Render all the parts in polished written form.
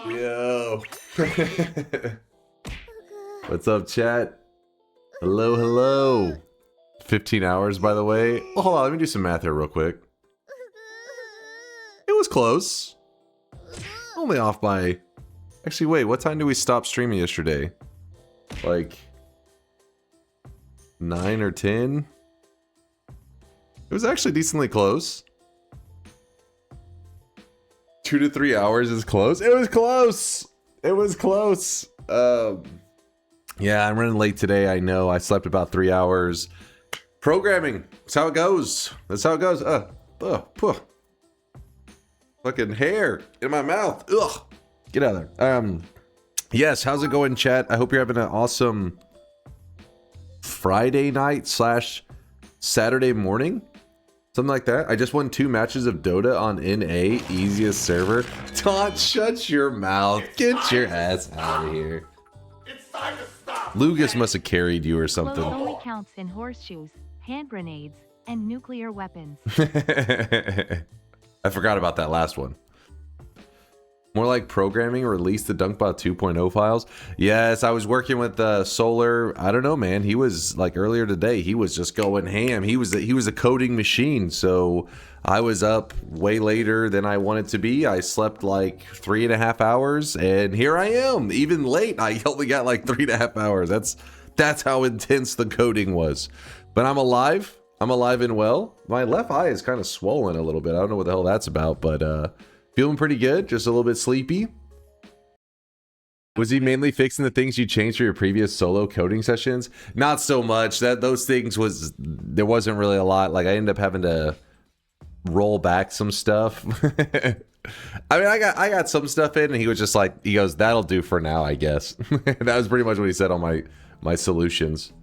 Yo. What's up, chat? Hello, hello. 15 hours, by the way. Oh, hold on, let me do some math here real quick. It was close. Only off by... Actually, wait, what time did we stop streaming yesterday? Like... 9 or 10? It was actually decently close. 2 to 3 hours is close. It was close. It was close. Yeah, I'm running late today. I know. I slept about 3 hours. Programming. That's how it goes. That's how it goes. Fucking hair in my mouth. Ugh. Get out of there. Yes, how's it going, chat? I hope you're having an awesome Friday night / Saturday morning. Something like that. I just won 2 matches of Dota on NA, easiest server. Taunt, shut your mouth. Get your ass out of here. It's time to stop. Lugas must have carried you or something. Clothes only counts in horseshoes, hand grenades, and nuclear weapons. I forgot about that last one. More like programming, release the DunkBot 2.0 files. Yes, I was working with Solar. I don't know, man. He was like earlier today. He was just going ham. He was a coding machine. So I was up way later than I wanted to be. I slept like 3.5 hours, and here I am. Even late, I only got like 3.5 hours. That's how intense the coding was. But I'm alive. I'm alive and well. My left eye is kind of swollen a little bit. I don't know what the hell that's about, but feeling pretty good, just a little bit sleepy. Was he mainly fixing the things you changed for your previous solo coding sessions? Not so much. Those things there wasn't really a lot. Like I ended up having to roll back some stuff. I mean, I got some stuff in, and he was just like, he goes, "That'll do for now, I guess." That was pretty much what he said on my solutions.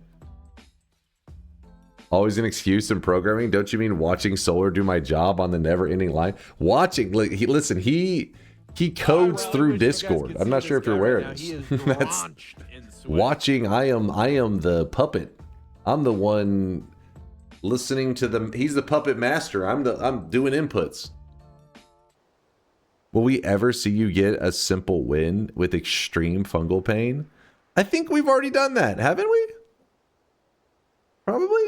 Always an excuse in programming. Don't you mean watching Solar do my job on the never-ending line? Watching, like, listen, he codes through Discord. I'm not sure if you're aware of this. That's watching. I am the puppet. I'm the one listening to them. He's the puppet master. I'm doing inputs. Will we ever see you get a simple win with extreme fungal pain? I think we've already done that, haven't we? Probably.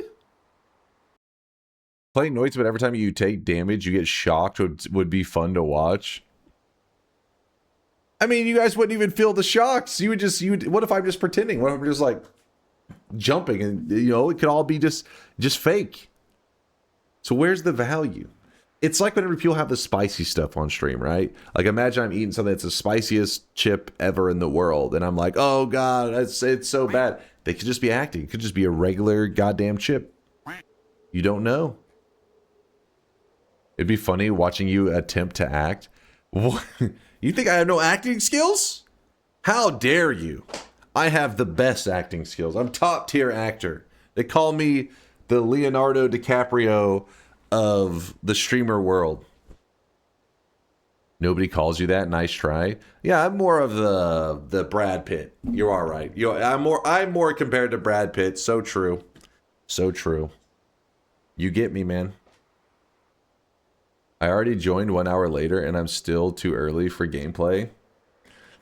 Playing Noita, but every time you take damage, you get shocked would be fun to watch. I mean, you guys wouldn't even feel the shocks. What if I'm just pretending? What if I'm just like jumping and, you know, it could all be just fake. So where's the value? It's like whenever people have the spicy stuff on stream, right? Like imagine I'm eating something that's the spiciest chip ever in the world, and I'm like, oh God, it's so bad. They could just be acting. It could just be a regular goddamn chip. You don't know. It'd be funny watching you attempt to act. What? You think I have no acting skills? How dare you? I have the best acting skills. I'm top tier actor. They call me the Leonardo DiCaprio of the streamer world. Nobody calls you that. Nice try. Yeah, I'm more of the Brad Pitt. You're all right. I'm more compared to Brad Pitt. So true. So true. You get me, man. I already joined 1 hour later, and I'm still too early for gameplay.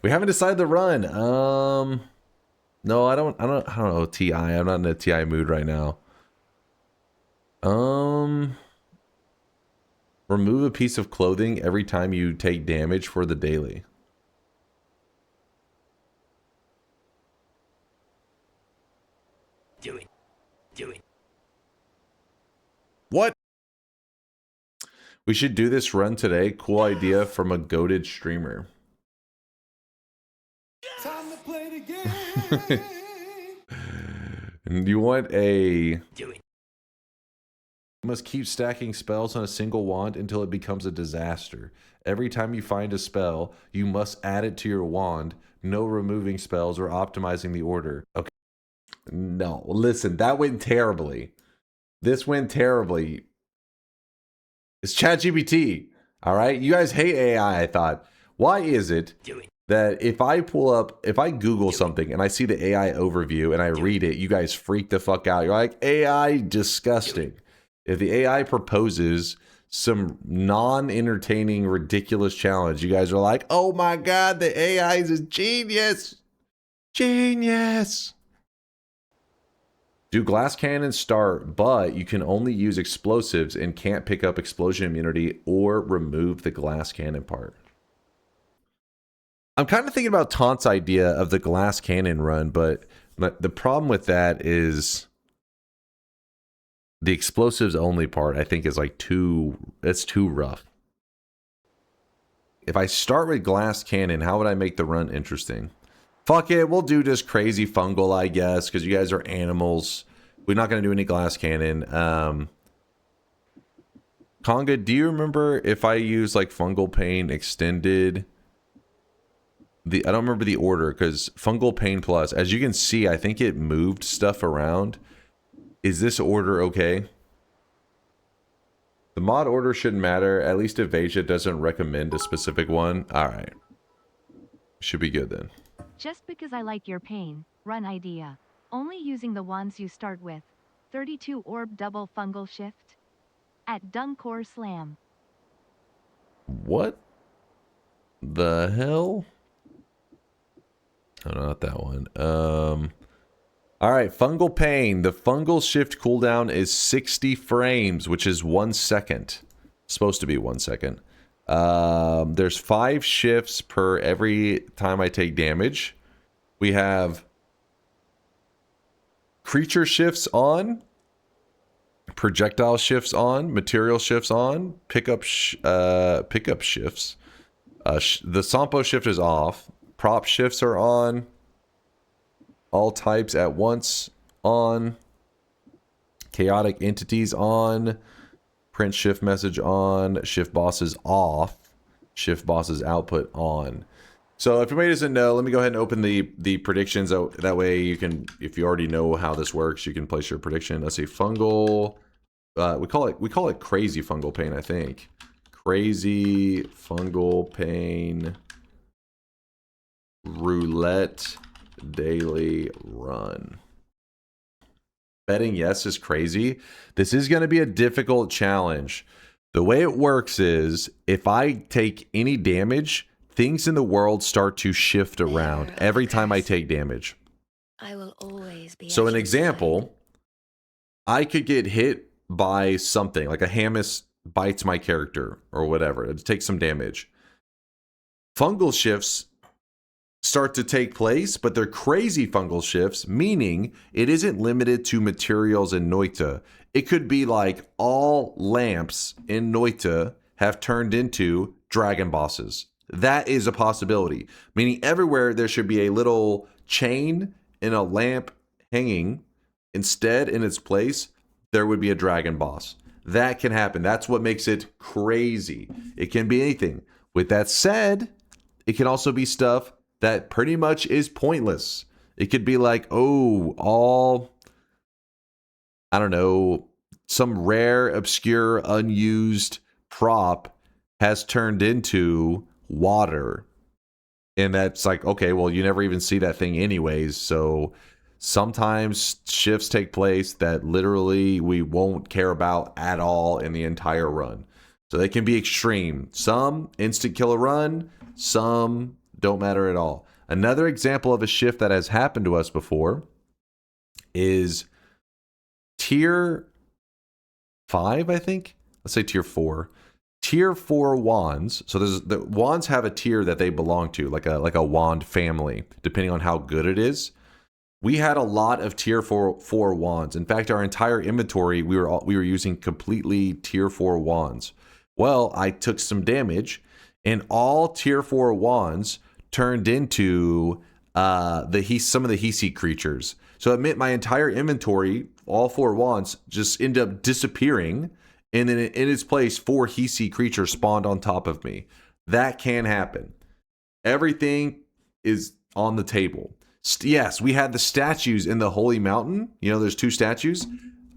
We haven't decided the run. No, I don't know. TI. I'm not in a TI mood right now. Remove a piece of clothing every time you take damage for the daily. Do it. Do it. What? We should do this run today. Cool idea from a goated streamer. Time to play the game. You want a... Do it. You must keep stacking spells on a single wand until it becomes a disaster. Every time you find a spell, you must add it to your wand. No removing spells or optimizing the order. Okay. No, listen, that went terribly. This went terribly. It's ChatGPT. All right. You guys hate AI, I thought. Why is it that if I Google something and I see the AI overview and I read it, you guys freak the fuck out? You're like, AI disgusting. If the AI proposes some non-entertaining, ridiculous challenge. You guys are like, oh my god, the AI is a genius. Genius. Do glass cannons start, but you can only use explosives and can't pick up explosion immunity or remove the glass cannon part. I'm kind of thinking about Taunt's idea of the glass cannon run, but the problem with that is the explosives only part, I think, is like it's too rough. If I start with glass cannon, how would I make the run interesting? Fuck it, we'll do just crazy fungal, I guess, because you guys are animals. We're not going to do any glass cannon. Conga, do you remember if I use like fungal pain extended? I don't remember the order, because fungal pain plus, as you can see, I think it moved stuff around. Is this order okay? The mod order shouldn't matter. At least if Asia doesn't recommend a specific one. Alright. Should be good then. Just because I like your pain, run idea. Only using the ones you start with. 32 orb double fungal shift. At DunkOrSlam. What the hell? Oh, not that one. Alright, fungal pain. The fungal shift cooldown is 60 frames, which is 1 second. Supposed to be 1 second. There's 5 shifts per every time I take damage. We have creature shifts on, projectile shifts on, material shifts on, pickup shifts. The Sampo shift is off. Prop shifts are on. All types at once on. Chaotic entities on. Print shift message on. Shift bosses off. Shift bosses output on. So if anybody doesn't know, let me go ahead and open the predictions. That way you can, if you already know how this works, you can place your prediction. Let's see, fungal. We call it crazy fungal pain, I think. Crazy fungal pain. Roulette daily run. Betting yes is crazy. This is going to be a difficult challenge. The way it works is if I take any damage, things in the world start to shift around every time I take damage. I will always be. So an example, I could get hit by something like a Hamus bites my character or whatever. It takes some damage. Fungal shifts start to take place, but they're crazy fungal shifts, meaning it isn't limited to materials in Noita. It could be like all lamps in Noita have turned into dragon bosses. That is a possibility, meaning everywhere there should be a little chain and a lamp hanging. Instead, in its place, there would be a dragon boss. That can happen. That's what makes it crazy. It can be anything. With that said, it can also be stuff that pretty much is pointless. It could be like, oh, I don't know, some rare, obscure, unused prop has turned into water. And that's like, okay, well, you never even see that thing anyways. So sometimes shifts take place that literally we won't care about at all in the entire run. So they can be extreme. Some instant kill a run, some don't matter at all. Another example of a shift that has happened to us before is tier 5, I think. Let's say tier 4. Tier 4 wands. So the wands have a tier that they belong to, like a wand family, depending on how good it is. We had a lot of tier 4 wands. In fact, our entire inventory, we were using completely tier 4 wands. Well, I took some damage, and all tier 4 wands turned into some of the Hisi creatures. So it meant my entire inventory, all 4 wands, just ended up disappearing, and then in its place, 4 Hisi creatures spawned on top of me. That can happen. Everything is on the table. Yes, we had the statues in the Holy Mountain. You know, there's 2 statues.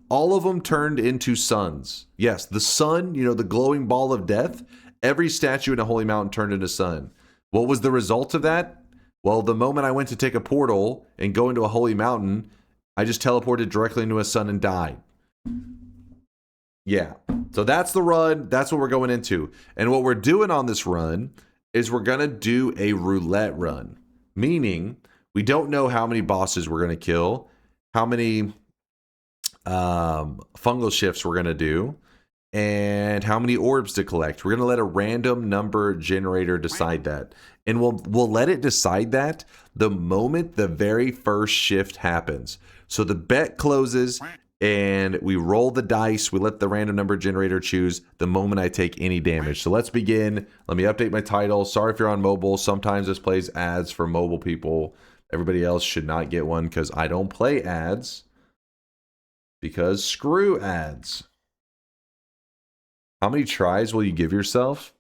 All of them turned into suns. Yes, the sun, you know, the glowing ball of death. Every statue in a Holy Mountain turned into sun. What was the result of that? Well, the moment I went to take a portal and go into a Holy Mountain, I just teleported directly into a sun and died. Yeah. So that's the run. That's what we're going into. And what we're doing on this run is we're going to do a roulette run. Meaning, we don't know how many bosses we're going to kill, how many fungal shifts we're going to do, and how many orbs to collect. We're going to let a random number generator decide that. And we'll let it decide that the moment the very first shift happens. So the bet closes and we roll the dice. We let the random number generator choose the moment I take any damage. So let's begin. Let me update my title. Sorry if you're on mobile. Sometimes this plays ads for mobile people. Everybody else should not get one because I don't play ads. Because screw ads. How many tries will you give yourself?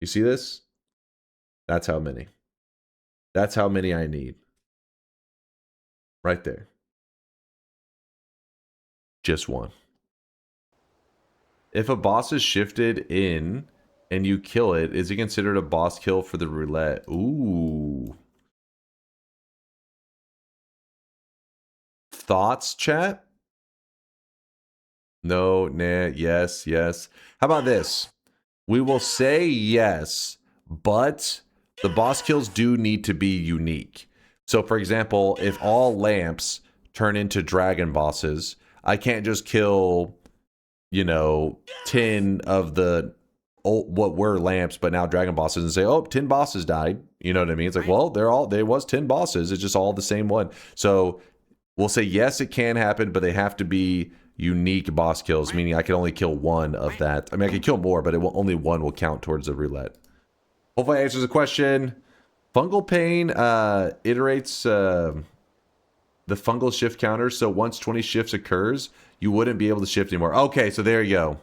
You see this? That's how many. That's how many I need. Right there. Just one. If a boss is shifted in and you kill it, is it considered a boss kill for the roulette? Ooh. Thoughts, chat? No, nah, yes, yes. How about this? We will say yes, but the boss kills do need to be unique. So, for example, if all lamps turn into dragon bosses, I can't just kill, 10 of the what were lamps, but now dragon bosses and say, oh, 10 bosses died. You know what I mean? It's like, well, there was 10 bosses. It's just all the same one. So we'll say, yes, it can happen, but they have to be unique boss kills, meaning I can only kill one of that. I mean, I can kill more, but only one will count towards the roulette. Hopefully that answers the question. Fungal pain iterates the fungal shift counter, so once 20 shifts occurs, you wouldn't be able to shift anymore. Okay, so there you go.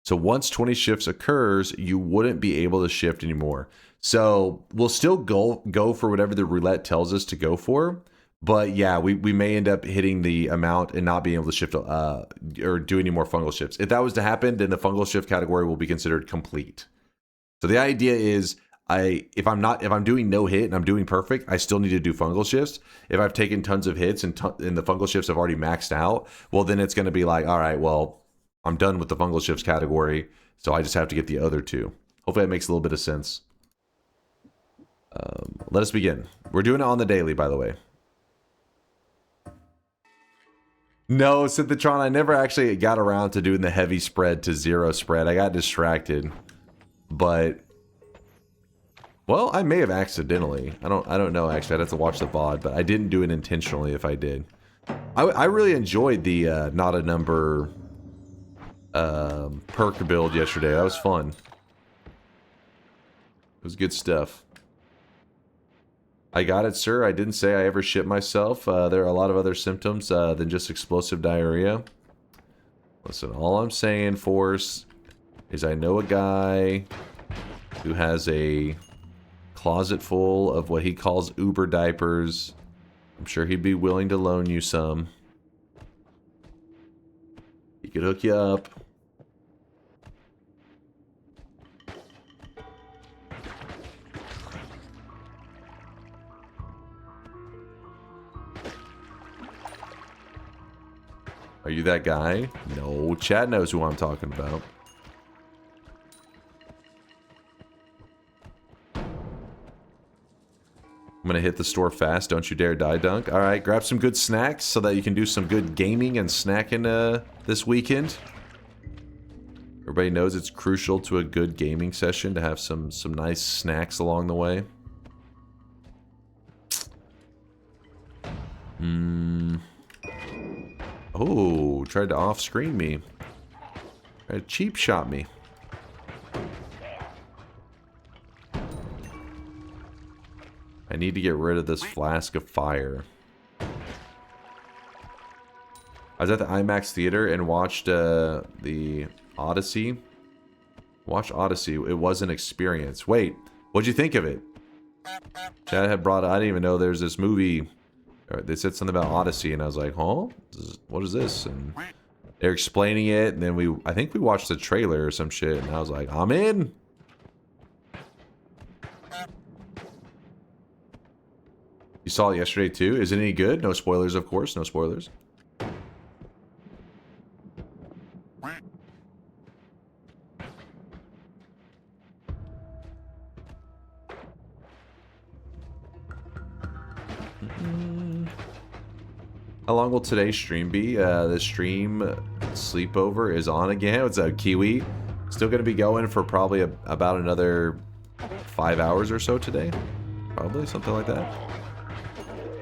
So once 20 shifts occurs, you wouldn't be able to shift anymore. So we'll still go for whatever the roulette tells us to go for. But yeah, we may end up hitting the amount and not being able to shift or do any more fungal shifts. If that was to happen, then the fungal shift category will be considered complete. So the idea is, if I'm doing no hit and I'm doing perfect, I still need to do fungal shifts. If I've taken tons of hits and the fungal shifts have already maxed out, well, then it's going to be like, all right, well, I'm done with the fungal shifts category, so I just have to get the other two. Hopefully that makes a little bit of sense. Let us begin. We're doing it on the daily, by the way. No, Synthotron, I never actually got around to doing the heavy spread to zero spread. I got distracted. But, well, I may have accidentally. I don't know, actually. I'd have to watch the VOD, but I didn't do it intentionally if I did. I really enjoyed the not a number perk build yesterday. That was fun. It was good stuff. I got it, sir. I didn't say I ever shit myself. There are a lot of other symptoms than just explosive diarrhea. Listen, all I'm saying, Force, is I know a guy who has a closet full of what he calls Uber diapers. I'm sure he'd be willing to loan you some. He could hook you up. Are you that guy? No, Chad knows who I'm talking about. I'm gonna hit the store fast. Don't you dare die, Dunk. All right, grab some good snacks so that you can do some good gaming and snacking this weekend. Everybody knows it's crucial to a good gaming session to have some nice snacks along the way. Oh, tried to off-screen me. Tried to cheap shot me. I need to get rid of this flask of fire. I was at the IMAX theater and watched the Odyssey. Watched Odyssey. It was an experience. Wait, what'd you think of it? Chad had brought. I didn't even know there's this movie. They said something about Odyssey, and I was like, huh? What is this? And they're explaining it, and then I think we watched the trailer or some shit, and I was like, I'm in. You saw it yesterday too? Is it any good? No spoilers, of course. No spoilers. How long will today's stream be? The stream sleepover is on again. It's a Kiwi. Still going to be going for probably about another 5 hours or so today. Probably, something like that.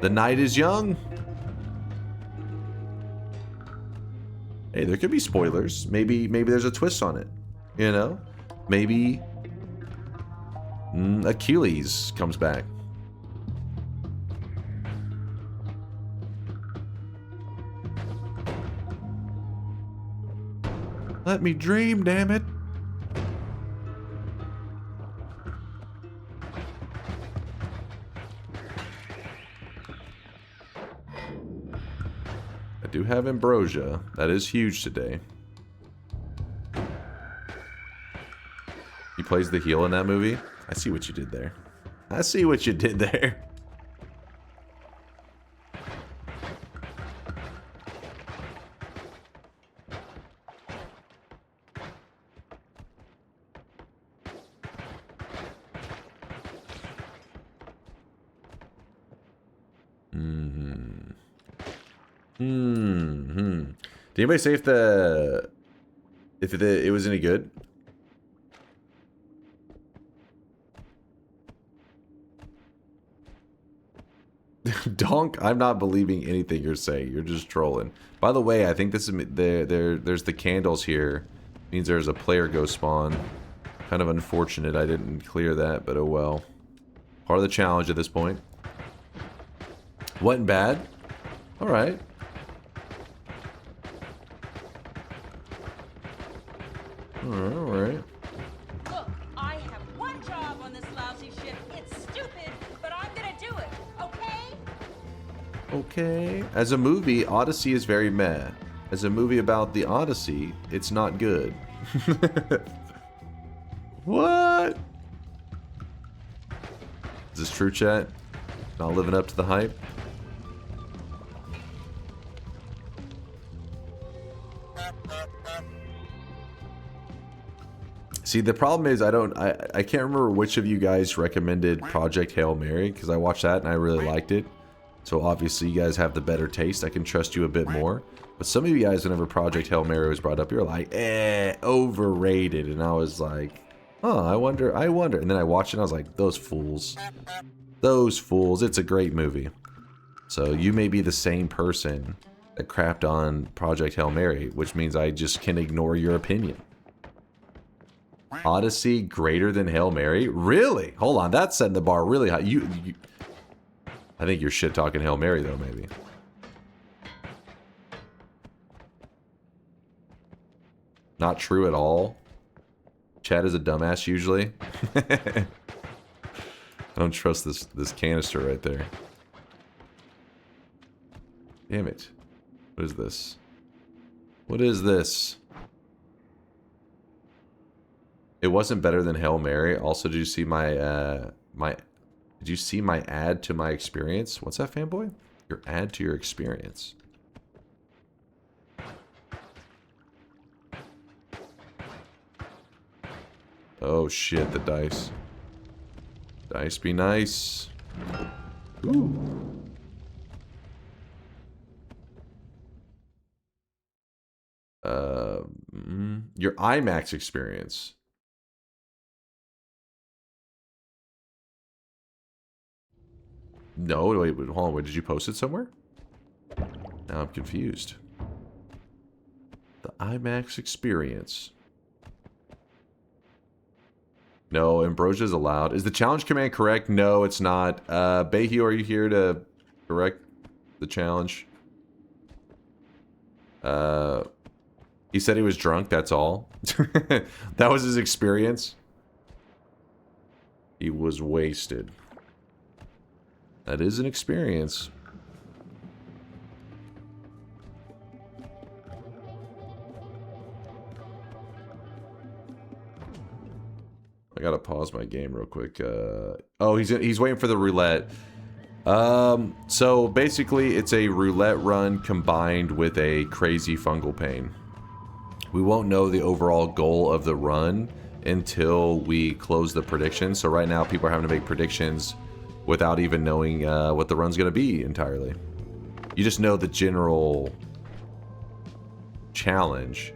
The night is young. Hey, there could be spoilers. Maybe there's a twist on it. You know? Maybe Achilles comes back. Let me dream, damn it. I do have ambrosia. That is huge today. He plays the heel in that movie. I see what you did there. I see what you did there. Did anybody say if it was any good? Donk, I'm not believing anything you're saying. You're just trolling. By the way, I think this is there's the candles here. Means there's a player ghost spawn. Kind of unfortunate I didn't clear that, but oh well. Part of the challenge at this point. Wasn't bad. All right. All right. Look, I have one job on this lousy ship. It's stupid, but I'm gonna do it, okay? Okay. As a movie, Odyssey is very meh. As a movie about the Odyssey, it's not good. What? Is this true, chat? Not living up to the hype? See, the problem is I can't remember which of you guys recommended Project Hail Mary, because I watched that and I really liked it. So obviously you guys have the better taste. I can trust you a bit more. But some of you guys, whenever Project Hail Mary was brought up, you're like, overrated. And I was like, oh, I wonder. And then I watched it and I was like, those fools. Those fools. It's a great movie. So you may be the same person that crapped on Project Hail Mary, which means I just can ignore your opinion. Odyssey greater than Hail Mary? Really? Hold on, that's setting the bar really high. I think you're shit talking Hail Mary though, maybe. Not true at all. Chad is a dumbass usually. I don't trust this canister right there. Damn it. What is this? What is this? It wasn't better than Hail Mary. Also, did you see my did you see my add to my experience? What's that, fanboy? Your add to your experience. Oh shit, the dice. Dice be nice. Ooh. Your IMAX experience. No, wait, hold on. Wait, did you post it somewhere? Now I'm confused. The IMAX experience. No, Ambrosia's allowed. Is the challenge command correct? No, it's not. Bayhue, are you here to correct the challenge? He said he was drunk, that's all. That was his experience. He was wasted. That is an experience. I gotta pause my game real quick. Oh, he's waiting for the roulette. So basically, it's a roulette run combined with a crazy fungal pain. We won't know the overall goal of the run until we close the predictions. So right now, people are having to make predictions without even knowing what the run's going to be entirely. You just know the general challenge,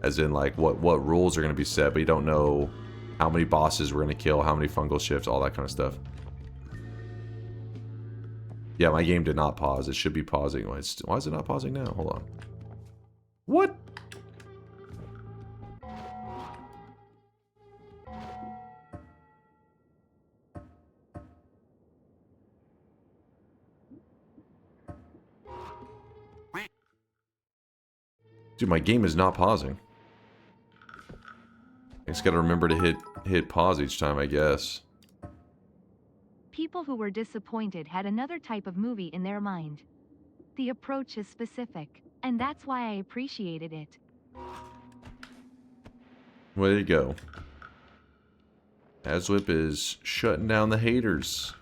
as in like what rules are going to be set, but you don't know how many bosses we're going to kill, how many fungal shifts, all that kind of stuff. Yeah, my game did not pause. It should be pausing. Why is it not pausing now? Hold on. What? Dude, my game is not pausing. I just gotta remember to hit pause each time, I guess. People who were disappointed had another type of movie in their mind. The approach is specific, and that's why I appreciated it. Way to go. Azwip is shutting down the haters.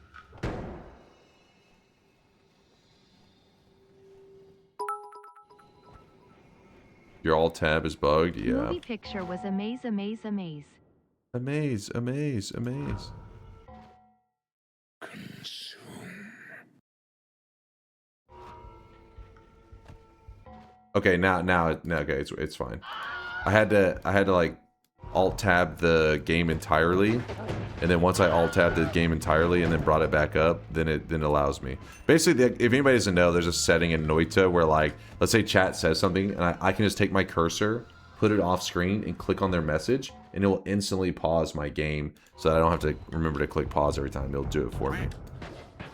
Your alt tab is bugged? Yeah. Movie picture was amaze, amaze, amaze. Amaze, amaze, amaze. Okay, now okay, it's fine. I had to like alt tab the game entirely, and then once I alt tabbed the game entirely and then brought it back up, then it allows me. Basically, if anybody doesn't know, there's a setting in Noita where, like, let's say chat says something, and I can just take my cursor, put it off screen, and click on their message, and it will instantly pause my game, so that I don't have to remember to click pause every time. It'll do it for me.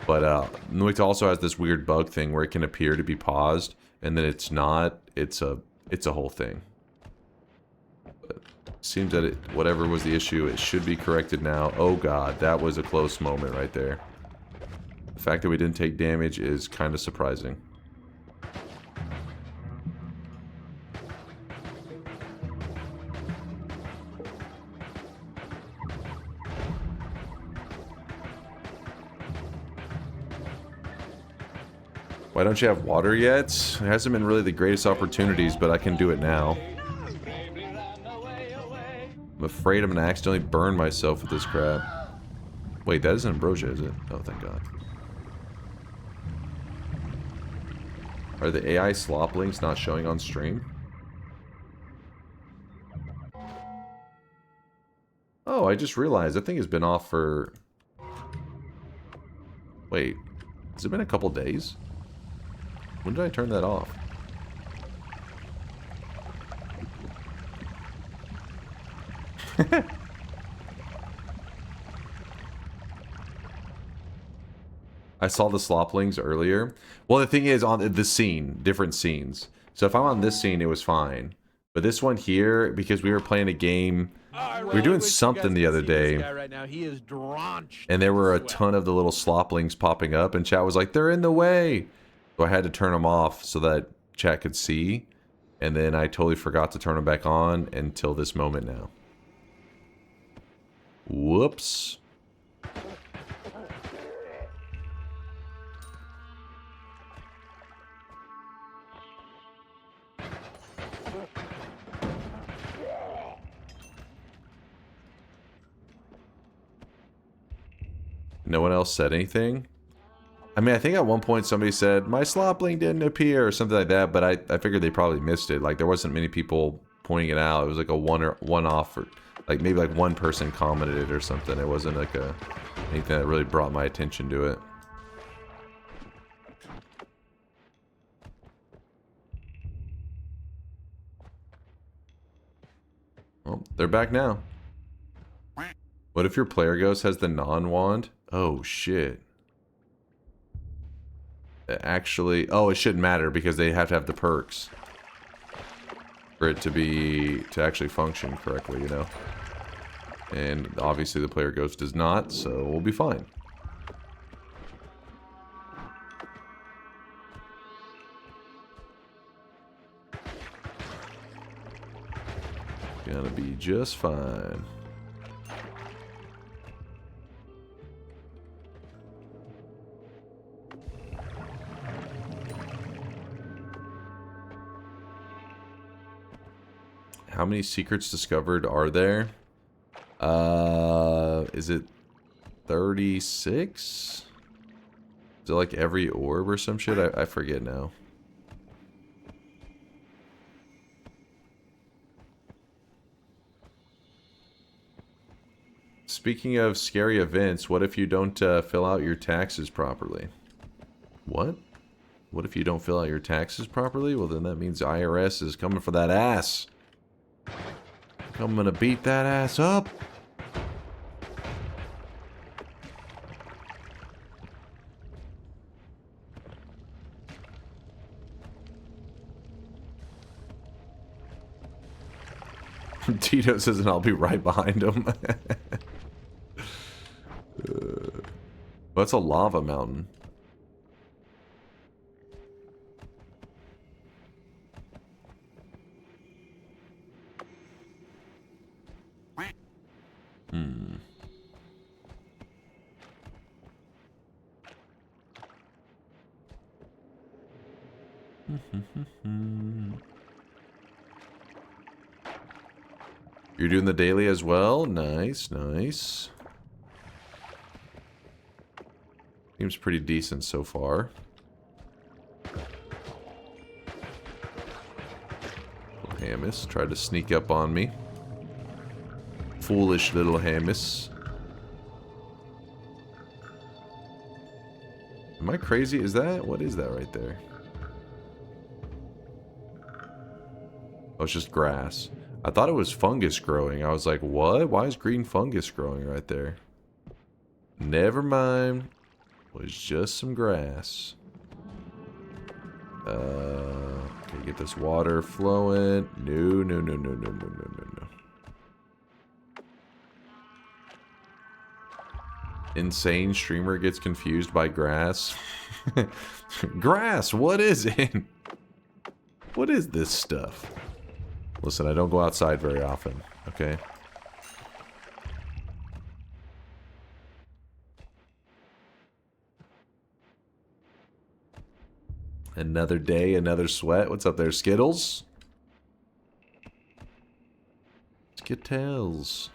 But Noita also has this weird bug thing where it can appear to be paused, and then it's not. It's a whole thing. But seems that whatever was the issue, it should be corrected now. Oh god, that was a close moment right there. The fact that we didn't take damage is kind of surprising. Why don't you have water yet? It hasn't been really the greatest opportunities, but I can do it now. I'm afraid I'm gonna accidentally burn myself with this crap. Wait, that isn't ambrosia, is it? Oh, thank god. Are the AI slop links not showing on stream? Oh, I just realized that thing has been off for... Wait, has it been a couple days? When did I turn that off? I saw the sloplings earlier. Well, the thing is, on the scene, different scenes. So if I'm on this scene, it was fine. But this one here, because we were playing a game, we were doing something the other day, and there were a ton of the little sloplings popping up, and chat was like, they're in the way! So I had to turn them off so that chat could see, and then I totally forgot to turn them back on until this moment now. Whoops. No one else said anything? I mean, I think at one point somebody said, my slopling didn't appear, or something like that, but I figured they probably missed it. Like, there wasn't many people pointing it out. It was like a one-off, or like maybe like one person commented it or something. It wasn't like anything that really brought my attention to it. Well, they're back now. What if your player ghost has the non-wand? Oh, shit. Actually, oh, it shouldn't matter because they have to have the perks for it to actually function correctly, you know. And obviously the player ghost does not, so we'll be fine. Gonna be just fine. How many secrets discovered are there? Is it 36? Is it like every orb or some shit? I forget now. Speaking of scary events, what if you don't fill out your taxes properly? What? What if you don't fill out your taxes properly? Well, then that means IRS is coming for that ass. I'm gonna beat that ass up. Tito says, and I'll be right behind him. That's a lava mountain. You're doing the daily as well? Nice, nice. Seems pretty decent so far. Little Hamus tried to sneak up on me. Foolish little Hamus. Am I crazy? Is that? What is that right there? Oh, it's just grass. I thought it was fungus growing. I was like, what? Why is green fungus growing right there? Never mind. It was just some grass. Okay, get this water flowing. No, no, no, no, no, no, no, no, no. Insane streamer gets confused by grass. Grass, what is it? What is this stuff? Listen, I don't go outside very often, okay? Another day, another sweat. What's up there, Skittles? Skittles.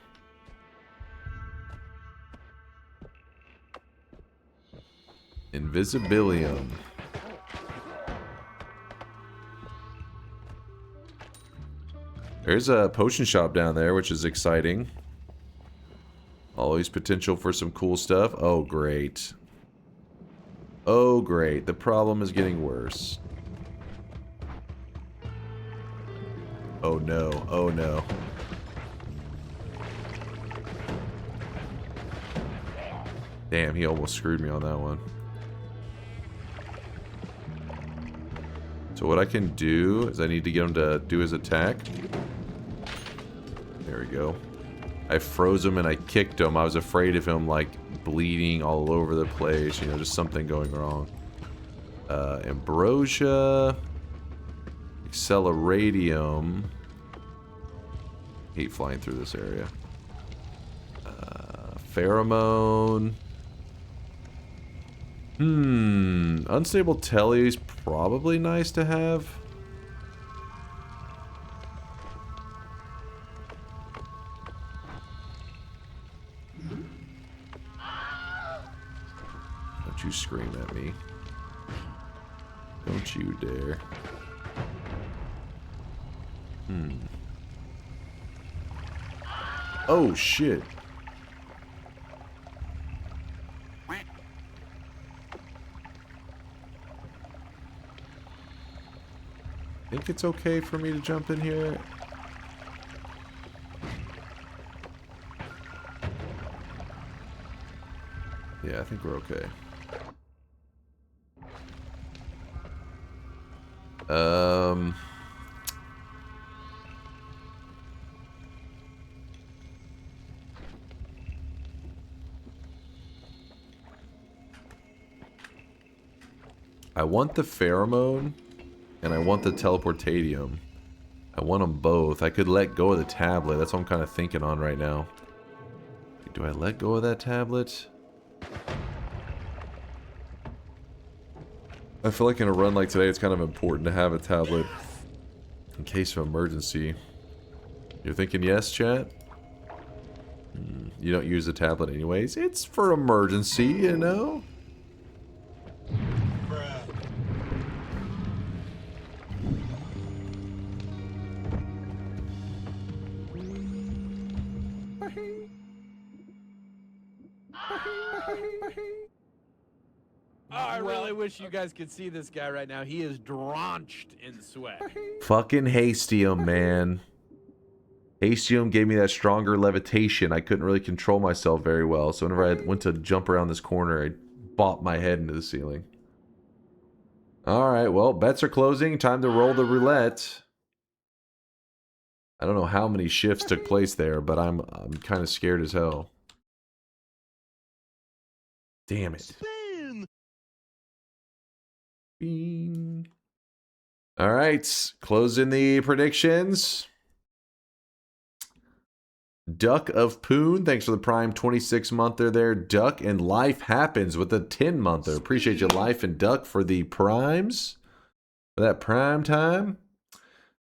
Invisibilium. There's a potion shop down there, which is exciting. Always potential for some cool stuff. Oh, great. Oh, great. The problem is getting worse. Oh, no. Oh, no. Damn, he almost screwed me on that one. So what I can do is I need to get him to do his attack. There we go. I froze him and I kicked him. I was afraid of him, like, bleeding all over the place. You know, just something going wrong. Ambrosia. Acceleradium. Hate flying through this area. Pheromone. Unstable telly is probably nice to have. Don't you scream at me. Don't you dare. Oh, shit. Think it's okay for me to jump in here? Yeah, I think we're okay. I want the pheromone. And I want the teleportadium. I want them both. I could let go of the tablet. That's what I'm kind of thinking on right now. Do I let go of that tablet? I feel like in a run like today, it's kind of important to have a tablet in case of emergency. You're thinking yes, chat? You don't use a tablet anyways. It's for emergency, you know? I really wish you guys could see this guy right now. He is drenched in sweat. Fucking Hastium, man. Hastium gave me that stronger levitation. I couldn't really control myself very well. So whenever I went to jump around this corner, I bopped my head into the ceiling. Alright, well, bets are closing. Time to roll the roulette. I don't know how many shifts took place there, but I'm kind of scared as hell. Damn it. Bing. All right, closing the predictions. Duck of Poon, thanks for the Prime 26-monther there, Duck. And Life Happens with a 10-monther. Appreciate you, Life and Duck, for the primes. For that prime time.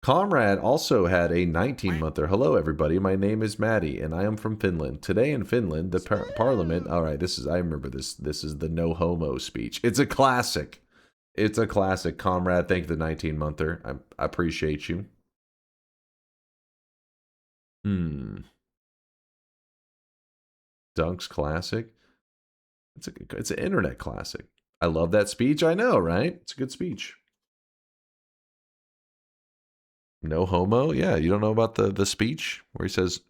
Comrade also had a 19-monther. Hello, everybody. My name is Maddie, and I am from Finland. Today in Finland, the parliament... All right, this is... I remember this. This is the no homo speech. It's a classic. It's a classic, Comrade. Thank you, the 19-monther. I appreciate you. Dunk's classic. It's an internet classic. I love that speech. I know, right? It's a good speech. No homo. Yeah, you don't know about the speech where he says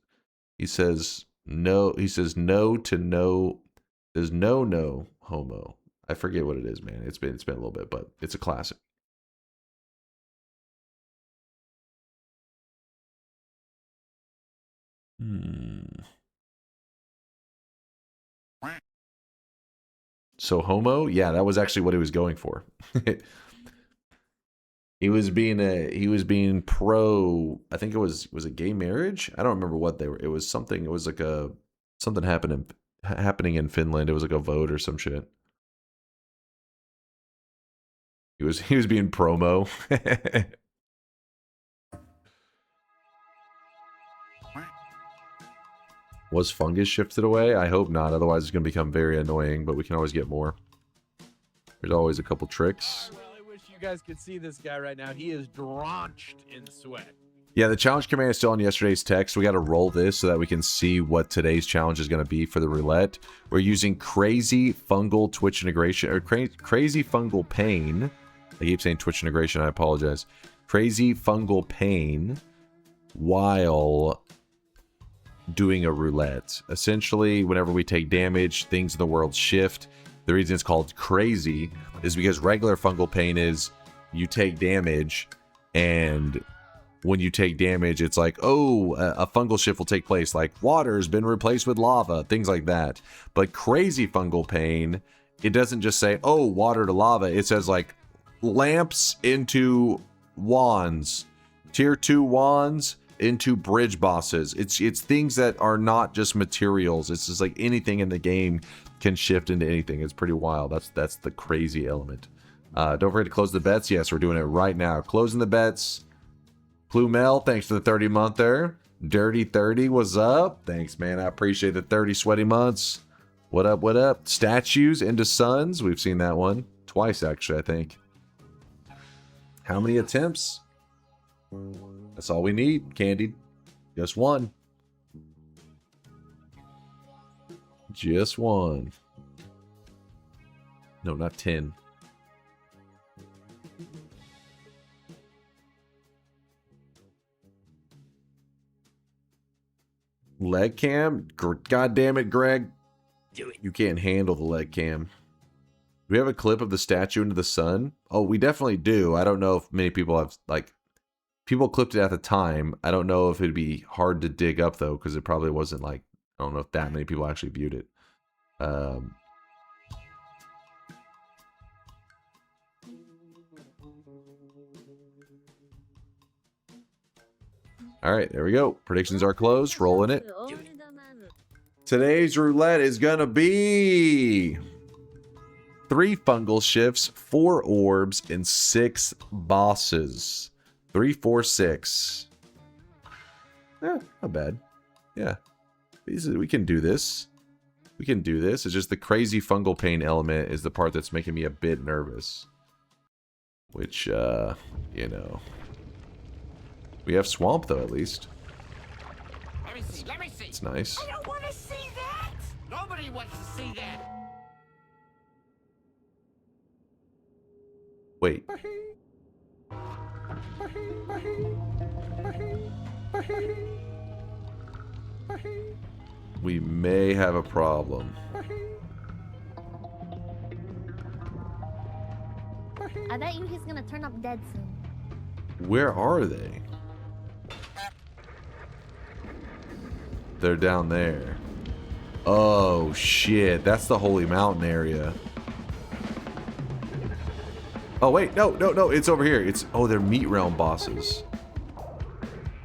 no. He says no to no. There's no homo. I forget what it is, man. It's been a little bit, but it's a classic. So homo? Yeah, that was actually what he was going for. He was being pro, I think was it gay marriage? I don't remember what they were. It was something, it was like something happening in Finland. It was like a vote or some shit. He was being promo. Was fungus shifted away? I hope not. Otherwise, it's going to become very annoying, but we can always get more. There's always a couple tricks. I really wish you guys could see this guy right now. He is drenched in sweat. Yeah, the challenge command is still on yesterday's text. We got to roll this so that we can see what today's challenge is going to be for the roulette. We're using Crazy Fungal Twitch integration, or Crazy Fungal Pain. I keep saying Twitch integration. I apologize. Crazy Fungal Pain while doing a roulette. Essentially, whenever we take damage, things in the world shift. The reason it's called crazy is because regular fungal pain is you take damage, and when you take damage, it's like, oh, a fungal shift will take place, like water has been replaced with lava, things like that. But crazy fungal pain, it doesn't just say, oh, water to lava. It says like lamps into wands, tier 2 wands into bridge bosses. It's things that are not just materials. It's just like anything in the game can shift into anything. It's pretty wild. That's the crazy element. Don't forget to close the bets. Yes, we're doing it right now. Closing the bets. Plumel, thanks for the 30-monther. Dirty 30, what's up? Thanks, man. I appreciate the 30 sweaty months. What up, what up? Statues into suns. We've seen that one. Twice, actually, I think. How many attempts? That's all we need, Candied. Just one. Just one. No, not 10. Leg cam? God damn it, Greg. You can't handle the leg cam. Do we have a clip of the statue into the sun? Oh, we definitely do. I don't know if many people have, like, people clipped it at the time. I don't know if it'd be hard to dig up, though, because it probably wasn't, like, I don't know if that many people actually viewed it. All right, there we go. Predictions are closed. Rolling it. Today's roulette is going to be 3 fungal shifts, 4 orbs, and 6 bosses. 3, 4, 6. Not bad. Yeah. We can do this. We can do this. It's just the crazy fungal pain element is the part that's making me a bit nervous. Which, you know. We have swamp, though, at least. Let me see, let me see. It's nice. I don't want to see that. Nobody wants to see that. Wait. We may have a problem. I bet you he's gonna turn up dead soon. Where are they? They're down there. Oh, shit. That's the Holy Mountain area. Oh, wait. No, no, no. It's over here. It's... Oh, they're Meat Realm bosses.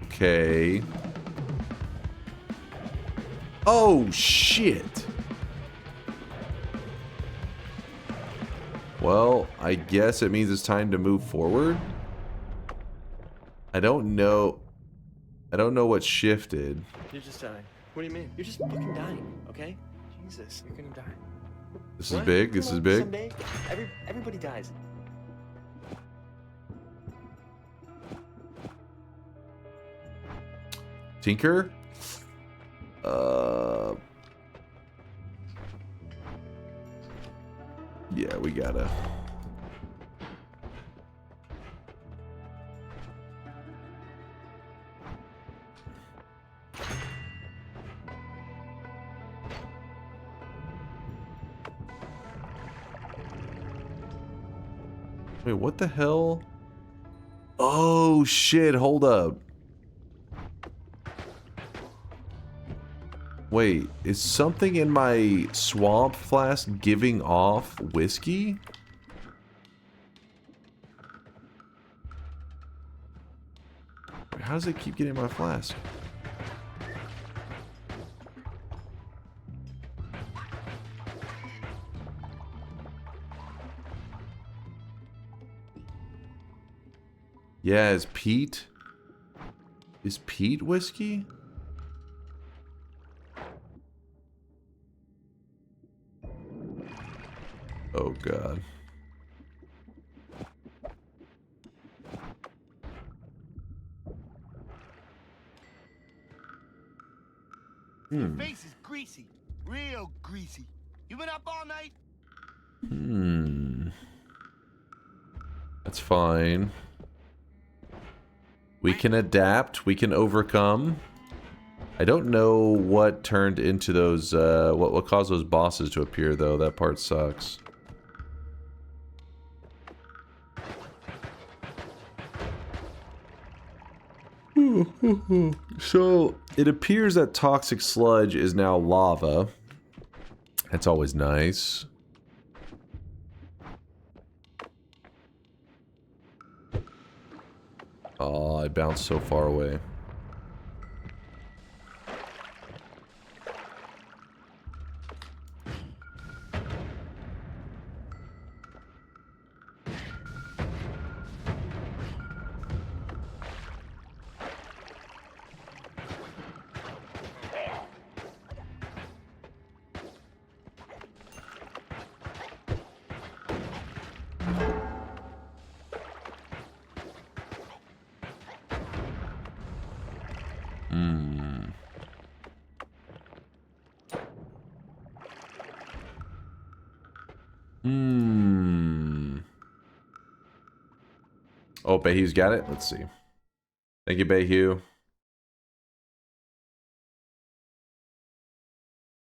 Okay. Oh, shit. Well, I guess it means it's time to move forward. I don't know. I don't know what shifted. You're just dying. What do you mean? You're just fucking dying, okay? Jesus, you're gonna die. This is big. This is big. Someday, everybody dies. Tinker? Yeah, we gotta. Wait, what the hell? Oh shit, hold up. Wait, is something in my swamp flask giving off whiskey? How does it keep getting in my flask? Yeah, is Pete whiskey? Oh god. Your face is greasy. Real greasy. You been up all night? That's fine. We can adapt. We can overcome. I don't know what turned into those, what caused those bosses to appear, though. That part sucks. So, it appears that toxic sludge is now lava. That's always nice. Oh, I bounced so far away. Oh, Bayhu's got it? Let's see. Thank you, Bayhu.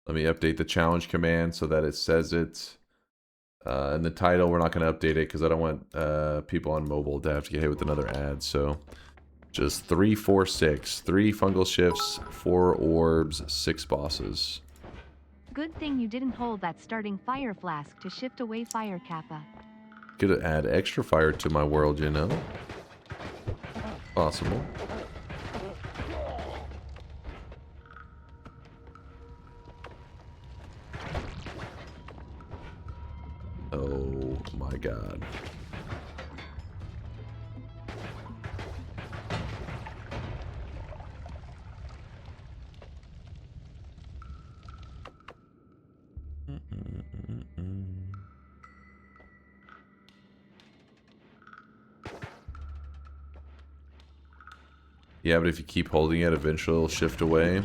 Let me update the challenge command so that it says it. In the title, we're not going to update it because I don't want people on mobile to have to get hit with another ad. So just 3, 4, 6. 3 fungal shifts, 4 orbs, 6 bosses. Good thing you didn't hold that starting fire flask to shift away fire kappa. Could add extra fire to my world, you know? Possible. Oh my god. Yeah, but if you keep holding it, eventually it'll shift away.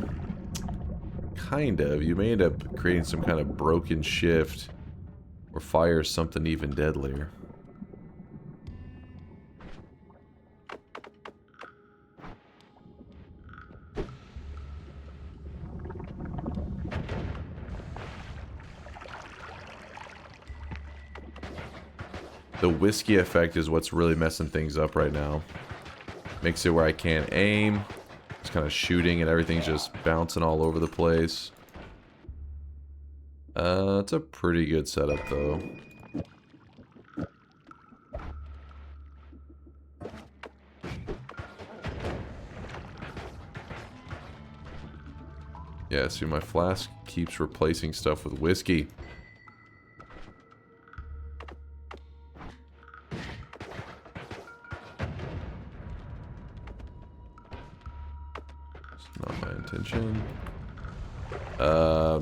Kind of. You may end up creating some kind of broken shift or fire something even deadlier. The whiskey effect is what's really messing things up right now. Makes it where I can't aim. Just kind of shooting and everything's just bouncing all over the place. It's a pretty good setup though. Yeah, see, my flask keeps replacing stuff with whiskey. Not my intention.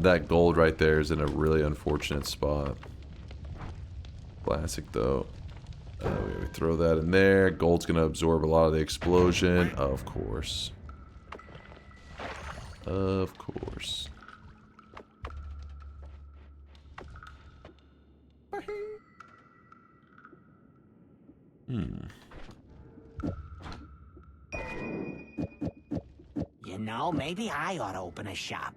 That gold right there is in a really unfortunate spot. Classic though. We throw that in there. Gold's gonna absorb a lot of the explosion, of course. Of course. You know, maybe I ought to open a shop.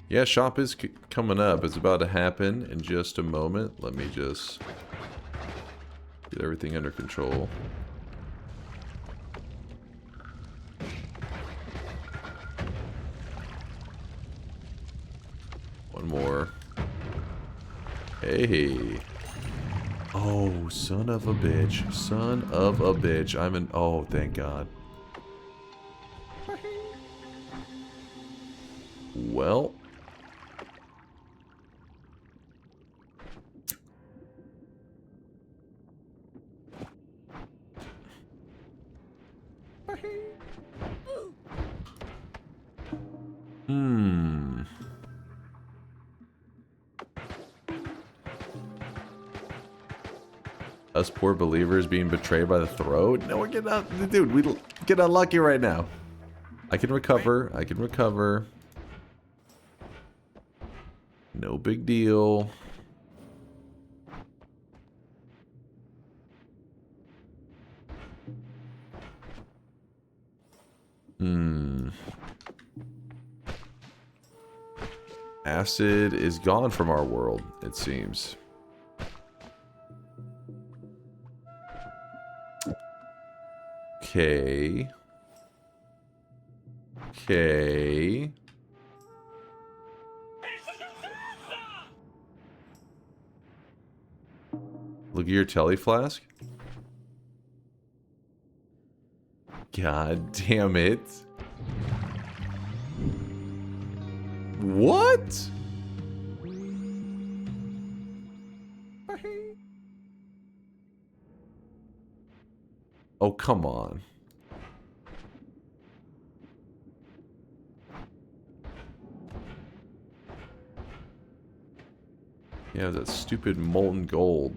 Yeah, shop is coming up. It's about to happen in just a moment. Let me just get everything under control. One more. Hey. Oh, son of a bitch. Son of a bitch. I'm in... Oh, thank God. Well... Us poor believers being betrayed by the throat? No, we're getting out. Dude, we get unlucky right now. I can recover. I can recover. No big deal. Acid is gone from our world, it seems. Okay. Okay. Look at your telly flask. God damn it. What? Oh, come on. Yeah, that stupid molten gold.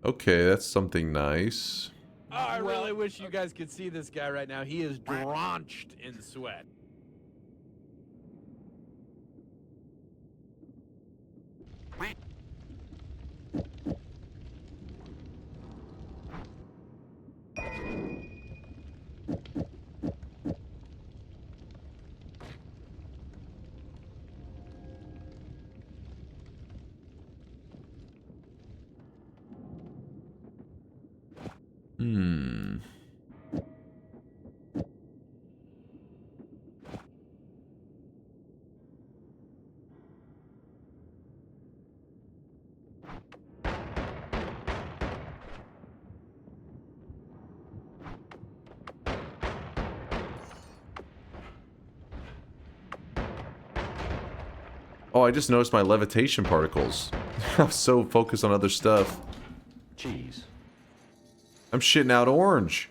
Okay, that's something nice. Oh, I really wish you guys could see this guy right now. He is drenched in sweat. Oh, I just noticed my levitation particles. I'm so focused on other stuff. Jeez. I'm shitting out orange.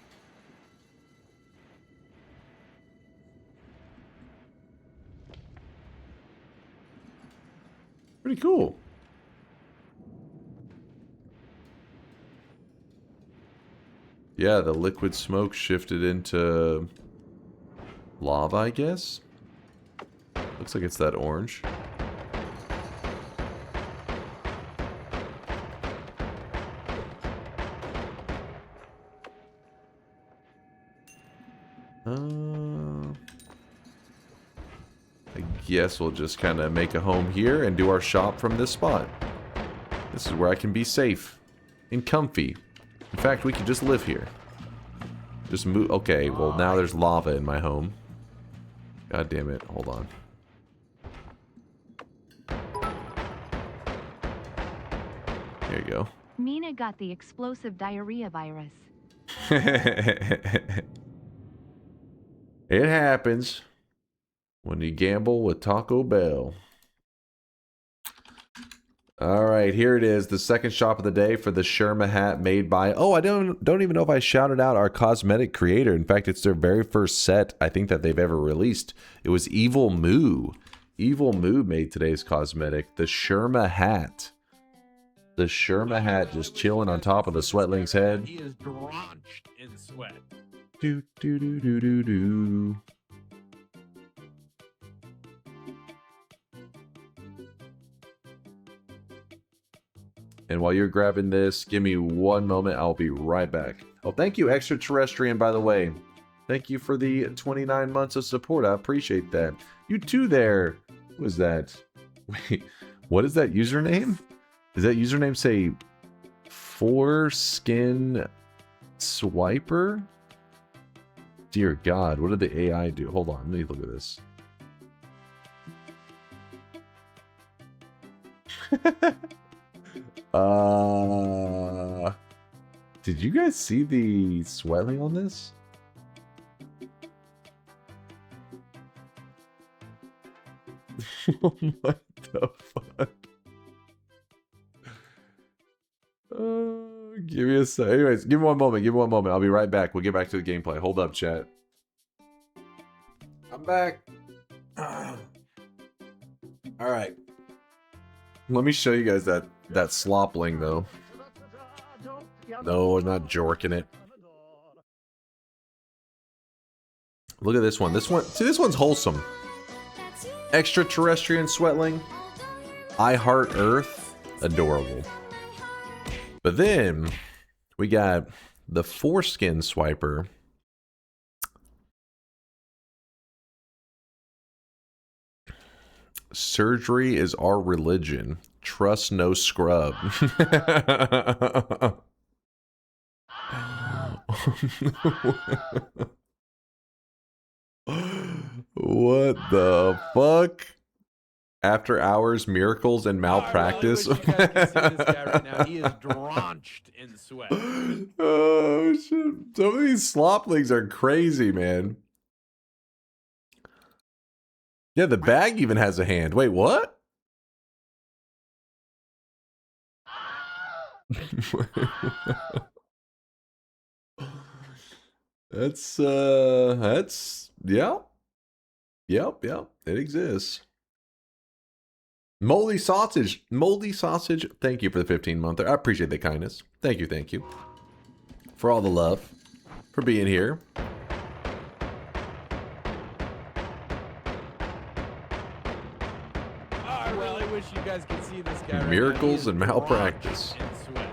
Pretty cool. Yeah, the liquid smoke shifted into lava, I guess. Looks like it's that orange. I guess we'll just kind of make a home here and do our shop from this spot. This is where I can be safe and comfy. In fact, we could just live here. Just move. Okay, well now there's lava in my home. God damn it. Hold on. There you go. Mina got the explosive diarrhea virus. It happens when you gamble with Taco Bell. Alright, here it is. The second shop of the day for the Sherma hat made by... Oh, I don't even know if I shouted out our cosmetic creator. In fact, it's their very first set, I think, that they've ever released. It was Evil Moo. Evil Moo made today's cosmetic. The Sherma hat. The Sherma hat just chilling on top of the Sweatling's head. He is drenched in sweat. Do do do do do do. And while you're grabbing this, give me one moment. I'll be right back. Oh, thank you, Extraterrestrian, by the way. Thank you for the 29 months of support. I appreciate that. You too there. Who is that? Wait, what is that username? Does that username say Foreskin Swiper? Dear God, what did the AI do? Hold on, let me look at this. Did you guys see the swelling on this? What the fuck? Give me a sec. Anyways, give me one moment. Give me one moment. I'll be right back. We'll get back to the gameplay. Hold up, chat. I'm back. All right. Let me show you guys that slopling though. No, I'm not jorking it. Look at this one. This one. See, this one's wholesome. Extraterrestrian Sweatling. I Heart Earth. Adorable. But then we got the Foreskin Swiper. Surgery is our religion. Trust no scrub. What the fuck? After hours, miracles, and malpractice. I really wish you guys could see this guy right now. He is drenched in sweat. Oh shit! Some of these sloplings are crazy, man. Yeah, the bag even has a hand. Wait, what? That's yeah. Yep, it exists. Moldy sausage, thank you for the 15-month. I appreciate the kindness. Thank you. For all the love. For being here. I really wish you guys could see this guy right Miracles now. and malpractice. In sweat.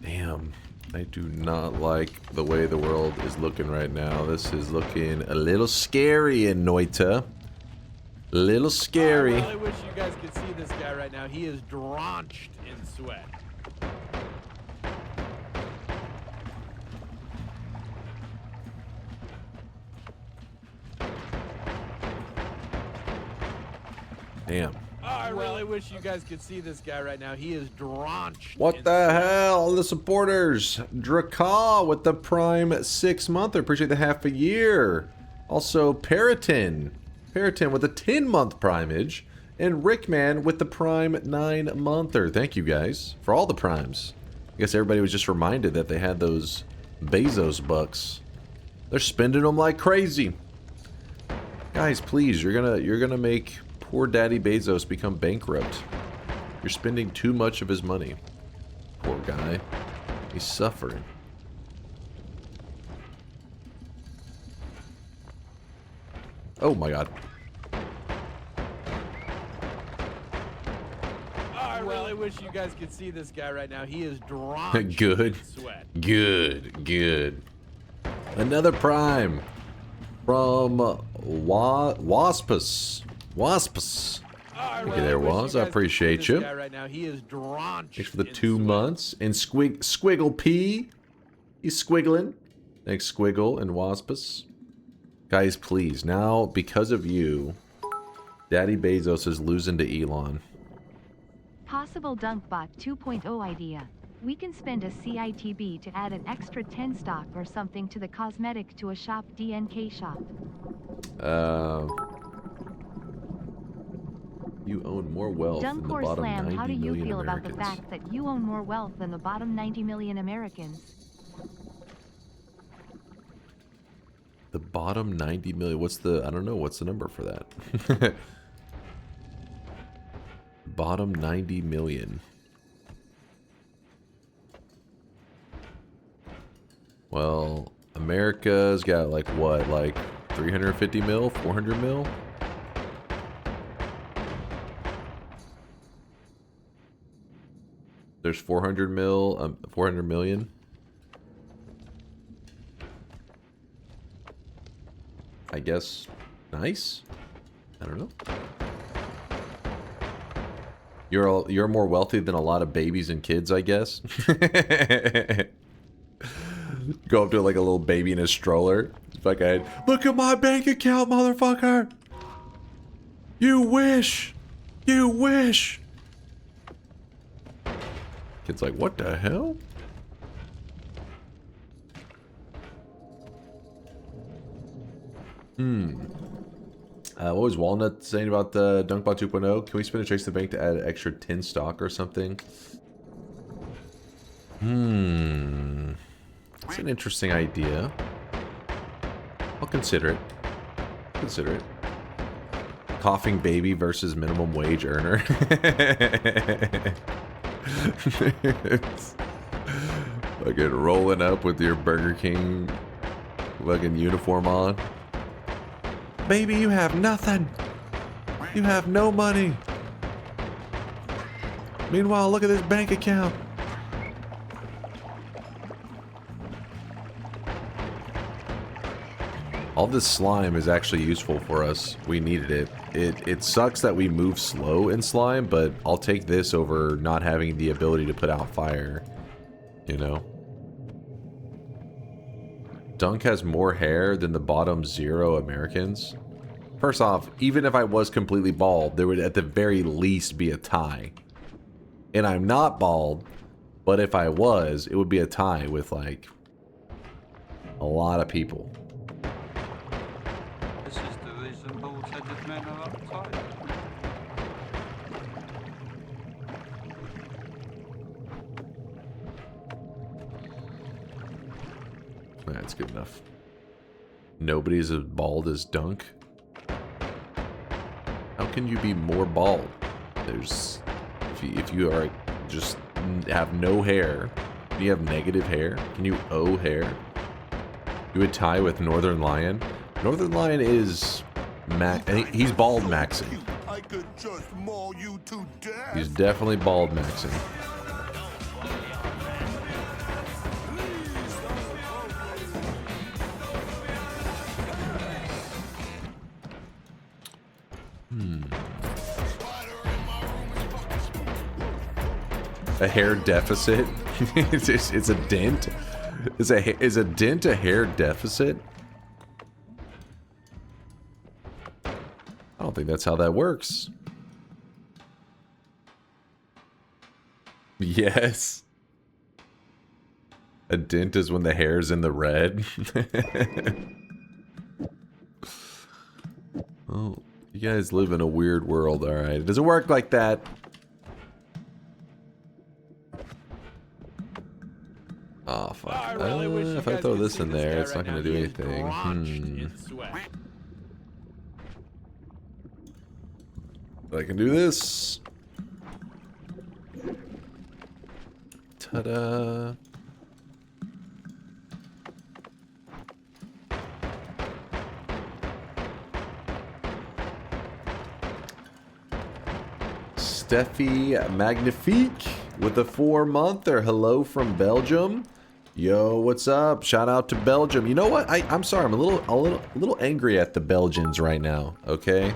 Damn, I do not like the way the world is looking right now. This is looking a little scary in Noita. A little scary. I really wish you guys could see this guy right now. He is drenched in sweat. Damn. Oh, I really wish you guys could see this guy right now. He is drenched. What the hell? The supporters. Drakah with the Prime 6 month. I appreciate the half a year. Also, Periton with a 10-month primage. And Rickman with the Prime 9-monther. Thank you guys for all the primes. I guess everybody was just reminded that they had those Bezos bucks. They're spending them like crazy. Guys, please, you're gonna make poor Daddy Bezos become bankrupt. You're spending too much of his money. Poor guy. He's suffering. Oh my god. I really wish you guys could see this guy right now. He is drenched Good. in sweat. Good. Another prime from Waspus. I Okay, there was. I appreciate you. Guy right now. He is drenched. Thanks for the in 2 sweat. months. And Squiggle P. He's squiggling. Thanks, Squiggle and Waspus. Guys, please. Now, because of you, Daddy Bezos is losing to Elon. Possible DunkBot 2.0 idea. We can spend a CITB to add an extra 10 stock or something to the cosmetic to a shop DNK shop. You own more wealth than the bottom 90 DunkOrSlam, how do you million feel about the Americans. fact that you own more wealth than the bottom 90 million Americans? The bottom 90 million. What's the... I don't know. What's the number for that? Bottom 90 million. Well, America's got like what? Like 350 mil? 400 mil? There's 400 million. I guess. Nice. I don't know. You're more wealthy than a lot of babies and kids, I guess. Go up to like a little baby in a stroller. Fucking, look at my bank account, motherfucker. You wish. You wish. Kid's like, what the hell? What was Walnut saying about the DunkBot 2.0? Can we spin a Trace the Bank to add an extra 10 stock or something? That's an interesting idea. I'll consider it. Consider it. Coughing baby versus minimum wage earner. Fucking rolling up with your Burger King fucking uniform on. Baby, you have nothing. You have no money. Meanwhile, look at this bank account. All this slime is actually useful for us. We needed it. It sucks that we move slow in slime, but I'll take this over not having the ability to put out fire. You know? Dunk has more hair than the bottom 0 Americans. First off, even if I was completely bald, there would at the very least be a tie. And I'm not bald, but if I was, it would be a tie with like a lot of people. This is the reason bald-headed men are uptight. That's good enough. Nobody's as bald as Dunk. How can you be more bald? There's... If you are just have no hair, you have negative hair, can you owe hair? You would tie with Northern Lion. Northern Lion is... he's bald maxing. I could just maul you to death. He's definitely bald maxing. A hair deficit? it's a dent? Is a dent a hair deficit? I don't think that's how that works. Yes. A dent is when the hair's in the red. Oh, you guys live in a weird world, alright. It doesn't work like that. Oh, fuck. I really wish you If I guys throw could this see in this there, guy it's not right going now. to do He is anything. drenched in sweat. I can do this. Ta-da. Steffi Magnifique with a 4-monther. Hello from Belgium. Yo, what's up? Shout out to Belgium. You know what? I'm sorry. I'm a little angry at the Belgians right now. Okay,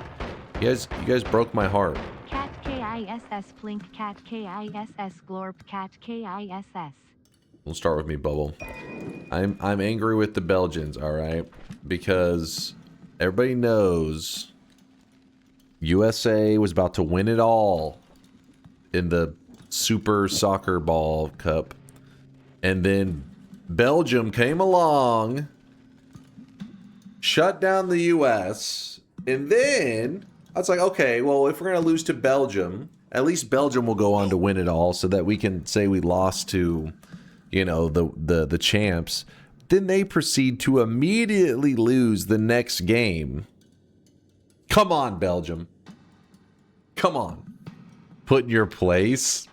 you guys broke my heart. Cat KISS Plink Cat KISS Glorp Cat KISS. We'll start with me, Bubble. I'm angry with the Belgians. All right, because everybody knows USA was about to win it all in the Super Soccer Ball Cup. And then Belgium came along, shut down the US, and then I was like, okay, well, if we're going to lose to Belgium, at least Belgium will go on to win it all so that we can say we lost to, you know, the champs. Then they proceed to immediately lose the next game. Come on, Belgium. Come on. Put in your place.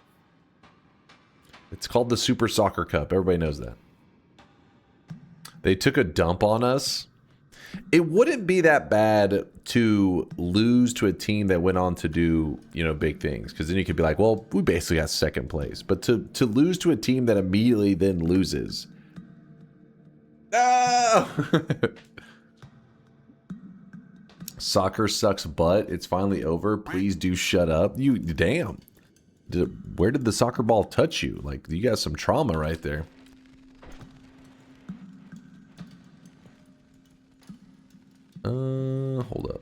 It's called the Super Soccer Cup. Everybody knows that. They took a dump on us. It wouldn't be that bad to lose to a team that went on to do, you know, big things. Because then you could be like, well, we basically got second place. But to lose to a team that immediately then loses. No! Soccer sucks butt. It's finally over. Please do shut up. You damn. Where did the soccer ball touch you? Like, you got some trauma right there. Hold up.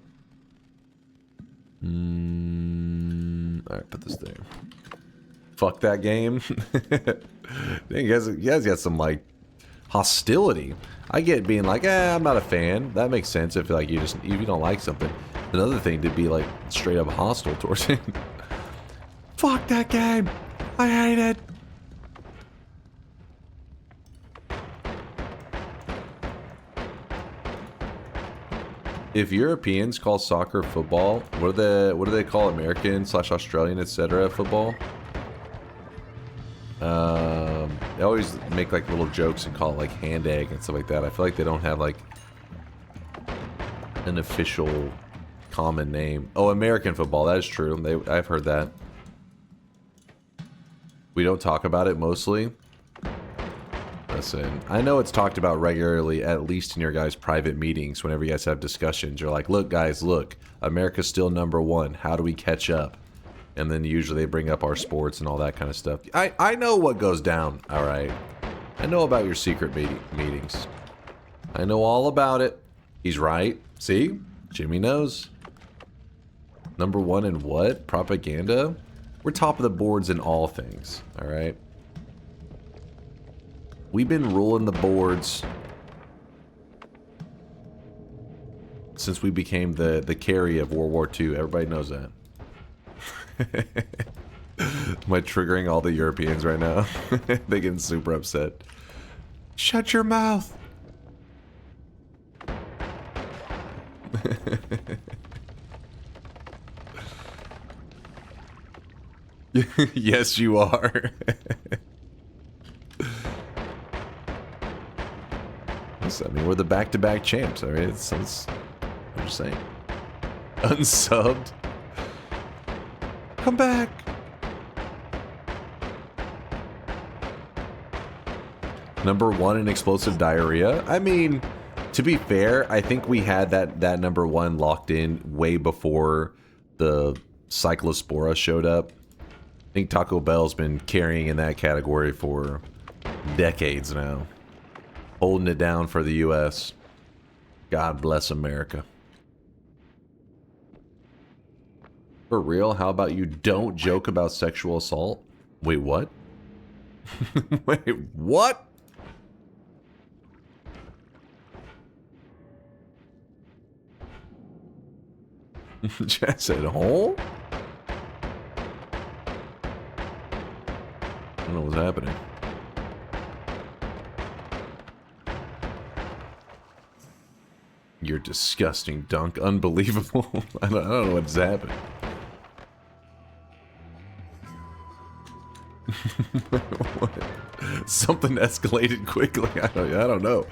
Alright, put this there. Fuck that game. Dang, you guys got some, like, hostility. I get being like, I'm not a fan. That makes sense if, like, if you don't like something. Another thing to be, like, straight up hostile towards it. Fuck that game. I hate it. If Europeans call soccer football, what do they call American / Australian, etc. football? They always make like little jokes and call it like hand egg and stuff like that. I feel like they don't have like an official common name. Oh, American football. That is true. I've heard that. We don't talk about it mostly. Listen, I know it's talked about regularly, at least in your guys' private meetings. Whenever you guys have discussions, you're like, look, guys, look, America's still #1. How do we catch up? And then usually they bring up our sports and all that kind of stuff. I know what goes down, all right? I know about your secret meetings. I know all about it. He's right. See? Jimmy knows. #1 in what? Propaganda? We're top of the boards in all things, all right? We've been ruling the boards since we became the carry of World War II. Everybody knows that. Am I triggering all the Europeans right now? They're getting super upset. Shut your mouth! Yes, you are. I mean, we're the back-to-back champs, all right? I'm just saying. Unsubbed? Come back! #1 in explosive diarrhea? I mean, to be fair, I think we had that #1 locked in way before the Cyclospora showed up. I think Taco Bell's been carrying in that category for decades now. Holding it down for the U.S. God bless America. For real, how about you don't joke about sexual assault? Wait, what? Wait, what? Chat said, hole? I don't know what's happening. You're disgusting, Dunk. Unbelievable. I don't know what's happening. What? Something escalated quickly. I don't know.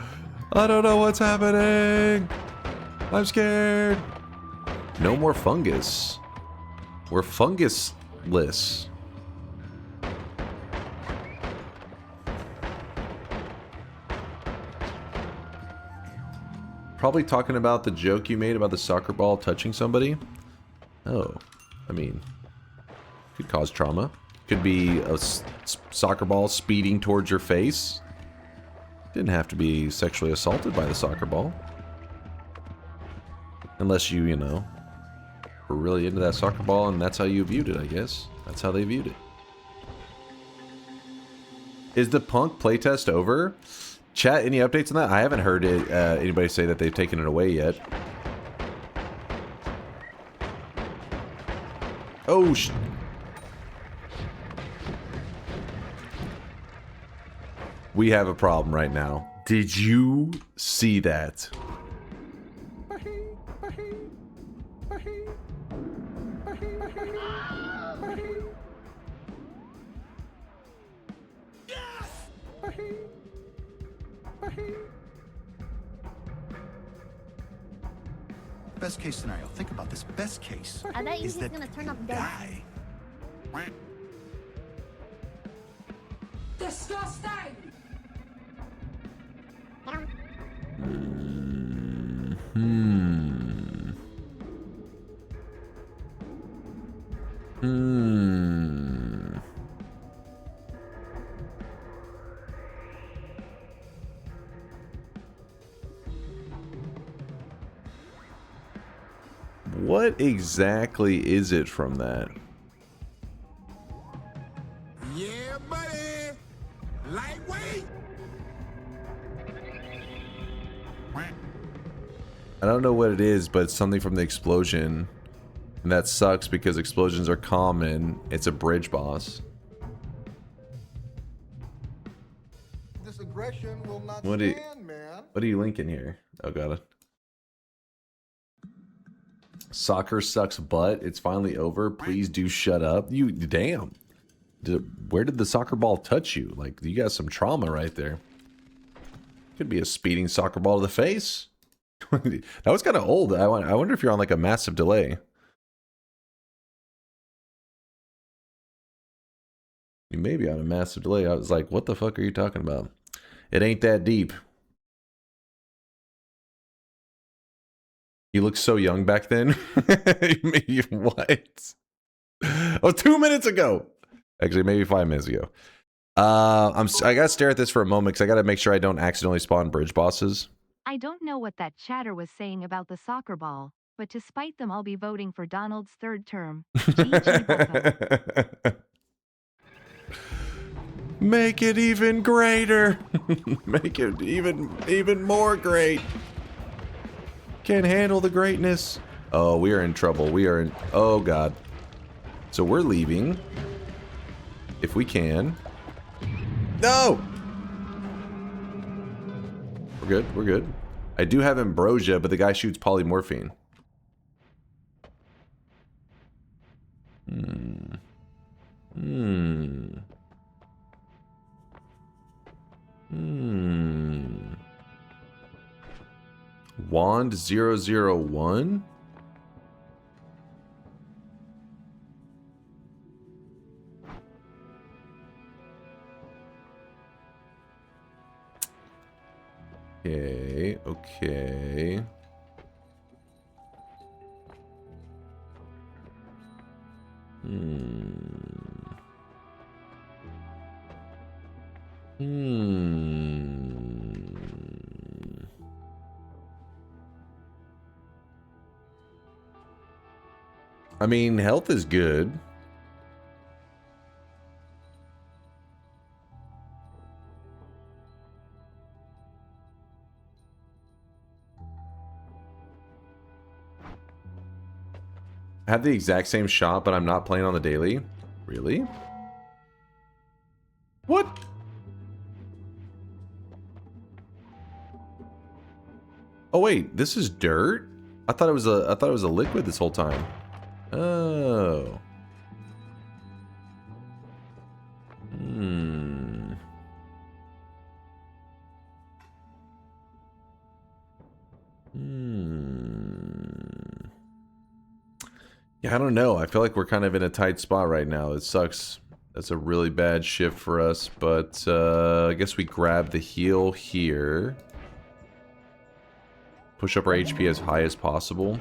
I don't know what's happening. I'm scared. No more fungus. We're fungusless. Probably talking about the joke you made about the soccer ball touching somebody. Oh, I mean, could cause trauma. Could be a soccer ball speeding towards your face. Didn't have to be sexually assaulted by the soccer ball. Unless you know, were really into that soccer ball and that's how you viewed it, I guess. That's how they viewed it. Is the punk playtest over? Chat, any updates on that? I haven't heard it, anybody say that they've taken it away yet. Oh, we have a problem right now. Did you see that? Best case scenario. Think about this. Best case I bet you is he's that gonna turn up dead. die. Disgusting! What exactly is it from that? Yeah, buddy. Lightweight. I don't know what it is, but it's something from the explosion. And that sucks because explosions are common. It's a bridge boss. This aggression will not What do stand, man. What are you linking here? Oh, got it. Soccer sucks butt. It's finally over. Please do shut up. You damn. Where did the soccer ball touch you? Like, you got some trauma right there. Could be a speeding soccer ball to the face. That was kind of old. I wonder if you're on like a massive delay. You may be on a massive delay. I was like, what the fuck are you talking about? It ain't that deep. You looked so young back then. What? Oh, 2 minutes ago. Actually, maybe 5 minutes ago. I gotta stare at this for a moment because I gotta make sure I don't accidentally spawn bridge bosses. I don't know what that chatter was saying about the soccer ball, but to spite them, I'll be voting for Donald's third term. GG Bucko. Make it even greater. Make it even more great. Can't handle the greatness. Oh, we are in trouble. We are in... Oh, God. So we're leaving. If we can. No! We're good. We're good. I do have ambrosia, but the guy shoots polymorphine. Wand 001? Okay, okay. I mean, health is good. have the exact same shop, but I'm not playing on the daily. Really? What? Oh wait, this is dirt? I thought it was a liquid this whole time. Oh. Hmm. Yeah, I don't know. I feel like we're kind of in a tight spot right now. It sucks. That's a really bad shift for us, but I guess we grab the heal here. Push up our HP as high as possible.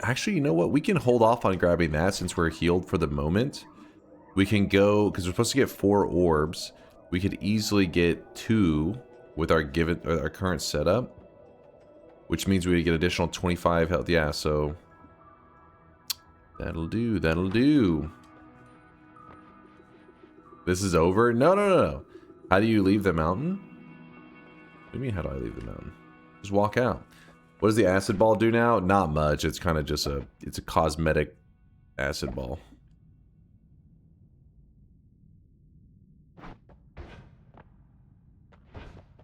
Actually, you know what? We can hold off on grabbing that since we're healed for the moment. We can go, because we're supposed to get 4 orbs. We could easily get 2 with our current setup, which means we get additional 25 health. Yeah, so that'll do. That'll do. This is over? No, no, no, no. How do you leave the mountain? What do you mean, how do I leave the mountain? Just walk out. What does the acid ball do now? Not much. It's kind of just it's a cosmetic acid ball.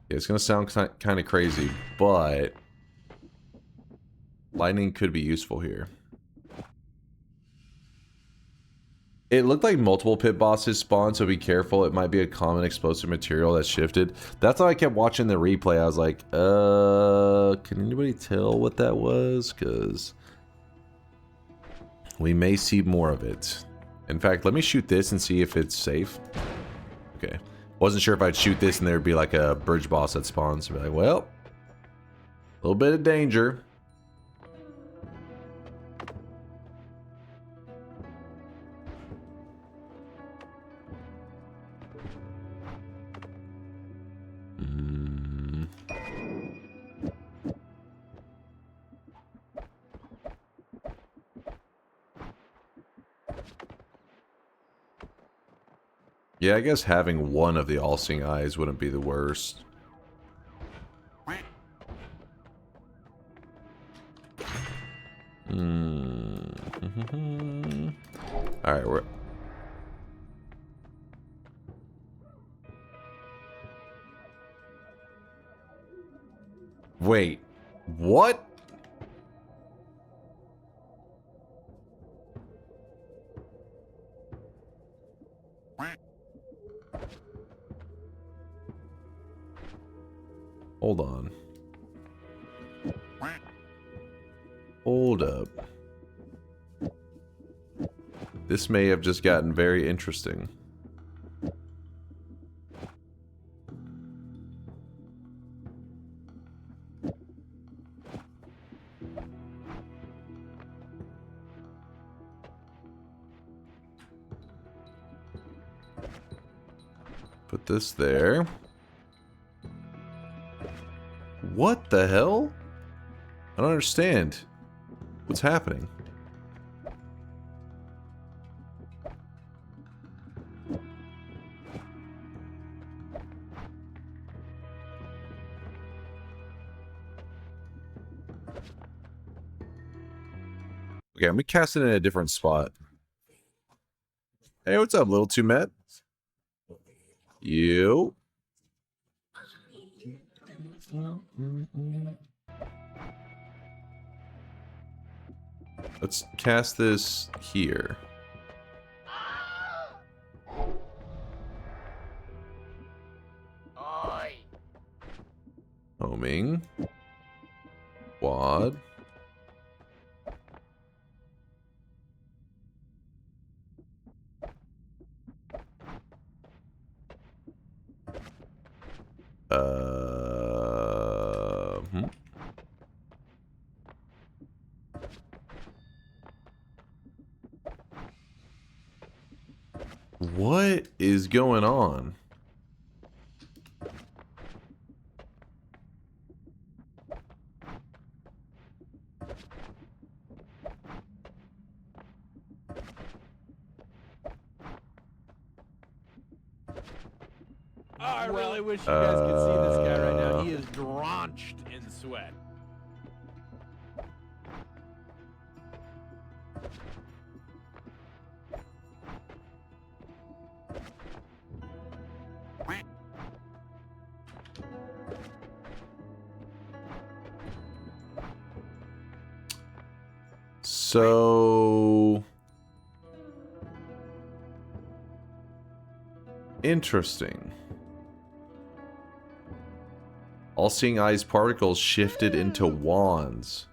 Yeah, it's going to sound kind of crazy, but lightning could be useful here. It looked like multiple pit bosses spawned, so be careful. It might be a common explosive material that shifted. That's why I kept watching the replay. I was like, can anybody tell what that was? Because we may see more of it. In fact, let me shoot this and see if it's safe. Okay. Wasn't sure if I'd shoot this and there'd be like a bridge boss that spawns. Be like, well, a little bit of danger. Yeah, I guess having one of the all-seeing eyes wouldn't be the worst. Alright, we're... Wait, what? Hold on. Hold up. This may have just gotten very interesting. Put this there. What the hell? I don't understand. What's happening? Okay, I'm gonna cast it in a different spot. Hey, what's up, little two Met? You. Let's cast this here. Homing. Quad. What is going on? Oh, I really wish you guys could see this guy right now. He is drenched in sweat. So interesting. All-seeing eyes particles shifted into wands.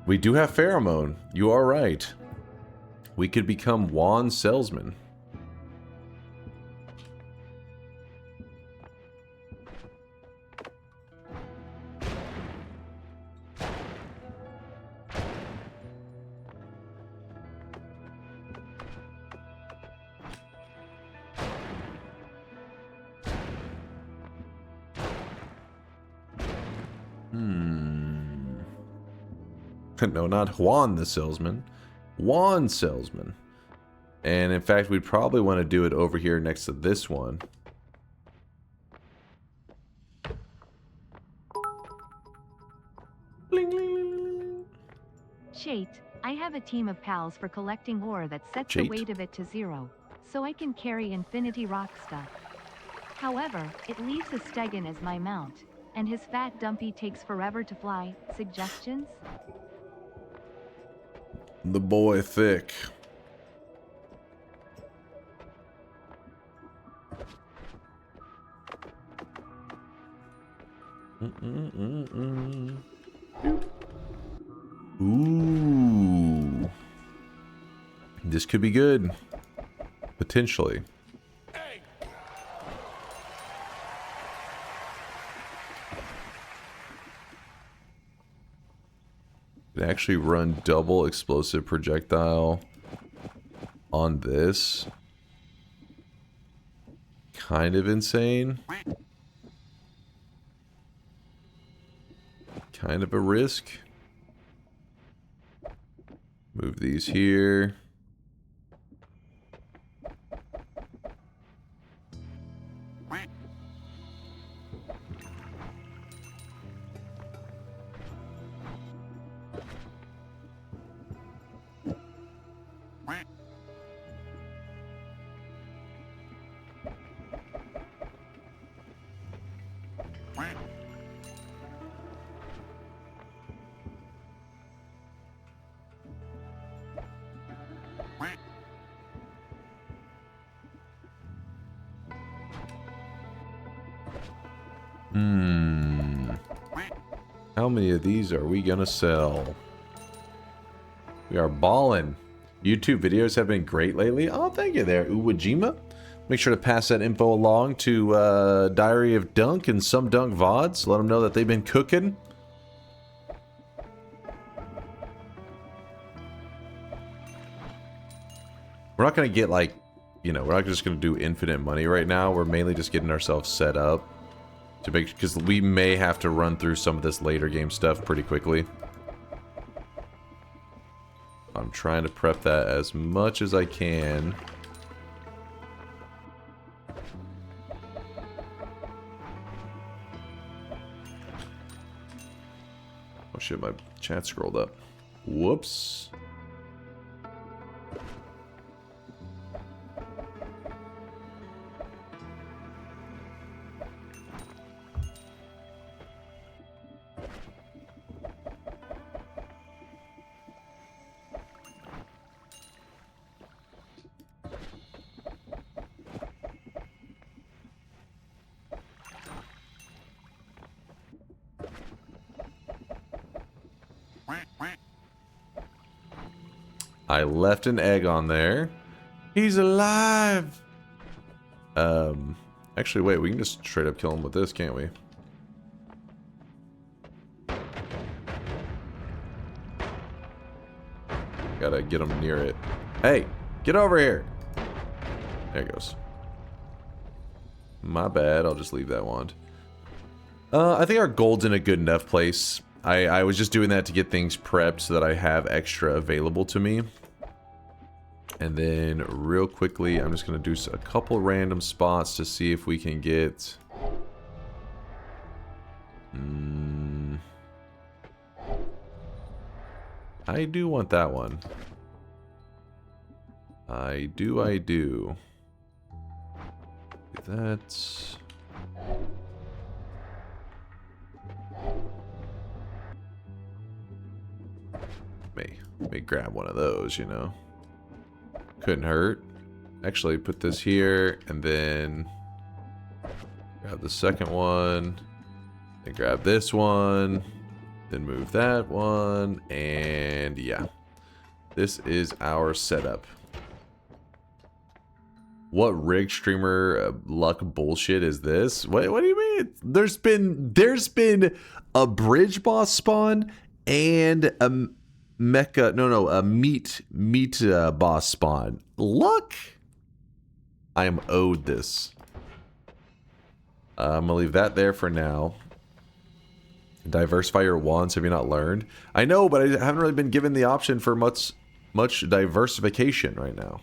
We do have pheromone. You are right. We could become wand salesmen. No, not Juan the salesman. Juan salesman. And in fact, we'd probably want to do it over here next to this one. Bling, bling, bling. Chait, I have a team of pals for collecting ore that sets the weight of it to 0, so I can carry infinity rock stuff. However, it leaves a Stegan as my mount, and his fat dumpy takes forever to fly. Suggestions? The boy thick. Ooh. This could be good. Potentially. It actually run double explosive projectile on this. Kind of insane. Kind of a risk. Move these here. How many of these are we gonna sell? We are balling. YouTube videos have been great lately. Oh, thank you there, Uwajima. Make sure to pass that info along to Diary of Dunk and some Dunk VODs. Let them know that they've been cooking. We're not gonna get like, you know, we're not just gonna do infinite money right now. We're mainly just getting ourselves set up to make, because we may have to run through some of this later game stuff pretty quickly. I'm trying to prep that as much as I can. Oh shit, my chat scrolled up. Whoops. I left an egg on there. He's alive! Actually, wait, we can just straight up kill him with this, can't we? Gotta get him near it. Hey, get over here! There it goes. My bad, I'll just leave that wand. I think our gold's in a good enough place. I was just doing that to get things prepped so that I have extra available to me. And then real quickly, I'm just going to do a couple random spots to see if we can get... I do want that one. I do. That's... May grab one of those, you know. Couldn't hurt. Actually, put this here, and then grab the second one. Then grab this one. Then move that one. And yeah. This is our setup. What rig streamer luck bullshit is this? What do you mean? There's been a bridge boss spawn and a meat boss spawn. Luck? I am owed this. I'm gonna leave that there for now. Diversify your wands. Have you not learned? I know, but I haven't really been given the option for much diversification right now.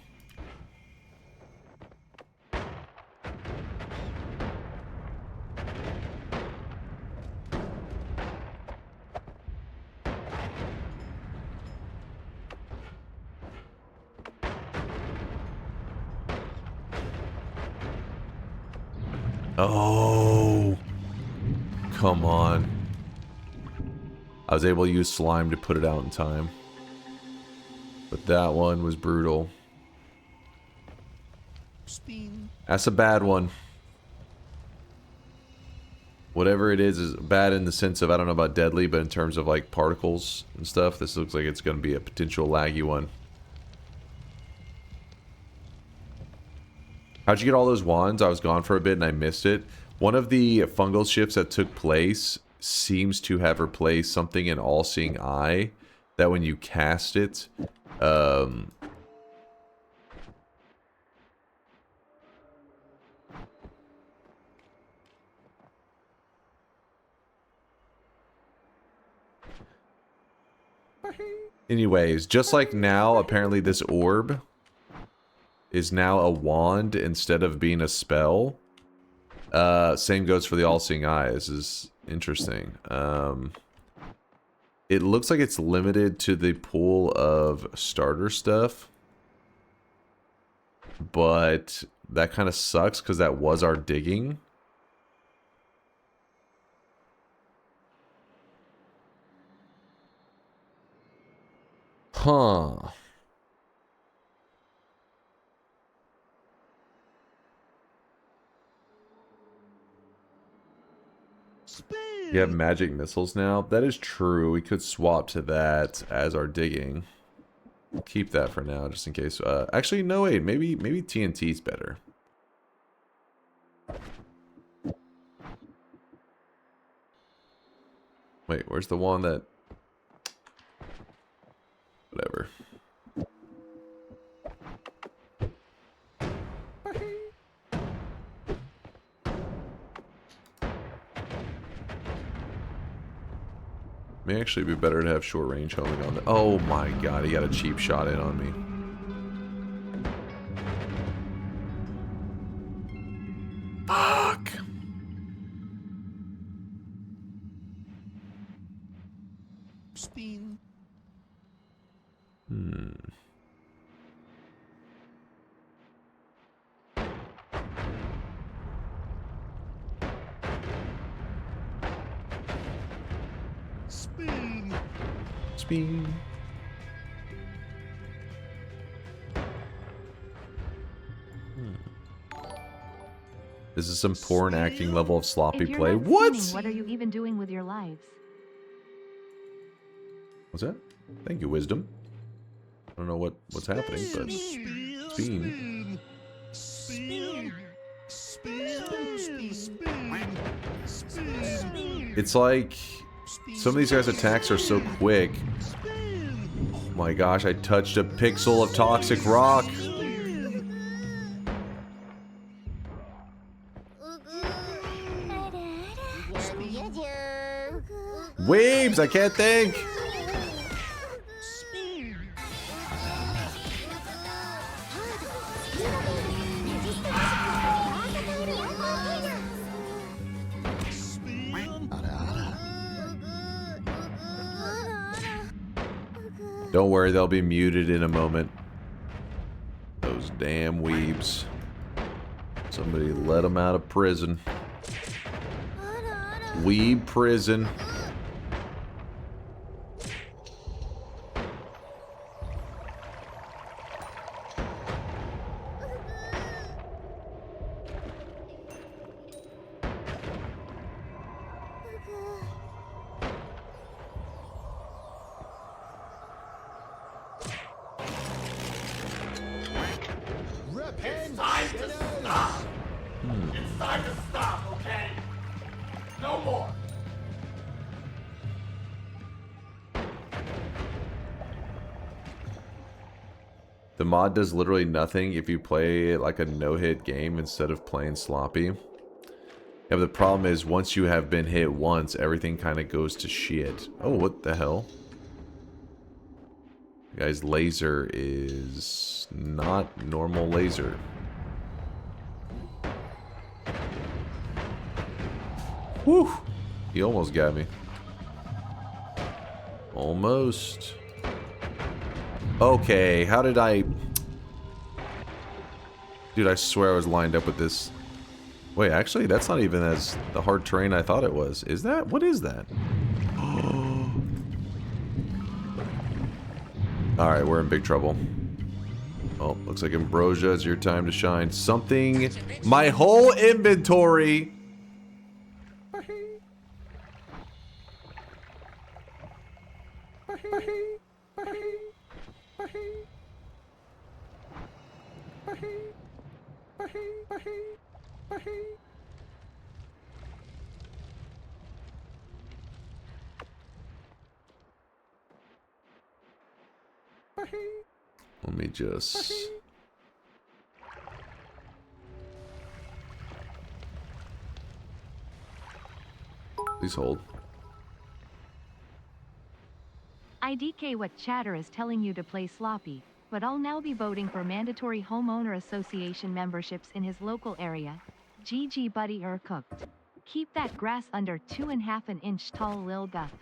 Oh, come on. I was able to use slime to put it out in time. But that one was brutal. That's a bad one. Whatever it is bad in the sense of, I don't know about deadly, but in terms of like particles and stuff, this looks like it's going to be a potential laggy one. How'd you get all those wands? I was gone for a bit and I missed it. One of the fungal shifts that took place seems to have replaced something in All-Seeing Eye that when you cast it, anyways, just like now, apparently this orb is now a wand instead of being a spell. Same goes for the All-Seeing Eye. This is interesting. It looks like it's limited to the pool of starter stuff. But that kind of sucks because that was our digging. Huh. You have magic missiles now? That is true. We could swap to that as our digging. Keep that for now, just in case. Actually, no, wait. Maybe TNT's better. Wait, where's the one that... Whatever. May actually be better to have short range homing on the... Oh my god, he got a cheap shot in on me. Fuck! Spin. Spin. This is some porn acting level of sloppy play. What? What are you even doing with your lives? What's that? Thank you, Wisdom. I don't know what's happening, but spin. It's like some of these guys' attacks are so quick. Oh my gosh, I touched a pixel of toxic rock. Waves, I can't think. Don't worry, they'll be muted in a moment. Those damn weebs. Somebody let them out of prison. Weeb prison. It's time to stop. It's time to stop, okay? No more. The mod does literally nothing if you play like a no-hit game instead of playing sloppy. Yeah, but the problem is once you have been hit once, everything kind of goes to shit. Oh, what the hell? Guys, laser is not normal laser. Whew! He almost got me. Almost. Okay, how did I... Dude, I swear I was lined up with this. Wait, actually, that's not even as the hard terrain I thought it was. Is that? What is that? Alright, we're in big trouble. Oh, looks like Ambrosia, it's your time to shine. Something... My whole inventory... Let me just... Please hold. IDK what chatter is telling you to play sloppy, but I'll now be voting for mandatory homeowner association memberships in his local area. GG buddy cooked. Keep that grass under 2.5 inch tall lil guff.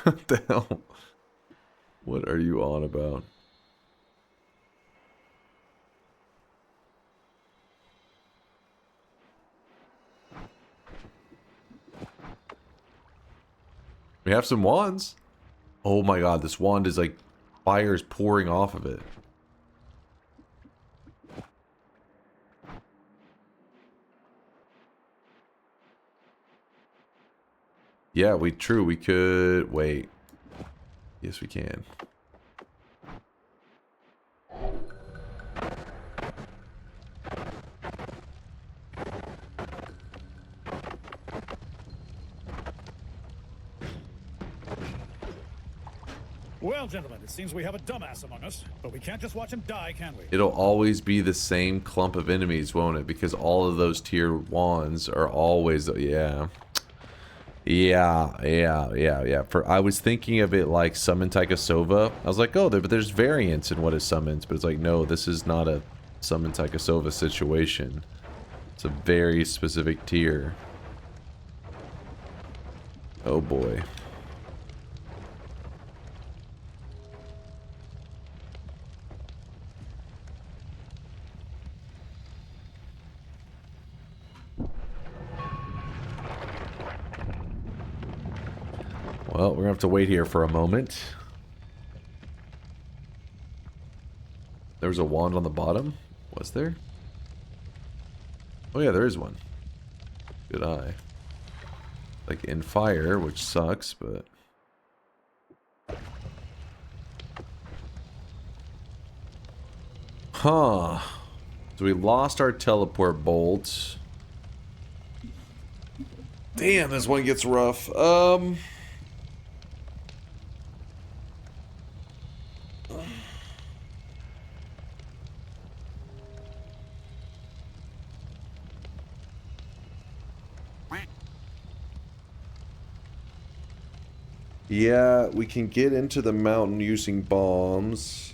What the hell? What are you on about? We have some wands. Oh my god, this wand is like fire is pouring off of it. Yeah, we could wait. Yes, we can. Well, gentlemen, it seems we have a dumbass among us, but we can't just watch him die, can we? It'll always be the same clump of enemies, won't it? Because all of those tier wands are always, yeah. Yeah. I was thinking of it like Summon Taikasova. I was like, oh, but there's variance in what it summons. But it's like, no, this is not a Summon Taikasova situation. It's a very specific tier. Oh boy. Well, we're gonna have to wait here for a moment. There was a wand on the bottom? Was there? Oh yeah, there is one. Good eye. Like in fire, which sucks, but... Huh. So we lost our teleport bolt. Damn, this one gets rough. Yeah, we can get into the mountain using bombs.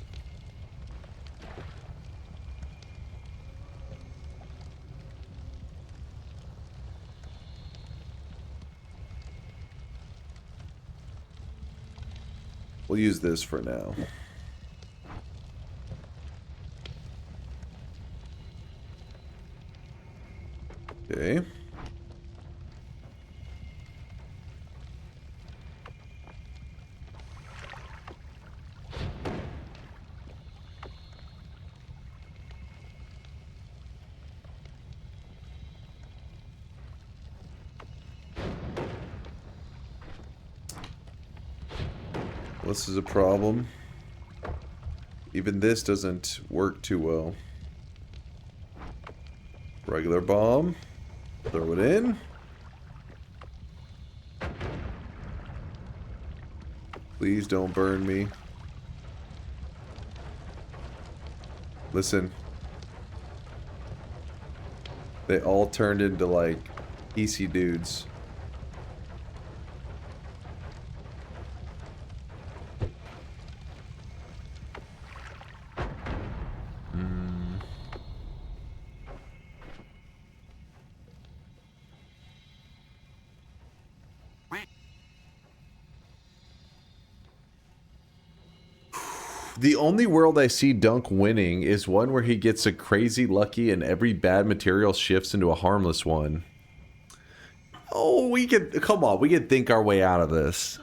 We'll use this for now. Okay. This is a problem. Even this doesn't work too well. Regular bomb. Throw it in. Please don't burn me. Listen. They all turned into like PC dudes. The only world I see Dunk winning is one where he gets a crazy lucky and every bad material shifts into a harmless one. Oh, we could, come on, we could think our way out of this.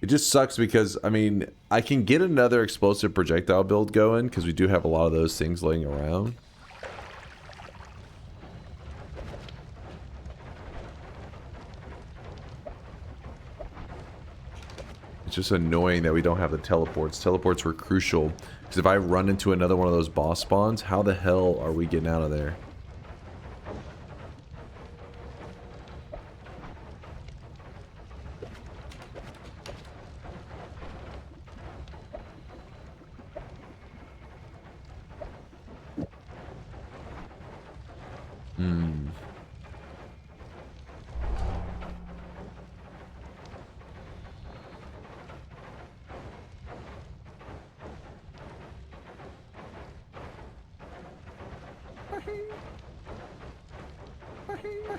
It just sucks because, I mean, I can get another explosive projectile build going because we do have a lot of those things laying around. It's just annoying that we don't have the teleports. Teleports were crucial. Because if I run into another one of those boss spawns, how the hell are we getting out of there?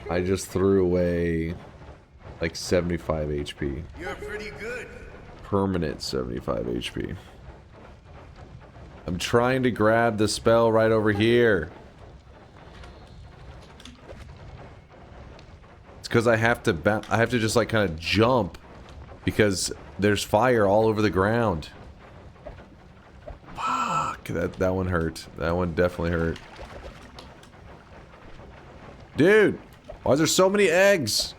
I just threw away like 75 HP. You're pretty good. Permanent 75 HP. I'm trying to grab the spell right over here. It's because I have to just like kind of jump because there's fire all over the ground. Fuck, that one hurt. That one definitely hurt. Dude, why is there so many eggs?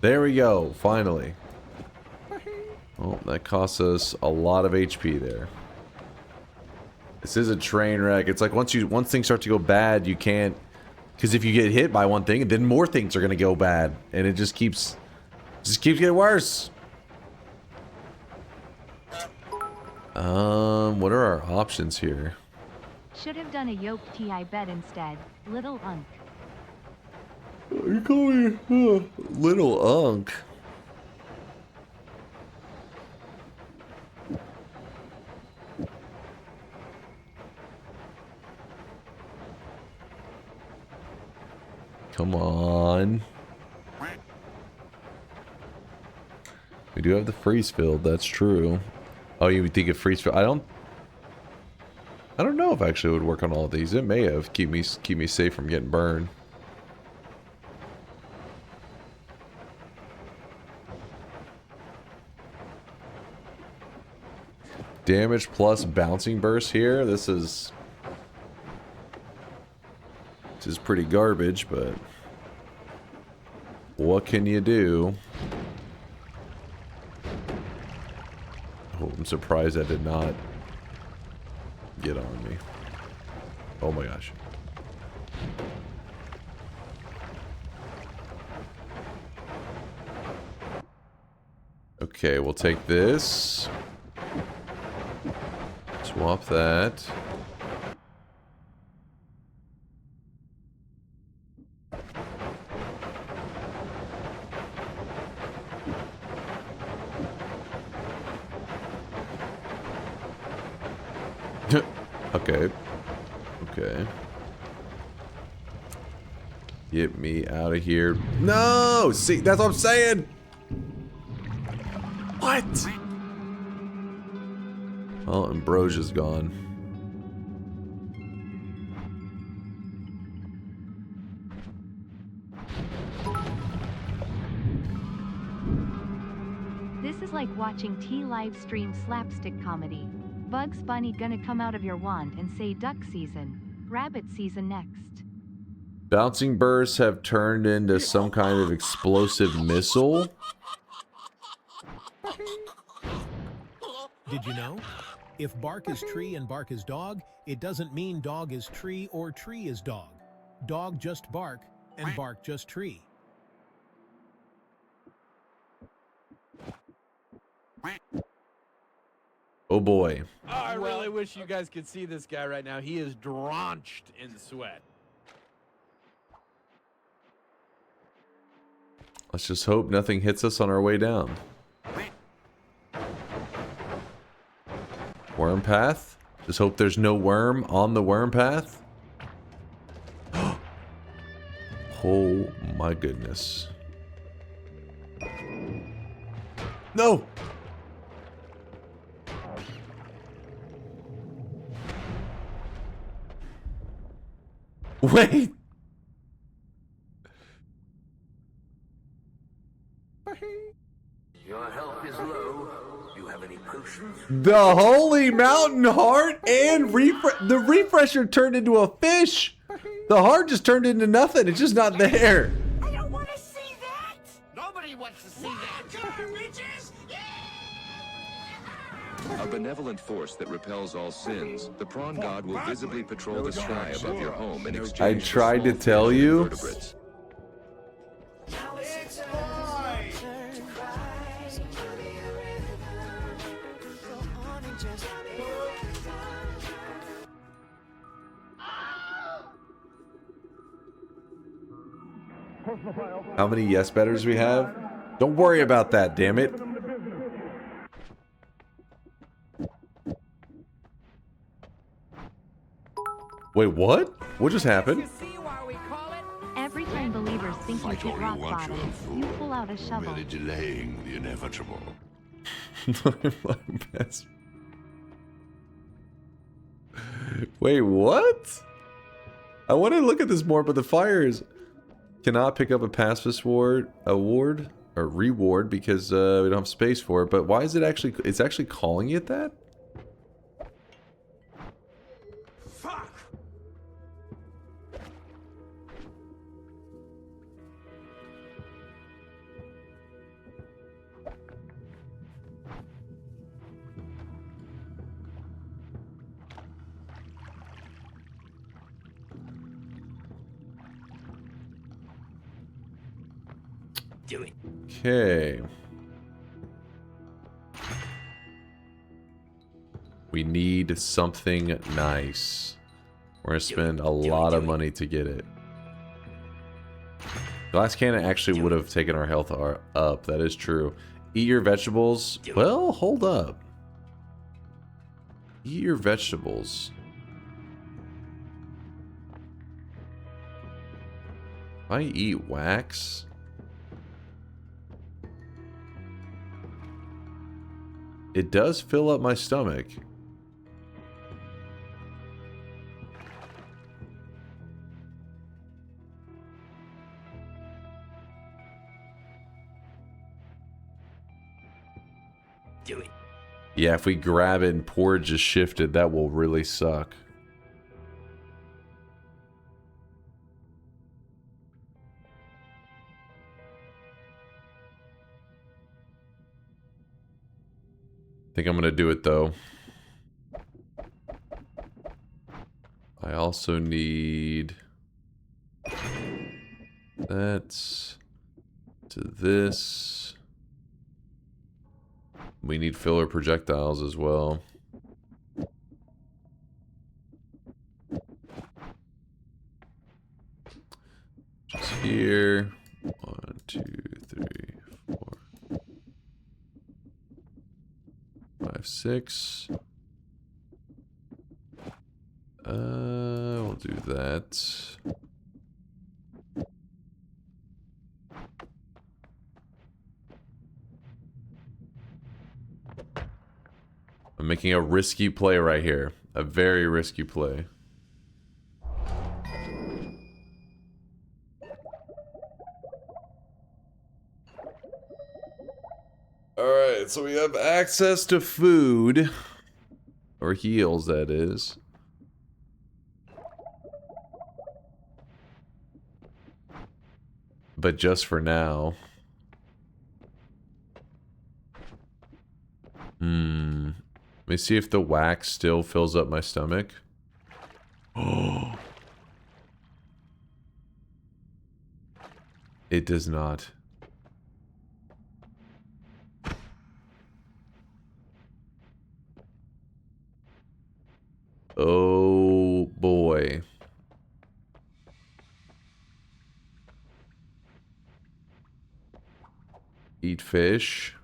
There we go, finally. Oh, that costs us a lot of HP there. This is a train wreck. It's like once things start to go bad, you can't, because if you get hit by one thing, then more things are gonna go bad, and it just keeps getting worse. What are our options here? Should have done a yoke TI bet instead. Little unk. You call me little unk. Come on. We do have the freeze field, that's true. Oh, you would think of freeze field? I don't know if actually it would work on all of these. It may have keep me safe from getting burned. Damage plus bouncing burst here. This is pretty garbage, but what can you do? Oh, I'm surprised that did not get on me. Oh my gosh. Okay, we'll take this. Swap that. Okay. Okay. Get me out of here. No! See, that's what I'm saying! What? Well, Ambrosia's gone. This is like watching T live stream slapstick comedy. Bugs Bunny gonna come out of your wand and say duck season. Rabbit season next. Bouncing bursts have turned into some kind of explosive missile. Did you know? If bark is tree and bark is dog, it doesn't mean dog is tree or tree is dog. Dog just bark and bark just tree. Oh boy. Oh, I really wish you guys could see this guy right now. He is drenched in sweat. Let's just hope nothing hits us on our way down. Worm path? Just hope there's no worm on the worm path. Oh my goodness. No! Wait! Your health is low. You have any potions? The holy mountain heart and the refresher turned into a fish. The heart just turned into nothing. It's just not there. I don't want to see that! Nobody wants to see that! Witches! A benevolent force that repels all sins, the prawn god will visibly patrol the sky above your home in exchange I tried to tell you. vertebrates. How many yes betters we have? Don't worry about that, damn it. Wait, what? What just happened? Every time believers think you've hit rock bottom, you pull out a shovel. Merely delaying the inevitable. Wait, what? I want to look at this more, but the fires cannot pick up a pacifist award or reward because we don't have space for it. But why is it actually? It's actually calling it that. Fuck! Do it. Okay. We need something nice. We're gonna spend a lot of money to get it. Glass cannon actually would have taken our health up. That is true. Eat your vegetables. Well, hold up. Eat your vegetables. If I eat wax. It does fill up my stomach. Do it. Yeah, if we grab it and porridge is shifted, that will really suck. I think I'm gonna do it though. I also need that to this. We need filler projectiles as well. Just here. 1, 2, 3, 4, 5, 6. We'll do that. I'm making a risky play right here. A very risky play. Alright, so we have access to food. Or heals, that is. But just for now. Let me see if the wax still fills up my stomach. Oh. It does not. Oh boy. Eat fish.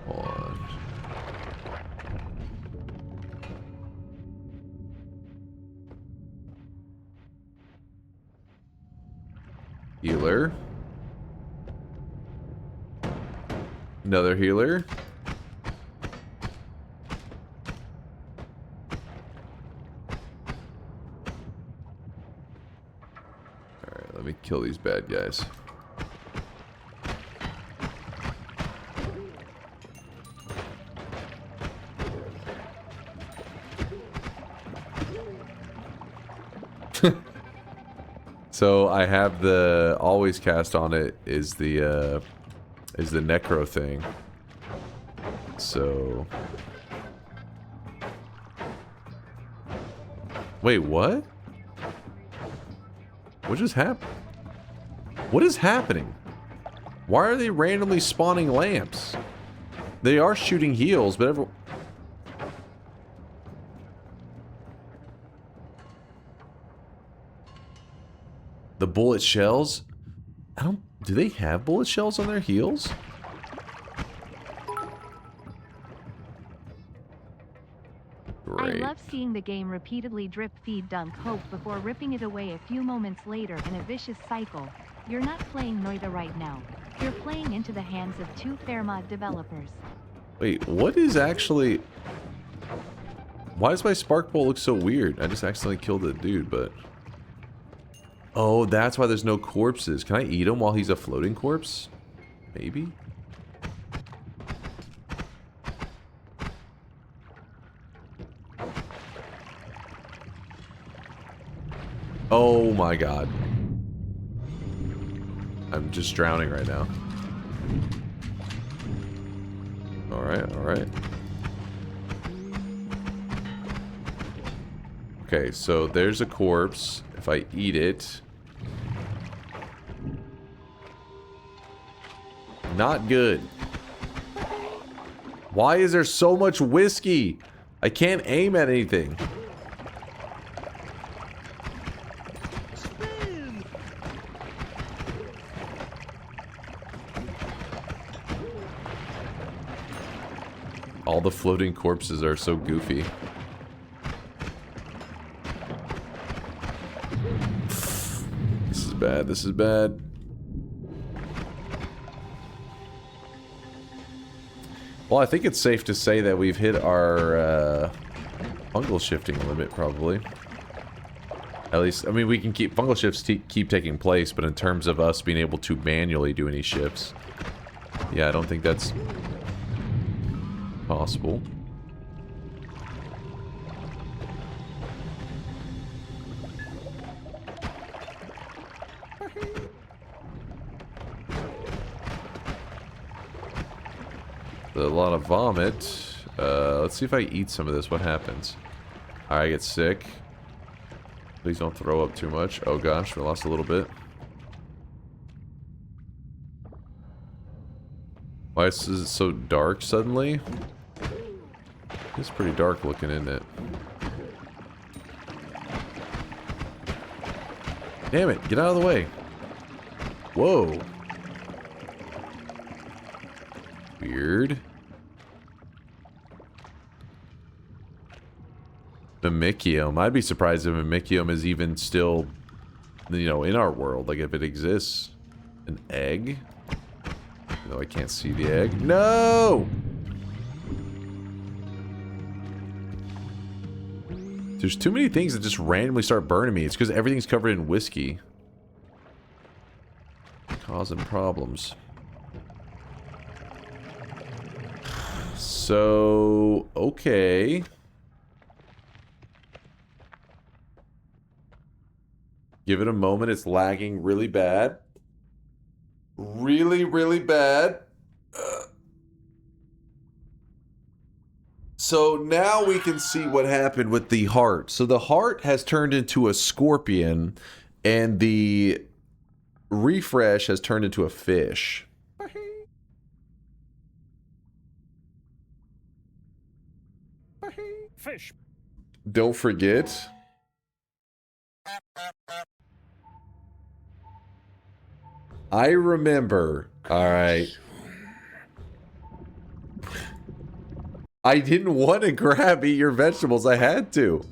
Hold on. Healer. Another healer. Alright, let me kill these bad guys. So I have the always cast on it is the necro thing. So wait, what? What just happened? What is happening? Why are they randomly spawning lamps? They are shooting heals, but the bullet shells? Do they have bullet shells on their heels? Great. I love seeing the game repeatedly drip feed dunk hope before ripping it away a few moments later in a vicious cycle. You're not playing Noita right now. You're playing into the hands of two fair mod developers. Wait, what is actually... Why does my spark bolt look so weird? I just accidentally killed the dude, but... Oh, that's why there's no corpses. Can I eat him while he's a floating corpse? Maybe? Oh my god. I'm just drowning right now. Alright, alright. Okay, so there's a corpse. If I eat it... Not good. Why is there so much whiskey? I can't aim at anything. All the floating corpses are so goofy. This is bad, this is bad. Well, I think it's safe to say that we've hit our fungal shifting limit, probably. At least, I mean, we can keep... Fungal shifts keep taking place, but in terms of us being able to manually do any shifts... Yeah, I don't think that's... possible. A lot of vomit. Let's see if I eat some of this. What happens? I get sick. Please don't throw up too much. Oh gosh, we lost a little bit. Why is it so dark suddenly? It's pretty dark looking, isn't it? Damn it, get out of the way. Whoa. Weird. Mimicium. I'd be surprised if Mimicium is even still, you know, in our world. Like, if it exists. An egg? No, I can't see the egg. No! There's too many things that just randomly start burning me. It's because everything's covered in whiskey. Causing problems. So, okay. Give it a moment. It's lagging really bad. Really, really bad. So now we can see what happened with the heart. So the heart has turned into a scorpion, and the refresh has turned into a fish. Fish. Don't forget. I remember. All right. I didn't want to grab eat your vegetables. I had to.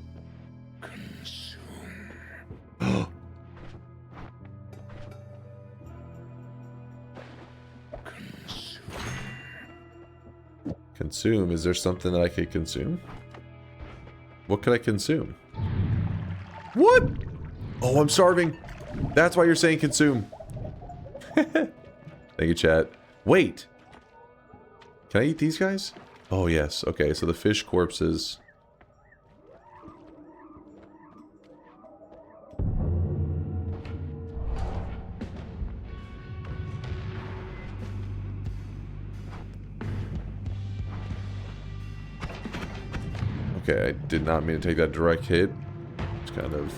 Consume. Is there something that I could consume? What could I consume? What? Oh, I'm starving. That's why you're saying consume. Thank you, chat. Wait. Can I eat these guys? Oh, yes. Okay, so the fish corpses. Okay, I did not mean to take that direct hit. It's kind of...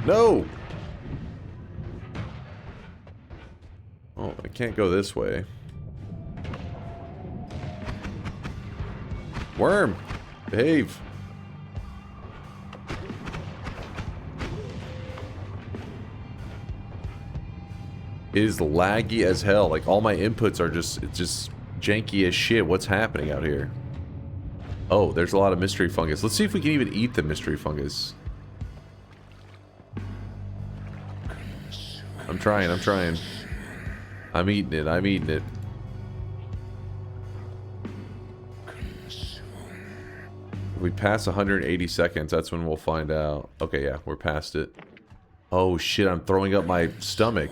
No! Oh, I can't go this way. Worm! Behave! It is laggy as hell. Like, all my inputs are just... It's just janky as shit. What's happening out here? Oh, there's a lot of mystery fungus. Let's see if we can even eat the mystery fungus. I'm trying, I'm trying. I'm eating it, I'm eating it. If we pass 180 seconds, that's when we'll find out. Okay, yeah, we're past it. Oh shit, I'm throwing up my stomach.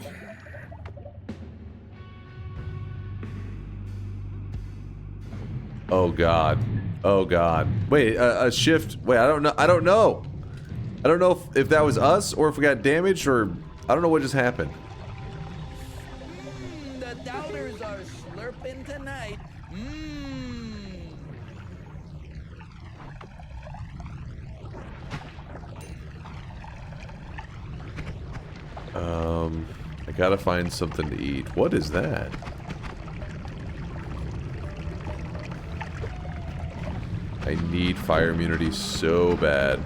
Oh god. Oh god. Wait, a shift. Wait, I don't know. I don't know. I don't know if that was us or if we got damaged or I don't know what just happened. The doubters are slurping tonight. I gotta find something to eat. What is that? I need fire immunity so bad.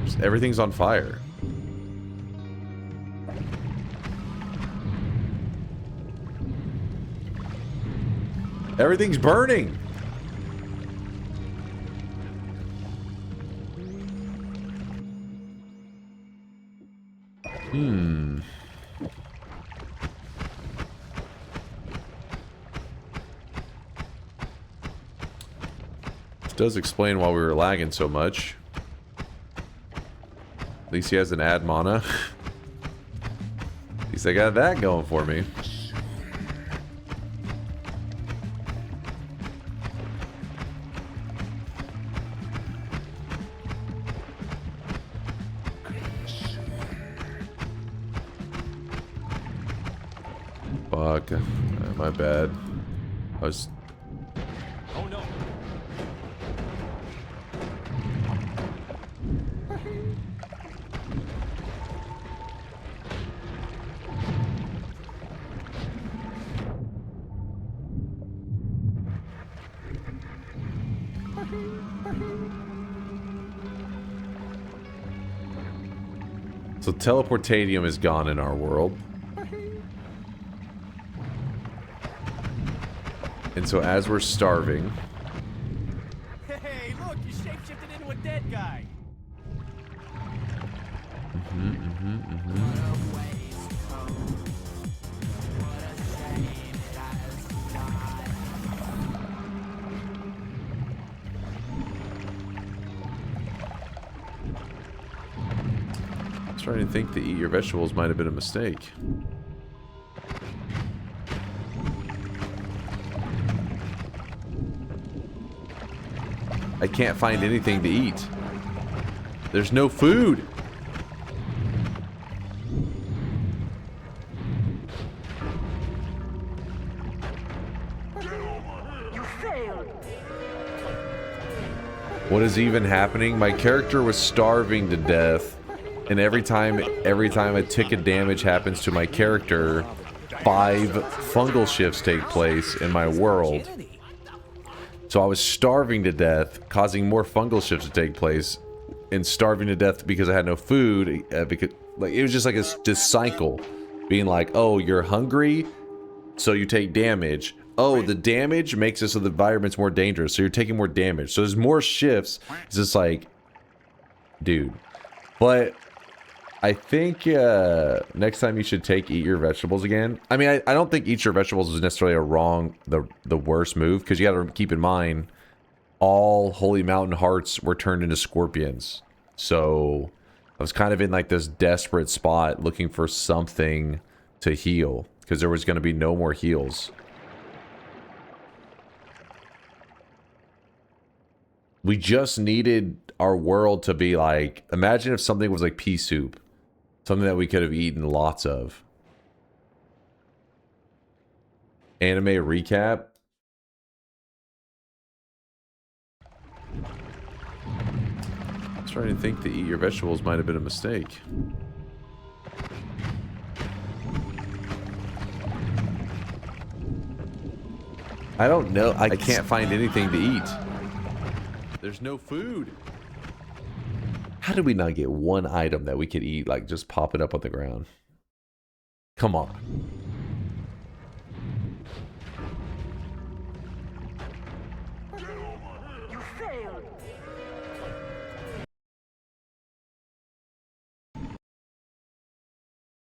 Just everything's on fire. Everything's burning! This does explain why we were lagging so much. At least he has an ad mana. At least I got that going for me. Fuck. My bad. I was... Oh no. So teleportanium is gone in our world. And so as we're starving... Hey, look, you shapeshifted into a dead guy. Starting to think to eat your vegetables might have been a mistake. I can't find anything to eat. There's no food. What is even happening? My character was starving to death, and every time a tick of damage happens to my character, 5 fungal shifts take place in my world. So I was starving to death, causing more fungal shifts to take place, and starving to death because I had no food. Because like it was just like this cycle, being like, oh, you're hungry, so you take damage. Oh, the damage makes it so the environment's more dangerous, so you're taking more damage. So there's more shifts. It's just like, dude. But I think next time you should eat your vegetables again. I mean, I don't think eat your vegetables is necessarily the worst move, because you got to keep in mind all Holy Mountain Hearts were turned into scorpions. So I was kind of in like this desperate spot looking for something to heal, because there was going to be no more heals. We just needed our world to be like, imagine if something was like pea soup. Something that we could have eaten lots of. Anime recap. I'm starting to think to eat your vegetables might have been a mistake. I don't know. I can't find anything to eat. There's no food. How did we not get one item that we could eat, like just pop it up on the ground? Come on. You failed.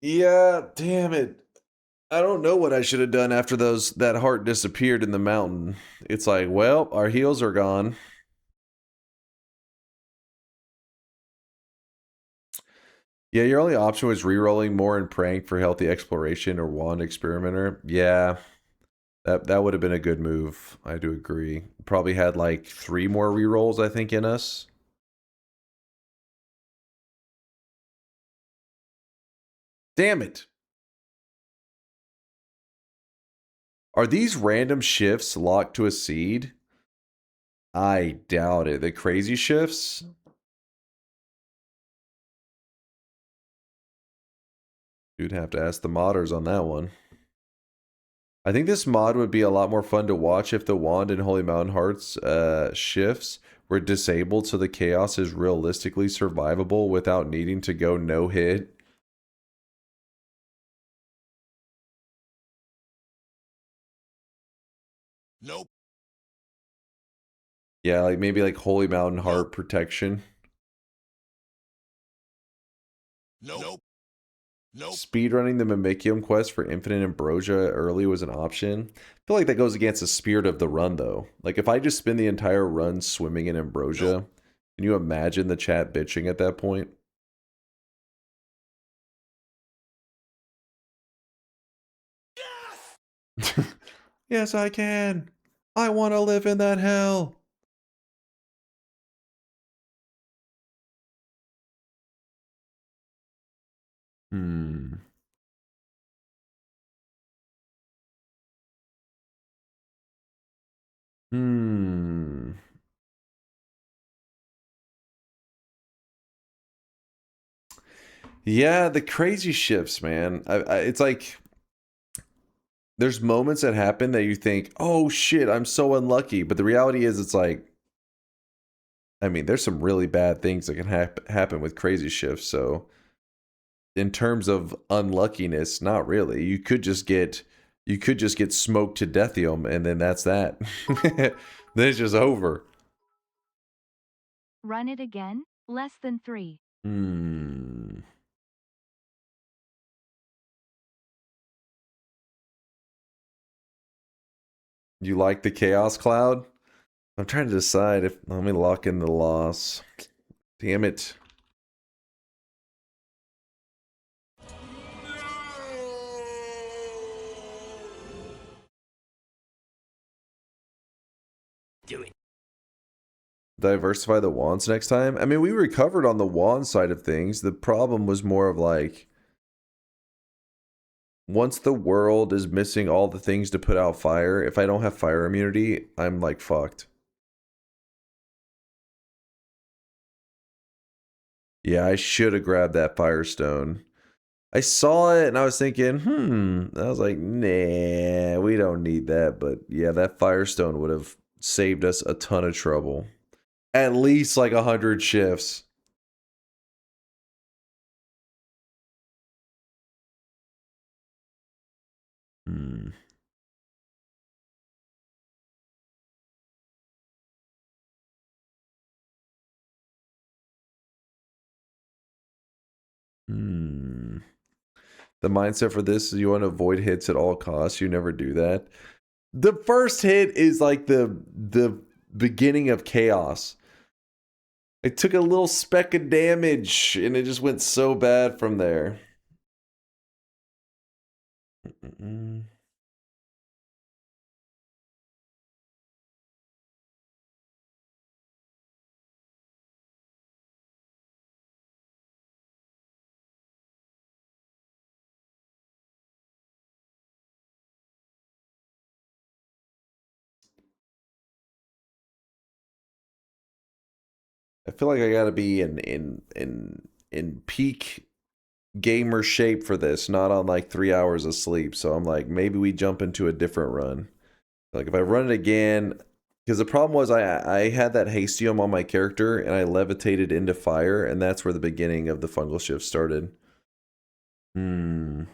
Yeah, damn it. I don't know what I should have done after that heart disappeared in the mountain. It's like, well, our heals are gone. Yeah, your only option was re-rolling more and praying for healthy exploration or wand experimenter. Yeah, that would have been a good move. I do agree. Probably had like 3 more re-rolls, I think, in us. Damn it. Are these random shifts locked to a seed? I doubt it. The crazy shifts? You'd have to ask the modders on that one. I think this mod would be a lot more fun to watch if the wand in Holy Mountain Hearts shifts were disabled, so the chaos is realistically survivable without needing to go no hit. Nope. Yeah, like maybe like Holy Mountain Heart protection. Nope. Nope. Speedrunning the Mimicium quest for infinite ambrosia early was an option. I feel like that goes against the spirit of the run, though. Like, if I just spend the entire run swimming in ambrosia, can you imagine the chat bitching at that point? Yes! Yes, I can! I want to live in that hell! Yeah, the crazy shifts, man. It's like there's moments that happen that you think, oh shit, I'm so unlucky. But the reality is, it's like, I mean, there's some really bad things that can happen with crazy shifts. So in terms of unluckiness, not really. You could just get smoked to deathium, and then that's that. Then it's just over. Run it again. Less than 3. You like the Chaos Cloud? I'm trying to decide if... Let me lock in the loss. Damn it. Diversify the wands next time. I mean, we recovered on the wand side of things. The problem was more of like, once the world is missing all the things to put out fire, if I don't have fire immunity, I'm like fucked. Yeah, I should have grabbed that firestone. I saw it and I was thinking, I was like, nah, we don't need that. But yeah, that firestone would have saved us a ton of trouble. At least like 100 shifts. The mindset for this is you want to avoid hits at all costs. You never do that. The first hit is like the beginning of chaos. I took a little speck of damage and it just went so bad from there. I feel like I gotta be in peak gamer shape for this, not on like 3 hours of sleep. So I'm like, maybe we jump into a different run. Like if I run it again, because the problem was I had that hastium on my character and I levitated into fire, and that's where the beginning of the fungal shift started. Nah,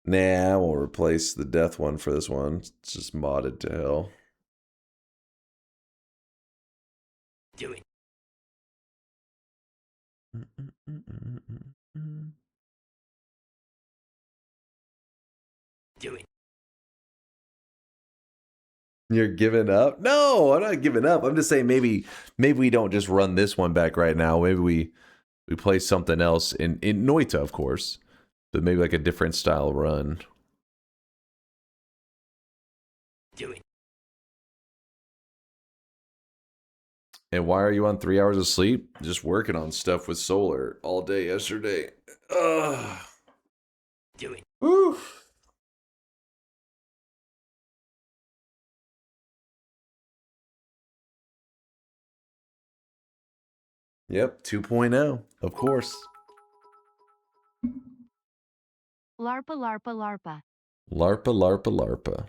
I won't replace the death one for this one. It's just modded to hell. Do it. Do it. You're giving up? No, I'm not giving up. I'm just saying maybe we don't just run this one back right now. Maybe we play something else in Noita, of course, but maybe like a different style run. Do it. And why are you on 3 hours of sleep? Just working on stuff with solar all day yesterday. Ugh. Do it. Oof. Yep, 2.0, of course. LARPA, LARPA, LARPA. LARPA, LARPA, LARPA.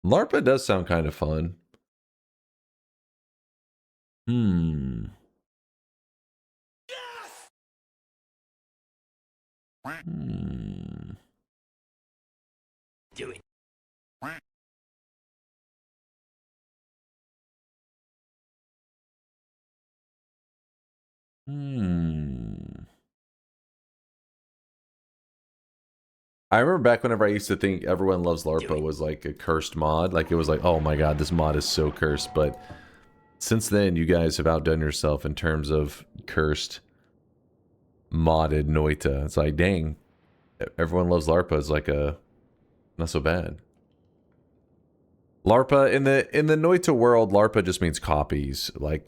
LARPA does sound kind of fun. Do it. I remember back whenever I used to think Everyone Loves LARPA was like a cursed mod. Like it was like, oh my god, this mod is so cursed. But since then, you guys have outdone yourself in terms of cursed modded Noita. It's like, dang, Everyone Loves LARPA is like a not so bad. LARPA in the Noita world, LARPA just means copies. Like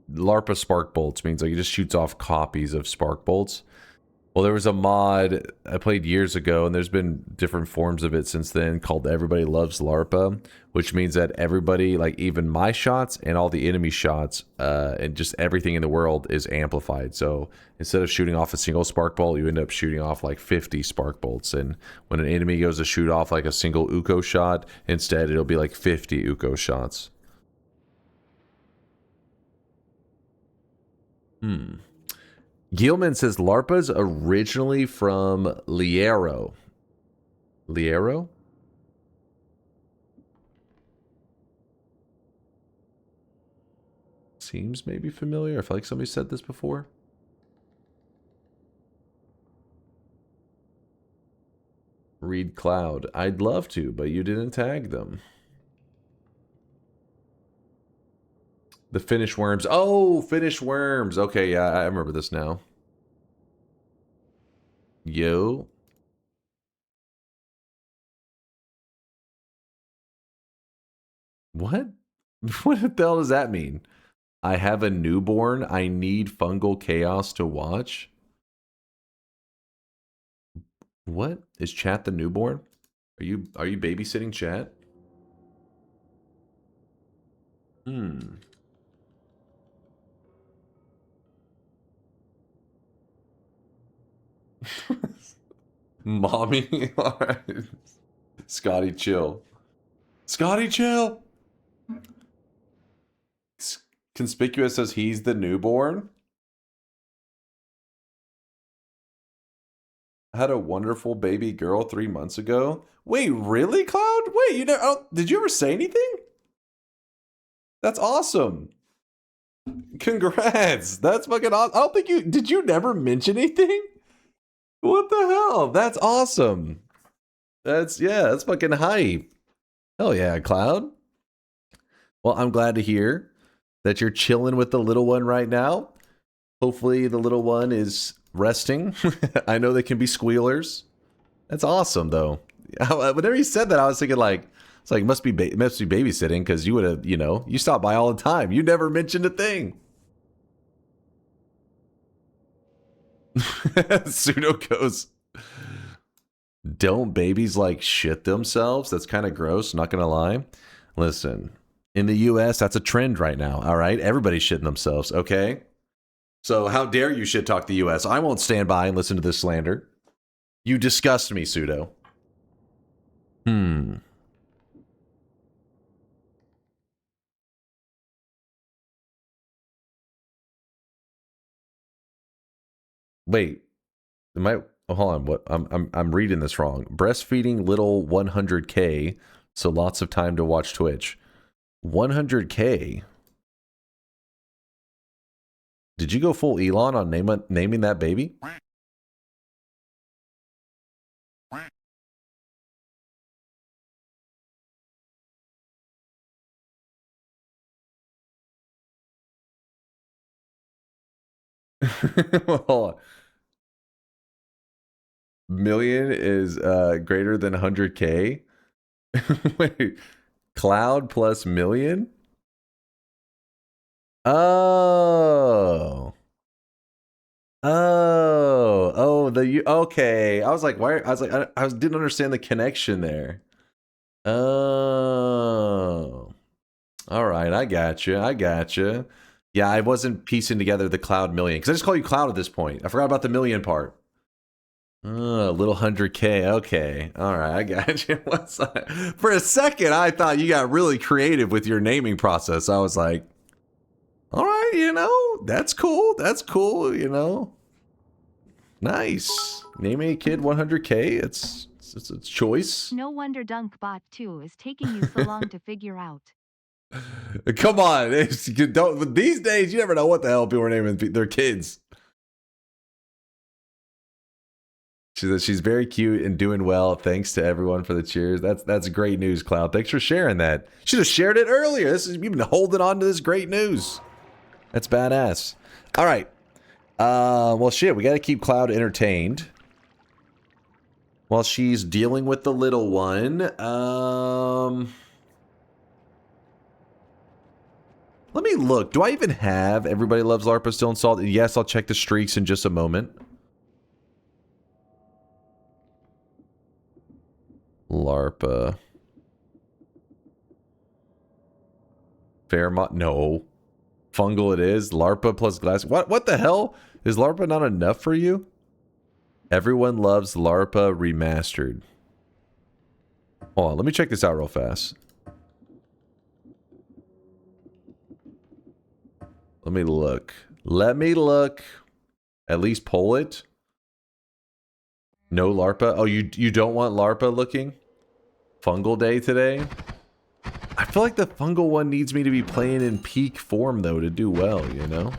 LARPA spark bolts means like it just shoots off copies of spark bolts. Well, there was a mod I played years ago, and there's been different forms of it since then, called Everybody Loves LARPA, which means that everybody, like even my shots and all the enemy shots, and just everything in the world is amplified. So instead of shooting off a single spark bolt, you end up shooting off like 50 spark bolts. And when an enemy goes to shoot off like a single Uko shot, instead it'll be like 50 Uko shots. Gilman says LARPA's originally from Liero. Liero? Seems maybe familiar. I feel like somebody said this before. Read Cloud. I'd love to, but you didn't tag them. The Finnish Worms. Oh, Finnish Worms. Okay, yeah, I remember this now. Yo. What? What the hell does that mean? I have a newborn. I need Fungal Chaos to watch. What? Is chat the newborn? Are you babysitting chat? Mommy? Alright. Scotty, chill. Scotty, chill! Conspicuous says he's the newborn. I had a wonderful baby girl 3 months ago. Wait, really, Cloud? Wait, you know, did you ever say anything? That's awesome. Congrats. That's fucking awesome. I don't think did you never mention anything? What the hell? That's awesome. That's fucking hype. Hell yeah, Cloud. Well, I'm glad to hear that you're chilling with the little one right now. Hopefully the little one is resting. I know they can be squealers. That's awesome, though. Whenever you said that, I was thinking like, it's like must be babysitting because you would have, you know, you stop by all the time. You never mentioned a thing. Pseudo goes, don't babies like shit themselves? That's kind of gross, not gonna lie. Listen, in the US, that's a trend right now, all right? Everybody's shitting themselves, okay? So how dare you shit talk the US? I won't stand by and listen to this slander. You disgust me, Pseudo. Wait, hold on. What? I'm reading this wrong. Breastfeeding little 100K, so lots of time to watch Twitch. 100K. Did you go full Elon on naming that baby? Hold on. Million is greater than 100K. Wait, Cloud plus million? Oh, okay. I was like, why? I was like, I didn't understand the connection there. Oh, all right. I gotcha. Yeah, I wasn't piecing together the Cloud million because I just call you Cloud at this point. I forgot about the million part. Oh, little 100K. Okay. All right. I got you. For a second, I thought you got really creative with your naming process. I was like, all right, you know, that's cool. That's cool, you know. Nice. Naming a kid 100K. It's a choice. No wonder DunkBot 2 is taking you so long to figure out. Come on. These days, you never know what the hell people are naming their kids. She says she's very cute and doing well. Thanks to everyone for the cheers. That's great news, Cloud. Thanks for sharing that. Should have shared it earlier. You've been holding on to this great news. That's badass. All right. Well, shit. We got to keep Cloud entertained while she's dealing with the little one. Let me look. Do I even have Everybody Loves LARPA still installed? Yes, I'll check the streaks in just a moment. LARPA. Fairmont? No. Fungal it is. LARPA plus glass. What the hell? Is LARPA not enough for you? Everyone Loves LARPA Remastered. Hold on. Let me check this out real fast. Let me look. At least poll it. No LARPA? Oh, you don't want LARPA looking? Fungal day today? I feel like the Fungal one needs me to be playing in peak form, though, to do well, you know?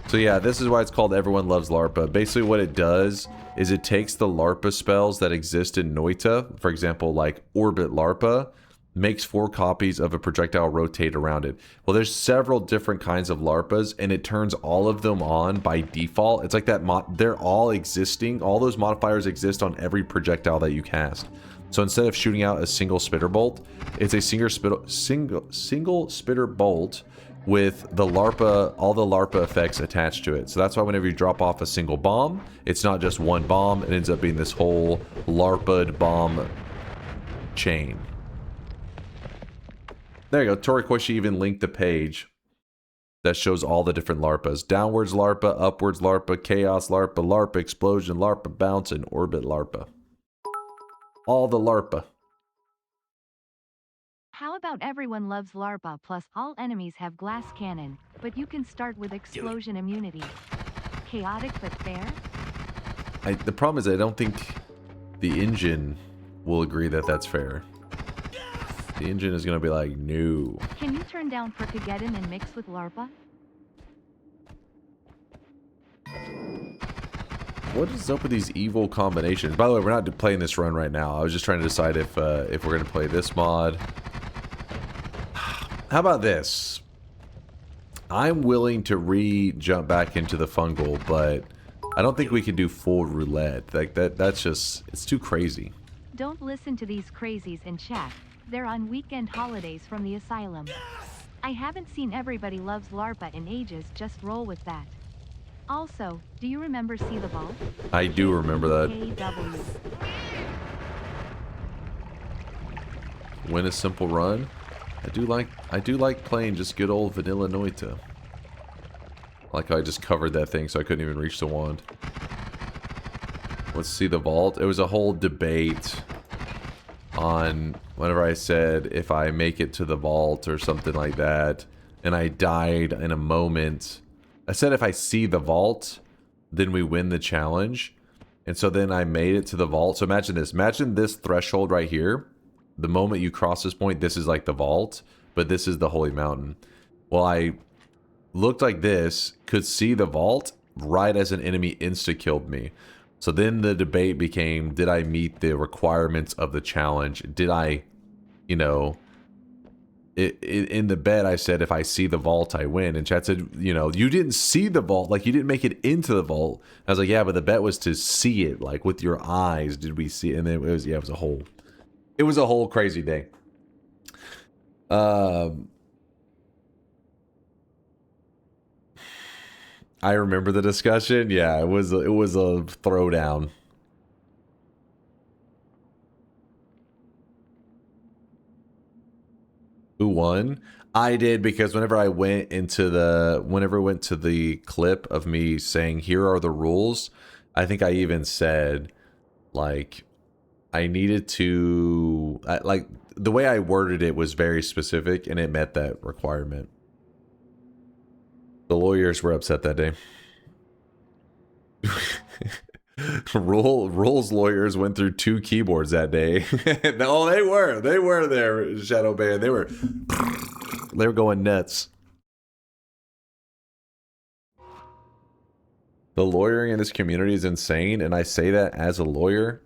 So yeah, this is why it's called Everyone Loves LARPA. Basically what it does is it takes the LARPA spells that exist in Noita, for example, like Orbit LARPA, makes 4 copies of a projectile rotate around it. Well, there's several different kinds of larpas, and it turns all of them on by default. It's like that they're all existing. All those modifiers exist on every projectile that you cast. So instead of shooting out a single spitter bolt, it's a single spitter bolt with the larpa, all the larpa effects attached to it. So that's why whenever you drop off a single bomb, it's not just one bomb. It ends up being this whole larpa'd bomb chain. There you go. Torikoshi even linked the page that shows all the different larpas. Downwards larpa, upwards larpa, chaos larpa, larpa explosion, larpa bounce, and orbit larpa. All the larpa. How about everyone loves larpa plus all enemies have glass cannon, but you can start with explosion immunity. Chaotic but fair? The problem is I don't think the engine will agree that that's fair. The engine is going to be like, no. Can you turn down Perkageddon and mix with larpa? What is up with these evil combinations? By the way, we're not playing this run right now. I was just trying to decide if we're going to play this mod. How about this? I'm willing to jump back into the fungal, but I don't think we can do full roulette. Like that's just, it's too crazy. Don't listen to these crazies in chat. They're on weekend holidays from the asylum. I haven't seen Everybody Loves LARPA in ages, just roll with that. Also, do you remember See the Vault? I do remember that. KW. Win a simple run. I do like playing just good old vanilla Noita. Like how I just covered that thing so I couldn't even reach the wand. Let's see the vault. It was a whole debate on whenever I said if I make it to the vault or something like that, and I died in a moment. I said if I see the vault, then we win the challenge. And so then I made it to the vault. So imagine this. Imagine this threshold right here. The moment you cross this point, this is like the vault, but this is the Holy Mountain. Well, I looked like this, could see the vault right as an enemy insta-killed me. So then the debate became, did I meet the requirements of the challenge? Did I, you know, in the bet I said if I see the vault I win, and chat said, you know, you didn't see the vault, like you didn't make it into the vault. I was like, yeah, but the bet was to see it, like with your eyes. Did we see it? And then it was, yeah, it was a whole crazy day. I remember the discussion. Yeah, it was a throwdown. Who won? I did, because whenever I went to the clip of me saying here are the rules, I think I even said like I needed to like the way I worded it was very specific and it met that requirement. The lawyers were upset that day. Rules lawyers went through 2 keyboards that day. No, they were there, Shadow Band. They were going nuts. The lawyering in this community is insane, and I say that as a lawyer.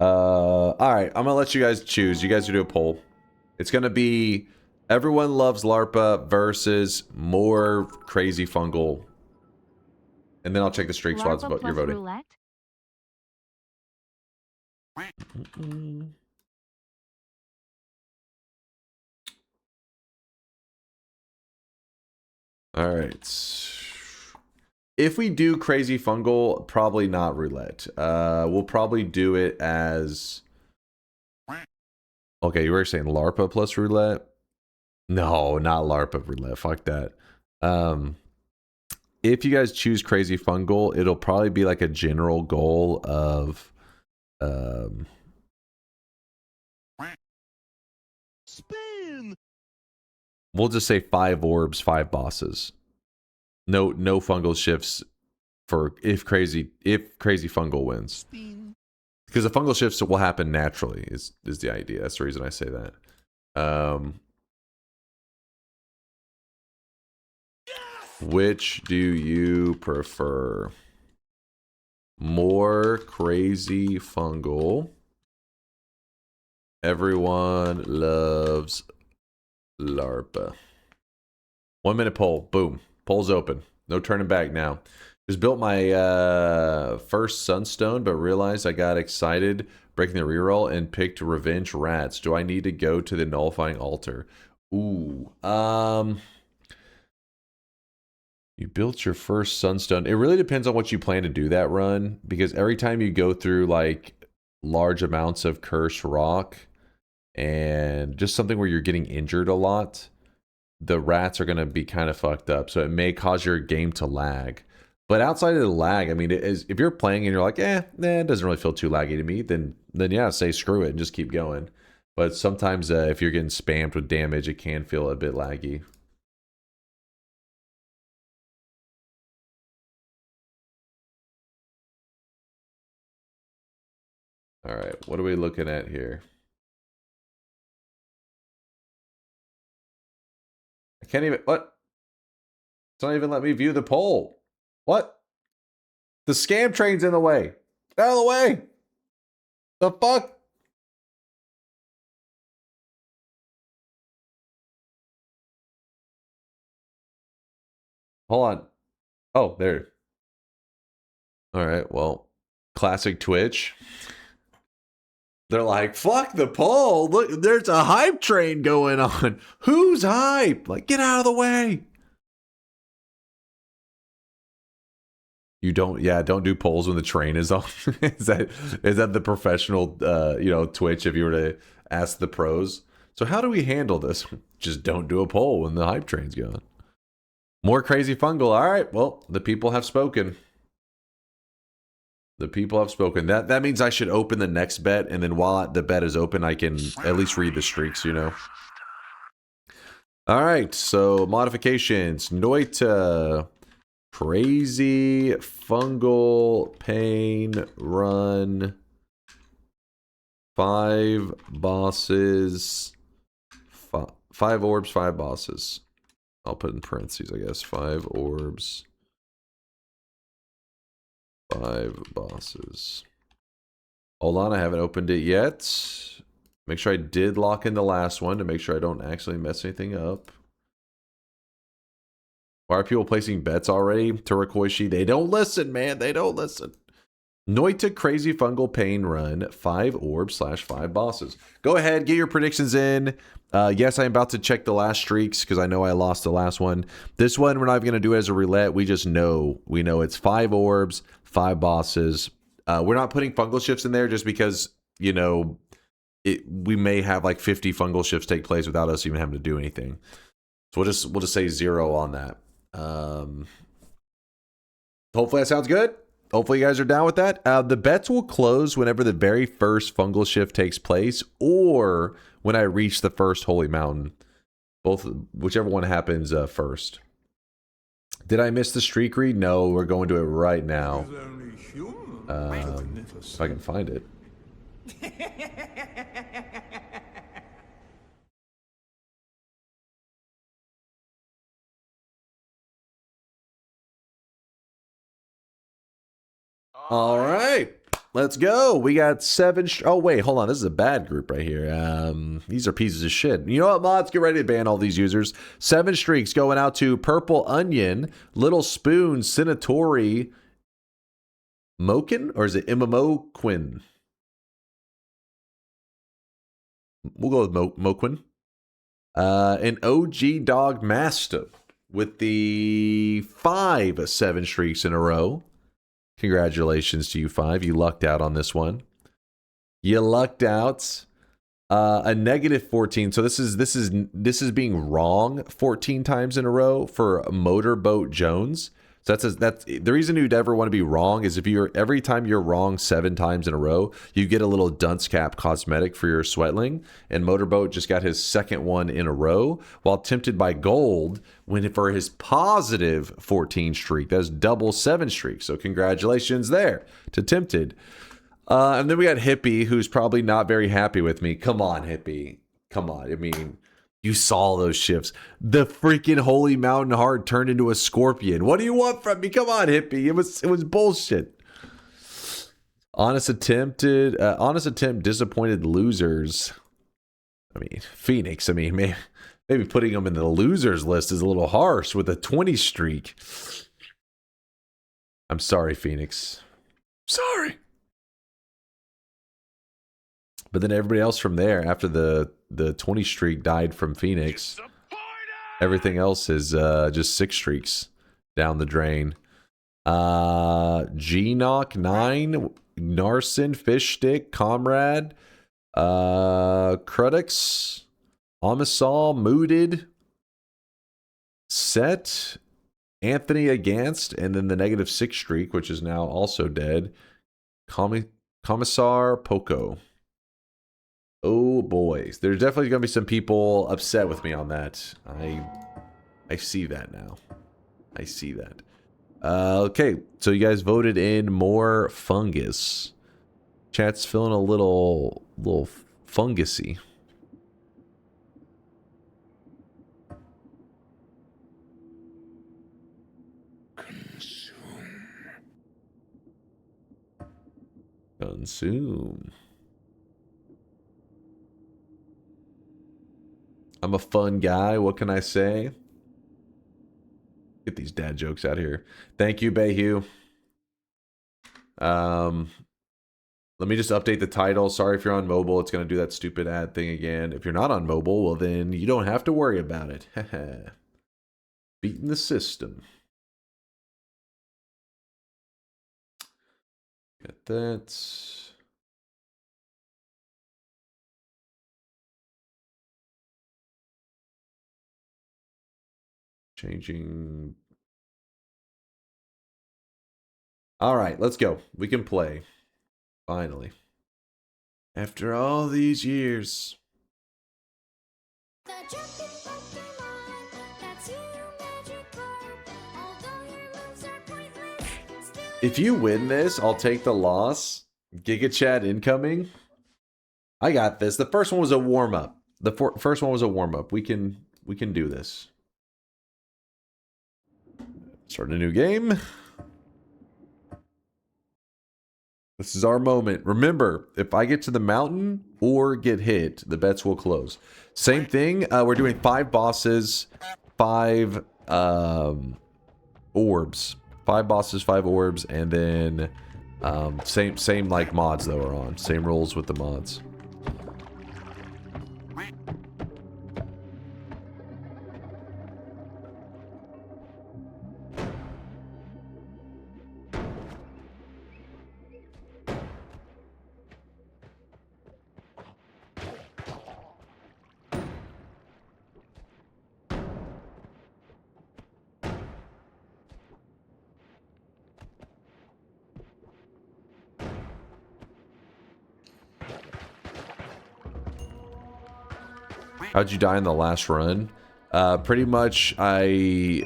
All right, I'm gonna let you guys choose. You guys do a poll. It's gonna be everyone loves LARPA versus more crazy fungal, and then I'll check the streak squads. But you're voting. Roulette? All right. If we do crazy fungal, probably not roulette. We'll probably do it as. Okay, you were saying LARPA plus roulette? No, not LARPA roulette. Fuck that. If you guys choose crazy fungal, it'll probably be like a general goal of Spin. We'll just say 5 orbs, 5 bosses. No fungal shifts for if crazy fungal wins. Spin. Because the fungal shifts will happen naturally is the idea. That's the reason I say that. Which do you prefer? More crazy fungal. Everyone loves LARPA. 1 minute poll. Boom. Poll's open. No turning back now. Just built my first Sunstone, but realized I got excited breaking the reroll and picked Revenge Rats. Do I need to go to the nullifying altar? Ooh. You built your first Sunstone. It really depends on what you plan to do that run, because every time you go through like large amounts of cursed rock and just something where you're getting injured a lot, the rats are going to be kind of fucked up. So it may cause your game to lag. But outside of the lag, I mean, if you're playing and you're like, it doesn't really feel too laggy to me, then yeah, say screw it and just keep going. But sometimes if you're getting spammed with damage, it can feel a bit laggy. All right, what are we looking at here? I can't even, what? It's not even let me view the poll. What? The scam train's in the way. Out of the way. The fuck? Hold on. Oh, there. All right, well, classic Twitch. They're like, fuck the poll. Look, there's a hype train going on. Who's hype? Like, get out of the way. You don't, don't do polls when the train is on. is that the professional, Twitch, if you were to ask the pros? So how do we handle this? Just don't do a poll when the hype train's going. More crazy fungal. All right, well, the people have spoken. The people have spoken. That means I should open the next bet, and then while the bet is open, I can at least read the streaks, you know. All right, so modifications. Noita, crazy fungal pain run. 5 bosses. 5 orbs, 5 bosses. I'll put in parentheses, I guess. 5 orbs. 5 bosses. Hold on, I haven't opened it yet. Make sure I did lock in the last one to make sure I don't actually mess anything up. Why are people placing bets already? Turquoise, they don't listen, man. They don't listen. Noita crazy fungal pain run. 5 orbs / 5 bosses. Go ahead, get your predictions in. Yes, I'm about to check the last streaks because I know I lost the last one. This one, we're not even going to do it as a roulette. We just know. We know it's 5 orbs, 5 bosses. We're not putting fungal shifts in there just because, we may have like 50 fungal shifts take place without us even having to do anything. So we'll just say 0 on that. Hopefully that sounds good. Hopefully you guys are down with that. The bets will close whenever the very first fungal shift takes place or when I reach the first holy mountain. Whichever one happens first. Did I miss the streak read? No, we're going to it right now. If I can find it. All right, let's go. We got 7. Oh, wait, hold on. This is a bad group right here. These are pieces of shit. You know what, mods? Get ready to ban all these users. 7 streaks going out to Purple Onion, Little Spoon, Senatori, Mokin, or is it Quinn? We'll go with Moquin. An OG Dog Mastiff with the 5 7 streaks in a row. Congratulations to you 5. You lucked out on this one. You lucked out. A negative 14. So this is being wrong 14 times in a row for Motorboat Jones. So that's the reason you'd ever want to be wrong is if every time you're wrong 7 times in a row, you get a little dunce cap cosmetic for your Sweatling. And Motorboat just got his 2nd one in a row, while Tempted by Gold went for his positive 14 streak. That's double 7 streaks. So congratulations there to Tempted. And then we got Hippie, who's probably not very happy with me. Come on, Hippie. Come on. I mean, you saw those shifts. The freaking Holy Mountain Heart turned into a scorpion. What do you want from me? Come on, Hippie. It was bullshit. Honest attempt disappointed losers. I mean, Phoenix. I mean, maybe putting them in the losers list is a little harsh with a 20 streak. I'm sorry, Phoenix. Sorry. But then everybody else from there, after the 20 streak died from Phoenix, everything else is just 6 streaks down the drain. G-Knock 9, Narson, Fish Stick, Comrade, Crudix, Amisal, Mooted, Set, Anthony Against, and then the -6 streak, which is now also dead. Commissar Poco. Oh boy, there's definitely gonna be some people upset with me on that. I see that now. I see that. Okay, so you guys voted in more fungus. Chat's feeling a little fungusy. Consume. I'm a fun guy. What can I say? Get these dad jokes out here. Thank you, Bayhu. Let me just update the title. Sorry if you're on mobile. It's going to do that stupid ad thing again. If you're not on mobile, well, then you don't have to worry about it. Beating the system. Got that. Changing. All right, let's go. We can play. Finally. After all these years. If you win this, I'll take the loss. Giga Chat incoming. I got this. The first one was a warm-up. The first one was a warm-up. We can do this. Start a new game. This is our moment. Remember, if I get to the mountain or get hit, the bets will close. Same thing. We're doing 5 bosses, 5 orbs. 5 bosses, 5 orbs, and then same like mods that we're on. Same rules with the mods. How'd you die in the last run? Pretty much so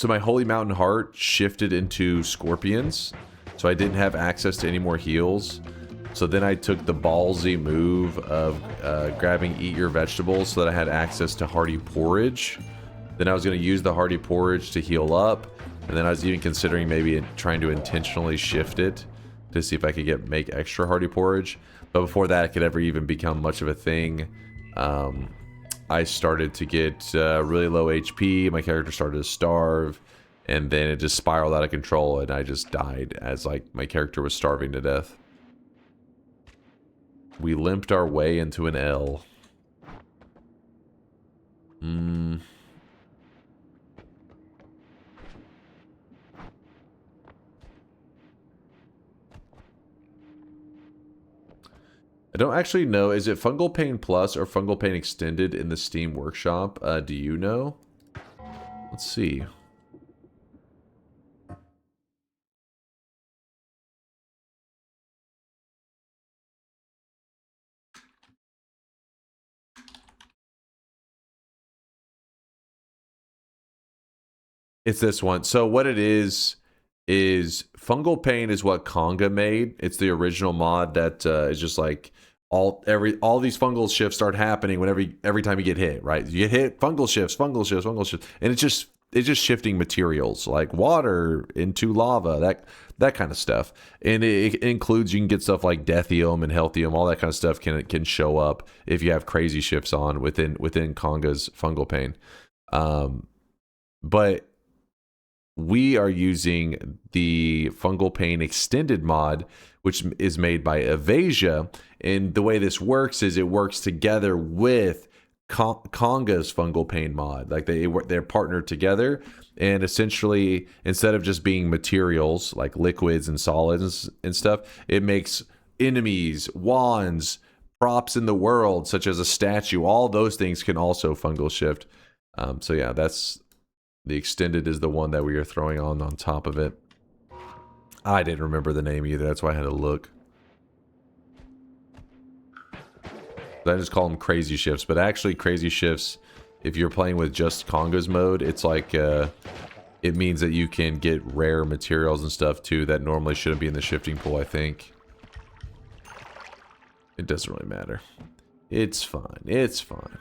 my Holy Mountain Heart shifted into Scorpions, so I didn't have access to any more heals. So then I took the ballsy move of grabbing Eat Your Vegetables so that I had access to Hearty Porridge. Then I was going to use the Hearty Porridge to heal up, and then I was even considering maybe trying to intentionally shift it to see if I could make extra Hearty Porridge. But before that could ever even become much of a thing, I started to get really low HP, my character started to starve, and then it just spiraled out of control, and I just died as like my character was starving to death. We limped our way into an L. I don't actually know. Is it Fungal Pain Plus or Fungal Pain Extended in the Steam Workshop? Do you know? Let's see. It's this one. So what it is Fungal Pain is what Conga made. It's the original mod that is just like all these fungal shifts start happening whenever every time you get hit, right? You get hit, fungal shifts, and it's just it's just shifting materials like water into lava, that kind of stuff. And it includes, you can get stuff like Deathium and Healthium, all that kind of stuff can show up if you have crazy shifts on within Konga's Fungal Pain. But we are using the Fungal Pain Extended mod, which is made by Evasia. And the way this works is it works together with Konga's Fungal Pain mod. Like they're partnered together, and essentially instead of just being materials like liquids and solids and stuff, it makes enemies, wands, props in the world such as a statue, all those things can also fungal shift. So yeah, that's the extended is the one that we are throwing on top of it. I didn't remember the name either, that's why I had to look. I just call them crazy shifts, but actually crazy shifts, if you're playing with just Konga's mode, it's like it means that you can get rare materials and stuff too that normally shouldn't be in the shifting pool, I think. It doesn't really matter. It's fine. It's fine.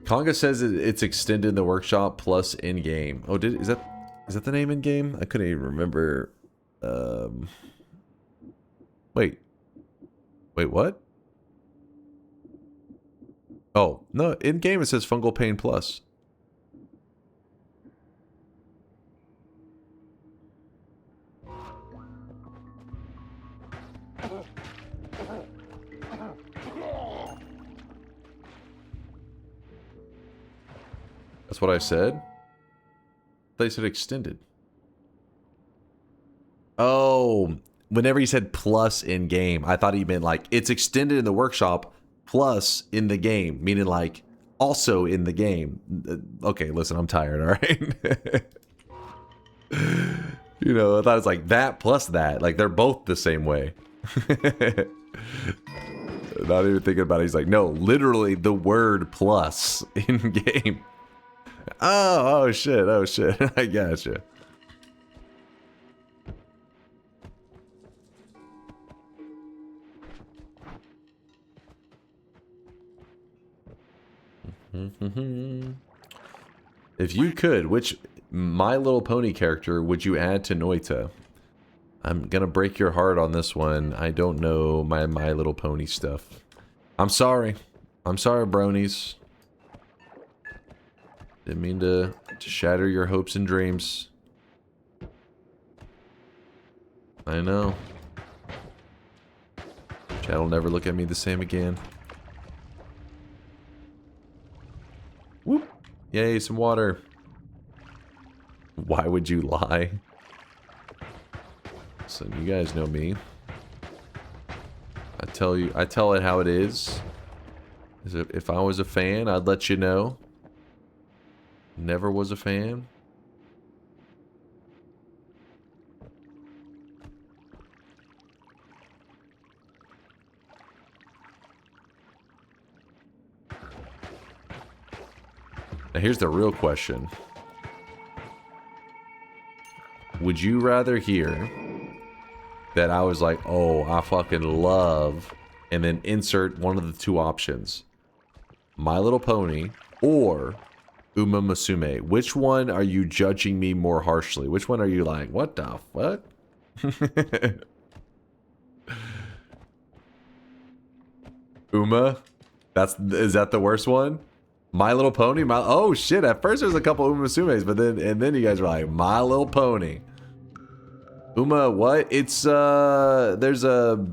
Konga says it's extended in the workshop plus in game. Oh, is that the name in game? I couldn't even remember. Wait, what? Oh no, in game it says Fungal Pain plus. That's what I said? They said extended. Oh, whenever he said plus in game, I thought he meant like it's extended in the workshop plus in the game, meaning like also in the game. Okay, listen, I'm tired, all right? You know, I thought it was like that plus that. Like they're both the same way. Not even thinking about it. He's like, no, literally the word plus in game. Oh shit, I gotcha. If you could, which My Little Pony character would you add to Noita? I'm gonna break your heart on this one. I don't know My Little Pony stuff. I'm sorry, bronies. Didn't mean to shatter your hopes and dreams. I know. Chad will never look at me the same again. Whoop! Yay, some water. Why would you lie? So you guys know me. I tell it how it is. If I was a fan, I'd let you know. Never was a fan. Now here's the real question. Would you rather hear that I was like, oh, I fucking love, and then insert one of the two options, My Little Pony or Uma Musume? Which one are you judging me more harshly? Which one are you like, what the fuck? Uma? Is that the worst one? My Little Pony? Oh shit, at first there's a couple Uma Musumes, but then you guys were like, My Little Pony. Uma, what? It's there's a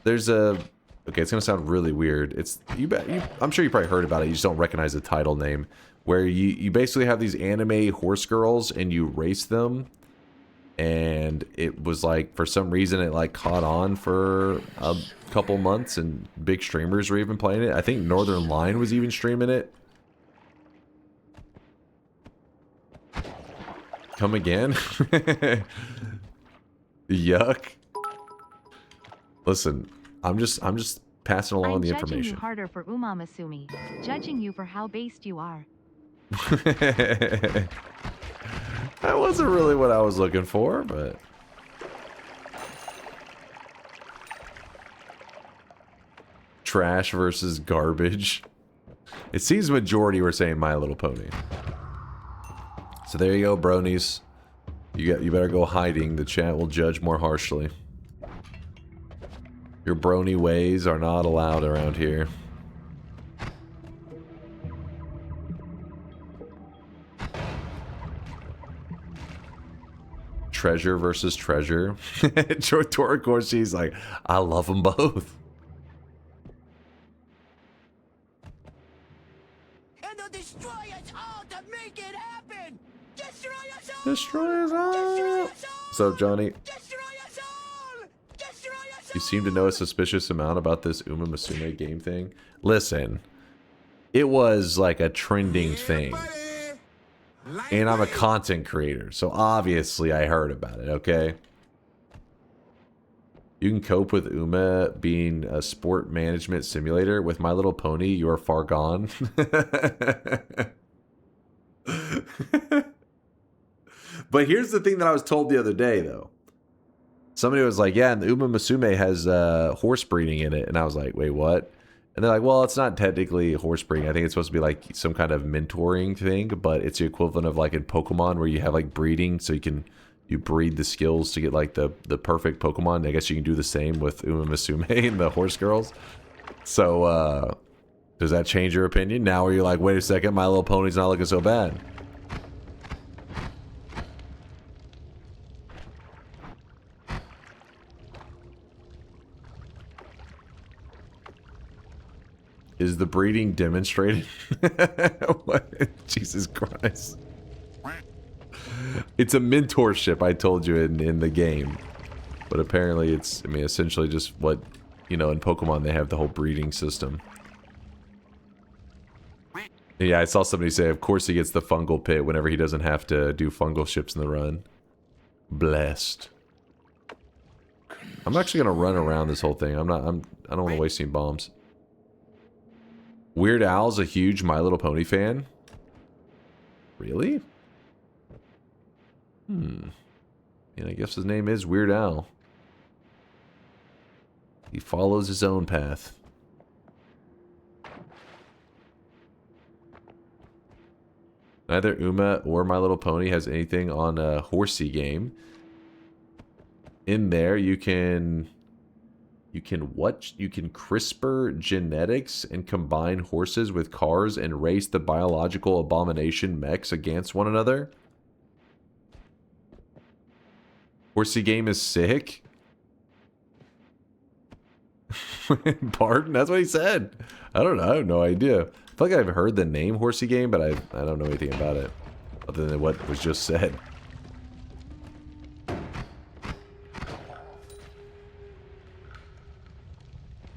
okay, it's gonna sound really weird. It's I'm sure you probably heard about it, you just don't recognize the title name. Where you basically have these anime horse girls and you race them, and it was like, for some reason it like caught on for a couple months, and big streamers were even playing it. I think Northern Line was even streaming it. Come again? Yuck. Listen, I'm just passing along the information. I'm judging you harder for Uma Musume, judging you for how based you are. That wasn't really what I was looking for, but Trash versus garbage. It seems majority were saying My Little Pony. So there you go, bronies. You better go hiding. The chat will judge more harshly. Your brony ways are not allowed around here. Treasure versus treasure. Of course, she's like, I love them both. And they'll destroy us all to make it happen. Destroy us all. Destroy us all. Destroy us all. What's up, Johnny? Destroy us all. Destroy us all. You seem to know a suspicious amount about this Uma Musume game thing. Listen, it was like a trending thing. And I'm a content creator, so obviously I heard about it, okay? You can cope with Uma being a sport management simulator. With My Little Pony, you are far gone. But here's the thing that I was told the other day, though. Somebody was like, yeah, and the Uma Musume has horse breeding in it. And I was like, wait, what? And they're like, well, it's not technically horse breeding. I think it's supposed to be like some kind of mentoring thing, but it's the equivalent of like in Pokemon where you have like breeding, so you breed the skills to get like the perfect Pokemon. I guess you can do the same with Uma Musume and the horse girls. So does that change your opinion? Now are you like, wait a second, My Little Pony's not looking so bad? Is the breeding demonstrated? What? Jesus Christ. It's a mentorship, I told you, in the game. But apparently it's, I mean, essentially just what, you know, in Pokemon they have the whole breeding system. Yeah, I saw somebody say, of course he gets the fungal pit whenever he doesn't have to do fungal ships in the run. Blessed. I'm actually gonna run around this whole thing. I don't want to waste any bombs. Weird Al's a huge My Little Pony fan. Really? And I guess his name is Weird Al. He follows his own path. Neither Uma or My Little Pony has anything on a horsey game. In there, you can CRISPR genetics and combine horses with cars and race the biological abomination mechs against one another. Horsey game is sick. Pardon? That's what he said. I don't know. I have no idea. I feel like I've heard the name Horsey game, but I don't know anything about it other than what was just said.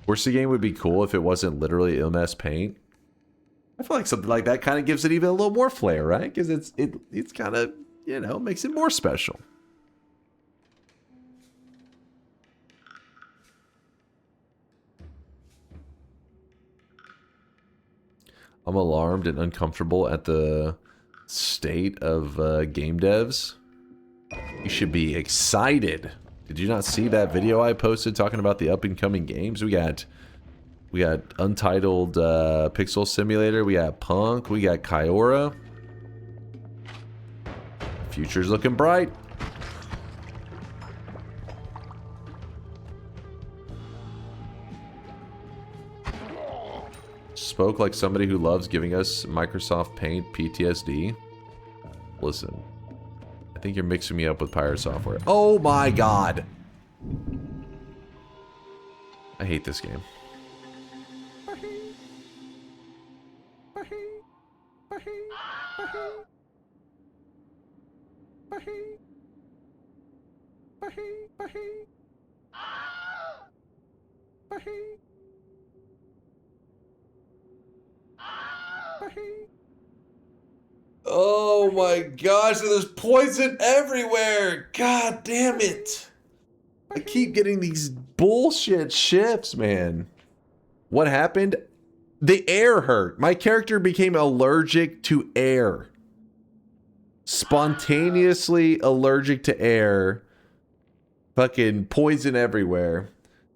Horsey game would be cool if it wasn't literally MS Paint. I feel like something like that kind of gives it even a little more flair, right? Because it's kind of, you know, makes it more special. I'm alarmed and uncomfortable at the state of game devs. You should be excited. Did you not see that video I posted talking about the up and coming games? We got Untitled Pixel Simulator, we got Punk, we got Kyora. Future's looking bright. Spoke like somebody who loves giving us Microsoft Paint PTSD. Listen, I think you're mixing me up with Pirate Software. Oh my god! I hate this game. Oh my gosh, there's poison everywhere! God damn it! I keep getting these bullshit shifts, man. What happened? The air hurt. My character became allergic to air. Spontaneously allergic to air. Fucking poison everywhere.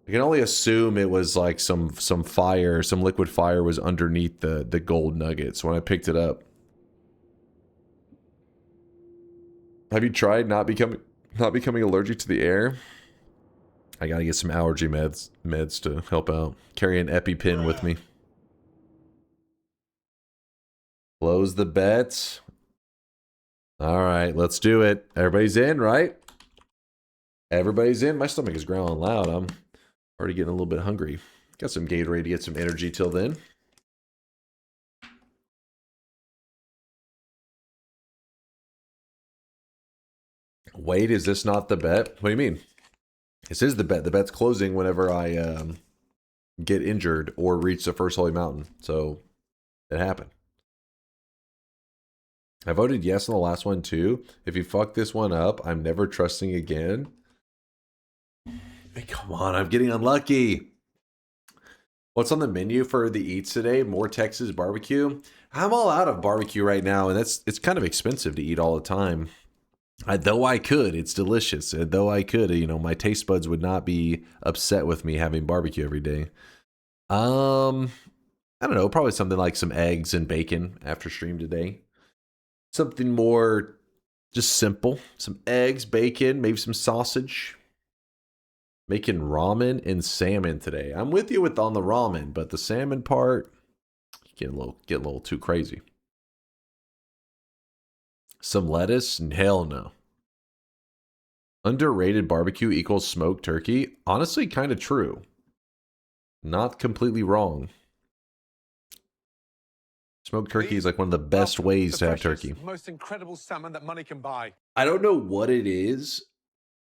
I can only assume it was like some fire, some liquid fire was underneath the gold nuggets when I picked it up. Have you tried not becoming allergic to the air? I gotta get some allergy meds to help out. Carry an EpiPen with me. Close the bets. All right, let's do it. Everybody's in, right? Everybody's in. My stomach is growling loud. I'm already getting a little bit hungry. Got some Gatorade to get some energy till then. Wait, is this not the bet? What do you mean? This is the bet. The bet's closing whenever I get injured or reach the first holy mountain. So it happened. I voted yes on the last one too. If you fuck this one up, I'm never trusting again. Hey, come on, I'm getting unlucky. What's on the menu for the eats today? More Texas barbecue. I'm all out of barbecue right now, and it's kind of expensive to eat all the time. Though I could, it's delicious. Though I could, you know, my taste buds would not be upset with me having barbecue every day. I don't know, probably something like some eggs and bacon after stream today. Something more just simple. Some eggs, bacon, maybe some sausage. Making ramen and salmon today. I'm with you on the ramen, but the salmon part get a little too crazy. Some lettuce? Hell no. Underrated barbecue equals smoked turkey? Honestly, kind of true. Not completely wrong. Smoked turkey is like one of the best ways to have turkey. Most incredible salmon that money can buy. I don't know what it is.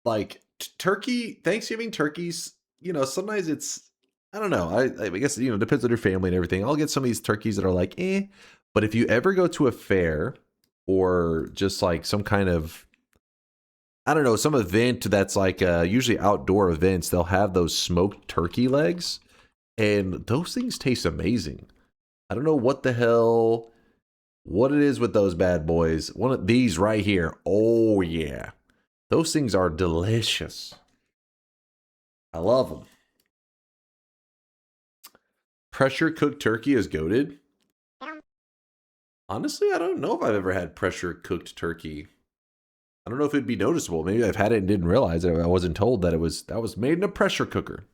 Like turkey, Thanksgiving turkeys, you know, sometimes it's, I don't know. I guess, you know, it depends on your family and everything. I'll get some of these turkeys that are like, eh. But if you ever go to a fair or just like some kind of, I don't know, some event that's like usually outdoor events, they'll have those smoked turkey legs. And those things taste amazing. I don't know what the hell, what it is with those bad boys. One of these right here. Oh, yeah. Those things are delicious. I love them. Pressure cooked turkey is goated. Honestly, I don't know if I've ever had pressure cooked turkey. I don't know if it'd be noticeable. Maybe I've had it and didn't realize it. I wasn't told that that was made in a pressure cooker.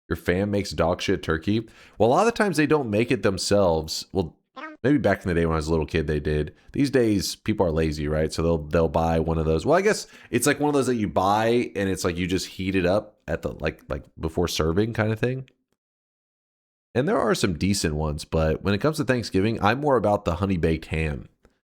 Your fam makes dog shit turkey. Well, a lot of the times they don't make it themselves. Well, maybe back in the day when I was a little kid, they did. These days, people are lazy, right? So they'll buy one of those. Well, I guess it's like one of those that you buy and it's like you just heat it up at the like before serving kind of thing. And there are some decent ones, but when it comes to Thanksgiving, I'm more about the honey baked ham.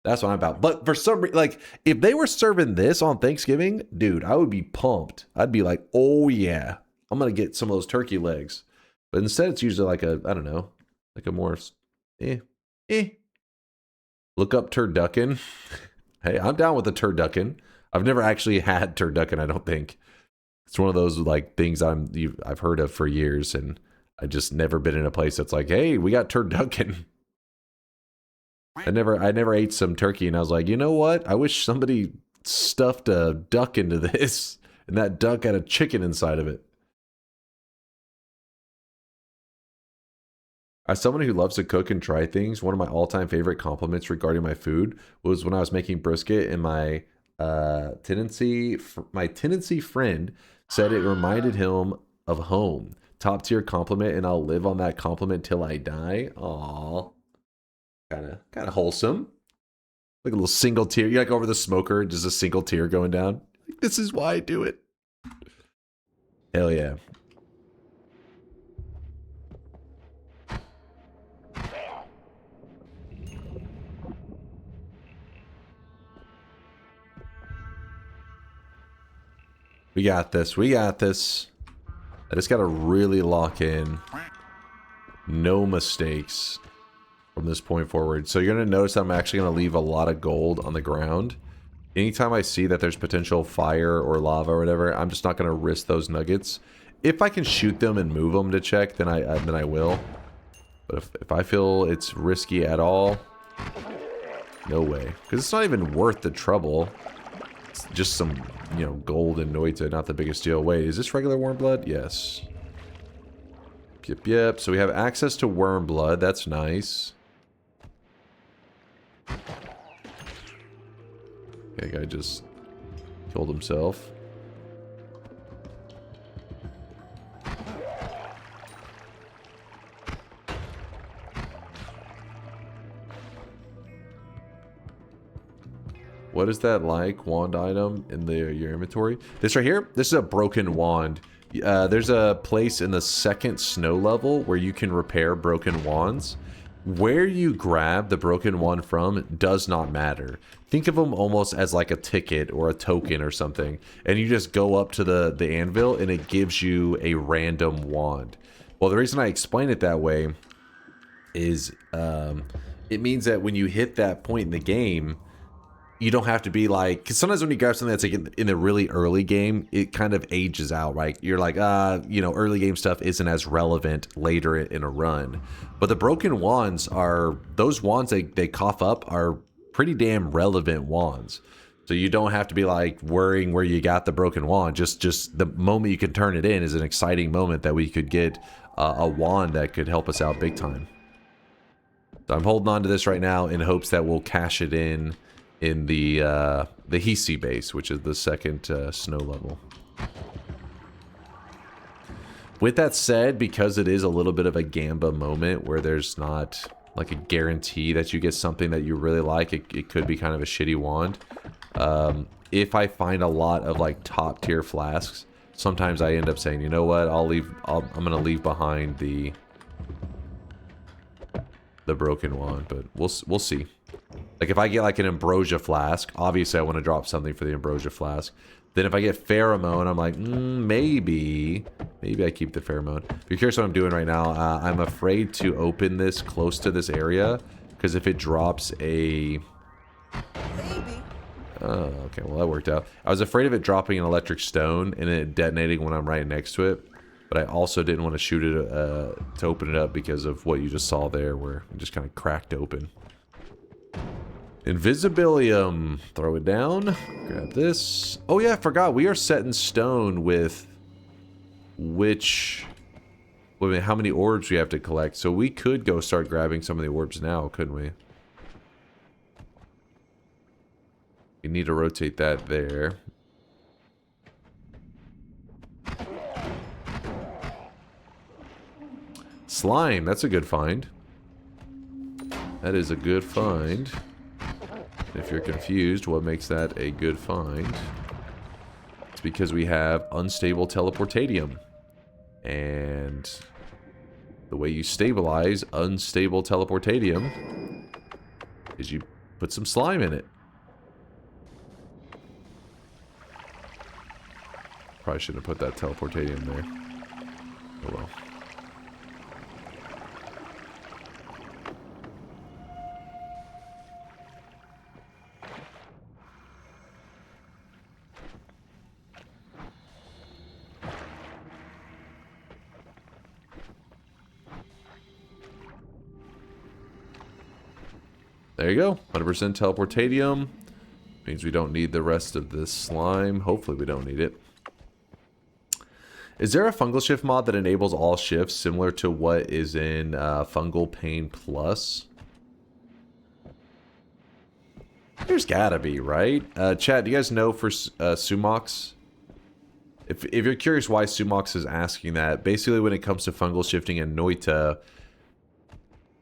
That's what I'm about. But for some reason, like if they were serving this on Thanksgiving, dude, I would be pumped. I'd be like, oh yeah, I'm gonna get some of those turkey legs. But instead, it's usually like a, I don't know, like a more Look up turducken. Hey, I'm down with the turducken. I've never actually had turducken, I don't think. It's one of those like things I've heard of for years, and I just never been in a place that's like, hey, we got turducken. I never ate some turkey, and I was like, you know what? I wish somebody stuffed a duck into this, and that duck had a chicken inside of it. As someone who loves to cook and try things, one of my all-time favorite compliments regarding my food was when I was making brisket, and my tenancy friend said it reminded him of home. Top tier compliment, and I'll live on that compliment till I die. Aww, kind of wholesome. Like a little single tear. You like over the smoker, just a single tear going down. This is why I do it. Hell yeah. We got this. We got this. I just got to really lock in. No mistakes from this point forward. So you're going to notice I'm actually going to leave a lot of gold on the ground. Anytime I see that there's potential fire or lava or whatever, I'm just not going to risk those nuggets. If I can shoot them and move them to check, then I will. But if I feel it's risky at all, no way. Because it's not even worth the trouble. It's just some, you know, gold and Noita, not the biggest deal. Wait, is this regular warm blood? Yes. Yep, yep. So we have access to worm blood. That's nice. Okay, guy just killed himself. What is that like? Wand item in your inventory? This right here? This is a broken wand. There's a place in the second snow level where you can repair broken wands. Where you grab the broken wand from does not matter. Think of them almost as like a ticket or a token or something. And you just go up to the anvil and it gives you a random wand. Well, the reason I explain it that way is it means that when you hit that point in the game, you don't have to be like, because sometimes when you grab something that's like in the really early game, it kind of ages out, right? You're like, you know, early game stuff isn't as relevant later in a run. But the broken wands are, those wands they cough up are pretty damn relevant wands. So you don't have to be like worrying where you got the broken wand. Just the moment you can turn it in is an exciting moment that we could get a wand that could help us out big time. So I'm holding on to this right now in hopes that we'll cash it in the Hisi base, which is the second snow level. With that said, because it is a little bit of a Gamba moment where there's not like a guarantee that you get something that you really like, it could be kind of a shitty wand. If I find a lot of like top tier flasks, sometimes I end up saying, you know what, I'm gonna leave behind the broken wand, but we'll see. Like if I get like an ambrosia flask, obviously I want to drop something for the ambrosia flask. Then if I get pheromone, I'm like, maybe I keep the pheromone. If you're curious what I'm doing right now, I'm afraid to open this close to this area because if it drops a... Oh, okay, well that worked out. I was afraid of it dropping an electric stone and it detonating when I'm right next to it. But I also didn't want to shoot it to open it up because of what you just saw there where it just kind of cracked open. Invisibilium. Throw it down. Grab this. Oh yeah, I forgot. We are set in stone with which... Wait a minute, how many orbs we have to collect. So we could go start grabbing some of the orbs now, couldn't we? We need to rotate that there. Slime. That's a good find. That is a good find. If you're confused, what makes that a good find? It's because we have unstable teleportatium. And the way you stabilize unstable teleportatium is you put some slime in it. Probably shouldn't have put that teleportatium there. Oh well. There you go. 100% teleportatium. Means we don't need the rest of this slime. Hopefully we don't need it. Is there a fungal shift mod that enables all shifts similar to what is in Fungal Pain Plus? There's gotta be, right? Chat, do you guys know for Sumox? If you're curious why Sumox is asking that, basically when it comes to fungal shifting and Noita,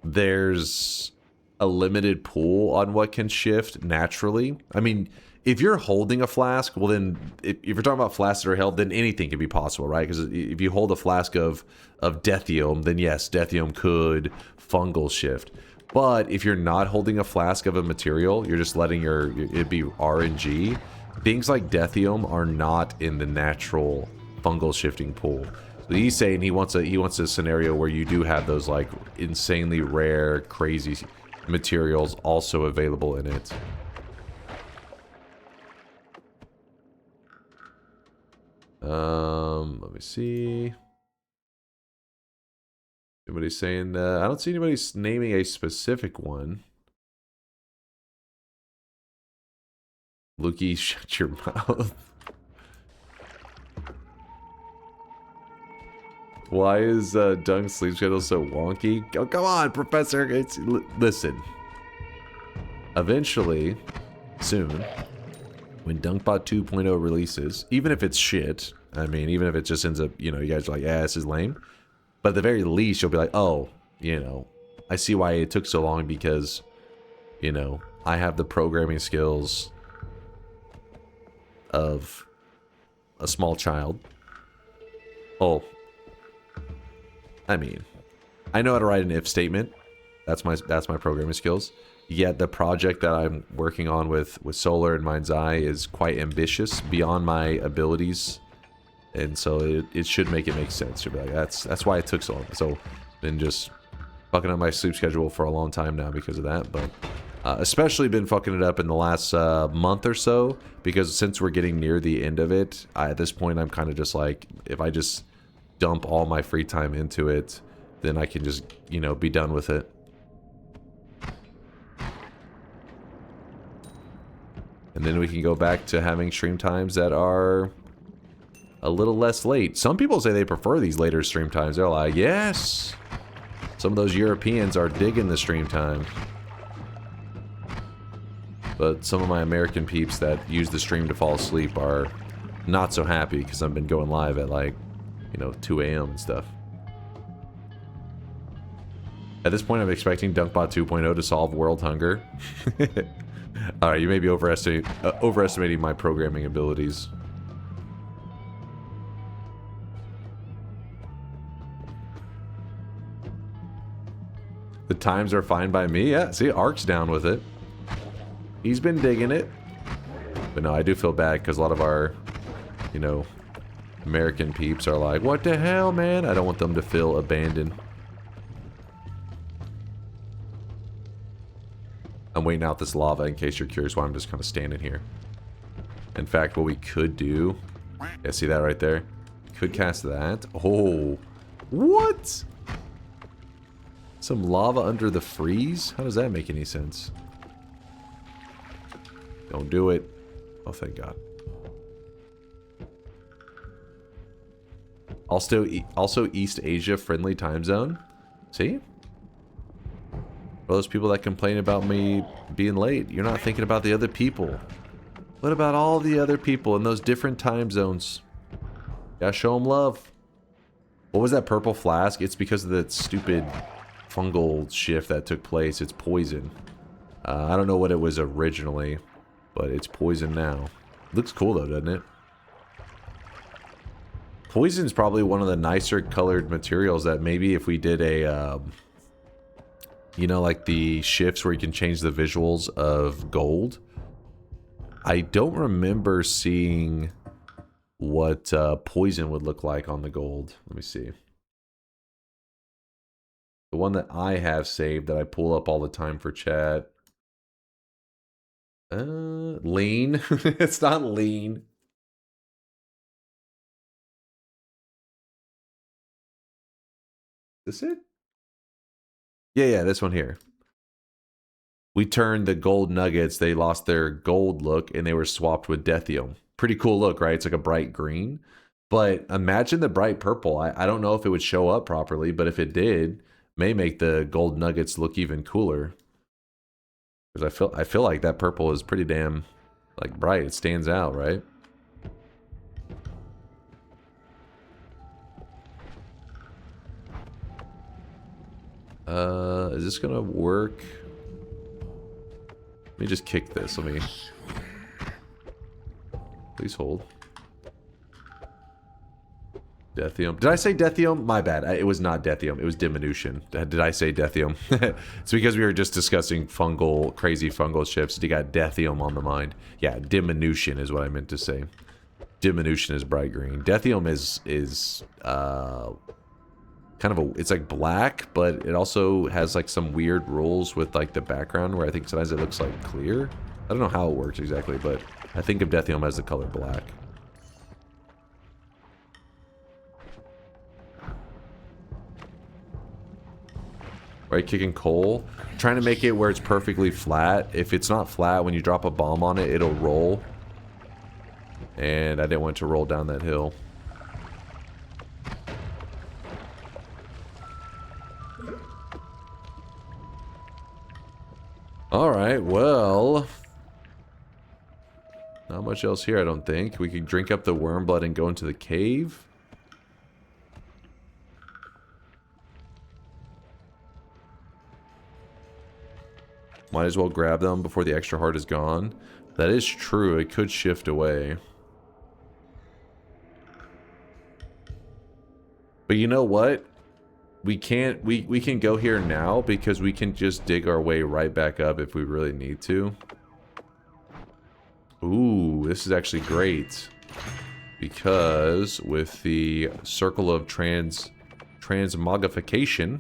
there's a limited pool on what can shift naturally. I mean, if you're holding a flask, well then, if you're talking about flasks that are held, then anything can be possible, right? Because if you hold a flask of Dethium, then yes, Dethium could fungal shift. But if you're not holding a flask of a material, you're just letting it be RNG, things like Dethium are not in the natural fungal shifting pool. So he's saying he wants a scenario where you do have those like insanely rare, crazy materials also available in it. Let me see. Anybody saying I don't see anybody naming a specific one. Lukey, shut your mouth. Why is Dunk's sleep schedule so wonky? Oh, come on, Professor. Listen. Eventually, soon, when DunkBot 2.0 releases, even if it's shit, I mean, even if it just ends up, you know, you guys are like, yeah, this is lame. But at the very least, you'll be like, oh, you know, I see why it took so long because, you know, I have the programming skills of a small child. Oh, I mean, I know how to write an if statement. That's my programming skills. Yet the project that I'm working on with Solar and Mind's Eye is quite ambitious beyond my abilities, and so it should make sense. You'll be like, that's why it took so long. So, been just fucking up my sleep schedule for a long time now because of that, but especially been fucking it up in the last month or so, because since we're getting near the end of it, at this point I'm kind of just like, if I just dump all my free time into it, then I can just, you know, be done with it. And then we can go back to having stream times that are a little less late. Some people say they prefer these later stream times. They're like, yes! Some of those Europeans are digging the stream time. But some of my American peeps that use the stream to fall asleep are not so happy because I've been going live at like, you know, 2 a.m. and stuff. At this point, I'm expecting DunkBot 2.0 to solve world hunger. Alright, you may be overestimating my programming abilities. The times are fine by me. Yeah, see, Ark's down with it. He's been digging it. But no, I do feel bad because a lot of our, you know, American peeps are like, what the hell, man? I don't want them to feel abandoned. I'm waiting out this lava in case you're curious why I'm just kind of standing here. In fact, what we could do... Yeah, see that right there? Could cast that. Oh, what? Some lava under the freeze? How does that make any sense? Don't do it. Oh, thank God. Also East Asia friendly time zone. See? For those people that complain about me being late, you're not thinking about the other people. What about all the other people in those different time zones? Gotta show them love. What was that purple flask? It's because of that stupid fungal shift that took place. It's poison. I don't know what it was originally, but it's poison now. Looks cool though, doesn't it? Poison's probably one of the nicer colored materials that maybe if we did a, you know, like the shifts where you can change the visuals of gold. I don't remember seeing what poison would look like on the gold. Let me see. The one that I have saved that I pull up all the time for chat. Lean. It's not lean. Is this it? Yeah, this one here. We turned the gold nuggets, they lost their gold look, and they were swapped with Dethium. Pretty cool look, right? It's like a bright green. But imagine the bright purple. I don't know if it would show up properly, but if it did, may make the gold nuggets look even cooler. Because I feel like that purple is pretty damn like bright. It stands out, right? Is this gonna work? Let me just kick this. Let me... Please hold. Dethium. Did I say Dethium? My bad. It was not Dethium. It was diminution. Did I say Dethium? It's because we were just discussing fungal, crazy fungal shifts. You got Dethium on the mind. Yeah, diminution is what I meant to say. Diminution is bright green. Dethium is kind of a... It's like black, but it also has like some weird rules with like the background where I think sometimes it looks like clear. I don't know how it works exactly, but I think of Dethium as the color black. Right, kicking coal. trying to make it where it's perfectly flat. If it's not flat, when you drop a bomb on it, it'll roll. And I didn't want it to roll down that hill. Alright, well... not much else here, I don't think. We could drink up the worm blood and go into the cave. Might as well grab them before the extra heart is gone. That is true, it could shift away. But you know what? We can't, we can go here now because we can just dig our way right back up if we really need to. Ooh, this is actually great. Because with the circle of transmogrification,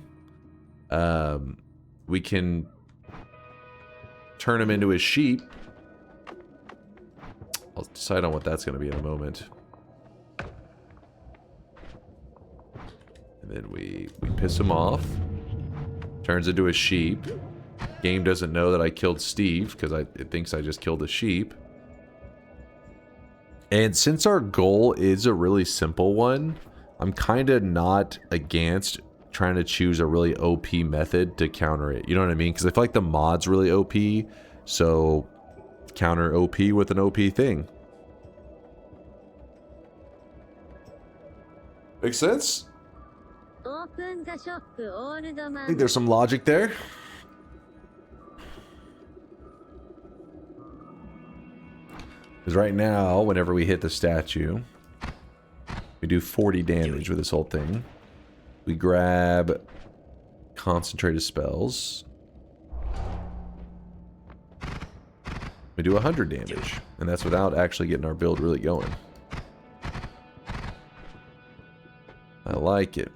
we can turn him into his sheep. I'll decide on what that's going to be in a moment. And then we piss him off. Turns into a sheep. Game doesn't know that I killed Steve because it thinks I just killed a sheep. And since our goal is a really simple one, I'm kind of not against trying to choose a really OP method to counter it. You know what I mean? Because I feel like the mod's really OP, so counter OP with an OP thing. Makes sense? I think there's some logic there. Because right now, whenever we hit the statue, we do 40 damage with this whole thing. We grab concentrated spells. We do 100 damage. And that's without actually getting our build really going. I like it.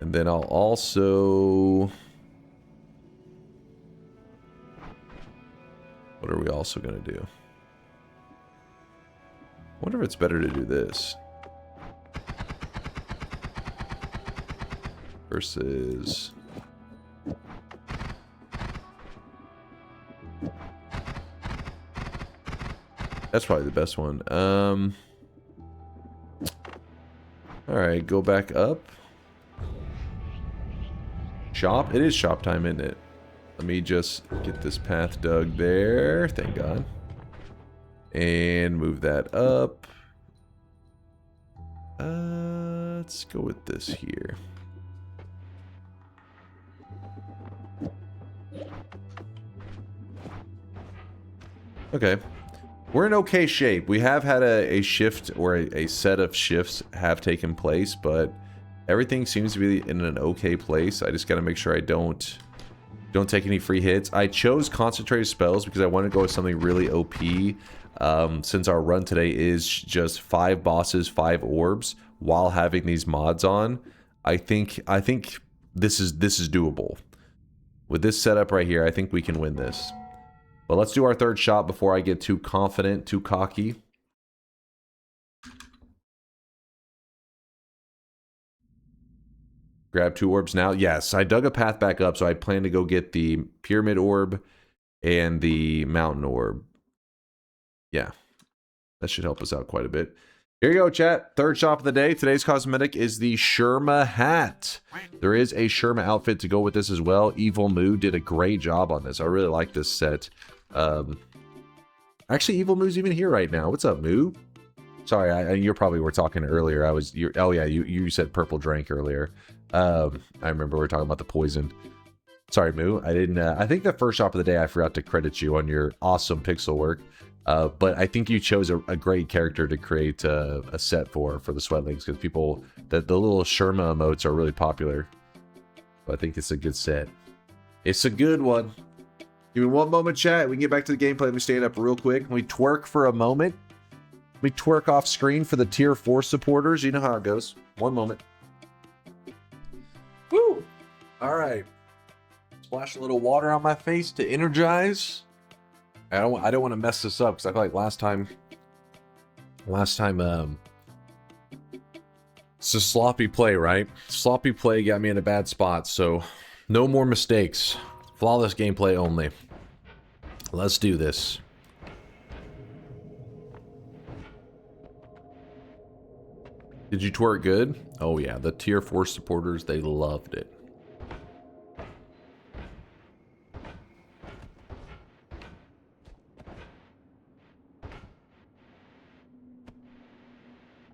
And then I'll also... what are we also going to do? I wonder if it's better to do this. Versus... that's probably the best one. Alright, go back up. Shop? It is shop time, isn't it? Let me just get this path dug there. Thank God. And move that up. Let's go with this here. Okay. We're in okay shape. We have had a shift, or a set of shifts have taken place, but everything seems to be in an okay place. I just got to make sure I don't take any free hits. I chose concentrated spells because I want to go with something really OP. Since our run today is just 5 bosses, 5 orbs, while having these mods on, I think this is doable. With this setup right here, I think we can win this. But let's do our third shot before I get too confident, too cocky. Grab 2 orbs now. Yes, I dug a path back up, so I plan to go get the pyramid orb and the mountain orb. Yeah, that should help us out quite a bit. Here you go, chat. Third shop of the day. Today's cosmetic is the Sherma hat. There is a Sherma outfit to go with this as well. Evil Moo did a great job on this. I really like this set. Actually, Evil Moo's even here right now. What's up, Moo? Sorry, you probably were talking earlier. Oh yeah, you said purple drank earlier. I remember we were talking about the poison. Sorry, Moo. I didn't. I think the first shop of the day I forgot to credit you on your awesome pixel work. But I think you chose a great character to create a set for the Sweatlings, because the little Sherma emotes are really popular. So I think it's a good set. It's a good one. Give me one moment, chat. We can get back to the gameplay. Let me stand up real quick. Let me twerk for a moment. Let me twerk off screen for the tier 4 supporters. You know how it goes. One moment. Woo! All right. Splash a little water on my face to energize. I don't want to mess this up because I feel like last time It's a sloppy play, right? Sloppy play got me in a bad spot, so no more mistakes. Flawless gameplay only. Let's do this. Did you twerk good? Oh yeah, the tier 4 supporters, they loved it.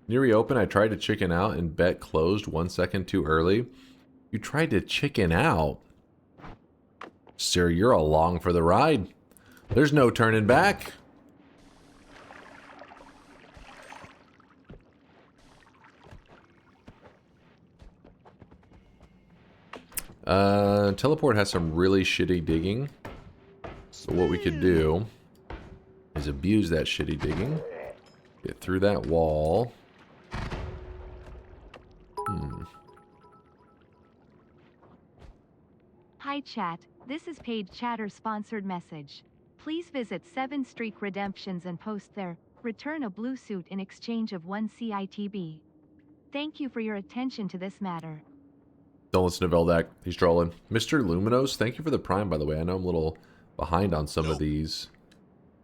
Near reopen, I tried to chicken out and bet closed 1 second too early. You tried to chicken out? Sir, you're along for the ride. There's no turning back. Teleport has some really shitty digging. So what we could do is abuse that shitty digging. Get through that wall. Hi chat, this is paid chatter sponsored message. Please visit 7 Streak Redemptions and post there, return a blue suit in exchange of 1 CITB. Thank you for your attention to this matter. Don't listen to Veldak. He's trolling. Mr. Luminos, thank you for the prime, by the way. I know I'm a little behind on some of these.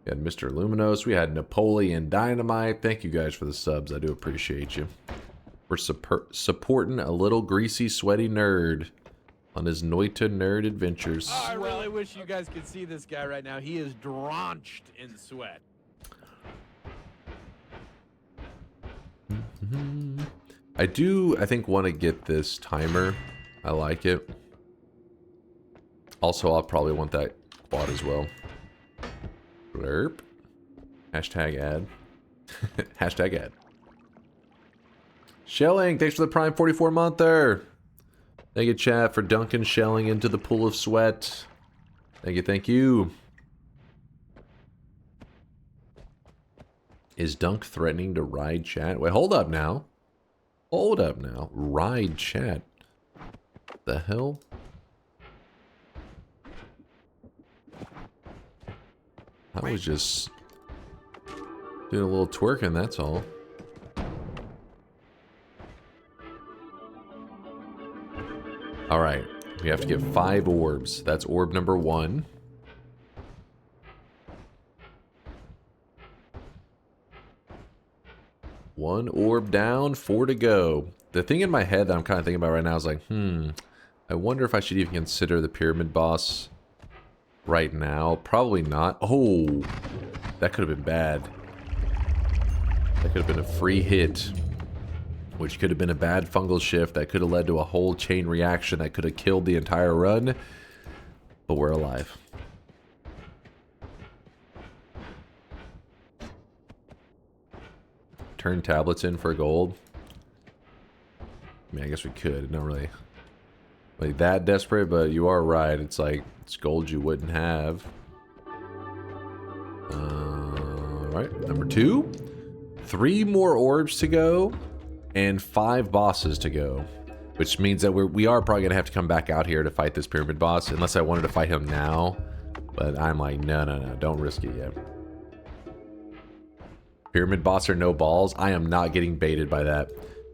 We had Mr. Luminos. We had Napoleon Dynamite. Thank you guys for the subs. I do appreciate you. We're supporting a little greasy, sweaty nerd on his Noita nerd adventures. Oh, I really wish you guys could see this guy right now. He is drenched in sweat. I think, want to get this timer. I like it. Also, I'll probably want that bot as well. Blurp. Hashtag ad. Hashtag ad. Shelling, thanks for the Prime 44 monther. Thank you, chat, for dunking Shelling into the pool of sweat. Thank you, thank you. Is Dunk threatening to ride chat? Wait, hold up now. Hold up now. Ride chat. The hell? I was just doing a little twerking, that's all. Alright, we have to get 5 orbs. That's orb number 1. One orb down, 4 to go. The thing in my head that I'm kind of thinking about right now is like, I wonder if I should even consider the pyramid boss right now. Probably not. Oh, that could have been bad. That could have been a free hit, which could have been a bad fungal shift. That could have led to a whole chain reaction that could have killed the entire run. But we're alive. Turn tablets in for gold. I mean, I guess we could. Not really like that desperate, but you are right. It's like, it's gold you wouldn't have. Alright, number 2. 3 more orbs to go, and 5 bosses to go. Which means that we are probably going to have to come back out here to fight this pyramid boss, unless I wanted to fight him now. But I'm like, no, don't risk it yet. Pyramid boss or no balls? I am not getting baited by that.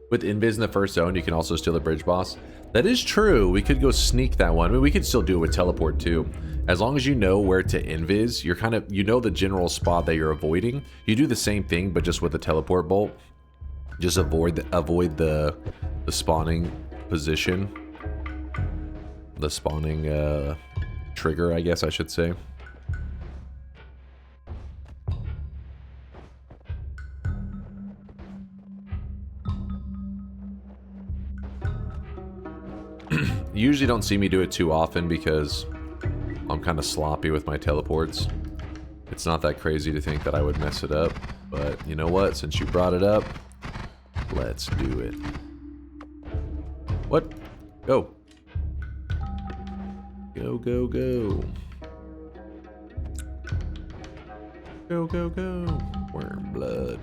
With invis in the first zone, you can also steal the bridge boss. That is true. We could go sneak that one. I mean, we could still do it with teleport too. As long as you know where to invis, you're kind of, you know the general spot that you're avoiding. You do the same thing, but just with the teleport bolt. Just avoid the spawning position. The spawning trigger, I guess I should say. You usually don't see me do it too often because I'm kind of sloppy with my teleports. It's not that crazy to think that I would mess it up, but you know what? Since you brought it up, let's do it. What? Go. Go, go, go. Go, go, go. Worm blood.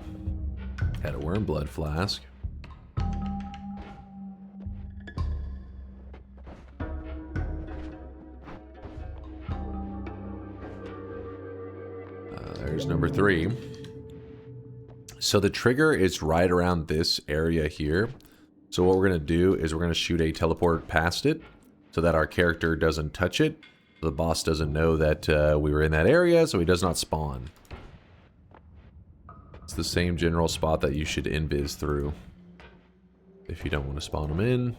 Had a worm blood flask. There's number 3. So the trigger is right around this area here. So what we're going to do is we're going to shoot a teleport past it so that our character doesn't touch it. The boss doesn't know that we were in that area, so he does not spawn. It's the same general spot that you should invis through if you don't want to spawn them in.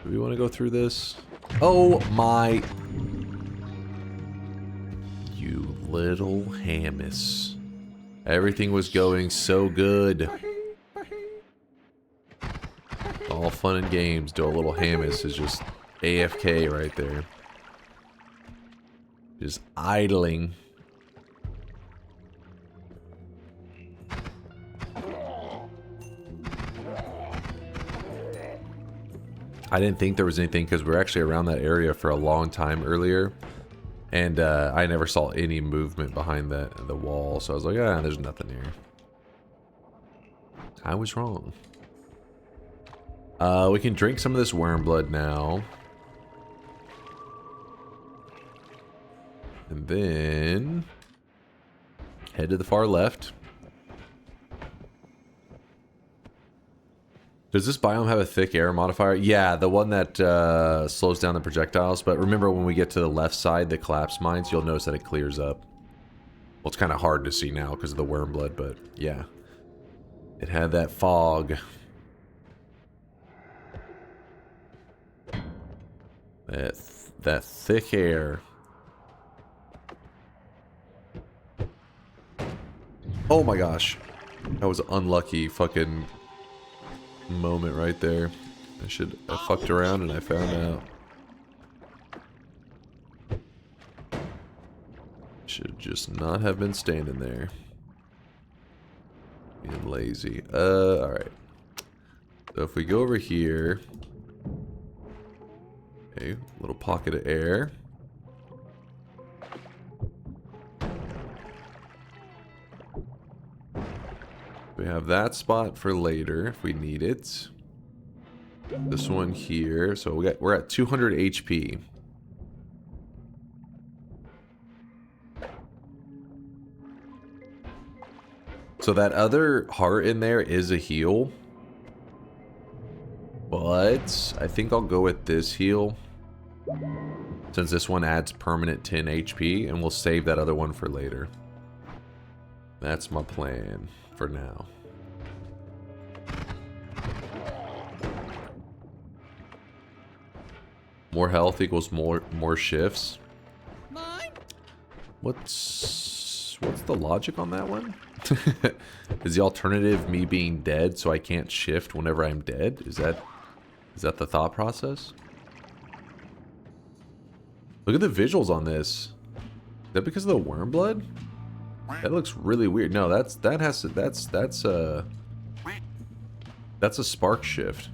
Do we want to go through this? Oh my... You little hammus. Everything was going so good. All fun and games. Do a little hammus is just AFK right there. Just idling. I didn't think there was anything because we were actually around that area for a long time earlier. And I never saw any movement behind the wall. So I was like, ah, there's nothing here. I was wrong. We can drink some of this worm blood now. And then head to the far left. Does this biome have a thick air modifier? Yeah, the one that slows down the projectiles. But remember, when we get to the left side, the collapse mines, you'll notice that it clears up. Well, it's kind of hard to see now because of the worm blood, but yeah. It had that fog. That thick air. Oh my gosh. That was an unlucky fucking moment right there. I fucked around and I found out. Should just not have been standing there. Being lazy. Alright. So if we go over here. Okay, little pocket of air. We have that spot for later if we need it. This one here. So we're at 200 HP. So that other heart in there is a heal. But I think I'll go with this heal. Since this one adds permanent 10 HP. And we'll save that other one for later. That's my plan for now. More health equals more shifts. What's the logic on that one? Is the alternative me being dead so I can't shift whenever I'm dead? Is that the thought process? Look at the visuals on this. Is that because of the worm blood? That looks really weird. No, that's a spark shift.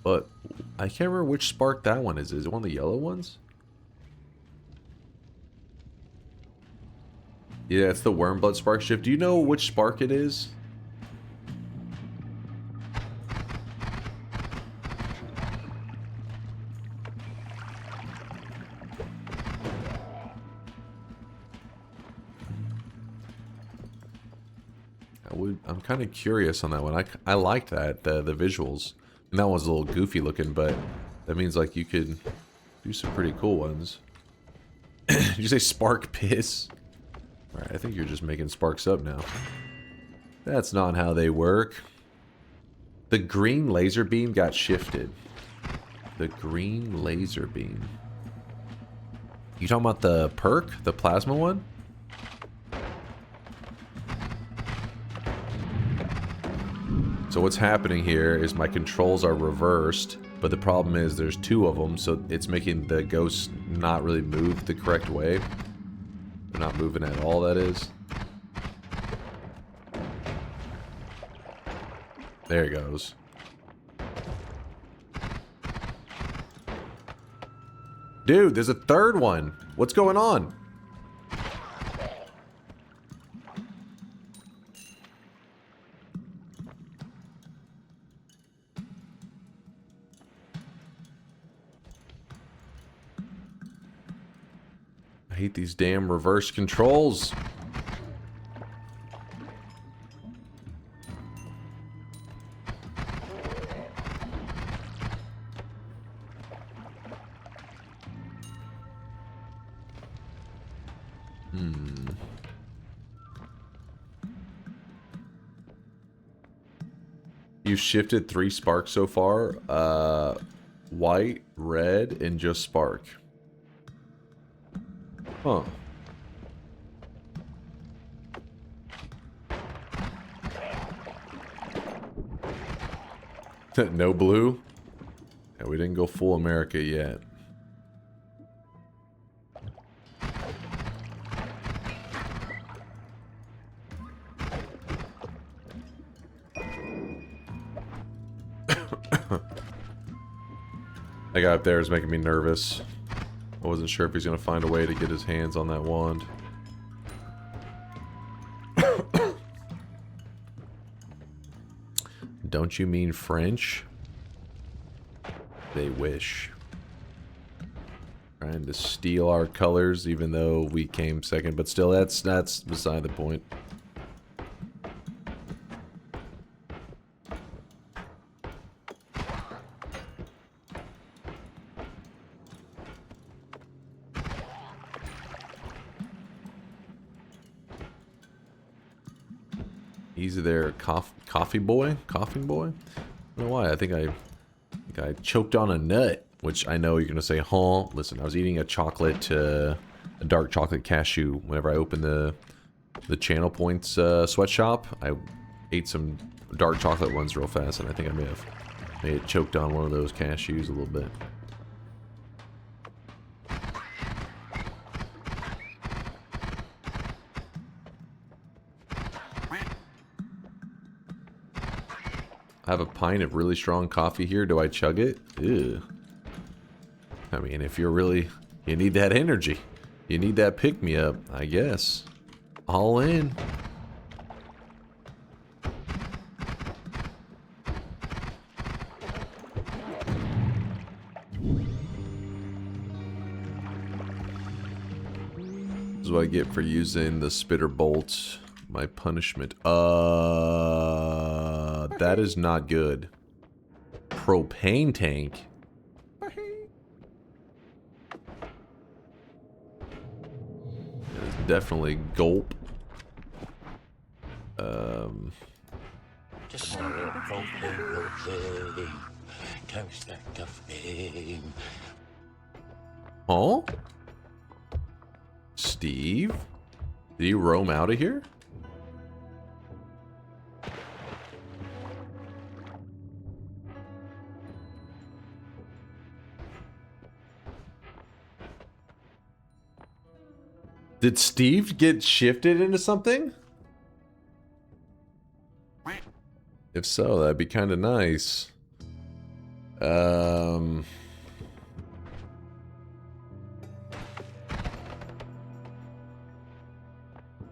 But I can't remember which spark that one is. Is it one of the yellow ones? Yeah, it's the worm blood spark shift. Do you know which spark it is? I'm kind of curious on that one. I liked that, the visuals. And that one's a little goofy looking, but that means like you could do some pretty cool ones. Did you say spark piss? Alright, I think you're just making sparks up now. That's not how they work. The green laser beam got shifted. The green laser beam. You talking about the perk? The plasma one? So what's happening here is my controls are reversed, but the problem is there's two of them, so it's making the ghosts not really move the correct way. They're not moving at all, that is. There it goes. Dude, there's a third one. What's going on? I I hate these damn reverse controls. You shifted 3 sparks so far. White, red, and just spark. Huh. No blue? Yeah, we didn't go full America yet. That guy up there is making me nervous. I wasn't sure if he's going to find a way to get his hands on that wand. Don't you mean French? They wish. Trying to steal our colors even though we came second, but still that's beside the point. Easy there, coffee boy? Coughing boy? I don't know why. I think I choked on a nut, which I know you're going to say, huh? Listen, I was eating a chocolate, a dark chocolate cashew whenever I opened the Channel Points sweatshop. I ate some dark chocolate ones real fast, and I think I may have choked on one of those cashews a little bit. I have a pint of really strong coffee here. Do I chug it? Ew. I mean, if you're really... You need that energy. You need that pick-me-up, I guess. All in. This is what I get for using the spitter bolts. My punishment. That is not good. Propane tank. That is definitely gulp. Just a little propane, toast that caffeine. Huh? Steve? Did he roam out of here? Did Steve get shifted into something? If so, that'd be kind of nice.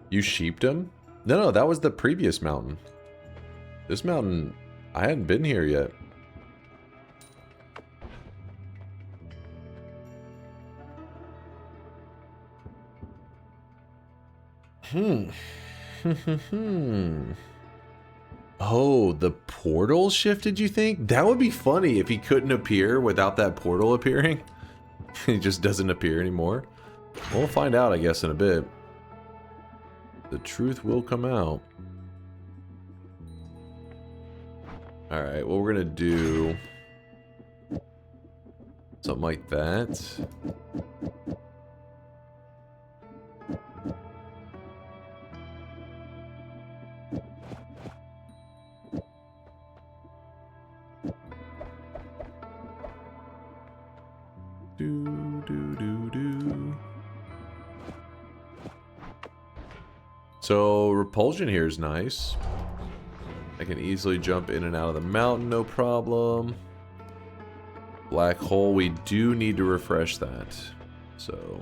You sheeped him? No, that was the previous mountain. This mountain, I hadn't been here yet. Oh, the portal shifted, you think? That would be funny if he couldn't appear without that portal appearing. He just doesn't appear anymore. We'll find out, I guess, in a bit. The truth will come out. Alright, well, we're gonna do something like that. So, repulsion here is nice. I can easily jump in and out of the mountain, no problem. Black hole, we do need to refresh that. So,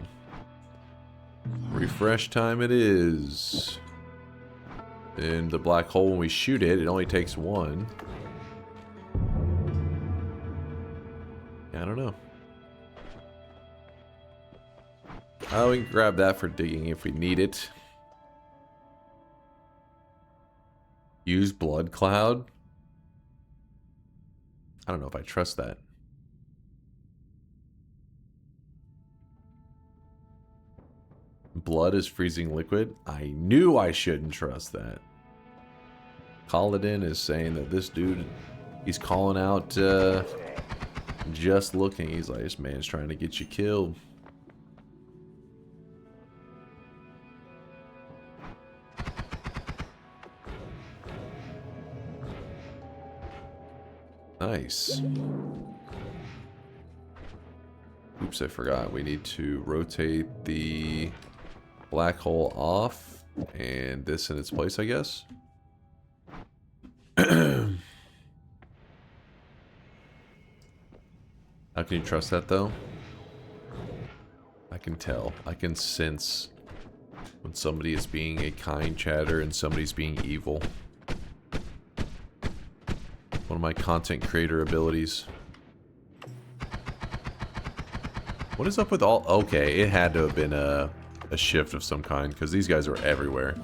refresh time it is. And the black hole, when we shoot it, it only takes 1. I don't know. Oh, we can grab that for digging if we need it. Use blood cloud? I don't know if I trust that. Blood is freezing liquid? I knew I shouldn't trust that. Kaladin is saying that this dude, he's calling out just looking. He's like, this man's trying to get you killed. Nice. Oops, I forgot. We need to rotate the black hole off and this in its place, I guess. How can you trust that, though? I can tell. I can sense when somebody is being a kind chatter and somebody's being evil. One of my content creator abilities. What is up with all... Okay, it had to have been a shift of some kind, because these guys are everywhere.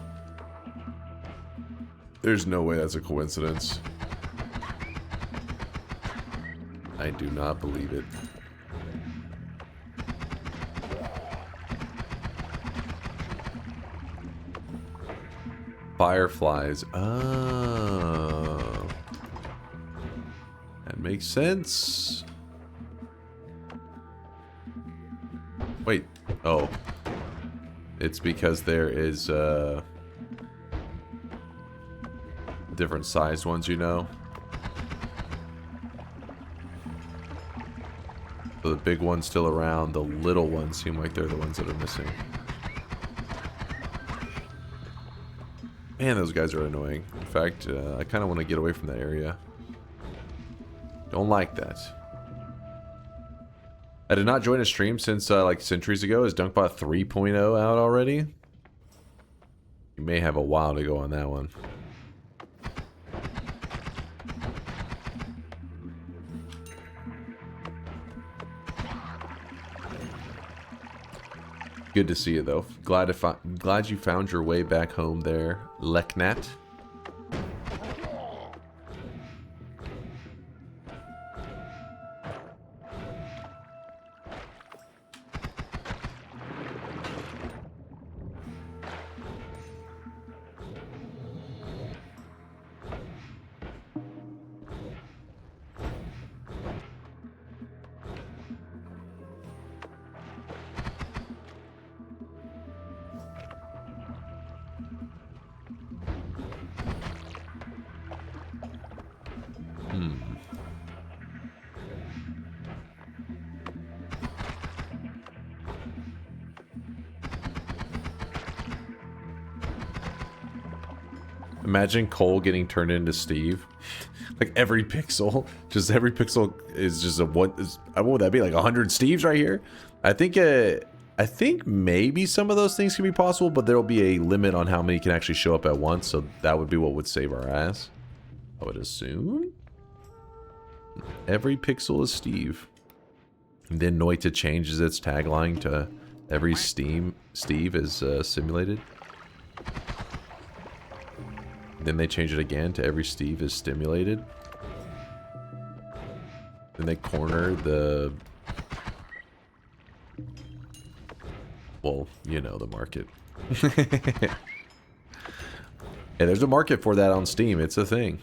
There's no way that's a coincidence. I do not believe it. Fireflies. Oh. That makes sense. Wait. Oh. It's because there is different sized ones, you know. So the big one's still around. The little ones seem like they're the ones that are missing. Man, those guys are annoying. In fact, I kind of want to get away from that area. Don't like that. I did not join a stream since like centuries ago. Is DunkBot 3.0 out already? You may have a while to go on that one. Good to see you though. Glad you found your way back home there, Leknat. Imagine Cole getting turned into Steve. Like every pixel, just every pixel is just a what would that be, like 100 Steves right here? I think maybe some of those things can be possible, but there'll be a limit on how many can actually show up at once, so that would be what would save our ass, I would assume. Every pixel is Steve. And then Noita changes its tagline to every Steve is simulated. Then they change it again to every Steve is stimulated. Then they corner the... Well, you know, the market. Hey, there's a market for that on Steam. It's a thing.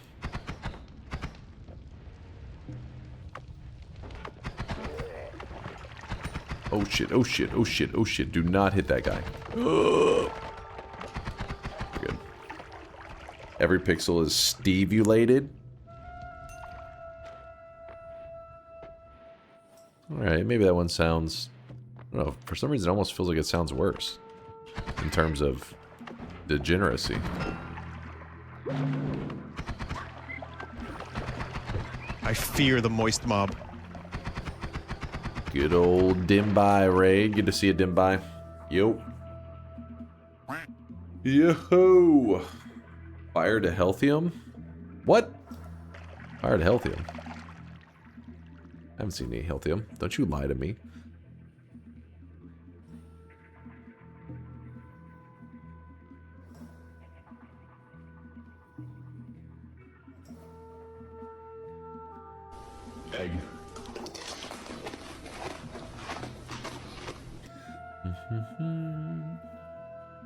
Oh shit, oh shit, oh shit, oh shit. Do not hit that guy. Good. Every pixel is Steve-ulated. Alright, maybe that one sounds... I don't know, for some reason it almost feels like it sounds worse. In terms of degeneracy. I fear the moist mob. Good old Dimbai raid. Good to see you, Dimbai. Yo. Yo-ho! Fire to Healthium? What? Fire to Healthium? I haven't seen any Healthium. Don't you lie to me. egg.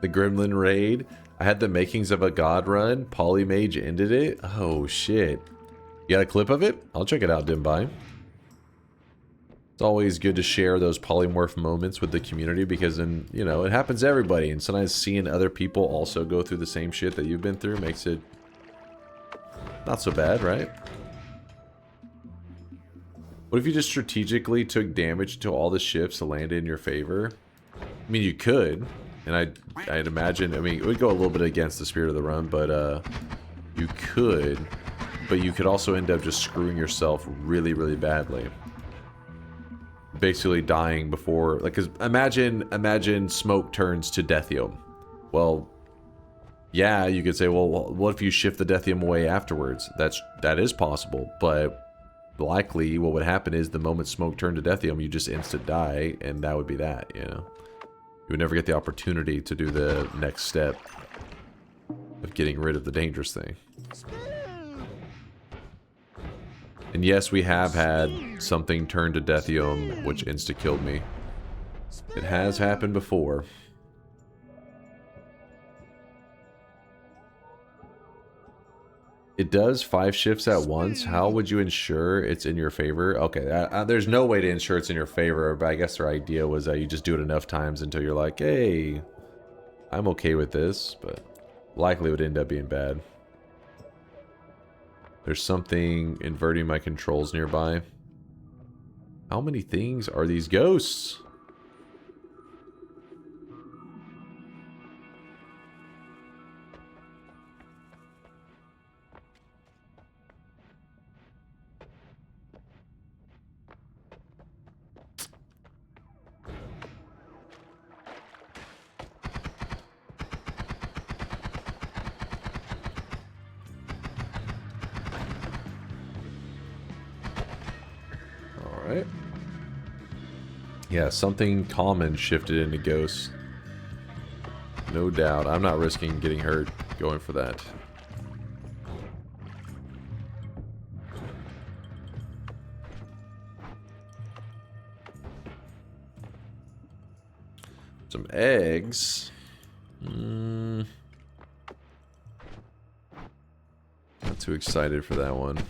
The Gremlin raid. I had the makings of a god run. Polymage ended it. Oh shit. You got a clip of it? I'll check it out, Dimbai. It's always good to share those polymorph moments with the community because then, you know, it happens to everybody. And sometimes seeing other people also go through the same shit that you've been through makes it not so bad, right? What if you just strategically took damage until all the shifts landed in your favor? I mean, you could. And I'd imagine, I mean, it would go a little bit against the spirit of the run, but you could. But you could also end up just screwing yourself really, really badly. Basically dying before, like, cause imagine smoke turns to Deathium. Well, yeah, you could say, well, what if you shift the Deathium away afterwards? That is possible, but likely what would happen is the moment smoke turned to Deathium, you just instant die, and that would be that, you know? You would never get the opportunity to do the next step of getting rid of the dangerous thing. And yes, we have had something turn to Deathium, which insta-killed me. It has happened before. It does 5 shifts at once. How would you ensure it's in your favor? Okay, there's no way to ensure it's in your favor, but I guess their idea was that you just do it enough times until you're like, hey, I'm okay with this, but likely it would end up being bad. There's something inverting my controls nearby. How many things are these ghosts? Alright. Yeah, something common shifted into ghosts. No doubt. I'm not risking getting hurt going for that. Some eggs. Not too excited for that one.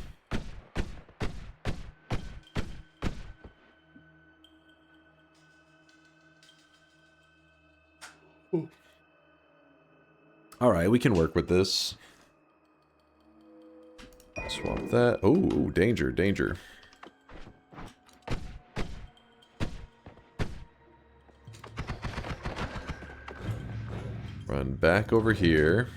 Alright, we can work with this. Swap that. Oh, danger, danger. Run back over here.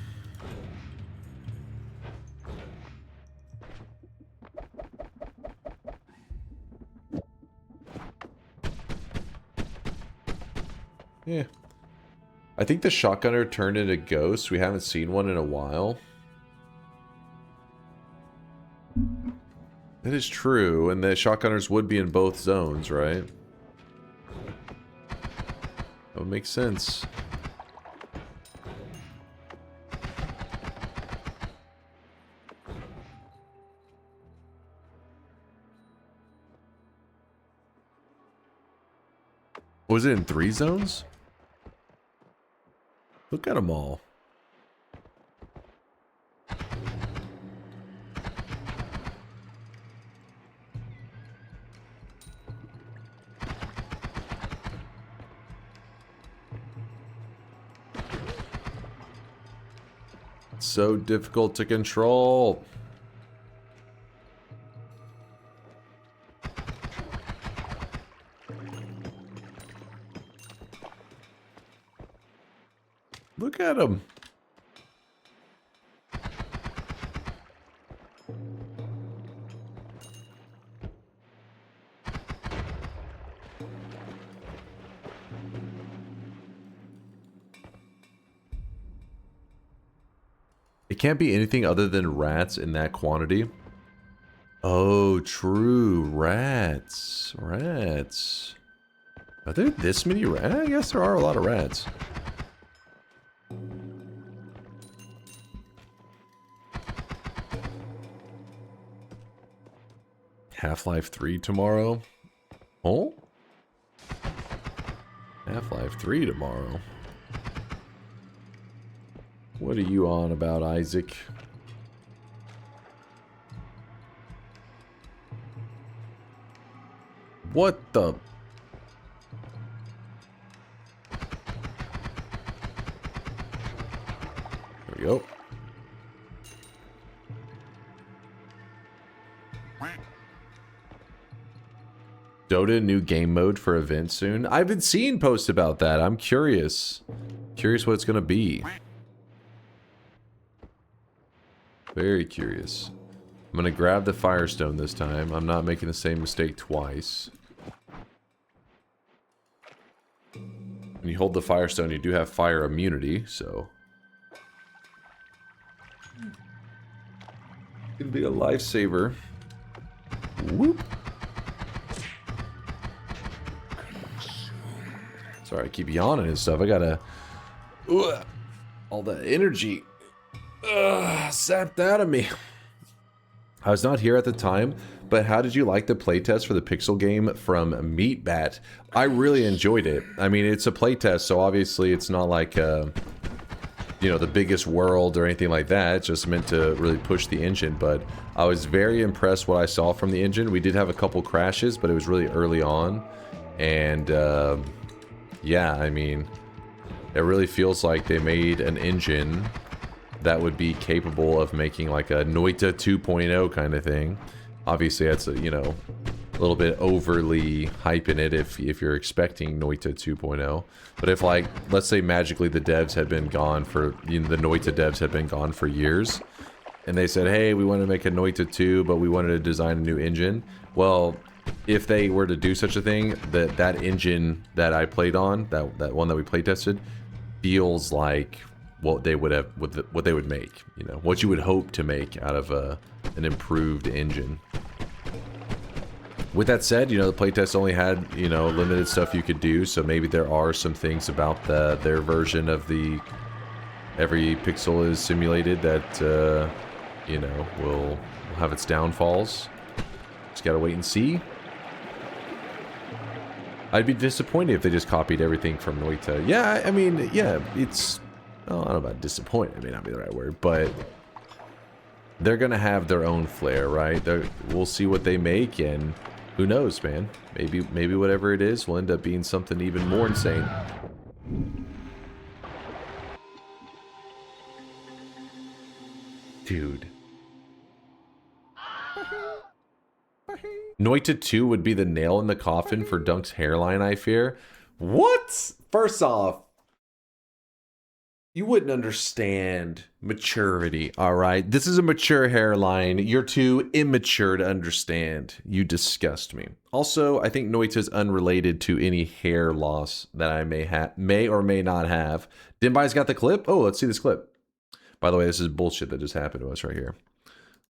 Yeah. I think the shotgunner turned into ghosts. We haven't seen one in a while. That is true, and the shotgunners would be in both zones, right? That would make sense. Was it in 3 zones? Look at them all. It's so difficult to control. Look at him. It can't be anything other than rats in that quantity. Oh, true. Rats. Rats. Are there this many rats? I guess there are a lot of rats. Half-Life 3 tomorrow. Oh? Half-Life 3 tomorrow. What are you on about, Isaac? What the... There we go. Dota new game mode for event soon. I've been seeing posts about that. I'm curious. Curious what it's gonna be. Very curious. I'm gonna grab the Firestone this time. I'm not making the same mistake twice. When you hold the Firestone, you do have fire immunity, so... It'll be a lifesaver. Whoop! Sorry, I keep yawning and stuff. I gotta... all the energy... sapped out of me. I was not here at the time, but how did you like the playtest for the Pixel game from Meatbat? I really enjoyed it. I mean, it's a playtest, so obviously it's not like, you know, the biggest world or anything like that. It's just meant to really push the engine, but I was very impressed what I saw from the engine. We did have a couple crashes, but it was really early on. And, yeah, I mean, it really feels like they made an engine that would be capable of making like a Noita 2.0 kind of thing. Obviously, that's a, you know, a little bit overly hyping it if you're expecting Noita 2.0. But if, like, let's say magically the devs had been gone for, you know, the Noita devs had been gone for years, and they said, hey, we want to make a Noita 2, but we wanted to design a new engine. Well, if they were to do such a thing, that engine that I played on, that one that we play tested, feels like what they would have, what they would make, you know, what you would hope to make out of an improved engine. With that said, you know, the playtest only had, you know, limited stuff you could do, so maybe there are some things about their version of the every pixel is simulated that, you know, will have its downfalls. Just gotta wait and see. I'd be disappointed if they just copied everything from Noita. Yeah, I mean, yeah, it's... Oh, I don't know about disappointed. It may not be the right word, but they're gonna have their own flair, right? We'll see what they make, and who knows, man? Maybe whatever it is will end up being something even more insane. Dude. Noita 2 would be the nail in the coffin for Dunk's hairline, I fear. What? First off, you wouldn't understand maturity, alright? This is a mature hairline. You're too immature to understand. You disgust me. Also, I think Noita's unrelated to any hair loss that I may or may not have. Dimbai's got the clip? Oh, let's see this clip. By the way, this is bullshit that just happened to us right here.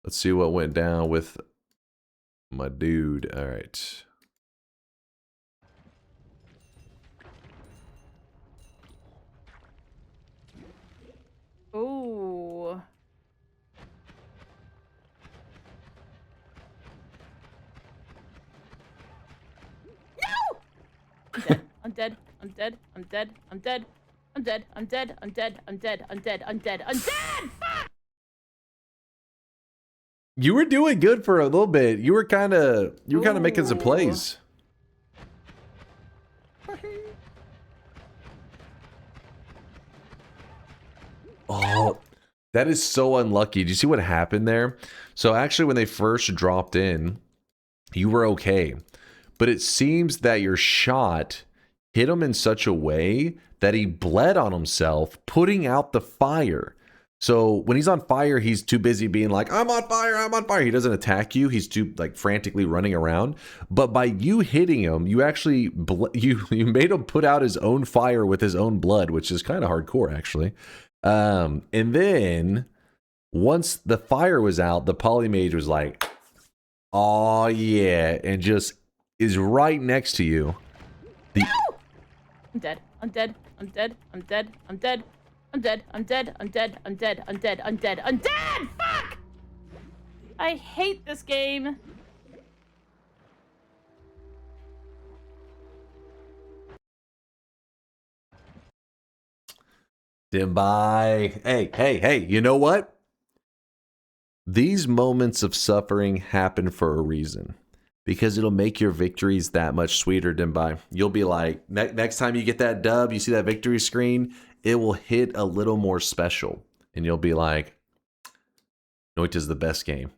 Let's see what went down with my dude. Alright. Ooh. No! I'm dead. I'm dead. I'm dead. I'm dead. I'm dead. I'm dead. I'm dead. I'm dead. I'm dead. I'm dead. I'm dead. Fuck! You were doing good for a little bit. You were kind of making some plays. Oh, that is so unlucky. Do you see what happened there? So actually, when they first dropped in, you were okay. But it seems that your shot hit him in such a way that he bled on himself, putting out the fire. So when he's on fire, he's too busy being like, I'm on fire, I'm on fire. He doesn't attack you. He's too like frantically running around. But by you hitting him, you actually, you made him put out his own fire with his own blood, which is kind of hardcore actually. And then once the fire was out, the polymage was like, oh yeah, and just is right next to you. No! I'm dead. I'm dead. I'm dead. I'm dead. I'm dead. I'm dead. I'm dead. I'm dead. I'm dead. I'm dead. I'm dead. I'm dead. Fuck! I hate this game. Dimbai. Hey, you know what? These moments of suffering happen for a reason. Because it'll make your victories that much sweeter, Dimbai. You'll be like, next time you get that dub, you see that victory screen, it will hit a little more special. And you'll be like, Noita's the best game.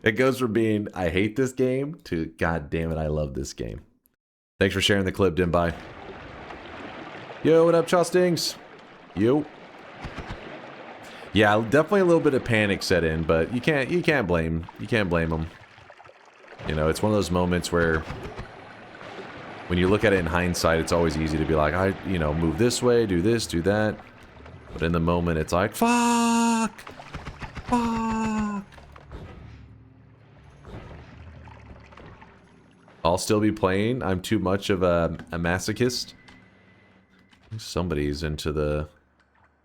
It goes from being, I hate this game, to, God damn it, I love this game. Thanks for sharing the clip, Dimbai. Yo, what up, Chostings? Yo. Yeah, definitely a little bit of panic set in, but you can't blame them. You know, it's one of those moments where when you look at it in hindsight, it's always easy to be like, move this way, do this, do that. But in the moment, it's like, fuck! Fuck! I'll still be playing. I'm too much of a masochist. Somebody's into the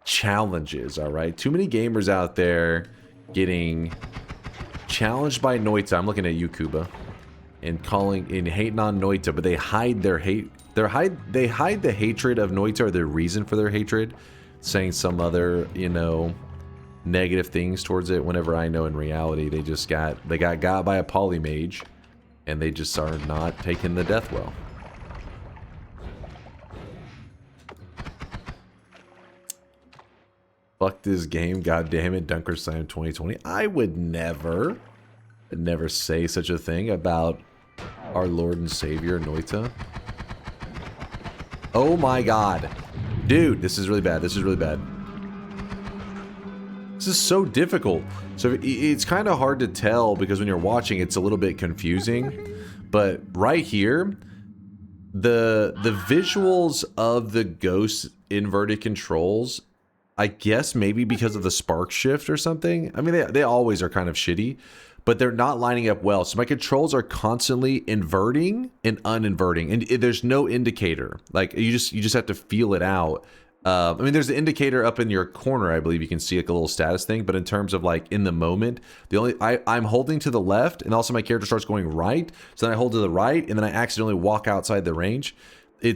challenges, alright? Too many gamers out there getting challenged by Noita. I'm looking at you, Kuba, and hating on Noita, but they hide their hate. They hide the hatred of Noita, or the reason for their hatred, saying some other, negative things towards it. Whenever I know in reality they got by a polymage, and they just are not taking the death well. Fuck this game, god damn it, DunkOrSlam 2020. I would never say such a thing about our Lord and Savior, Noita. Oh my god. Dude, this is really bad. This is really bad. This is so difficult. So it's kind of hard to tell because when you're watching, it's a little bit confusing. But right here, the visuals of the ghost inverted controls, I guess maybe because of the spark shift or something. I mean, they always are kind of shitty, but they're not lining up well. So my controls are constantly inverting and uninverting, and there's no indicator. Like you just have to feel it out. I mean, there's an indicator up in your corner. I believe you can see like a little status thing. But in terms of like in the moment, I'm holding to the left, and also my character starts going right. So then I hold to the right, and then I accidentally walk outside the range. I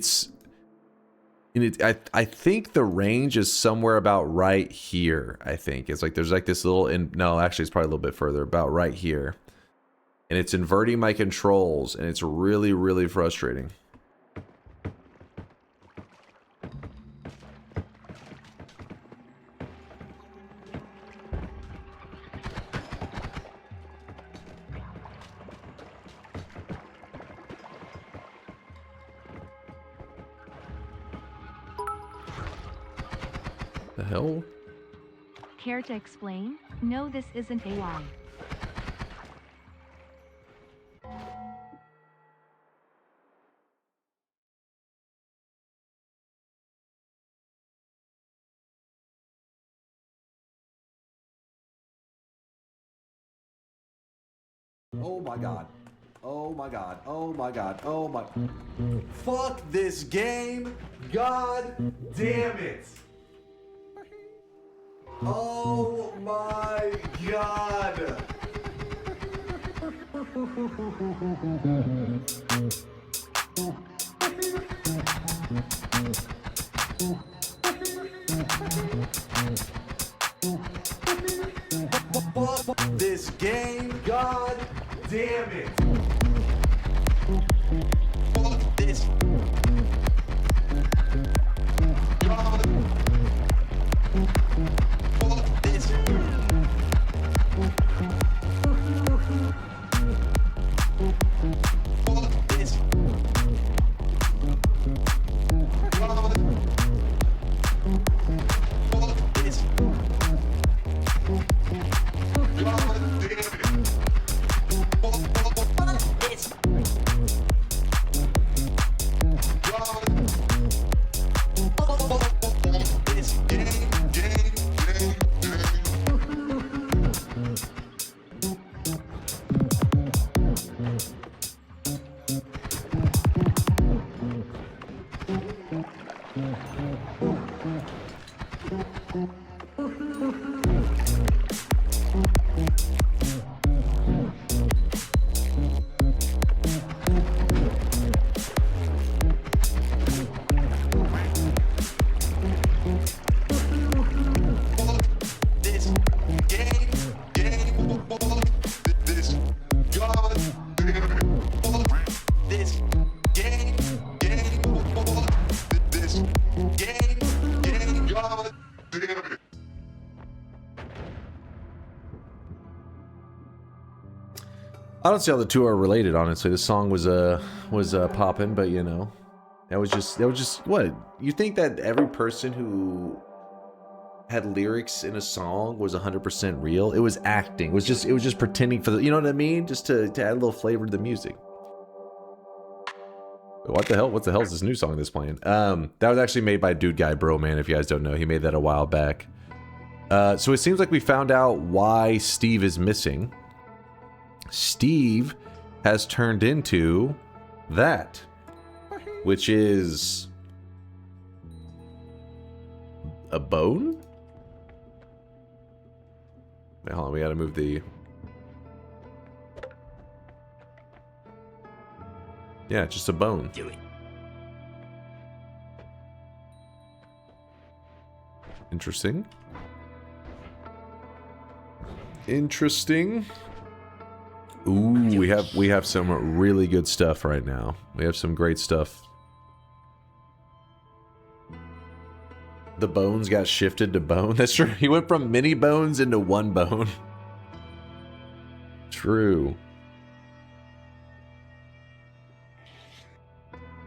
think the range is somewhere about right here. I think it's like there's like this little no, actually it's probably a little bit further, about right here, and it's inverting my controls, and it's really, really frustrating. The hell? Care to explain? No, this isn't AI. Oh my god. Oh my god. Oh my god. Oh my. Fuck this game. God damn it. Oh my god. Fuck this game. God damn it. Fuck this. God. Fuck this. Fuck this. God. Fuck this. God damn it. I don't see how the two are related, honestly. The song was popping, but you know, that was just what you think that every person who had lyrics in a song was 100% real. It was acting. It was just pretending for the, you know what I mean? Just to add a little flavor to the music. What the hell? What the hell is this new song that's playing? That was actually made by Dude Guy Bro Man, if you guys don't know. He made that a while back. So it seems like we found out why Steve is missing. Steve has turned into that, which is a bone? Wait, hold on, we gotta move the... Yeah, just a bone. Do it. Interesting. Interesting. Ooh, we have some really good stuff right now. We have some great stuff. The bones got shifted to bone. That's true. He went from many bones into one bone. True.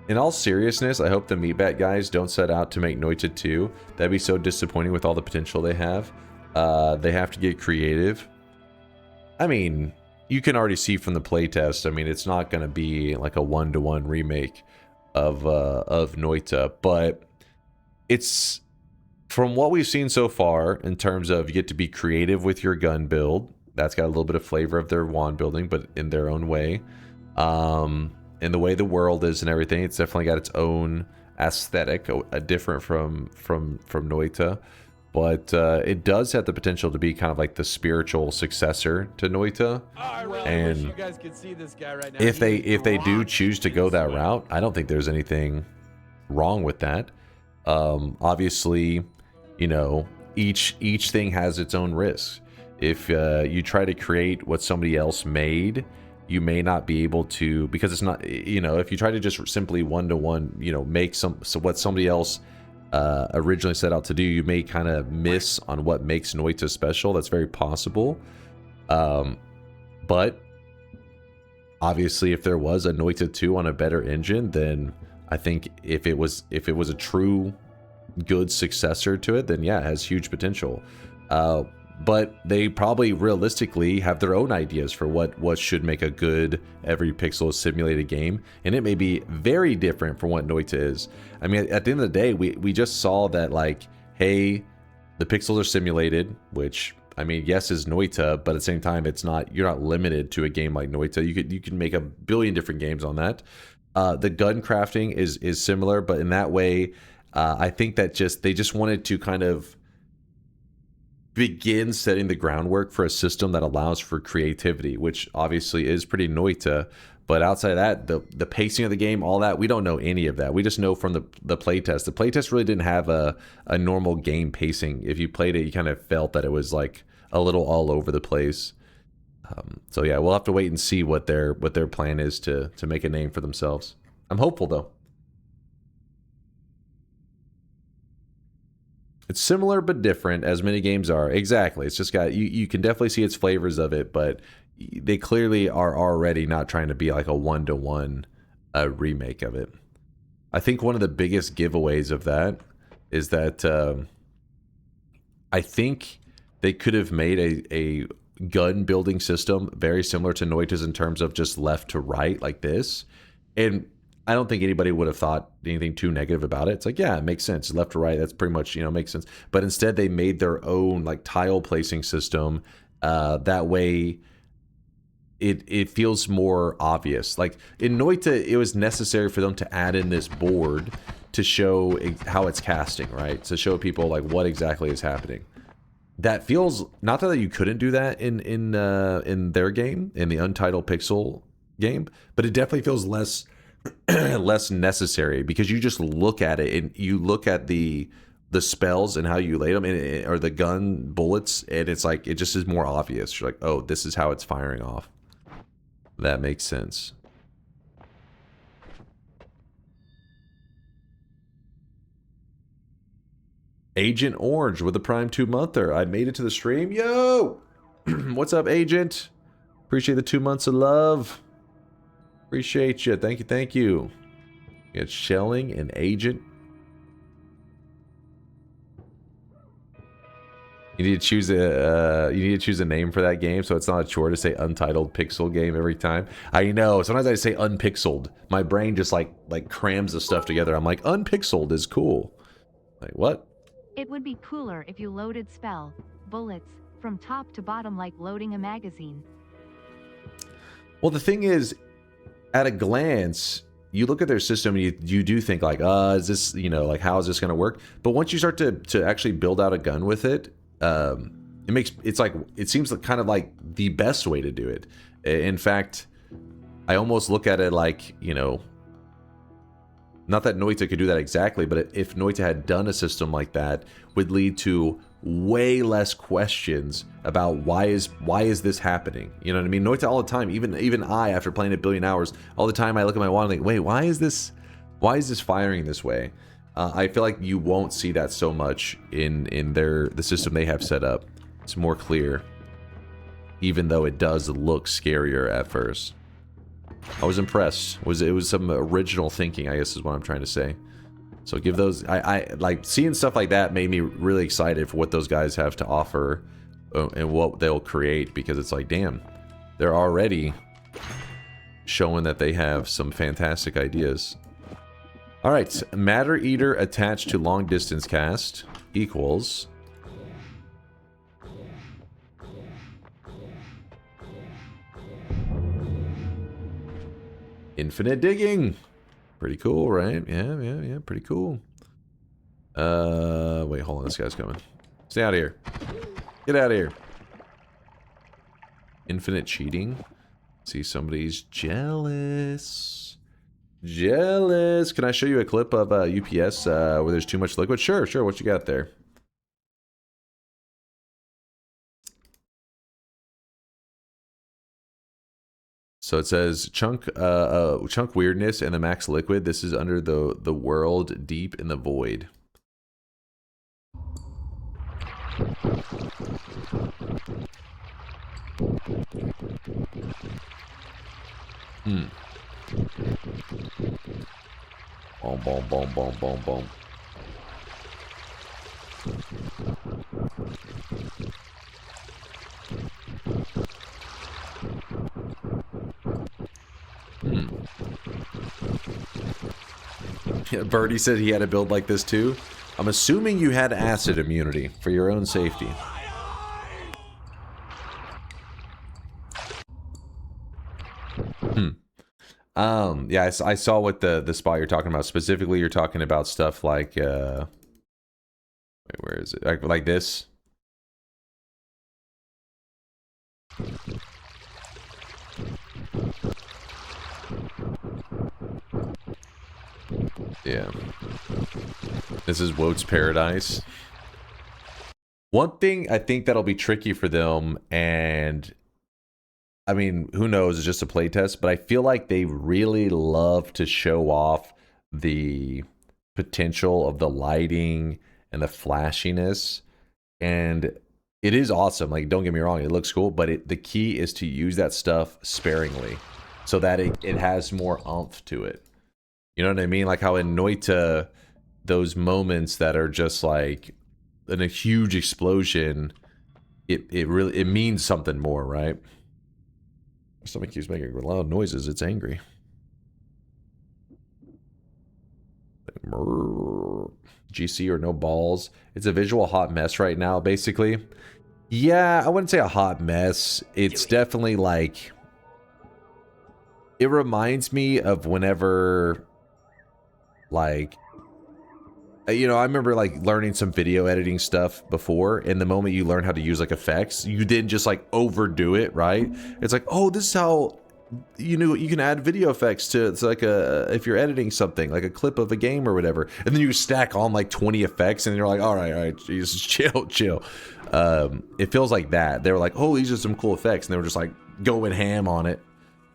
In all seriousness, I hope the Meatbat guys don't set out to make Noita 2. That'd be so disappointing with all the potential they have. They have to get creative. I mean, you can already see from the playtest, I mean, it's not going to be like a one-to-one remake of Noita, but it's, from what we've seen so far, in terms of you get to be creative with your gun build, that's got a little bit of flavor of their wand building, but in their own way. And the way the world is and everything, it's definitely got its own aesthetic, different from Noita. But it does have the potential to be kind of like the spiritual successor to Noita. I really and wish you guys could see this guy right now. if they do choose to go that route, I don't think there's anything wrong with that. Obviously, you know, each thing has its own risks. If you try to create what somebody else made, you may not be able to, because it's not, you know, if you try to just simply one-to-one, you know, make what somebody else originally set out to do, you may kind of miss on what makes Noita special. That's very possible. But obviously, if there was a Noita 2 on a better engine, then I think if it was a true good successor to it, then yeah, it has huge potential. But they probably realistically have their own ideas for what should make a good every pixel simulated game, and it may be very different from what Noita is. I mean, at the end of the day, we just saw that, like, hey, the pixels are simulated, which, I mean, yes, is Noita, but at the same time, you're not limited to a game like Noita. You can make a billion different games on that. The gun crafting is similar, but in that way, I think that they just wanted to kind of begin setting the groundwork for a system that allows for creativity, which obviously is pretty Noita. But outside of that, the pacing of the game, all that, we don't know any of that. We just know from the playtest. The playtest really didn't have a normal game pacing. If you played it, you kind of felt that it was like a little all over the place. So yeah, we'll have to wait and see what their plan is to make a name for themselves. I'm hopeful though. It's similar but different, as many games are. Exactly. It's just got, you can definitely see its flavors of it, but they clearly are already not trying to be like a one-to-one remake of it. I think one of the biggest giveaways of that is that I think they could have made a gun building system very similar to Noita's in terms of just left to right like this. And I don't think anybody would have thought anything too negative about it. It's like, yeah, it makes sense. Left to right, that's pretty much, you know, makes sense. But instead, they made their own like tile placing system. That way, it feels more obvious. Like in Noita, it was necessary for them to add in this board to show how it's casting, right? To show people like what exactly is happening. That feels, not that you couldn't do that in their game, in the Untitled Pixel game, but it definitely feels less necessary, because you just look at it and you look at the spells and how you lay them, or the gun bullets, and it's like it just is more obvious. You're like, oh, this is how it's firing off. That makes sense. Agent Orange with the Prime 2-monther. I made it to the stream. Yo! What's up, Agent? Appreciate the 2 months of love. Appreciate you. Thank you, thank you. You got Shelling and Agent. You need to choose a name for that game, so it's not a chore to say Untitled Pixel Game every time. I know. Sometimes I say Unpixeled. My brain just like crams the stuff together. I'm like, Unpixeled is cool. Like what? It would be cooler if you loaded spell bullets from top to bottom like loading a magazine. Well, the thing is, at a glance, you look at their system and you do think like, is this, you know, like how is this going to work? But once you start to actually build out a gun with it, it seems kind of like the best way to do it. In fact, I almost look at it like, you know, not that Noita could do that exactly, but if Noita had done a system like that, would lead to way less questions about why is this happening? You know what I mean? Noita all the time, even I, after playing a billion hours, all the time I look at my wand and think, wait, why is this firing this way? I feel like you won't see that so much in the system they have set up. It's more clear, even though it does look scarier at first. I was impressed. It was some original thinking, I guess is what I'm trying to say. So give those, I like seeing stuff like that made me really excited for what those guys have to offer and what they'll create, because it's like, damn, they're already showing that they have some fantastic ideas. All right, Matter Eater attached to long distance cast equals infinite digging. Pretty cool, right? Yeah, pretty cool. Wait, hold on, this guy's coming. Stay out of here. Get out of here. Infinite cheating. See, somebody's jealous. Jealous. Can I show you a clip of UPS where there's too much liquid? Sure. What you got there? So it says chunk weirdness and the max liquid. This is under the world deep in the void. Boom. Birdie said he had a build like this too. I'm assuming you had acid immunity for your own safety. Yeah, I saw what the spot you're talking about. Specifically, you're talking about stuff like wait, where is it? Like this. Yeah. This is Wote's Paradise. One thing I think that'll be tricky for them, and I mean, who knows, it's just a playtest, but I feel like they really love to show off the potential of the lighting and the flashiness. And it is awesome. Like, don't get me wrong, it looks cool, but the key is to use that stuff sparingly so that it has more oomph to it. You know what I mean? Like how in Noita, those moments that are just like in a huge explosion, it really means something more, right? My stomach keeps making loud noises. It's angry. GC or no balls. It's a visual hot mess right now, basically. Yeah, I wouldn't say a hot mess. It's definitely like... It reminds me of whenever... Like... You know, I remember like learning some video editing stuff before, and the moment you learn how to use like effects, you didn't just like overdo it, right? It's like, oh, this is how you can add video effects to it's like if you're editing something like a clip of a game or whatever, and then you stack on like 20 effects, and you're like, all right, Jesus, chill. It feels like that. They were like, oh, these are some cool effects, and they were just like going ham on it.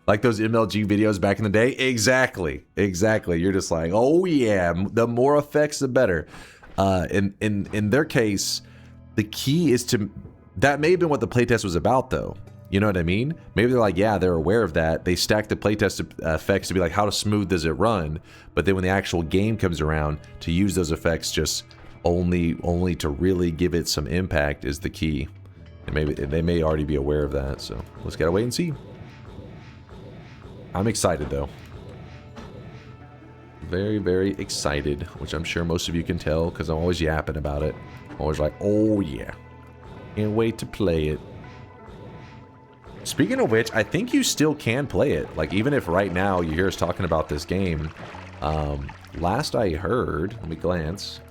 Like those MLG videos back in the day. Exactly. You're just like, oh yeah, the more effects, the better. In their case, the key is to... That may have been what the playtest was about, though. You know what I mean? Maybe they're like, yeah, they're aware of that. They stack the playtest effects to be like, how smooth does it run? But then when the actual game comes around, to use those effects just only to really give it some impact is the key. And maybe they may already be aware of that, so let's gotta wait and see. I'm excited, though. Very, very excited, which I'm sure most of you can tell because I'm always yapping about it. I'm always like, oh yeah. Can't wait to play it. Speaking of which, I think you still can play it. Like, even if right now you hear us talking about this game, last I heard, let me glance.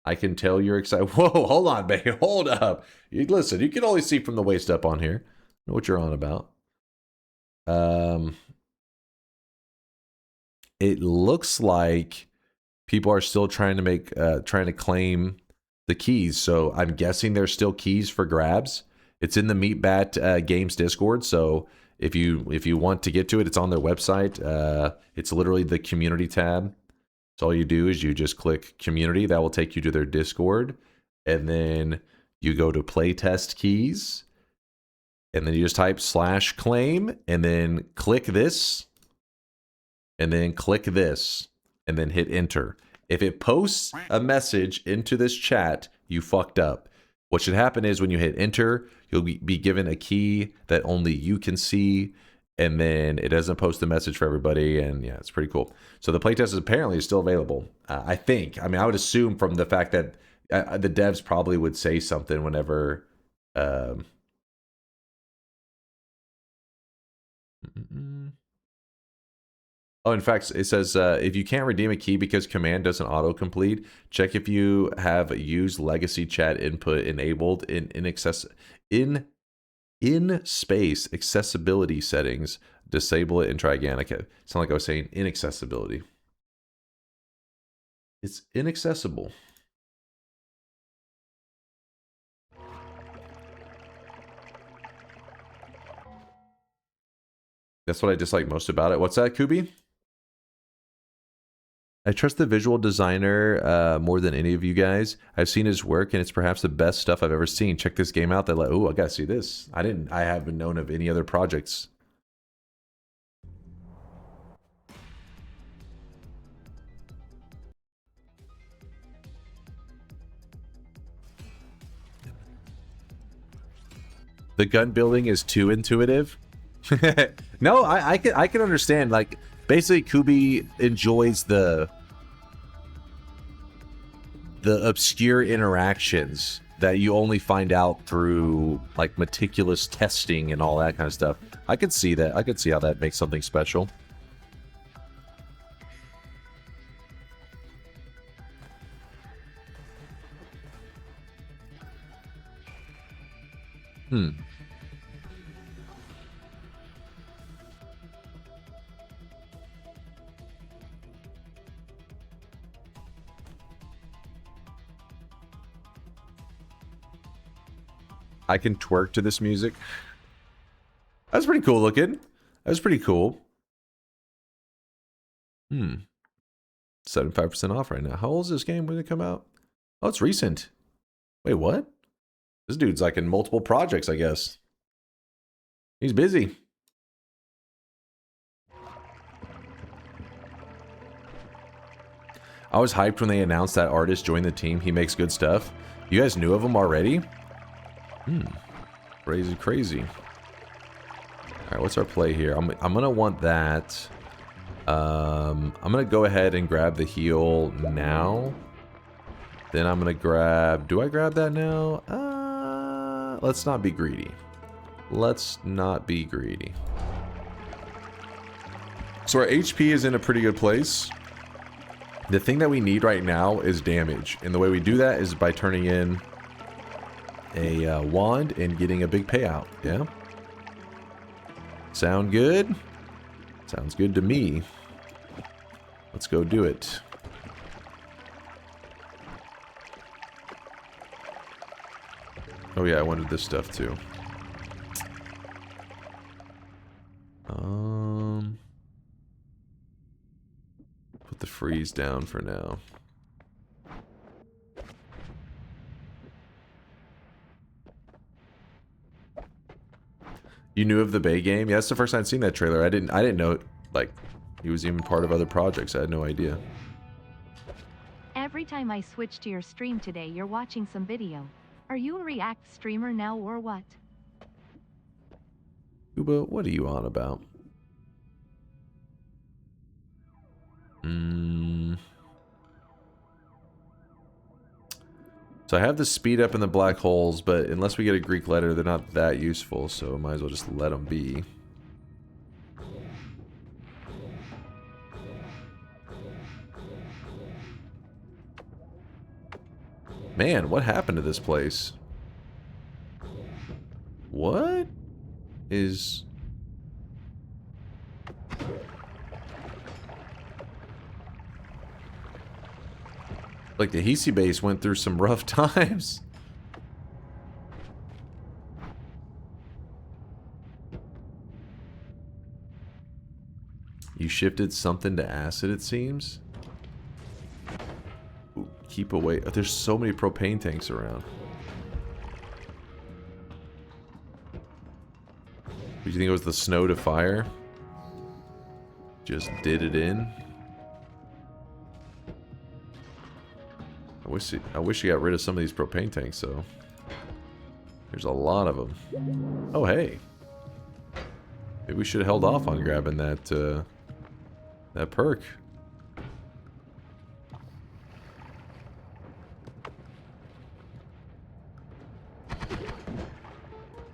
I can tell you're excited. Whoa, hold on, babe. Hold up. Listen, you can only see from the waist up on here. Know what you're on about. It looks like people are still trying to claim the keys. So I'm guessing there's still keys for grabs. It's in the Meatbat Games Discord. So if you want to get to it, it's on their website. It's literally the community tab. So all you do is you just click community. That will take you to their Discord. And then you go to playtest keys. And then you just type /claim. And then click this. And then click this. And then hit enter. If it posts a message into this chat, you fucked up. What should happen is when you hit enter, you'll be given a key that only you can see, and then it doesn't post the message for everybody, and yeah, it's pretty cool. So the playtest is apparently still available, I think. I mean, I would assume from the fact that the devs probably would say something whenever... Oh, in fact, it says, if you can't redeem a key because command doesn't autocomplete, check if you have used legacy chat input enabled in space accessibility settings. Disable it and try again. Okay, sound like I was saying inaccessibility. It's inaccessible. That's what I dislike most about it. What's that, Kubi? I trust the visual designer more than any of you guys. I've seen his work, and it's perhaps the best stuff I've ever seen. Check this game out. Oh, I gotta see this. I haven't known of any other projects. The gun building is too intuitive. No, I can understand. Like, basically, Kubi enjoys the obscure interactions that you only find out through like meticulous testing and all that kind of stuff. I could see that. I could see how that makes something special. I can twerk to this music. That's pretty cool looking. That's pretty cool. 75% off right now. How old is this game? When did it come out? Oh, it's recent. Wait, what? This dude's like in multiple projects, I guess. He's busy. I was hyped when they announced that artist joined the team. He makes good stuff. You guys knew of him already? Crazy. Alright, what's our play here? I'm gonna want that. I'm gonna go ahead and grab the heal now. Then I'm gonna grab... Do I grab that now? Let's not be greedy. Let's not be greedy. So our HP is in a pretty good place. The thing that we need right now is damage. And the way we do that is by turning in a wand and getting a big payout. Yeah? Sound good? Sounds good to me. Let's go do it. Oh yeah, I wanted this stuff too. Put the freeze down for now. You knew of the Bay game? Yeah, that's the first time I'd seen that trailer. I didn't know, like, he was even part of other projects. I had no idea. Every time I switch to your stream today, you're watching some video. Are you a React streamer now or what? Uba, what are you on about? So I have the speed up in the black holes, but unless we get a Greek letter, they're not that useful, so might as well just let them be. Man, what happened to this place? What is... Like, the Hisi base went through some rough times. You shifted something to acid, it seems? Ooh, keep away. Oh, there's so many propane tanks around. Do you think it was the snow to fire? Just did it in? I wish you got rid of some of these propane tanks, though. There's a lot of them. Oh, hey. Maybe we should have held off on grabbing that, that perk.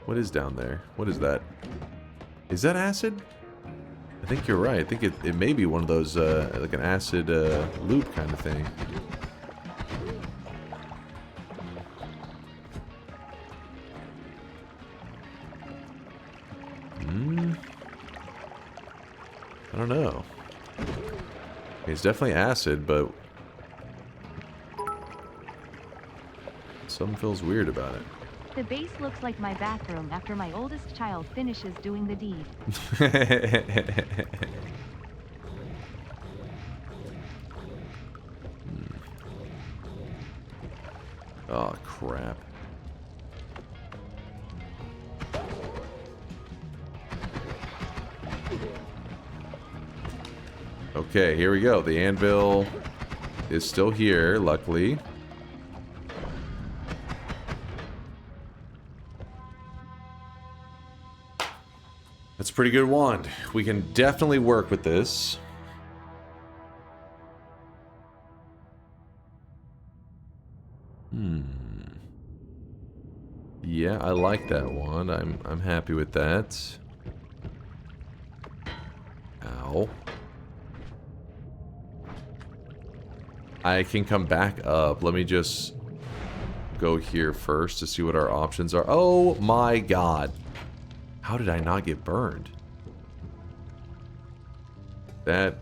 What is down there? What is that? Is that acid? I think you're right. I think it may be one of those, like an acid loop kind of thing. I don't know. It's definitely acid, but something feels weird about it. The base looks like my bathroom after my oldest child finishes doing the deed. Oh, crap. Okay, here we go. The anvil is still here, luckily. That's a pretty good wand. We can definitely work with this. Yeah, I like that wand. I'm happy with that. Ow. I can come back up. Let me just go here first to see what our options are. Oh my god. How did I not get burned? That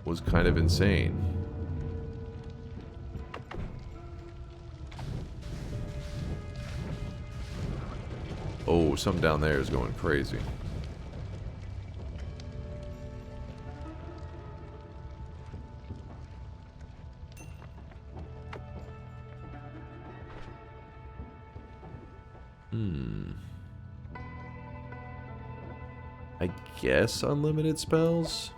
was kind of insane. Oh, something down there is going crazy. I guess unlimited spells?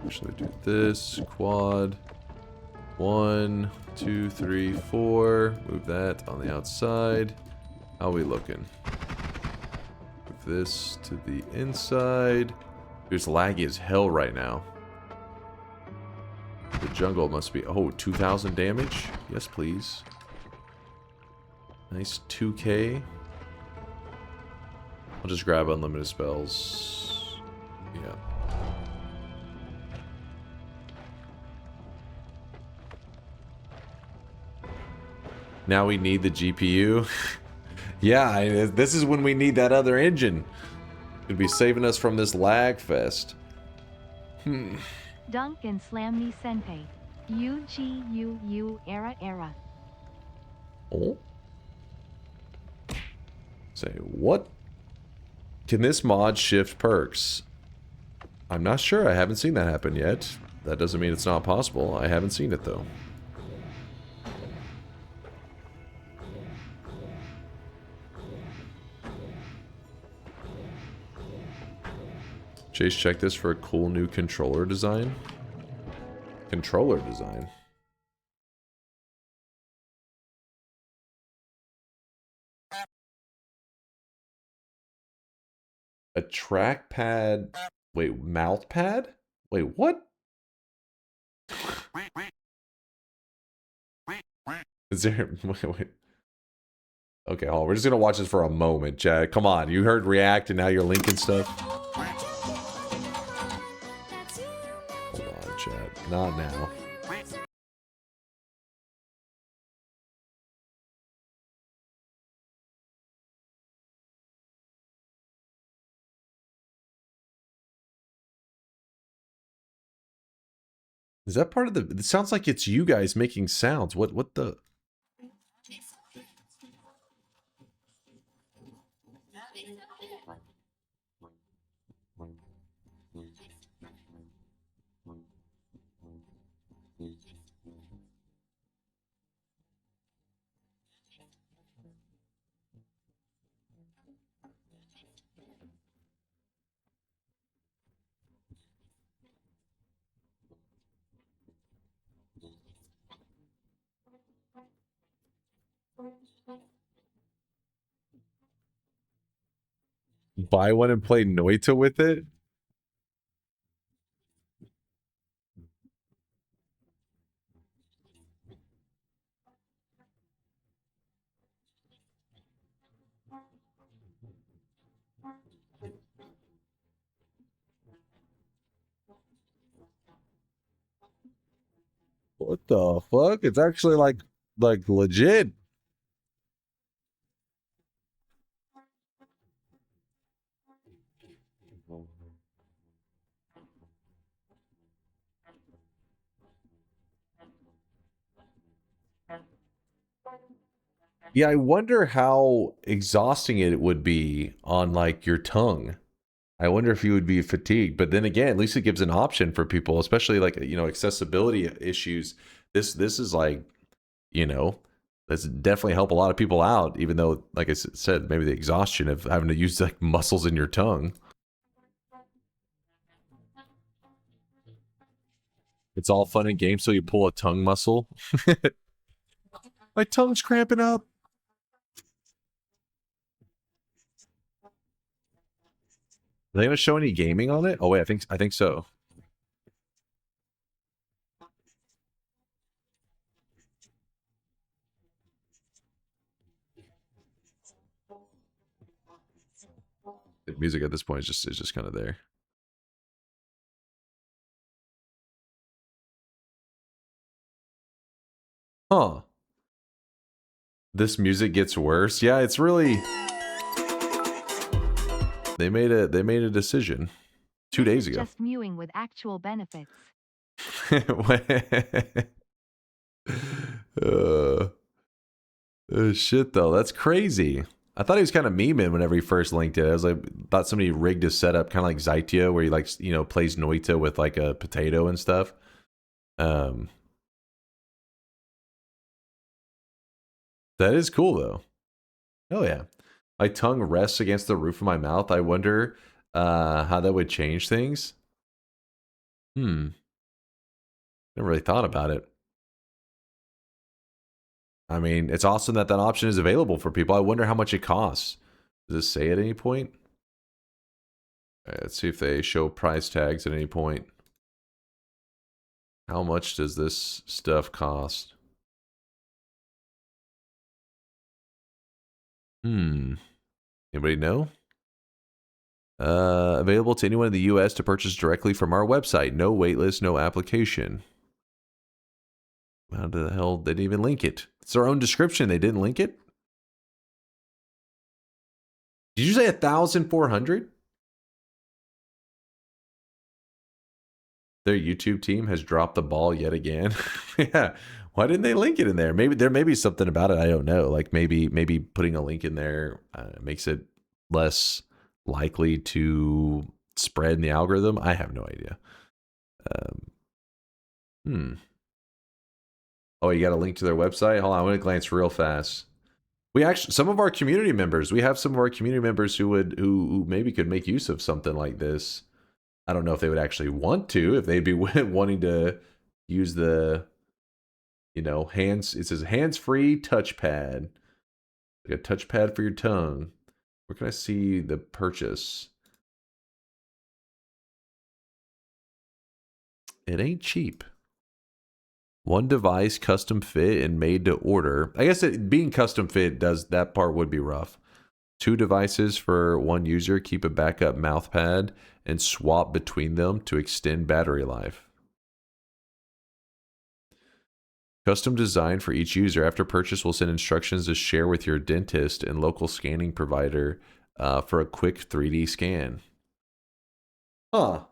Actually do this, quad. 1, 2, 3, 4. Move that on the outside. How are we looking? Move this to the inside. It's laggy as hell right now. The jungle must be... Oh, 2,000 damage? Yes, please. Nice 2k. I'll just grab unlimited spells. Yeah. Now we need the GPU. Yeah, this is when we need that other engine. It'd be saving us from this lag fest. Dunk and slam me senpai. UGUU era. Oh? Say what? Can this mod shift perks? I'm not sure. I haven't seen that happen yet. That doesn't mean it's not possible. I haven't seen it though. Chase, check this for a cool new controller design. Controller design. A trackpad. Wait, mouth pad? Wait, what? Is there... Wait. Okay, hold on. We're just gonna watch this for a moment, Chad. Come on, you heard React and now you're linking stuff. Hold on, Chad. Not now. Is that part of the... It sounds like it's you guys making sounds. What the... Buy one and play Noita with it? What the fuck? It's actually like legit. Yeah, I wonder how exhausting it would be on like your tongue. I wonder if you would be fatigued, but then again, at least it gives an option for people, especially like, you know, accessibility issues. This is like, you know, that's definitely help a lot of people out, even though, like I said, maybe the exhaustion of having to use like muscles in your tongue. It's all fun and games till you pull a tongue muscle. My tongue's cramping up. Are they gonna show any gaming on it? Oh wait, I think so. The music at this point is just kind of there. Huh. This music gets worse. Yeah, it's really... They made a decision 2 days ago. Just mewing with actual benefits. Shit though, that's crazy. I thought he was kind of memeing whenever he first linked it. I was like, thought somebody rigged his setup kind of like Zytia, where he like, you know, plays Noita with like a potato and stuff. That is cool though. Oh yeah. My tongue rests against the roof of my mouth. I wonder how that would change things. Never really thought about it. I mean, it's awesome that that option is available for people. I wonder how much it costs. Does it say at any point? All right, let's see if they show price tags at any point. How much does this stuff cost? Anybody know? Available to anyone in the US to purchase directly from our website. No waitlist, no application. How the hell they didn't even link it? It's their own description. They didn't link it? Did you say 1,400? Their YouTube team has dropped the ball yet again. Yeah. Why didn't they link it in there? Maybe there may be something about it. I don't know. Like maybe putting a link in there makes it less likely to spread in the algorithm? I have no idea. Oh, you got a link to their website? Hold on, I'm going to glance real fast. We actually, some of our community members, we have some of our community members who maybe could make use of something like this. I don't know if they would actually want to, if they'd be wanting to use the, you know, hands. It says hands-free touchpad. Like a touchpad for your tongue. Where can I see the purchase? It ain't cheap. One device, custom fit and made to order. I guess being custom fit does that part would be rough. 2 devices for one user. Keep a backup mouth pad and swap between them to extend battery life. Custom design for each user. After purchase, we'll send instructions to share with your dentist and local scanning provider for a quick 3D scan. Huh.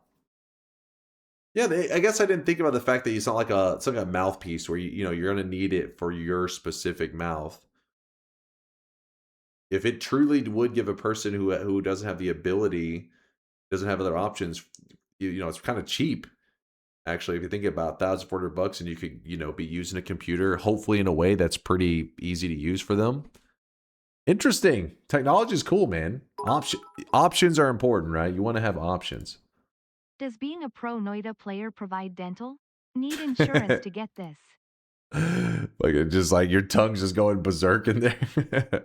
Yeah, I guess I didn't think about the fact that it's not like it's like a mouthpiece where you know you're gonna need it for your specific mouth. If it truly would give a person who doesn't have the ability, doesn't have other options, you know, it's kind of cheap. Actually, if you think about $1,400 and you could, you know, be using a computer, hopefully in a way that's pretty easy to use for them. Interesting. Technology is cool, man. Options are important, right? You want to have options. Does being a pro Noita player provide dental? Need insurance to get this. Like it just like your tongue's just going berserk in there.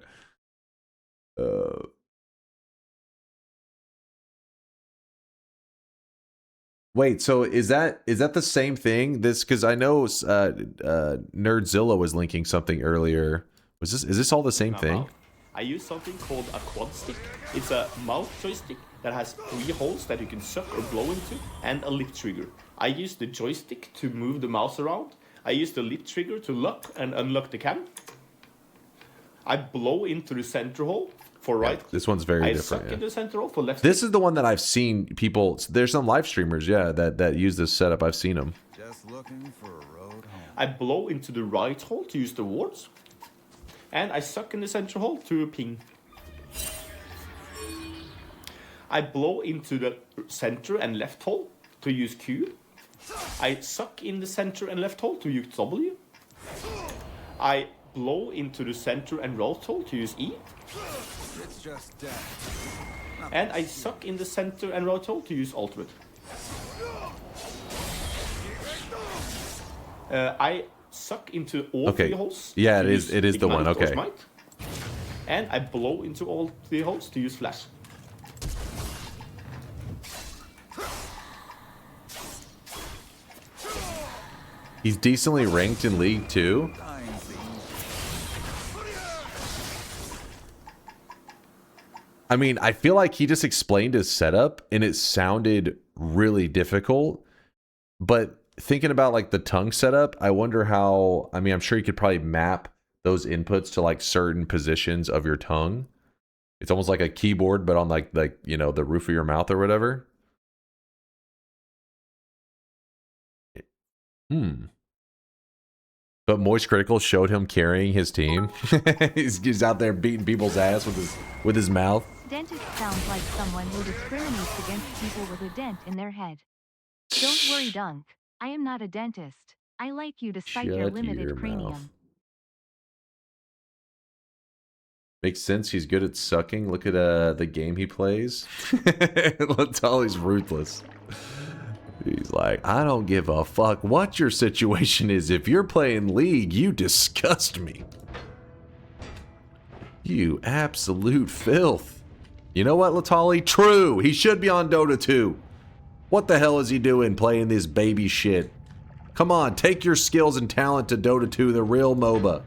Wait, so is that the same thing? This because I know Nerdzilla was linking something earlier. Is this all the same thing? I use something called a quad stick. It's a mouth joystick that has 3 holes that you can suck or blow into, and a lip trigger. I use the joystick to move the mouse around. I use the lip trigger to lock and unlock the cam. I blow into the center hole for right. Yeah, this one's very different. I suck in the center hole for left. This is the one that I've seen people. There's some live streamers, yeah, that use this setup. I've seen them. Just looking for a road home. I blow into the right hole to use the wards. And I suck in the center hole to ping. I blow into the center and left hole to use Q. I suck in the center and left hole to use W. I blow into the center and right hole to use E. It's just and I suck in the center and right hole to use ultimate. I suck into all 3 holes. Yeah, it is the one. Okay. And I blow into all 3 holes to use flash. He's decently ranked in League too. I mean, I feel like he just explained his setup and it sounded really difficult. But thinking about like the tongue setup, I wonder how, I mean, I'm sure you could probably map those inputs to like certain positions of your tongue. It's almost like a keyboard, but on like you know, the roof of your mouth or whatever. But Moist Critical showed him carrying his team. he's out there beating people's ass with his mouth. Dentist sounds like someone who discriminates against people with a dent in their head. Don't worry, Dunk. I am not a dentist. I like you despite your limited cranium. Makes sense. He's good at sucking. Look at the game he plays. Latali's ruthless. He's like, I don't give a fuck what your situation is. If you're playing League, you disgust me. You absolute filth. You know what, Latali? True. He should be on Dota 2. What the hell is he doing playing this baby shit? Come on, take your skills and talent to Dota 2, the real MOBA.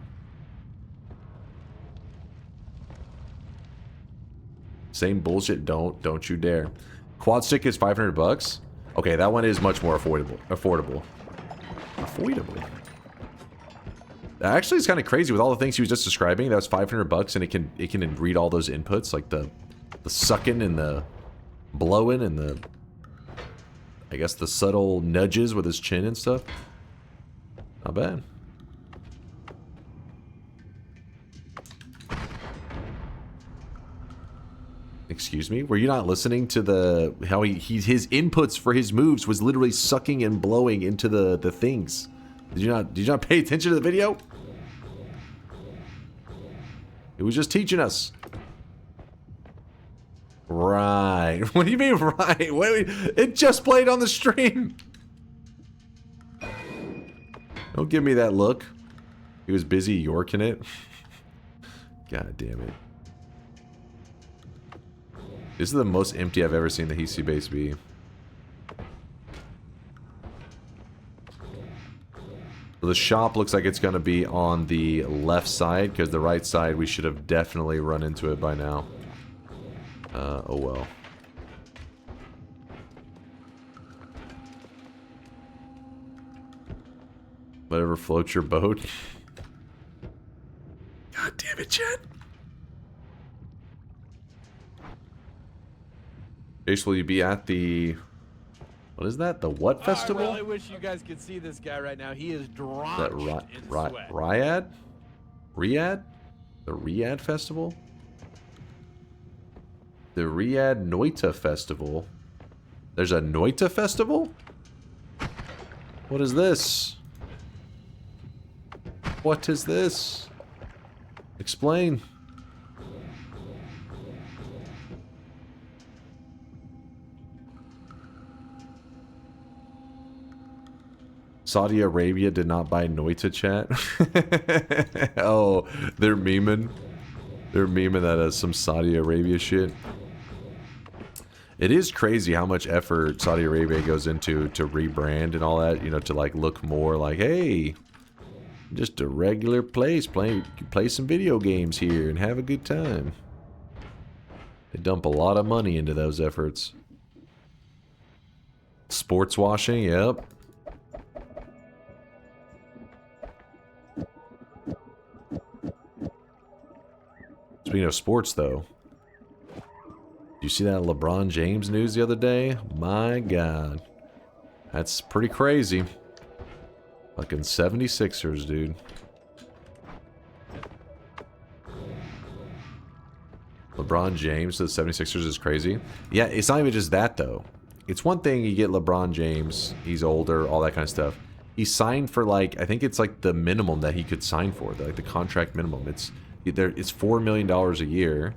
Same bullshit. Don't you dare. Quad stick is $500. Okay, that one is much more affordable. Actually, it's kind of crazy with all the things he was just describing. That was $500, and it can read all those inputs, like the sucking and the blowing and the, I guess, the subtle nudges with his chin and stuff. Not bad. Excuse me? Were you not listening to the how his inputs for his moves was literally sucking and blowing into the things? Did you not pay attention to the video? It was just teaching us. Right. What do you mean right? Wait, it just played on the stream. Don't give me that look. He was busy yorking it. God damn it. This is the most empty I've ever seen the HC base be. The shop looks like it's going to be on the left side, because the right side we should have definitely run into it by now. Oh well. Whatever floats your boat. God damn it, Chad. Jace, will you be at the... What is that? The what festival? I really wish you guys could see this guy right now. He is drenched in sweat. Riyadh? Riyadh? The Riyadh festival? The Riyadh Noita festival? There's a Noita festival? What is this? What is this? Explain. Saudi Arabia did not buy Noita, chat. Oh, they're memeing. They're memeing that as some Saudi Arabia shit. It is crazy how much effort Saudi Arabia goes into to rebrand and all that, you know, to like look more like, hey, just a regular place, play some video games here and have a good time. They dump a lot of money into those efforts. Sports washing, yep. Speaking of sports, though, did you see that LeBron James news the other day? My God. That's pretty crazy. Fucking 76ers, dude. LeBron James to the 76ers is crazy. Yeah, it's not even just that, though. It's one thing you get LeBron James, he's older, all that kind of stuff. He signed for, like, I think it's like the minimum that he could sign for, like the contract minimum. It's $4 million a year,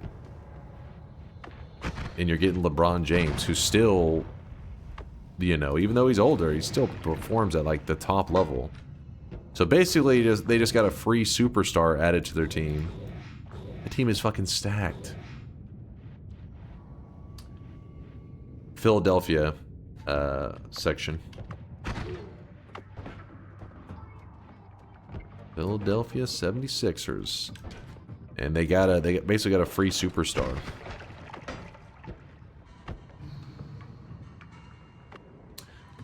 and you're getting LeBron James, who's still, you know, even though he's older, he still performs at like the top level. So basically, they just got a free superstar added to their team. The team is fucking stacked. Philadelphia section. Philadelphia 76ers. And they basically got a free superstar.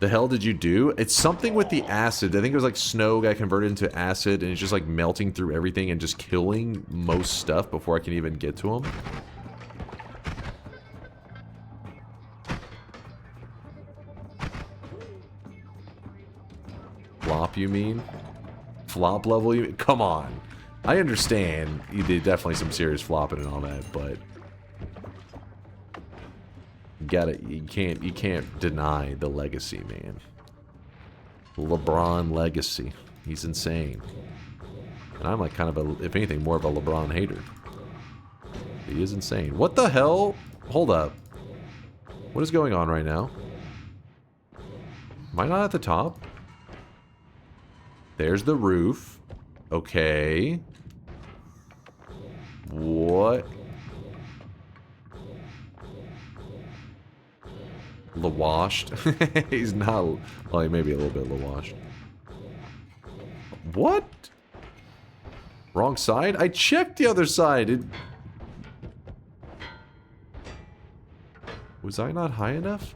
The hell did you do? It's something with the acid. I think it was like snow got converted into acid, and it's just like melting through everything and just killing most stuff before I can even get to them. Flop, you mean? Flop level, you mean? Come on. I understand you did definitely some serious flopping and all that, but you can't deny the legacy, man. LeBron legacy. He's insane. And I'm like kind of if anything, more of a LeBron hater. He is insane. What the hell? Hold up. What is going on right now? Am I not at the top? There's the roof. Okay. What? Washed. He's not. Well, he may be a little bit washed. What? Wrong side? I checked the other side. Was I not high enough?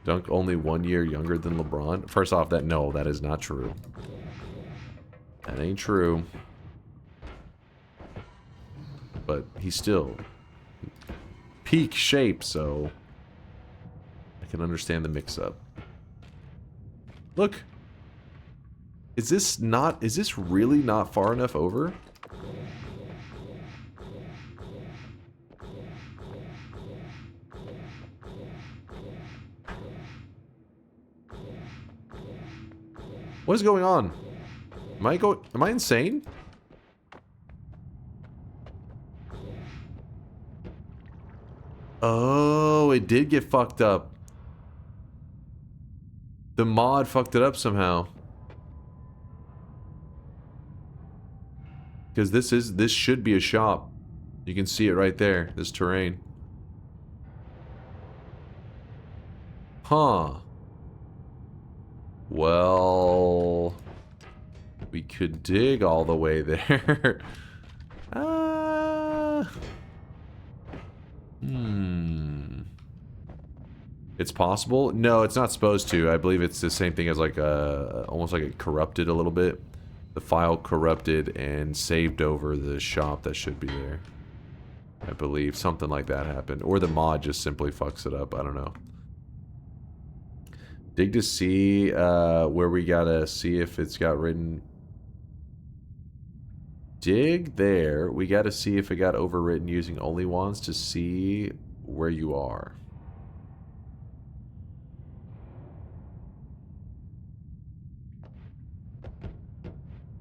Dunk only 1 year younger than LeBron? First off, that is not true. That ain't true. But he's still peak shape, so I can understand the mix-up. Look. Is this really not far enough over? What is going on? Am I insane? Oh, it did get fucked up. The mod fucked it up somehow. Because this should be a shop. You can see it right there, this terrain. Huh. Well, we could dig all the way there. It's possible? No, it's not supposed to. I believe it's the same thing as like almost like it corrupted a little bit. The file corrupted and saved over the shop that should be there. I believe something like that happened. Or the mod just simply fucks it up. I don't know. Dig to see where we gotta see if it's got written. Dig there. We gotta see if it got overwritten using only wands to see where you are.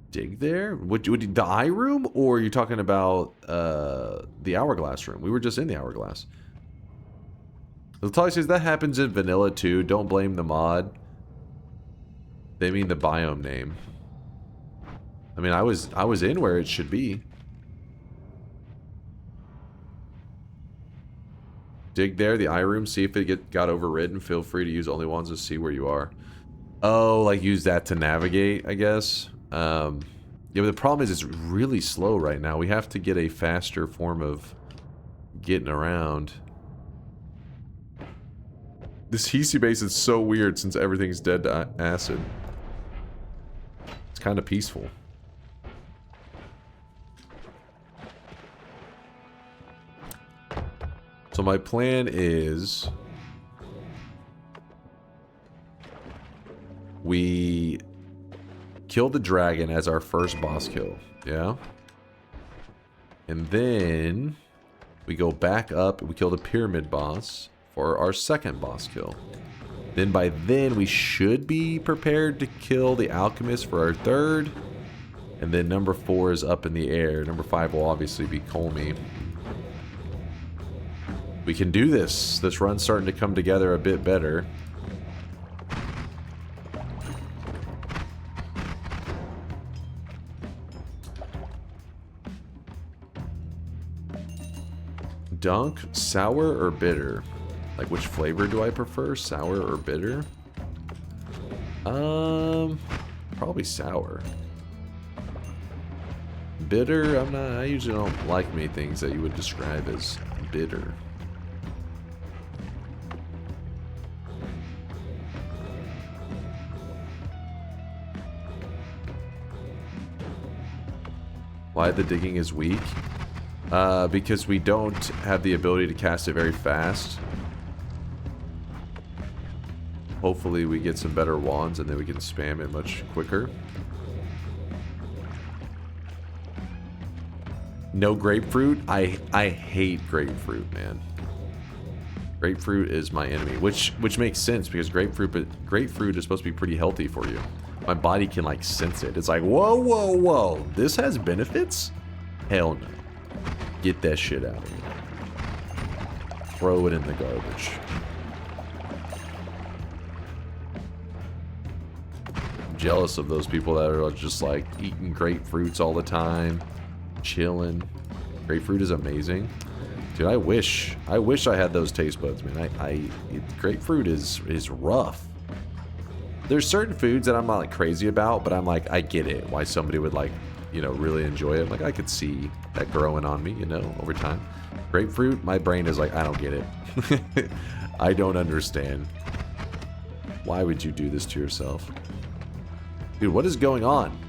Dig there? What the eye room, or are you talking about the hourglass room? We were just in the hourglass. Latalia says that happens in vanilla too. Don't blame the mod. They mean the biome name. I mean, I was in where it should be. Dig there, the eye room. See if it got overridden. Feel free to use only wands to see where you are. Oh, like use that to navigate, I guess. Yeah, but the problem is it's really slow right now. We have to get a faster form of getting around. This Hisi base is so weird since everything's dead to acid. It's kind of peaceful. So my plan is we kill the dragon as our first boss kill, yeah? And then we go back up, we kill the pyramid boss for our second boss kill. Then by then we should be prepared to kill the alchemist for our third. And then number 4 is up in the air. Number 5 will obviously be Colmy. We can do this. This run's starting to come together a bit better. Dunk, sour or bitter? Like, which flavor do I prefer? Sour or bitter? Probably sour. Bitter, I usually don't like many things that you would describe as bitter. Why the digging is weak? Because we don't have the ability to cast it very fast. Hopefully we get some better wands and then we can spam it much quicker. No grapefruit? I hate grapefruit, man. Grapefruit is my enemy, which makes sense because grapefruit is supposed to be pretty healthy for you. My body can like sense it. It's like, whoa, whoa, whoa. This has benefits? Hell no. Get that shit out of here. Throw it in the garbage. I'm jealous of those people that are just like eating grapefruits all the time. Chilling. Grapefruit is amazing. Dude, I wish I had those taste buds, man. Grapefruit is rough. There's certain foods that I'm not like crazy about, but I'm like, I get it. Why somebody would like, you know, really enjoy it. Like, I could see that growing on me, you know, over time. Grapefruit, my brain is like, I don't get it. I don't understand. Why would you do this to yourself? Dude, what is going on?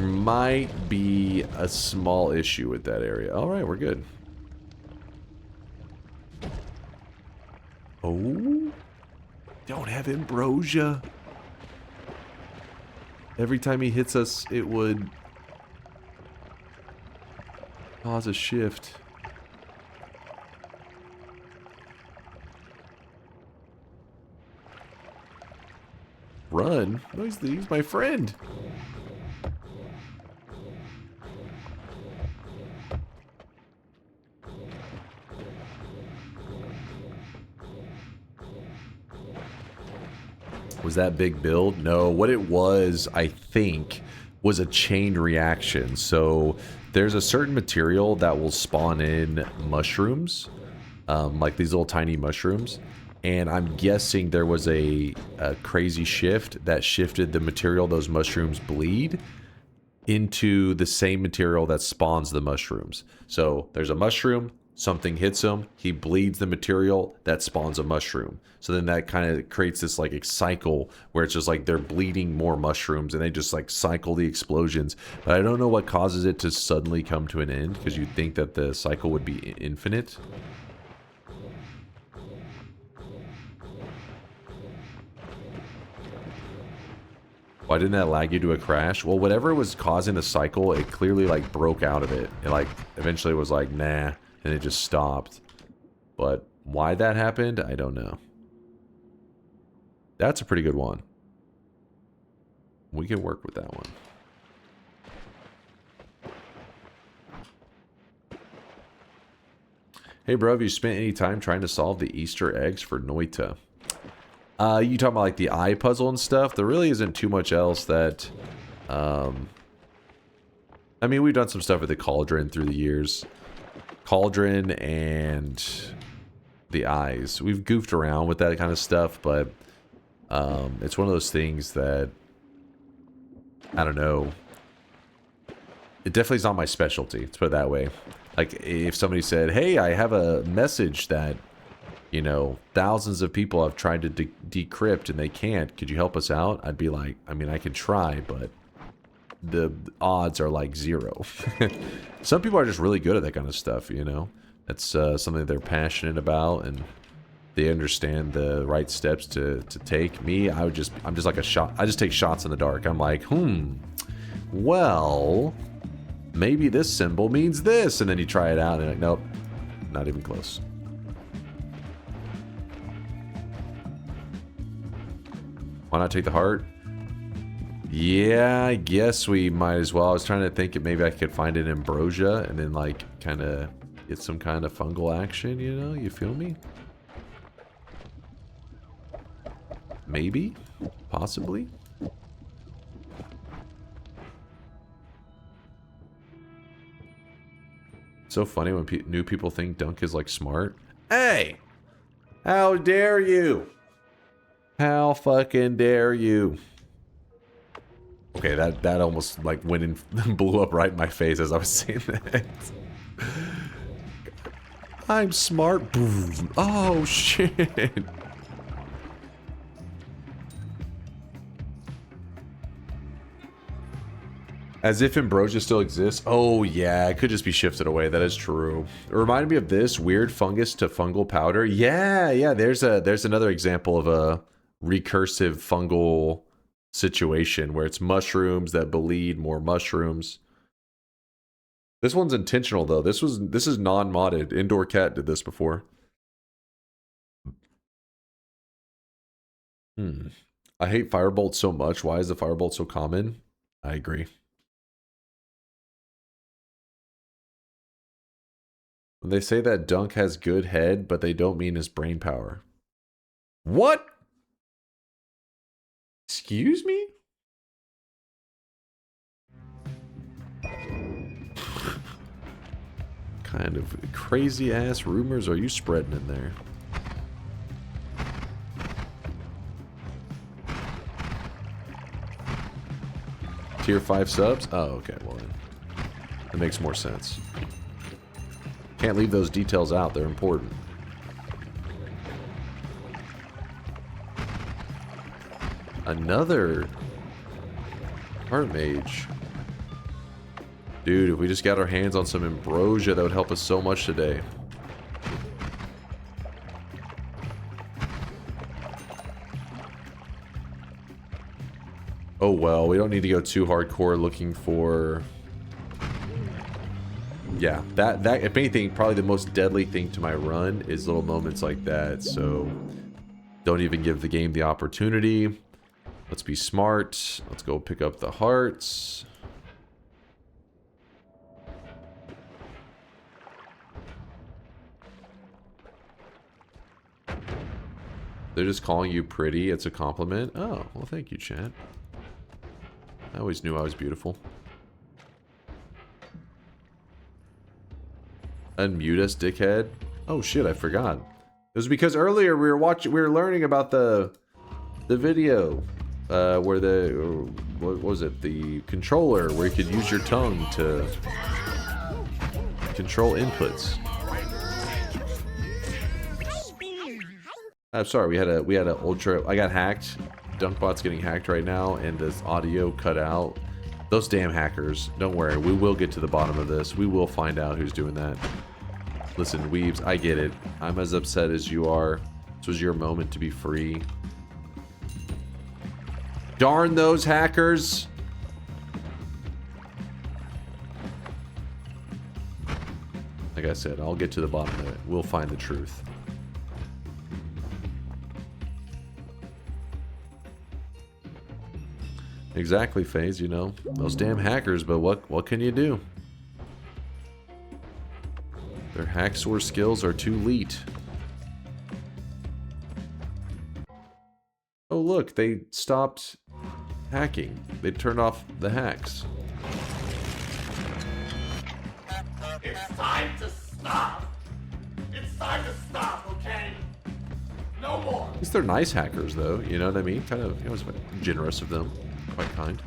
might be a small issue with that area. All right, we're good. Oh, don't have ambrosia. Every time he hits us, it would cause a shift. Run? No, he's my friend. Was that big build? No, what it was, I think, was a chain reaction. So there's a certain material that will spawn in mushrooms, like these little tiny mushrooms. And I'm guessing there was a crazy shift that shifted the material those mushrooms bleed into the same material that spawns the mushrooms. So there's a mushroom, something hits him, he bleeds the material that spawns a mushroom. So then that kind of creates this like a cycle where it's just like they're bleeding more mushrooms and they just like cycle the explosions. But I don't know what causes it to suddenly come to an end, because you'd think that the cycle would be infinite. Why didn't that lag you to a crash? Well, whatever was causing the cycle, it clearly like broke out of it. It like eventually was like, nah, and it just stopped. But why that happened, I don't know. That's a pretty good one. We can work with that one. Hey bro, have you spent any time trying to solve the Easter eggs for Noita? You talking about like the eye puzzle and stuff? There really isn't too much else that... I mean, we've done some stuff with the cauldron through the years. Cauldron and the eyes. We've goofed around with that kind of stuff, but it's one of those things that... I don't know. It definitely is not my specialty, let's put it that way. Like, if somebody said, hey, I have a message that... you know, thousands of people have tried to decrypt and they can't. Could you help us out? I'd be like, I mean, I can try, but the odds are like 0. Some people are just really good at that kind of stuff, you know? That's something they're passionate about and they understand the right steps to take. Me, I'm just like a shot. I just take shots in the dark. I'm like, well, maybe this symbol means this. And then you try it out and you're like, nope, not even close. Why not take the heart? Yeah, I guess we might as well. I was trying to think if maybe I could find an ambrosia and then like kind of get some kind of fungal action, you know? You feel me? Maybe? Possibly? So funny when new people think Dunk is like smart. Hey! How dare you? How fucking dare you? Okay, that almost like went and blew up right in my face as I was saying that. I'm smart. Boom. Oh shit. As if ambrosia still exists. Oh yeah, it could just be shifted away. That is true. It reminded me of this weird fungus to fungal powder. Yeah. There's another example of a recursive fungal situation where it's mushrooms that bleed more mushrooms. This one's intentional though. This is non-modded. Indoor Cat did this before. I hate firebolt so much. Why is the firebolt so common? I agree. When they say that Dunk has good head, but they don't mean his brain power. What? Excuse me? Kind of crazy ass rumors are you spreading in there? Tier 5 subs? Oh, okay, well then. That makes more sense. Can't leave those details out, they're important. Another heart mage. Dude, if we just got our hands on some ambrosia, that would help us so much today. Oh well, we don't need to go too hardcore looking for... Yeah, that if anything, probably the most deadly thing to my run is little moments like that, so don't even give the game the opportunity. Let's be smart. Let's go pick up the hearts. They're just calling you pretty. It's a compliment. Oh, well, thank you, chat. I always knew I was beautiful. Unmute us, dickhead. Oh shit, I forgot. It was because earlier we were learning about the video where what was it? The controller where you could use your tongue to control inputs. I'm sorry, we had a ultra. I got hacked. DunkBot's getting hacked right now, and this audio cut out. Those damn hackers. Don't worry, we will get to the bottom of this. We will find out who's doing that. Listen, weebs, I get it. I'm as upset as you are. This was your moment to be free. Darn those hackers. Like I said, I'll get to the bottom of it. We'll find the truth. Exactly, FaZe, you know. Those damn hackers, but what can you do? Their hack source skills are too elite. Oh look, they stopped hacking. They turned off the hacks. It's time to stop. It's time to stop, okay? No more. At least they're nice hackers, though. You know what I mean? Kind of, it was generous of them. Quite kind.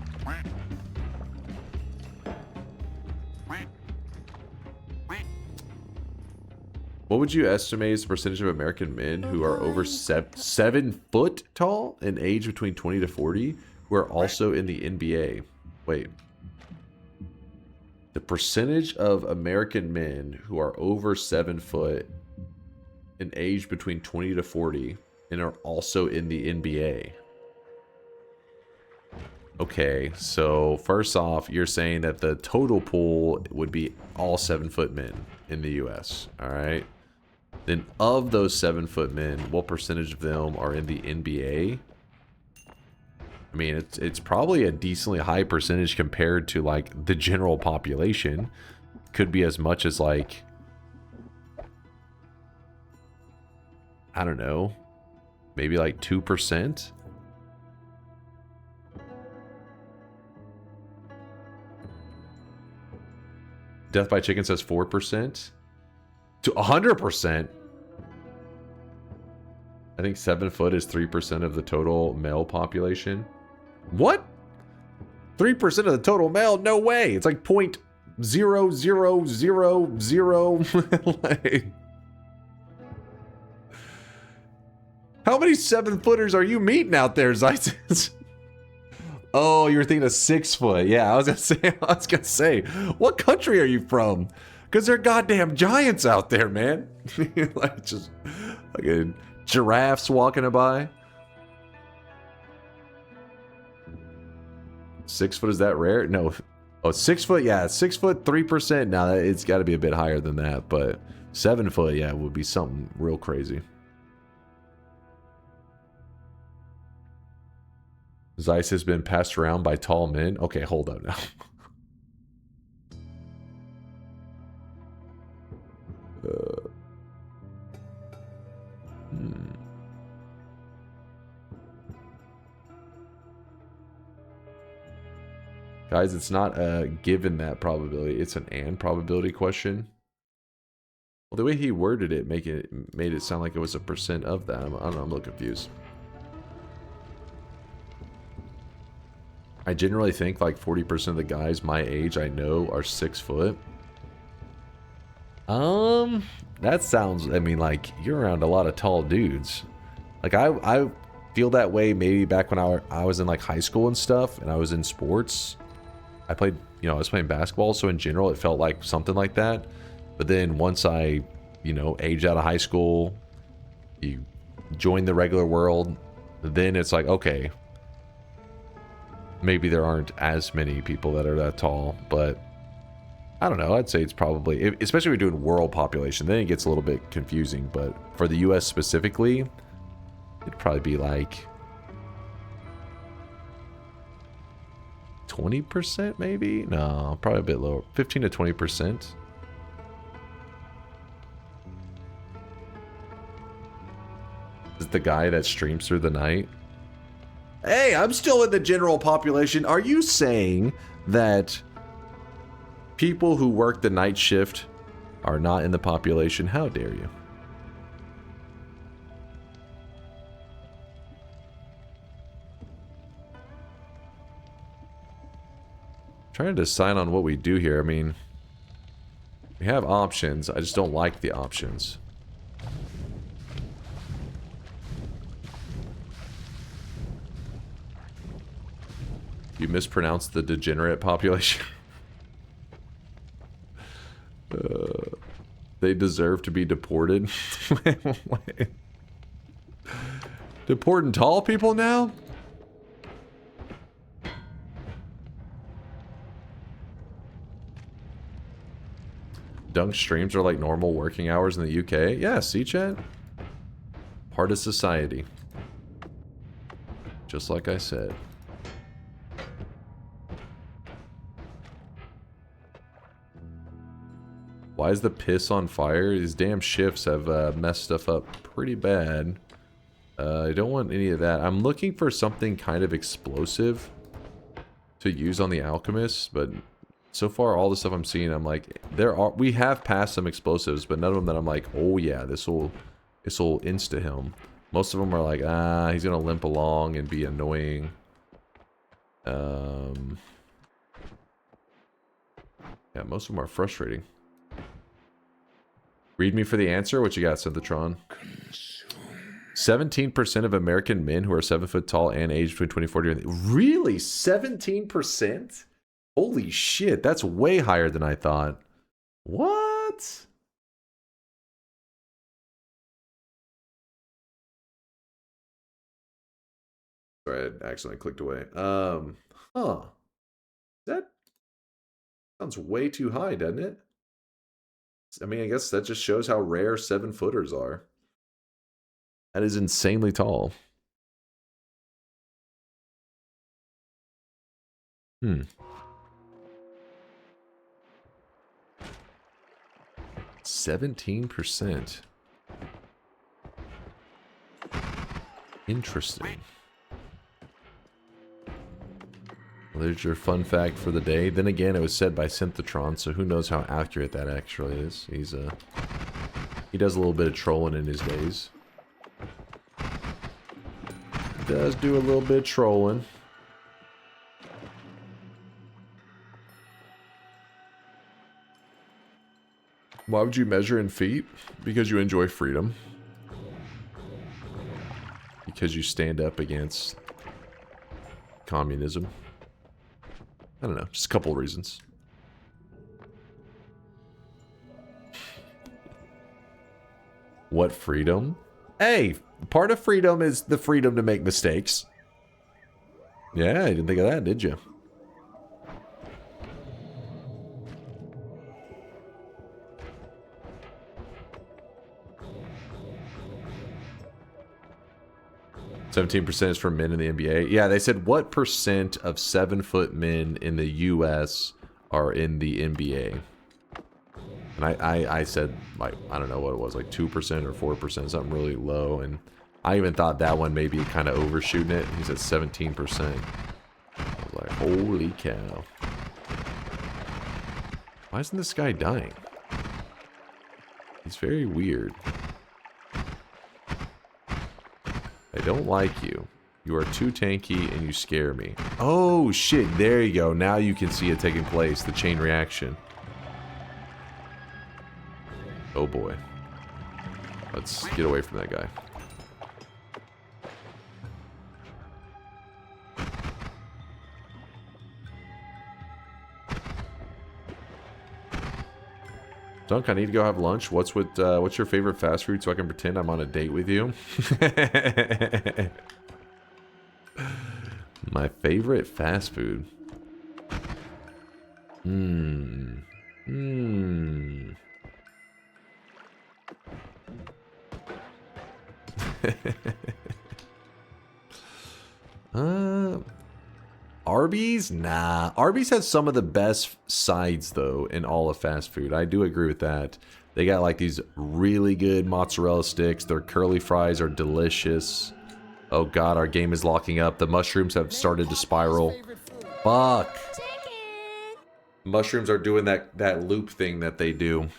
What would you estimate is the percentage of American men who are over 7 foot tall and age between 20 to 40 who are also in the NBA? Wait. The percentage of American men who are over 7 foot and age between 20 to 40 and are also in the NBA. Okay, so first off, you're saying that the total pool would be all 7 foot men in the US, alright? Then of those 7 foot men, what percentage of them are in the NBA? I mean, it's probably a decently high percentage compared to like the general population. Could be as much as like, I don't know, maybe like 2%. Death by Chicken says 4%. To 100%. I think 7 foot is 3% of the total male population. What? 3% of the total male? No way. It's like 0.0000. Like, how many 7-footers are you meeting out there, Zaitis? Oh, you were thinking of 6 foot. Yeah, I was gonna say, what country are you from? Because they're goddamn giants out there, man. Like just like a giraffes walking by. 6 foot, is that rare? No. Oh, 6 foot, yeah. 6 foot, 3%. Now it's got to be a bit higher than that, but 7 foot, yeah, would be something real crazy. Zeiss has been passed around by tall men. Okay, hold up now. Guys, it's not a given that probability. It's an and probability question. Well, the way he worded it, made it sound like it was a percent of that. I don't know, I'm a little confused. I generally think like 40% of the guys my age I know are 6 foot. That sounds, I mean, like, you're around a lot of tall dudes. Like, I feel that way maybe back when I was in, like, high school and stuff, and I was in sports. I played you know, I was playing basketball, so in general it felt like something like that. But then once I, you know, aged out of high school, you join the regular world, then it's like, okay, maybe there aren't as many people that are that tall, but I don't know. I'd say it's probably, especially if you're doing world population, then it gets a little bit confusing. But for the US specifically, it'd probably be like 20% maybe? No, probably a bit lower. 15 to 20%. Is the guy that streams through the night? Hey, I'm still in the general population. Are you saying that people who work the night shift are not in the population? How dare you? Trying to decide on what we do here. I mean, we have options. I just don't like the options. You mispronounced the degenerate population. They deserve to be deported. Deporting tall people now? Dunk streams are like normal working hours in the UK. Yeah, see, chat? Part of society. Just like I said. Why is the piss on fire? These damn shifts have messed stuff up pretty bad. I don't want any of that. I'm looking for something kind of explosive to use on the alchemist, but so far all the stuff I'm seeing, I'm like, we have passed some explosives, but none of them that I'm like, oh yeah, this will insta him. Most of them are like, he's gonna limp along and be annoying. Yeah, most of them are frustrating. Read me for the answer. What you got, Synthetron? 17% of American men who are 7 foot tall and aged between 24 and... Really? 17%? Holy shit, that's way higher than I thought. What? Sorry, I accidentally clicked away. Huh. That sounds way too high, doesn't it? I mean, I guess that just shows how rare 7-footers are. That is insanely tall. 17%. Interesting. Well, there's your fun fact for the day. Then again, it was said by Synthetron, so who knows how accurate that actually is. He does a little bit of trolling in his days. He does do a little bit of trolling. Why would you measure in feet? Because you enjoy freedom. Because you stand up against communism. I don't know, just a couple of reasons. What freedom? Hey, part of freedom is the freedom to make mistakes. Yeah, I didn't think of that, did you? %% is for men in the NBA. Yeah, they said what percent of 7-foot men in the US are in the NBA? And I said, like, I don't know what it was, like 2% or 4%, something really low. And I even thought that one may be kind of overshooting it. He said 17%. I was like, holy cow. Why isn't this guy dying? He's very weird. I don't like you. You are too tanky and you scare me. Oh shit, there you go. Now you can see it taking place, the chain reaction. Oh boy. Let's get away from that guy. Dunk, I need to go have lunch. What's your favorite fast food so I can pretend I'm on a date with you? My favorite fast food. Arby's? Nah. Arby's has some of the best sides, though, in all of fast food. I do agree with that. They got, like, these really good mozzarella sticks. Their curly fries are delicious. Oh, God, our game is locking up. The mushrooms have started to spiral. Fuck. Mushrooms are doing that loop thing that they do.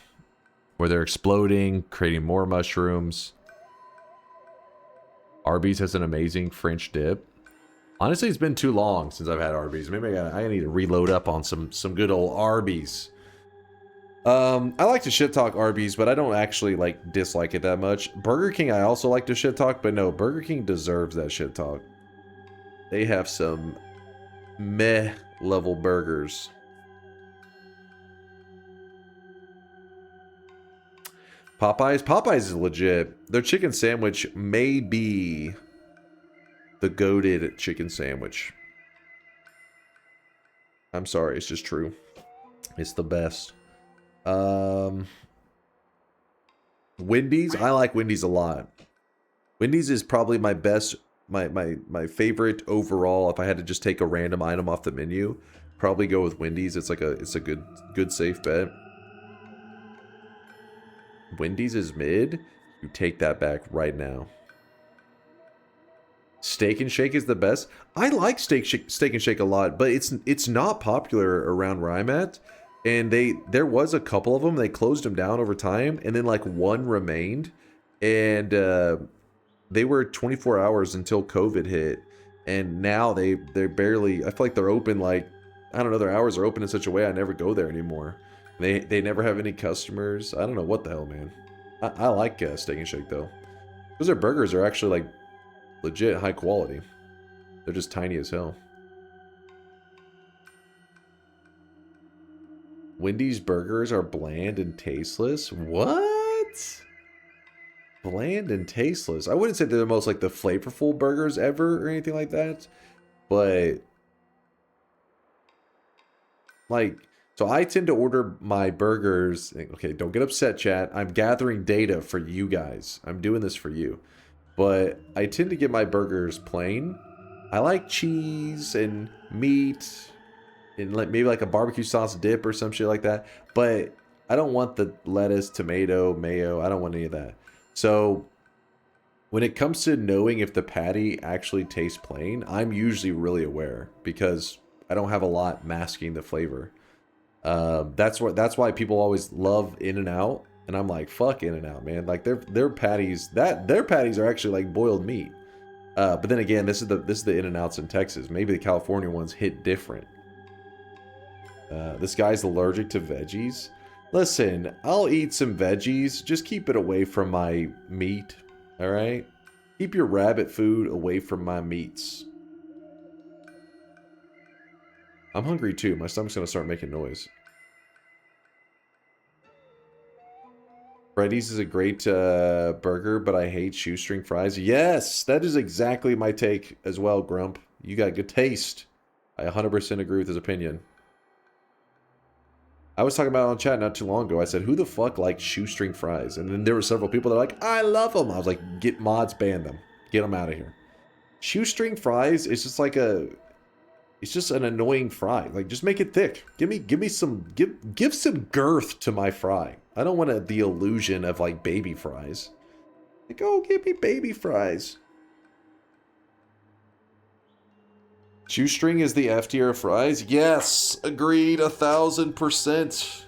Where they're exploding, creating more mushrooms. Arby's has an amazing French dip. Honestly, it's been too long since I've had Arby's. Maybe I need to reload up on some good old Arby's. I like to shit talk Arby's, but I don't actually like dislike it that much. Burger King, I also like to shit talk, but no, Burger King deserves that shit talk. They have some meh level burgers. Popeyes is legit. Their chicken sandwich may be the goated chicken sandwich. I'm sorry, it's just true. It's the best. Wendy's, I like Wendy's a lot. Wendy's is probably my best, my favorite overall. If I had to just take a random item off the menu, probably go with Wendy's. It's a good safe bet. Wendy's is mid. You take that back right now. Steak and Shake is the best. I like Steak and Shake a lot, but it's not popular around where I'm at. And there was a couple of them. They closed them down over time, and then like one remained, and they were 24 hours until COVID hit, and now they're barely. I feel like they're open like, I don't know. Their hours are open in such a way I never go there anymore. They never have any customers. I don't know what the hell, man. I like Steak and Shake though. Those their burgers are actually like legit high quality. They're just tiny as hell. Wendy's burgers are bland and tasteless. What? Bland and tasteless. I wouldn't say they're the most like the flavorful burgers ever or anything like that, but like, so I tend to order my burgers. Okay, don't get upset, chat. I'm gathering data for you guys. I'm doing this for you. But I tend to get my burgers plain. I like cheese and meat and like maybe like a barbecue sauce dip or some shit like that. But I don't want the lettuce, tomato, mayo. I don't want any of that. So when it comes to knowing if the patty actually tastes plain, I'm usually really aware because I don't have a lot masking the flavor. That's why people always love In-N-Out, and I'm like, fuck In-N-Out, man. Like their patties, their patties are actually like boiled meat. But then again, this is the In-N-Outs in Texas. Maybe the California ones hit different. This guy's allergic to veggies. Listen, I'll eat some veggies. Just keep it away from my meat. All right, keep your rabbit food away from my meats. I'm hungry too. My stomach's gonna start making noise. Freddy's is a great burger, but I hate shoestring fries. Yes, that is exactly my take as well, Grump. You got good taste. I 100% agree with his opinion. I was talking about it on chat not too long ago. I said, who the fuck likes shoestring fries? And then there were several people that are like, I love them. I was like, get mods, ban them. Get them out of here. Shoestring fries is just like it's just an annoying fry. Like, just make it thick. Give some girth to my fry. I don't want the illusion of like baby fries. Like, oh, give me baby fries. Shoestring is the F tier of fries. Yes, agreed, 1000%.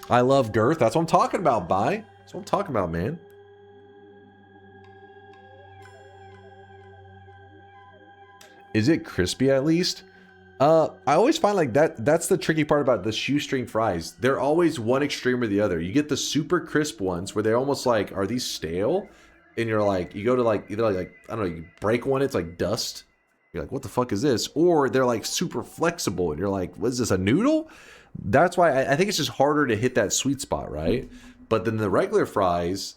I love girth. That's what I'm talking about, Bye. That's what I'm talking about, man. Is it crispy at least? I always find like that's the tricky part about the shoestring fries. They're always one extreme or the other. You get the super crisp ones where they're almost like, are these stale? And you're like, you go to like, either like, I don't know, you break one, it's like dust. You're like, what the fuck is this? Or they're like super flexible and you're like, what is this, a noodle? That's why I think it's just harder to hit that sweet spot, right? But then the regular fries,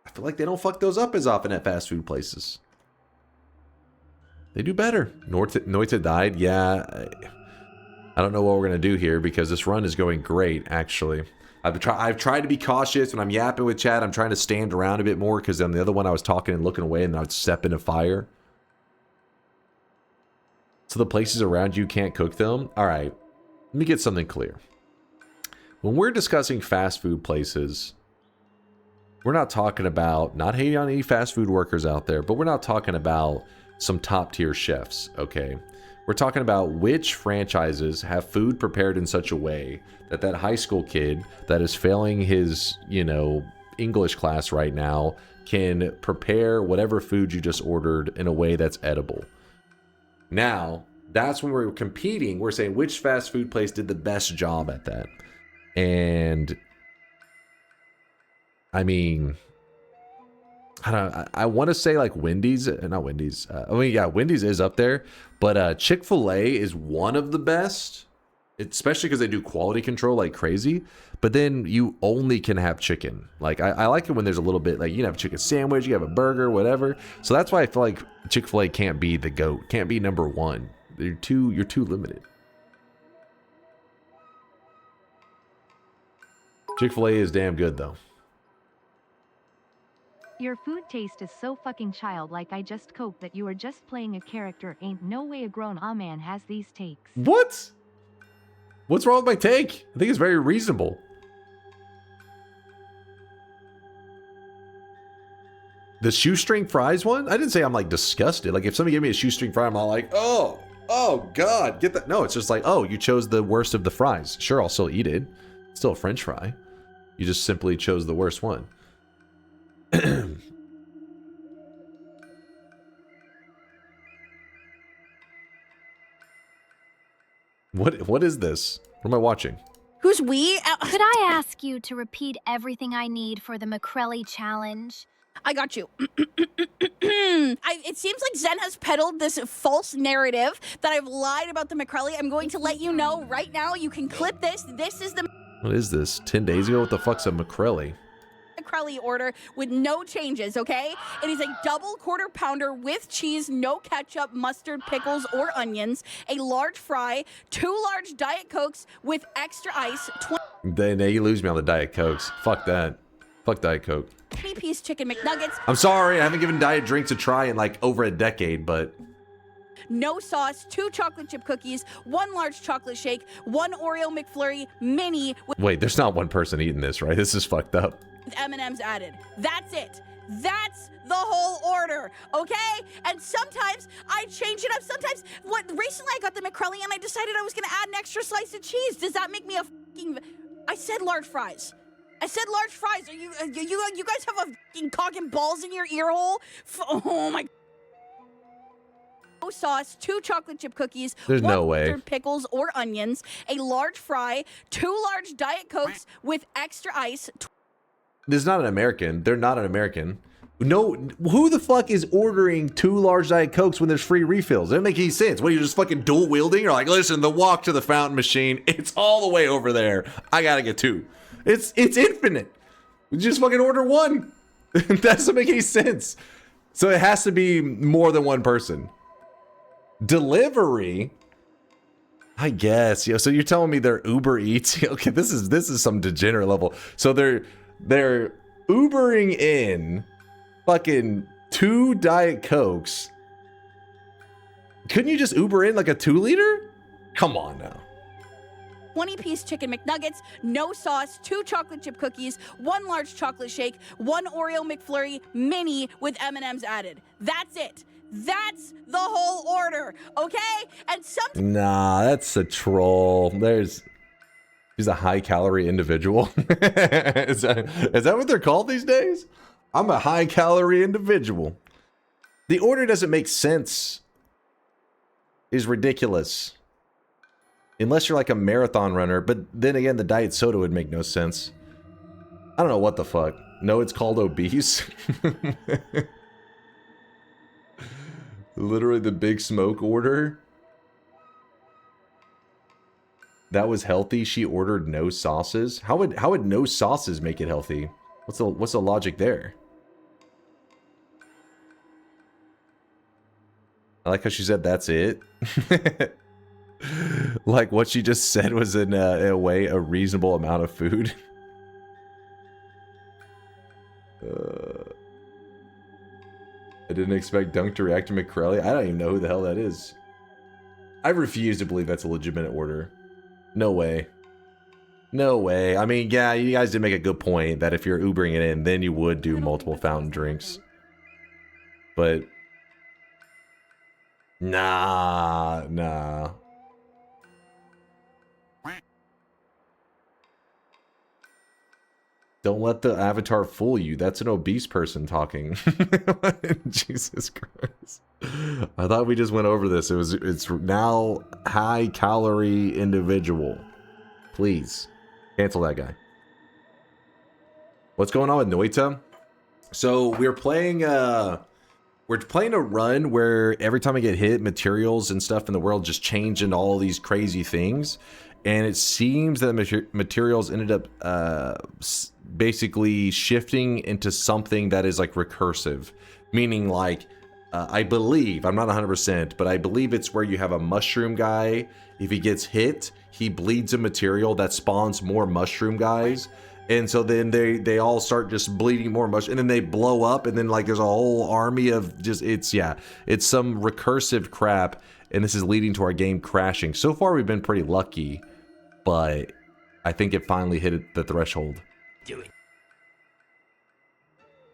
I feel like they don't fuck those up as often at fast food places. They do better. Noita died. Yeah. I don't know what we're going to do here because this run is going great, actually. I've tried to be cautious when I'm yapping with chat. I'm trying to stand around a bit more because on the other one I was talking and looking away and then I would step into fire. So the places around you can't cook them? All right. Let me get something clear. When we're discussing fast food places, we're not talking about, not hating on any fast food workers out there, but we're not talking about some top tier chefs, okay? We're talking about which franchises have food prepared in such a way that that high school kid that is failing his, you know, English class right now can prepare whatever food you just ordered in a way that's edible. Now, that's when we're competing. We're saying which fast food place did the best job at that. And I mean, I want to say like Wendy's, not Wendy's. I mean, yeah, Wendy's is up there, but Chick-fil-A is one of the best, especially because they do quality control like crazy. But then you only can have chicken. Like I like it when there's a little bit, like you can have a chicken sandwich, you have a burger, whatever. So that's why I feel like Chick-fil-A can't be the GOAT, can't be number one. You're too limited. Chick-fil-A is damn good though. Your food taste is so fucking childlike. I just cope that you are just playing a character. Ain't no way a grown man has these takes. What? What's wrong with my take? I think it's very reasonable. The shoestring fries one? I didn't say I'm like disgusted. Like if somebody gave me a shoestring fry, I'm all like, oh God, get that. No, it's just like, oh, you chose the worst of the fries. Sure, I'll still eat it. It's still a French fry. You just simply chose the worst one. What is this? What am I watching? Who's we? Could I ask you to repeat everything I need for the McCrelly challenge? I got you. It seems like Zen has peddled this false narrative that I've lied about the McCrelly. I'm going to let you know right now. You can clip this. This is the What is this? 10 days ago? What the fuck's a McCrelly? McCrelly order with no changes, okay? It is a double quarter pounder with cheese, no ketchup, mustard, pickles, or onions, a large fry, 2 large Diet Cokes with extra ice, Then you lose me on the Diet Cokes. Fuck that. Fuck Diet Coke. 20-piece chicken McNuggets. I'm sorry, I haven't given diet drinks a try in like over a decade, but No sauce, 2 chocolate chip cookies, 1 large chocolate shake, 1 Oreo McFlurry mini with wait, there's not one person eating this, right? This is fucked up. M&Ms added. That's it. That's the whole order, okay? And sometimes I change it up. Sometimes, recently I got the McCrelly and I decided I was gonna add an extra slice of cheese. Does that make me a fucking? I said large fries. I said large fries. Are you guys have a fucking cock and balls in your ear hole? Oh my. No sauce, 2 chocolate chip cookies, There's 1 no way. mustard, pickles or onions, a large fry, 2 large Diet Cokes with extra ice. This is not an American. They're not an American. No, who the fuck is ordering 2 large Diet Cokes when there's free refills? It doesn't make any sense. What, are you just fucking dual wielding? You're like, listen, the walk to the fountain machine, it's all the way over there. I gotta get 2. It's infinite. You just fucking order 1. That doesn't make any sense. So it has to be more than 1 person. Delivery? I guess. So you're telling me they're Uber Eats? Okay, this is some degenerate level. So they're Ubering in fucking 2 Diet Cokes. Couldn't you just Uber in like a 2-liter? Come on now. 20-piece chicken McNuggets, no sauce, 2 chocolate chip cookies, 1 large chocolate shake, 1 Oreo McFlurry mini with M&Ms added. That's it. That's the whole order, okay? And Nah, that's a troll. He's a high-calorie individual. Is that what they're called these days? I'm a high-calorie individual. The order doesn't make sense. Is ridiculous. Unless you're like a marathon runner, but then again, the diet soda would make no sense. I don't know what the fuck. No, it's called obese. Literally the Big Smoke order. That was healthy. She ordered no sauces. How would no sauces make it healthy? What's the logic there? I like how she said that's it. Like what she just said was in a way a reasonable amount of food. I didn't expect Dunk to react to McCrelly. I don't even know who the hell that is. I refuse to believe that's a legitimate order. No way. No way. I mean, yeah, you guys did make a good point that if you're Ubering it in, then you would do multiple fountain drinks. But nah. Don't let the avatar fool you. That's an obese person talking. Jesus Christ. I thought we just went over this. It's now high calorie individual. Please. Cancel that guy. What's going on with Noita? So we're playing a run where every time I get hit, materials and stuff in the world just change into all these crazy things. And it seems that materials ended up basically shifting into something that is like recursive. Meaning like, I believe, I'm not 100%, but I believe it's where you have a mushroom guy. If he gets hit, he bleeds a material that spawns more mushroom guys. And so then they all start just bleeding more much, and then they blow up, and then like there's a whole army of just, it's some recursive crap, and this is leading to our game crashing. So far we've been pretty lucky, but I think it finally hit the threshold. Do it.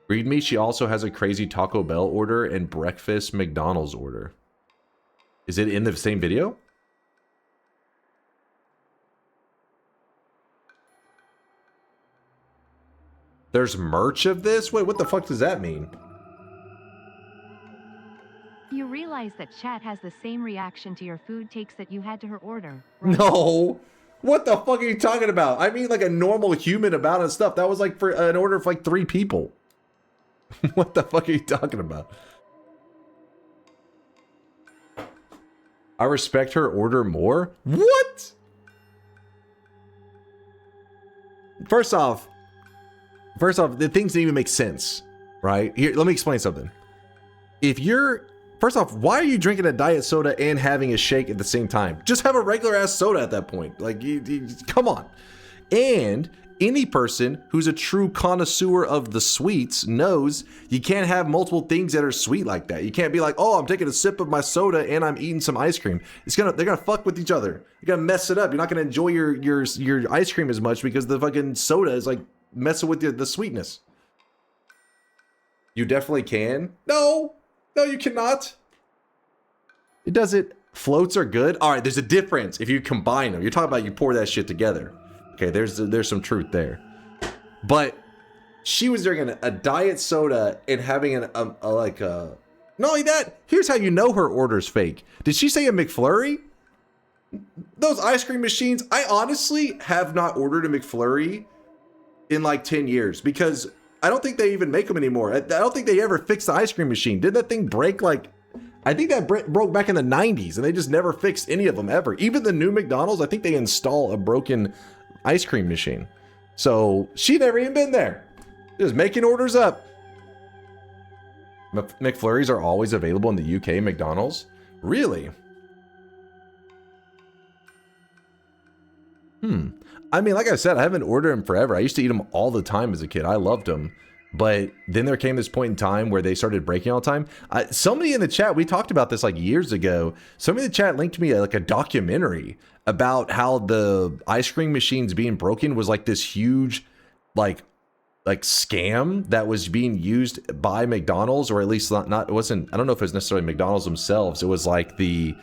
Read me, she also has a crazy Taco Bell order and breakfast McDonald's order. Is it in the same video? There's merch of this? Wait, what the fuck does that mean? You realize that chat has the same reaction to your food takes that you had to her order, right? No! What the fuck are you talking about? I mean like a normal human amount of stuff. That was like for an order for like 3 people. What the fuck are you talking about? I respect her order more? What? First off, the things didn't even make sense, right? Here, let me explain something. First off, why are you drinking a diet soda and having a shake at the same time? Just have a regular ass soda at that point. Like, come on. And any person who's a true connoisseur of the sweets knows you can't have multiple things that are sweet like that. You can't be like, oh, I'm taking a sip of my soda and I'm eating some ice cream. They're gonna fuck with each other. You're gonna mess it up. You're not gonna enjoy your ice cream as much because the fucking soda is like messing with the sweetness. You definitely can. No, you cannot. It doesn't. Floats are good. All right, there's a difference if you combine them. You're talking about you pour that shit together. Okay, there's some truth there. But she was drinking a diet soda and having not only that, here's how you know her order's fake. Did she say a McFlurry? Those ice cream machines, I honestly have not ordered a McFlurry in like 10 years because I don't think they even make them anymore. I don't think they ever fixed the ice cream machine. Didn't that thing break like, I think that broke back in the 90s and they just never fixed any of them ever. Even the new McDonald's, I think they install a broken ice cream machine. So she never even been there. Just making orders up. McFlurries are always available in the UK McDonald's? Really? I mean, like I said, I haven't ordered them forever. I used to eat them all the time as a kid. I loved them. But then there came this point in time where they started breaking all the time. Somebody in the chat, we talked about this like years ago. Somebody in the chat linked me like a documentary about how the ice cream machines being broken was like this huge like scam that was being used by McDonald's, or at least not it wasn't, I don't know if it was necessarily McDonald's themselves. It was like the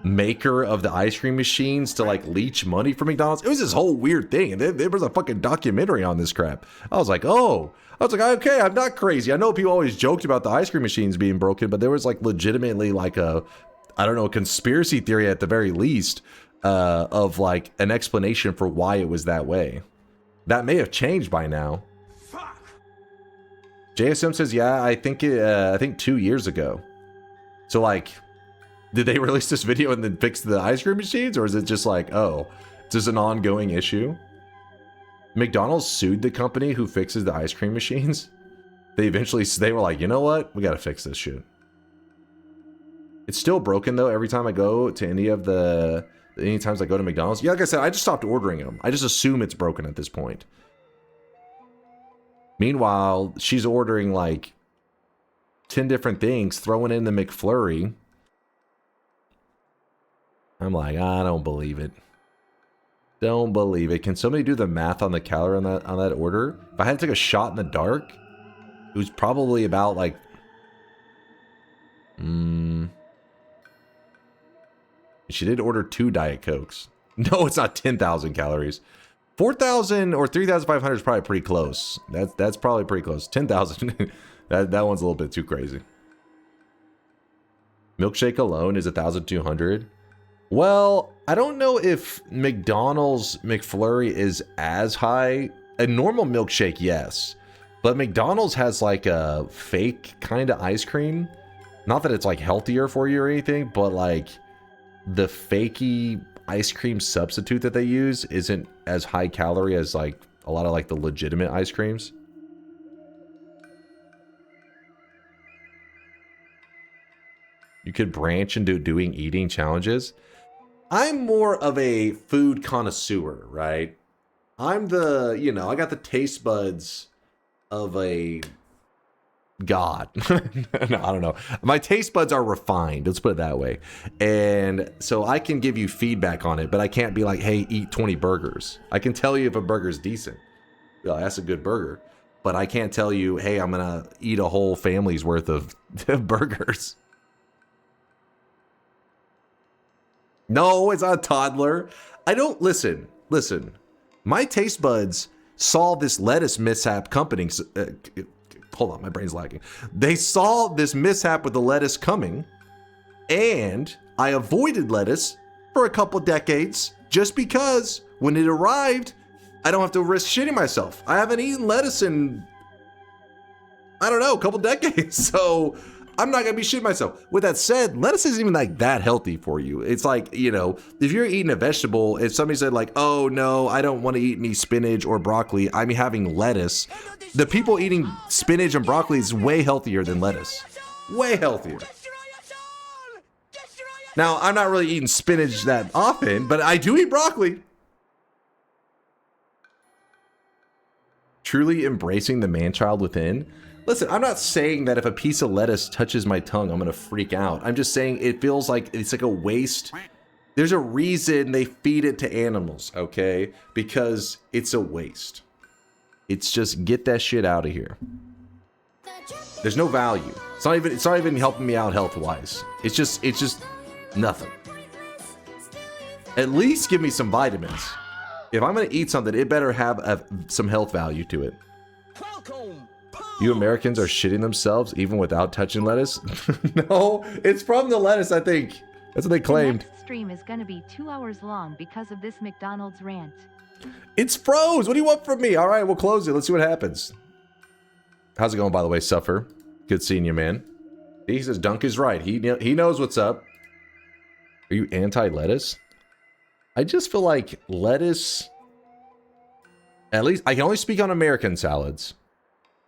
maker of the ice cream machines to like leech money from McDonald's. It was this whole weird thing, and there was a fucking documentary on this crap. I was like, okay, I'm not crazy. I know people always joked about the ice cream machines being broken, but there was like legitimately like a conspiracy theory at the very least of like an explanation for why it was that way. That may have changed by now. JSM says, yeah, I think 2 years ago. So like, did they release this video and then fix the ice cream machines, or is it just like, oh, It's just an ongoing issue. McDonald's sued the company who fixes the ice cream machines. They were like, you know what? We got to fix this shit. It's still broken though. Every time I go to any times I go to McDonald's. Yeah, like I said, I just stopped ordering them. I just assume it's broken at this point. Meanwhile, she's ordering like 10 different things, throwing in the McFlurry. I'm like, I don't believe it. Don't believe it. Can somebody do the math on the calorie on that order? If I had to take a shot in the dark, it was probably about like she did order 2 Diet Cokes. No, it's not 10,000 calories. 4,000 or 3,500 is probably pretty close. That's probably pretty close. 10,000. that one's a little bit too crazy. Milkshake alone is 1,200. Well, I don't know if McDonald's McFlurry is as high. A normal milkshake, yes. But McDonald's has like a fake kind of ice cream. Not that it's like healthier for you or anything, but like the fakey ice cream substitute that they use isn't as high calorie as like a lot of like the legitimate ice creams. You could branch into doing eating challenges. I'm more of a food connoisseur, right? I'm the, I got the taste buds of a god. No, I don't know. My taste buds are refined. Let's put it that way. And so I can give you feedback on it, but I can't be like, hey, eat 20 burgers. I can tell you if a burger's decent. Well, that's a good burger. But I can't tell you, hey, I'm going to eat a whole family's worth of burgers. No, it's not a toddler. I don't listen. My taste buds saw this lettuce mishap company. Hold on, my brain's lagging. They saw this mishap with the lettuce coming, and I avoided lettuce for a couple decades just because when it arrived, I don't have to risk shitting myself. I haven't eaten lettuce in, I don't know, a couple decades, so I'm not gonna be shitting myself. With that said, lettuce isn't even like that healthy for you. It's like, if you're eating a vegetable, if somebody said like, oh no, I don't want to eat any spinach or broccoli, I'm having lettuce. The people eating spinach and broccoli is way healthier than lettuce. Way healthier. Now, I'm not really eating spinach that often, but I do eat broccoli. Truly embracing the man-child within. Listen, I'm not saying that if a piece of lettuce touches my tongue, I'm going to freak out. I'm just saying it feels like it's like a waste. There's a reason they feed it to animals, okay? Because it's a waste. It's just get that shit out of here. There's no value. It's not even helping me out health-wise. It's just nothing. At least give me some vitamins. If I'm going to eat something, it better have some health value to it. You Americans are shitting themselves even without touching lettuce? No, it's from the lettuce, I think. That's what they claimed. The next stream is going to be 2 hours long because of this McDonald's rant. It's froze. What do you want from me? All right, we'll close it. Let's see what happens. How's it going, by the way, Suffer? Good seeing you, man. He says Dunk is right. He knows what's up. Are you anti-lettuce? I just feel like lettuce... At least, I can only speak on American salads.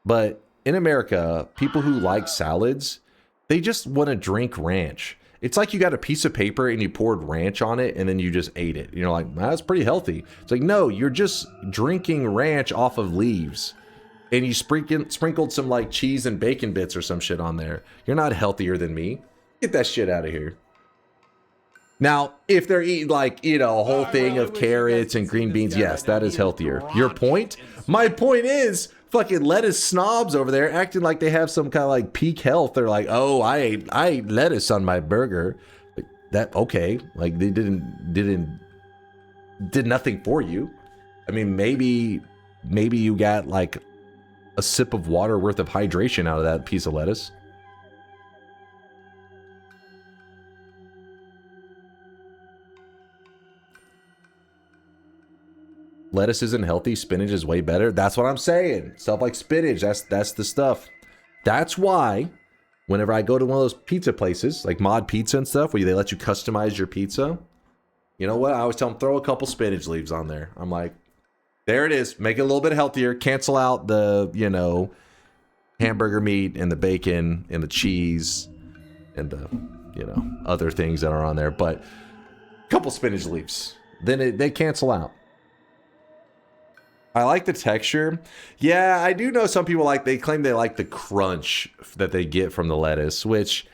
But in America, people who like salads, they just want to drink ranch. It's like you got a piece of paper and you poured ranch on it and then you just ate it. And you're like, that's pretty healthy. It's like, no, you're just drinking ranch off of leaves. And you sprinkled some like cheese and bacon bits or some shit on there. You're not healthier than me. Get that shit out of here. Now, if they're eating like, a whole thing of carrots and green beans, yes, that is healthier. Your point? My point is... Fucking lettuce snobs over there acting like they have some kind of like peak health. They're like, oh, I ate lettuce on my burger. Like, that okay? Like they did nothing for you. I mean, maybe you got like a sip of water worth of hydration out of that piece of lettuce. Lettuce isn't healthy. Spinach is way better. That's what I'm saying. Stuff like spinach. That's the stuff. That's why whenever I go to one of those pizza places, like Mod Pizza and stuff, where they let you customize your pizza, You know what? I always tell them, throw a couple spinach leaves on there. I'm like, there it is. Make it a little bit healthier. Cancel out the, you know, hamburger meat and the bacon and the cheese and the, you know, other things that are on there. But a couple spinach leaves. Then they cancel out. I like the texture. Yeah, I do know some people they claim they like the crunch that they get from the lettuce, which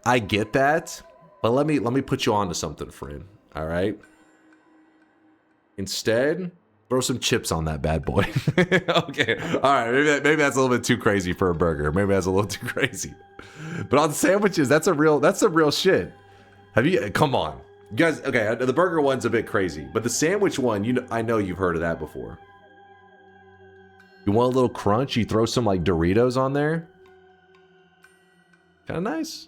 I get that. But let me put you on to something, friend. All right? Instead, throw some chips on that bad boy. Okay. All right. Maybe that's a little bit too crazy for a burger. Maybe that's a little too crazy. But on sandwiches, that's a real shit. Have you? Come on, you guys. Okay, the burger one's a bit crazy, but the sandwich one, I know you've heard of that before. You want a little crunch? You throw some like Doritos on there. Kind of nice.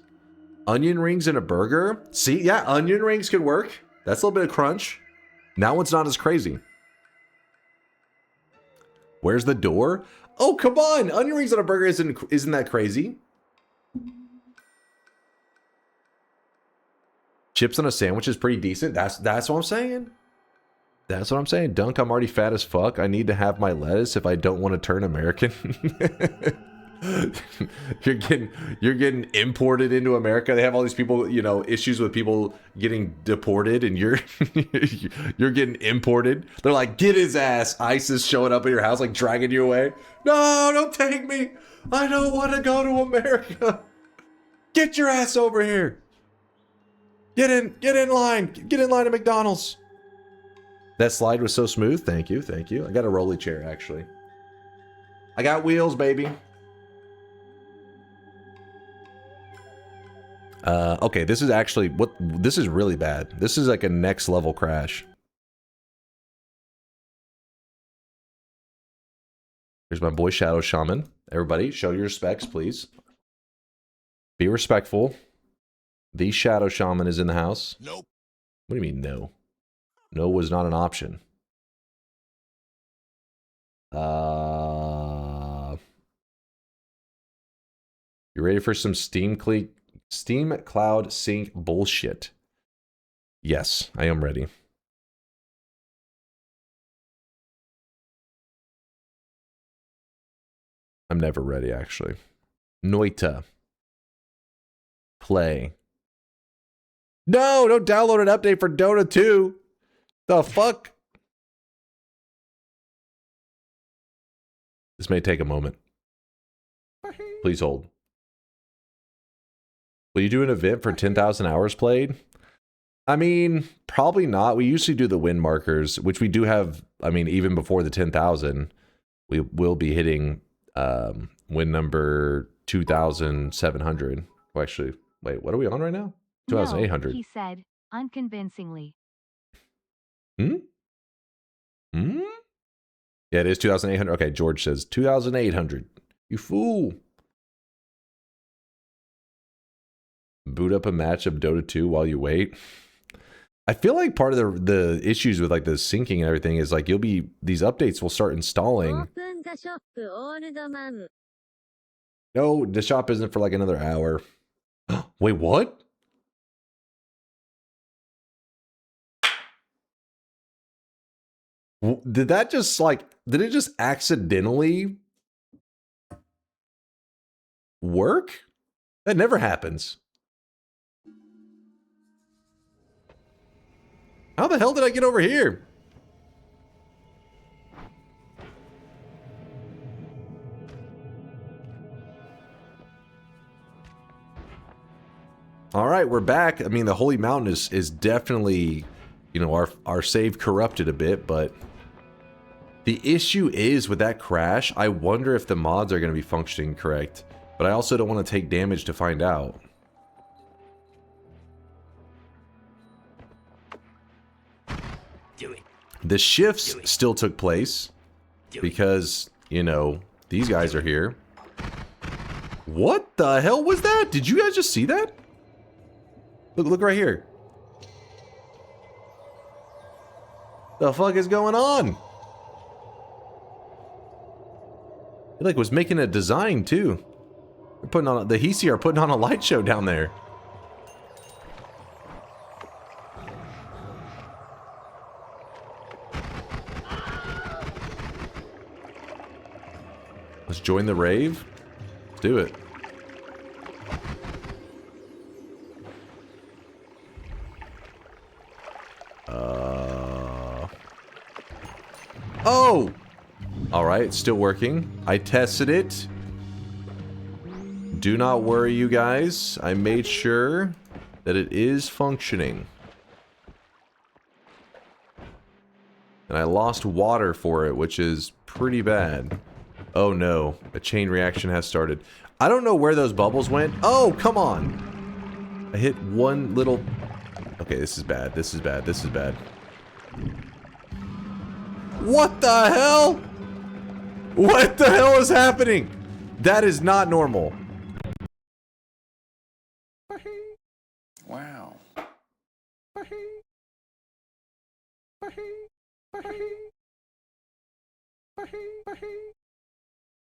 Onion rings in a burger. See, yeah, onion rings can work. That's a little bit of crunch. That one's not as crazy. Where's the door? Oh, come on. Onion rings on a burger isn't that crazy. Chips on a sandwich is pretty decent. That's what I'm saying. That's what I'm saying. Dunk, I'm already fat as fuck. I need to have my lettuce if I don't want to turn American. You're getting imported into America. They have all these people, you know, issues with people getting deported, and you're getting imported. They're like, get his ass. ISIS showing up at your house, like dragging you away. No, don't take me. I don't want to go to America. Get your ass over here. Get in line. Get in line at McDonald's. That slide was so smooth. Thank you. Thank you. I got a rolly chair, actually. I got wheels, baby. Okay, this is actually this is really bad. This is like a next level crash. Here's my boy Shadow Shaman. Everybody, show your respects, please. Be respectful. The Shadow Shaman is in the house. Nope. What do you mean, no? No was not an option. You ready for some Steam Cloud Sync bullshit? Yes, I am ready. I'm never ready, actually. Noita. Play. No, don't download an update for Dota 2. The fuck? This may take a moment. Please hold. Will you do an event for 10,000 hours played? I mean, probably not. We usually do the win markers, which we do have. I mean, even before the 10,000, we will be hitting win number 2,700. Well, actually, wait, what are we on right now? 2,800. No, he said, unconvincingly. Hmm? Yeah, it is 2,800. Okay, George says 2,800. You fool. Boot up a match of Dota 2 while you wait. I feel like part of the issues with like the syncing and everything is like these updates will start installing. No, the shop isn't for like another hour. Wait, what? Did it just accidentally work? That never happens. How the hell did I get over here? All right, we're back. I mean, the Holy Mountain is definitely, you know, our save corrupted a bit, but the issue is with that crash, I wonder if the mods are going to be functioning correct, but I also don't want to take damage to find out. The shifts still took place because, you know, these guys are here. What the hell was that? Did you guys just see that? Look right here. The fuck is going on? He like was making a design too. They're putting on the Hisi are putting on a light show down there. Let's join the rave. Let's do it. Oh! Alright, it's still working. I tested it. Do not worry, you guys. I made sure that it is functioning. And I lost water for it, which is pretty bad. Oh no, a chain reaction has started. I don't know where those bubbles went. Oh, come on! I hit one little... Okay, this is bad, this is bad, this is bad. What the hell? What the hell is happening? That is not normal. Wow.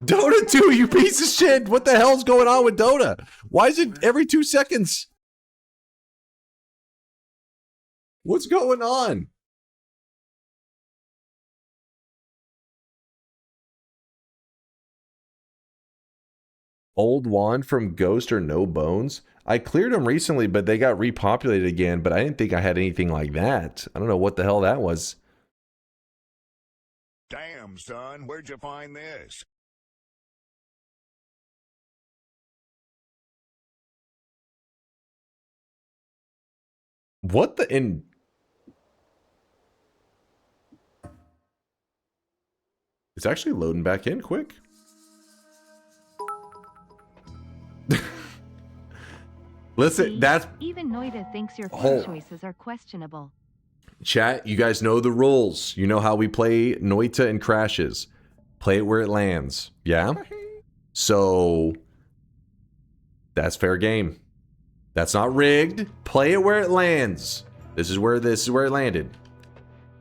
Dota 2, you piece of shit! What the hell's going on with Dota? Why is it every 2 seconds? What's going on? Old wand from Ghost or No Bones? I cleared them recently, but they got repopulated again, but I didn't think I had anything like that. I don't know what the hell that was. Damn, son, where'd you find this? What the in... It's actually loading back in quick. Listen, that's... Even Noita thinks your food choices are questionable. Chat, you guys know the rules. You know how we play Noita and crashes. Play it where it lands. Yeah? So... That's fair game. That's not rigged. Play it where it lands. This is where it landed.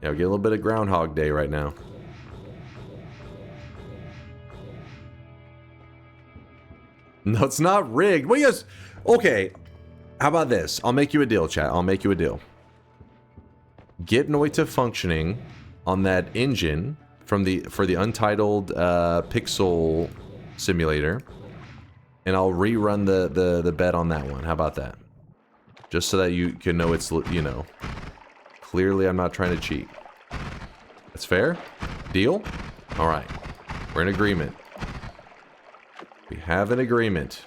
Yeah, we get a little bit of Groundhog Day right now. No, it's not rigged. Well, yes. Okay. How about this? I'll make you a deal, chat. I'll make you a deal. Get Noita functioning on that engine for the untitled pixel simulator, and I'll rerun the bet on that one. How about that? Just so that you can know it's, you know, clearly I'm not trying to cheat. That's fair? Deal? All right. We're in agreement. We have an agreement.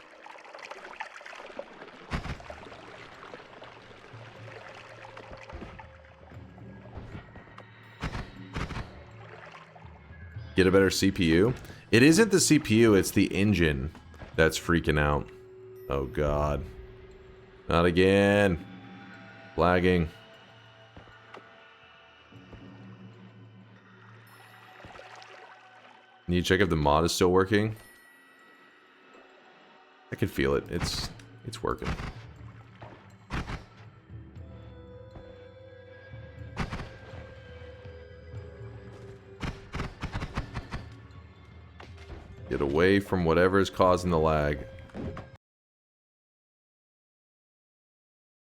Get a better CPU? It isn't the CPU, it's the engine that's freaking out. Oh god. Not again. Lagging. Need to check if the mod is still working. I can feel it. It's working. Get away from whatever is causing the lag.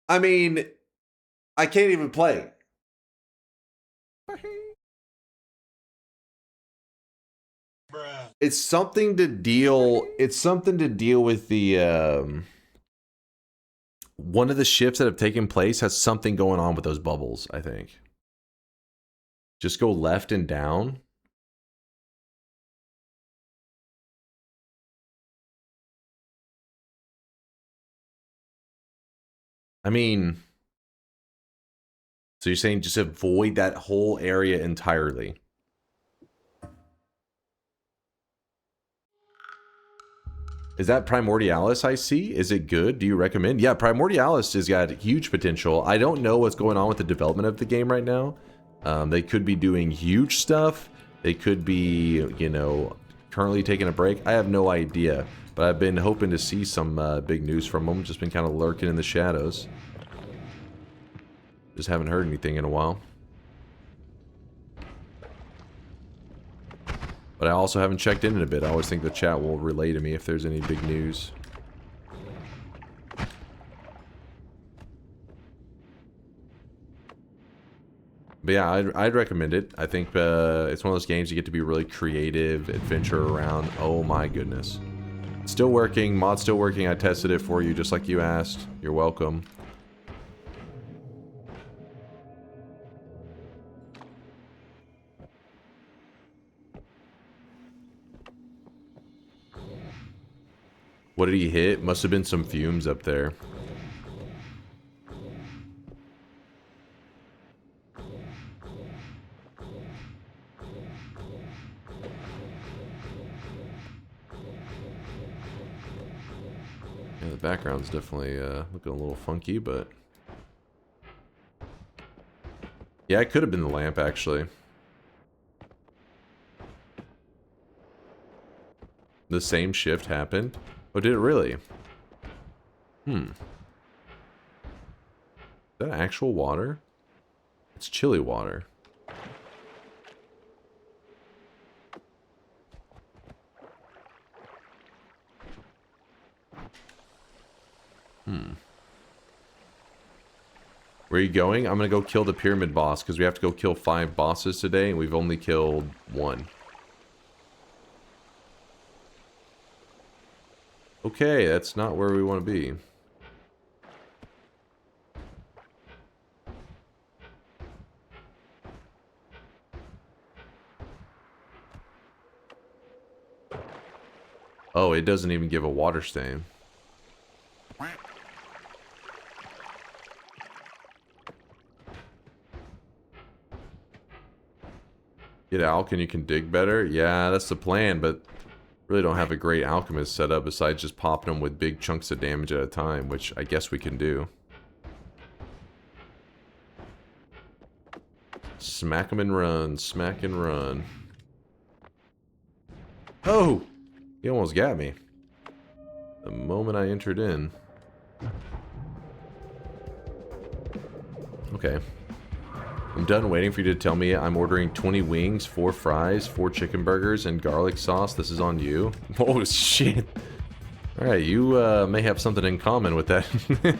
I mean, I can't even play. It's something to deal. It's something to deal with the. One of the shifts that have taken place has something going on with those bubbles, I think. Just go left and down. I mean, so you're saying just avoid that whole area entirely? Is that Primordialis I see? Is it good? Do you recommend? Yeah, Primordialis has got huge potential. I don't know what's going on with the development of the game right now. They could be doing huge stuff. They could be, you know, currently taking a break. I have no idea. But I've been hoping to see some big news from them. Just been kind of lurking in the shadows. Just haven't heard anything in a while. But I also haven't checked in a bit. I always think the chat will relay to me if there's any big news. But yeah, I'd recommend it. I think it's one of those games you get to be really creative, adventure around. Oh my goodness. Still working. Mod's still working. I tested it for you just like you asked. You're welcome. What did he hit? Must have been some fumes up there. Yeah, the background's definitely looking a little funky, but... Yeah, it could have been the lamp, actually. The same shift happened? Oh, did it really? Is that actual water? It's chili water. Where are you going? I'm gonna go kill the pyramid boss because we have to go kill 5 bosses today and we've only killed 1. Okay, that's not where we want to be. Oh, it doesn't even give a water stain. Get Alk and you can dig better? Yeah, that's the plan, but really don't have a great alchemist set up besides just popping them with big chunks of damage at a time, which I guess we can do. Smack them and run, smack and run. Oh! He almost got me. The moment I entered in. Okay. I'm done waiting for you to tell me I'm ordering 20 wings, 4 fries, 4 chicken burgers, and garlic sauce. This is on you. Oh, shit. Alright, you may have something in common with that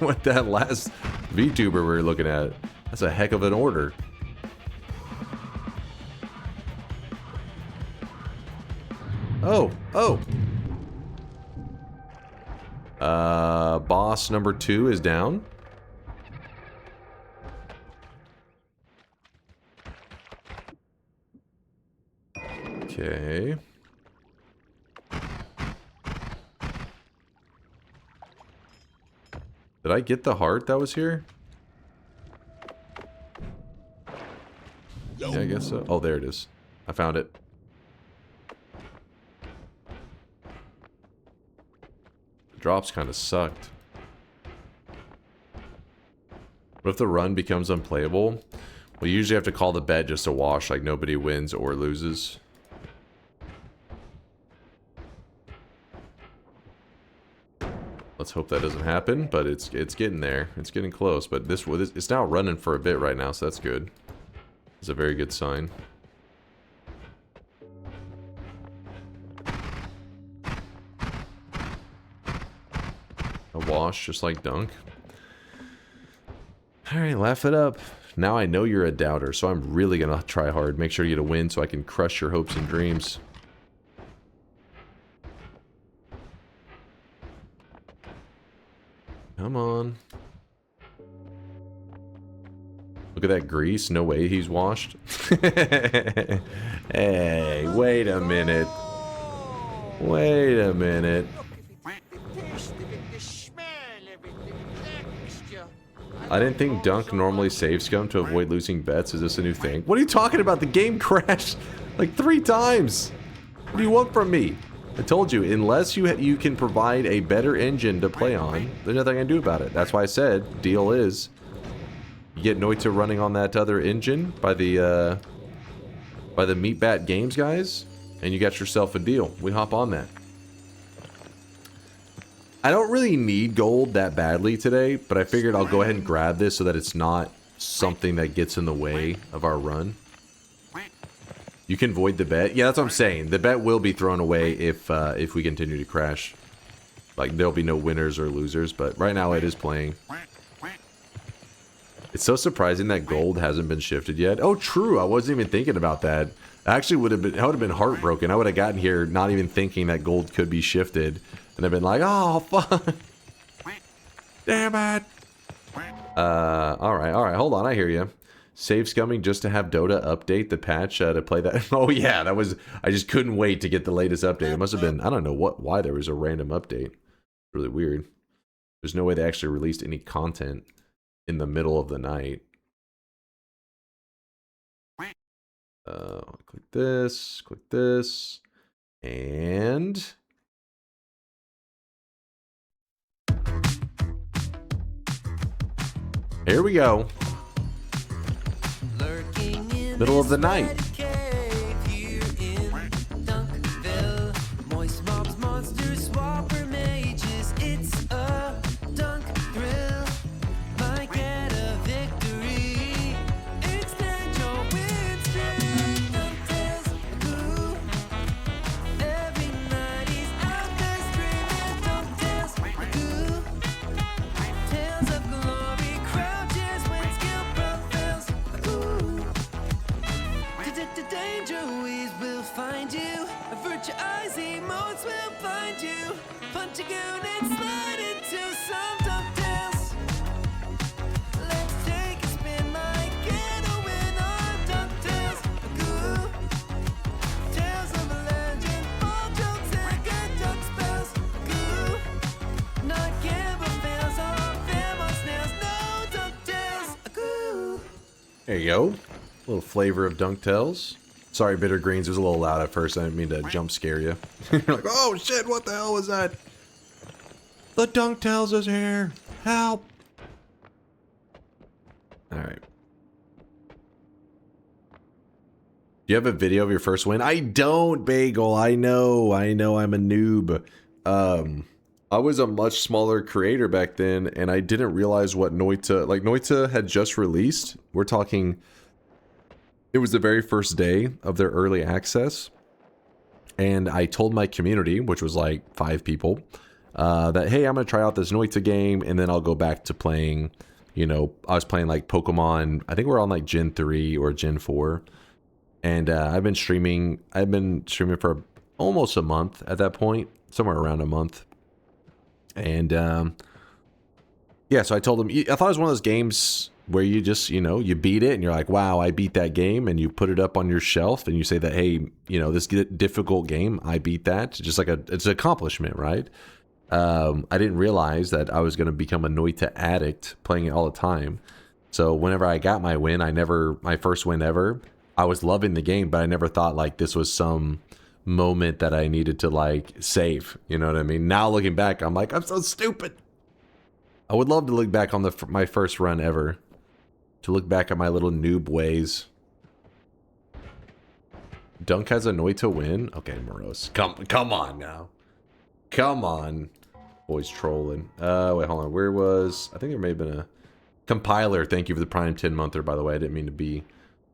with that last VTuber we were looking at. That's a heck of an order. Oh, oh. Boss number 2 is down. Okay. Did I get the heart that was here? Yeah, I guess so. Oh, there it is. I found it. The drops kind of sucked. What if the run becomes unplayable? We usually have to call the bet just a wash, like nobody wins or loses. Let's hope that doesn't happen, but it's getting there. It's getting close, but it's now running for a bit right now, so that's good. It's a very good sign. A wash, just like Dunk. Alright, laugh it up. Now I know you're a doubter, so I'm really gonna try hard. Make sure you get a win so I can crush your hopes and dreams. Come on. Look at that grease. No way he's washed. Hey, wait a minute. Wait a minute. I didn't think Dunk normally saves scum to avoid losing bets. Is this a new thing? What are you talking about? The game crashed like 3 times. What do you want from me? I told you, unless you can provide a better engine to play on, there's nothing I can do about it. That's why I said, deal is, you get Noita running on that other engine by the Meatbat Games guys, and you got yourself a deal. We hop on that. I don't really need gold that badly today, but I figured I'll go ahead and grab this so that it's not something that gets in the way of our run. You can void the bet. Yeah, that's what I'm saying. The bet will be thrown away if we continue to crash. Like, there'll be no winners or losers, but right now it is playing. It's so surprising that gold hasn't been shifted yet. Oh, true. I wasn't even thinking about that. Actually, I would have been heartbroken. I would have gotten here not even thinking that gold could be shifted, and I've been like, oh, fuck. Damn it. All right. Hold on. I hear you. Save scumming just to have Dota update the patch to play that. Oh yeah, that was. I just couldn't wait to get the latest update. It must have been. I don't know why there was a random update. Really weird. There's no way they actually released any content in the middle of the night. Click this, and here we go. Middle of the night. There you go. A little flavor of DunkTales. Sorry, Bitter Greens. It was a little loud at first. I didn't mean to jump scare you. You're like, oh shit, what the hell was that? The DunkTales is here. Help. Alright. Do you have a video of your first win? I don't, Bagel. I know I'm a noob. I was a much smaller creator back then, and I didn't realize what Noita... Like, Noita had just released. We're talking... It was the very first day of their early access. And I told my community, which was like 5 people, that, hey, I'm going to try out this Noita game, and then I'll go back to playing, you know... I was playing, like, Pokemon... I think we're on, like, Gen 3 or Gen 4. And I've been streaming for almost a month at that point. Somewhere around a month. And, yeah, so I told him, I thought it was one of those games where you just, you know, you beat it and you're like, wow, I beat that game, and you put it up on your shelf and you say that, hey, you know, this difficult game, I beat that. Just like it's an accomplishment, right? I didn't realize that I was going to become a Noita addict playing it all the time. So whenever I got my win, my first win ever, I was loving the game, but I never thought like this was some moment that I needed to like save, you know what I mean? Now looking back, I'm like, I'm so stupid. I would love to look back on my first run ever, to look back at my little noob ways. Dunk has a Noita win. Okay, Morose, come on now, come on, boys trolling. Wait, hold on. Where was? I think there may have been a compiler. Thank you for the Prime 10-monther, by the way. I didn't mean to be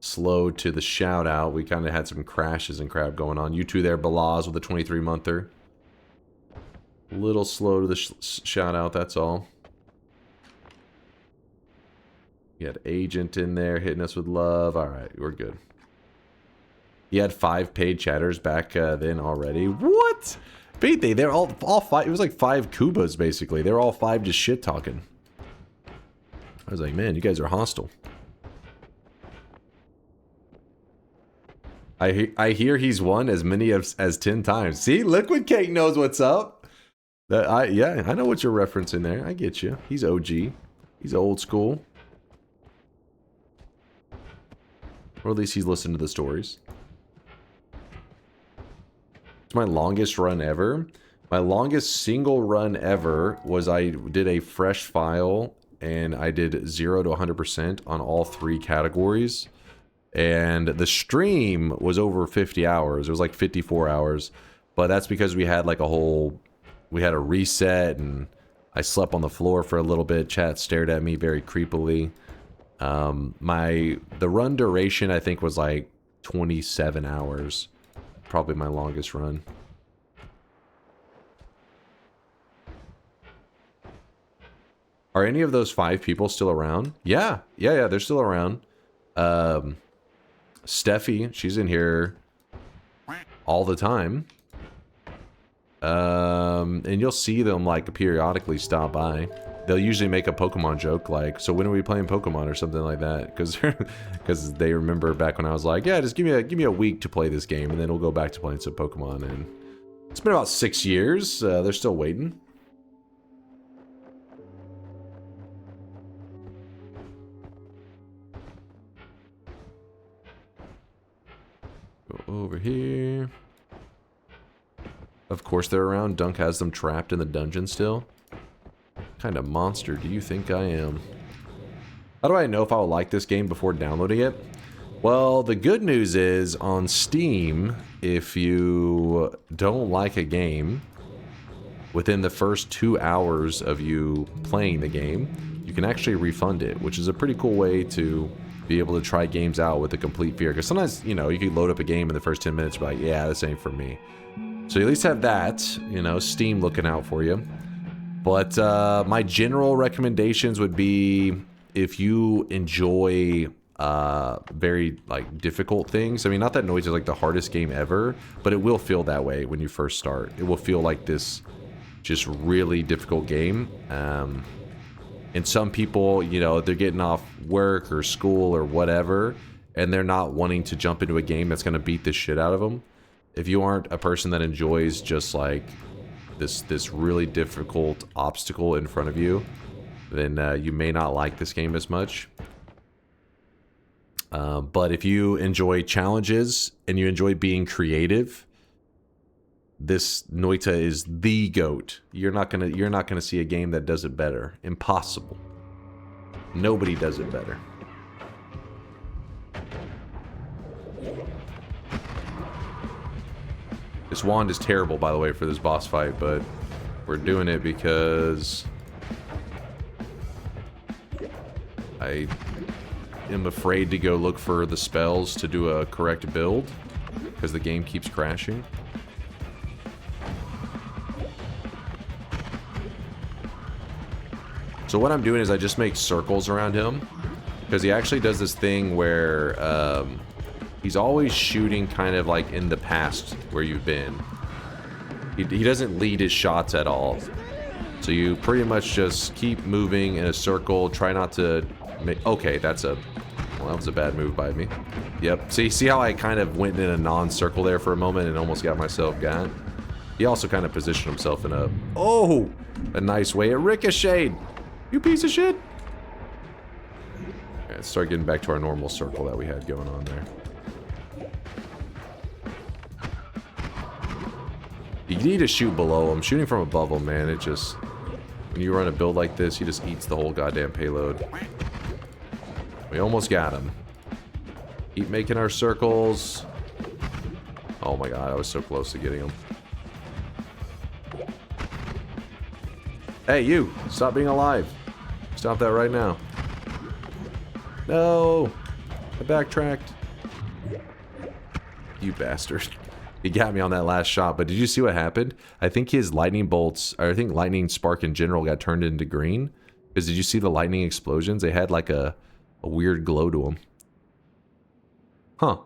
slow to the shout out. We kind of had some crashes and crap going on. You two there, Balaz with the 23-monther. A little slow to the shout out, that's all. You had Agent in there hitting us with love. All right, we're good. You had 5 paid chatters back then already. What? Beat they? They're all 5. It was like 5 Kubas basically. They're all 5 just shit talking. I was like, man, you guys are hostile. I hear he's won as many as 10 times. See, Liquid Cake knows what's up. Yeah, I know what you're referencing there. I get you. He's OG. He's old school. Or at least he's listened to the stories. It's my longest run ever. My longest single run ever was I did a fresh file and I did 0 to 100% on all 3 categories. And the stream was over 50 hours. It was like 54 hours. But that's because we had like we had a reset and I slept on the floor for a little bit. Chat stared at me very creepily. The run duration I think was like 27 hours. Probably my longest run. Are any of those 5 people still around? Yeah, they're still around. Steffi, she's in here all the time. And you'll see them like periodically stop by. They'll usually make a Pokemon joke like, so when are we playing Pokemon or something like that? Because they remember back when I was like, yeah, just give me a week to play this game, and then we'll go back to playing some Pokemon. And it's been about 6 years. They're still waiting. Go over here. Of course they're around. Dunk has them trapped in the dungeon still. What kind of monster do you think I am? How do I know if I will like this game before downloading it? Well, the good news is on Steam, if you don't like a game, within the first 2 hours of you playing the game, you can actually refund it, which is a pretty cool way to be able to try games out with a complete fear. Because sometimes, you know, you can load up a game in the first 10 minutes and be like, yeah, this ain't for me. So you at least have that, you know, Steam looking out for you. But my general recommendations would be if you enjoy very like difficult things. I mean, not that Noita is like the hardest game ever, but it will feel that way when you first start. It will feel like this just really difficult game. And some people, you know, they're getting off work or school or whatever, and they're not wanting to jump into a game that's going to beat the shit out of them. If you aren't a person that enjoys just like this really difficult obstacle in front of you, then you may not like this game as much. But if you enjoy challenges and you enjoy being creative, this Noita is the GOAT. You're not gonna see a game that does it better. Impossible. Nobody does it better. This wand is terrible, by the way, for this boss fight, but we're doing it because I am afraid to go look for the spells to do a correct build because the game keeps crashing. So what I'm doing is I just make circles around him because he actually does this thing where he's always shooting kind of like in the past where you've been. He doesn't lead his shots at all. So you pretty much just keep moving in a circle, try not to make... Okay, well, that was a bad move by me. Yep, see how I kind of went in a non-circle there for a moment and almost got myself got? He also kind of positioned himself in a... Oh! A nice way. It ricocheted! You piece of shit! Okay, let's start getting back to our normal circle that we had going on there. You need to shoot below him. Shooting from above him, man, it just... When you run a build like this, he just eats the whole goddamn payload. We almost got him. Keep making our circles. Oh my god, I was so close to getting him. Hey, you! Stop being alive. Stop that right now. No! I backtracked. You bastard. He got me on that last shot, but did you see what happened? I think his lightning bolts, or I think lightning spark in general got turned into green. Because did you see the lightning explosions? They had like a weird glow to them. Huh.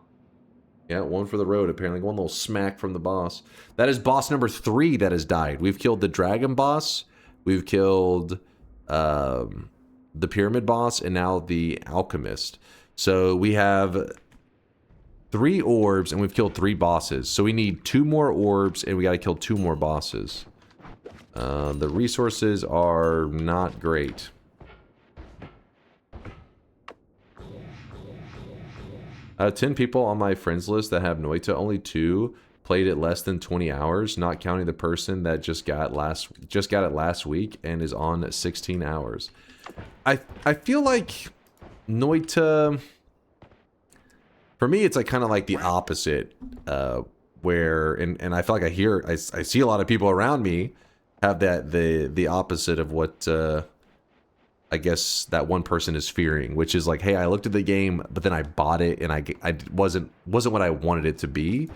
Yeah, one for the road, apparently. One little smack from the boss. That is boss number 3 that has died. We've killed the dragon boss. We've killed the pyramid boss, and now the alchemist. So we have 3 orbs, and we've killed 3 bosses. So we need 2 more orbs, and we gotta kill 2 more bosses. The resources are not great. Out of 10 people on my friends list that have Noita, only 2 played it less than 20 hours, not counting the person that just got it last week and is on 16 hours. I feel like Noita, for me, it's like kind of like the opposite, where and I feel like I see a lot of people around me have the opposite of what I guess that one person is fearing, which is like, hey, I looked at the game, but then I bought it and I wasn't what I wanted it to be.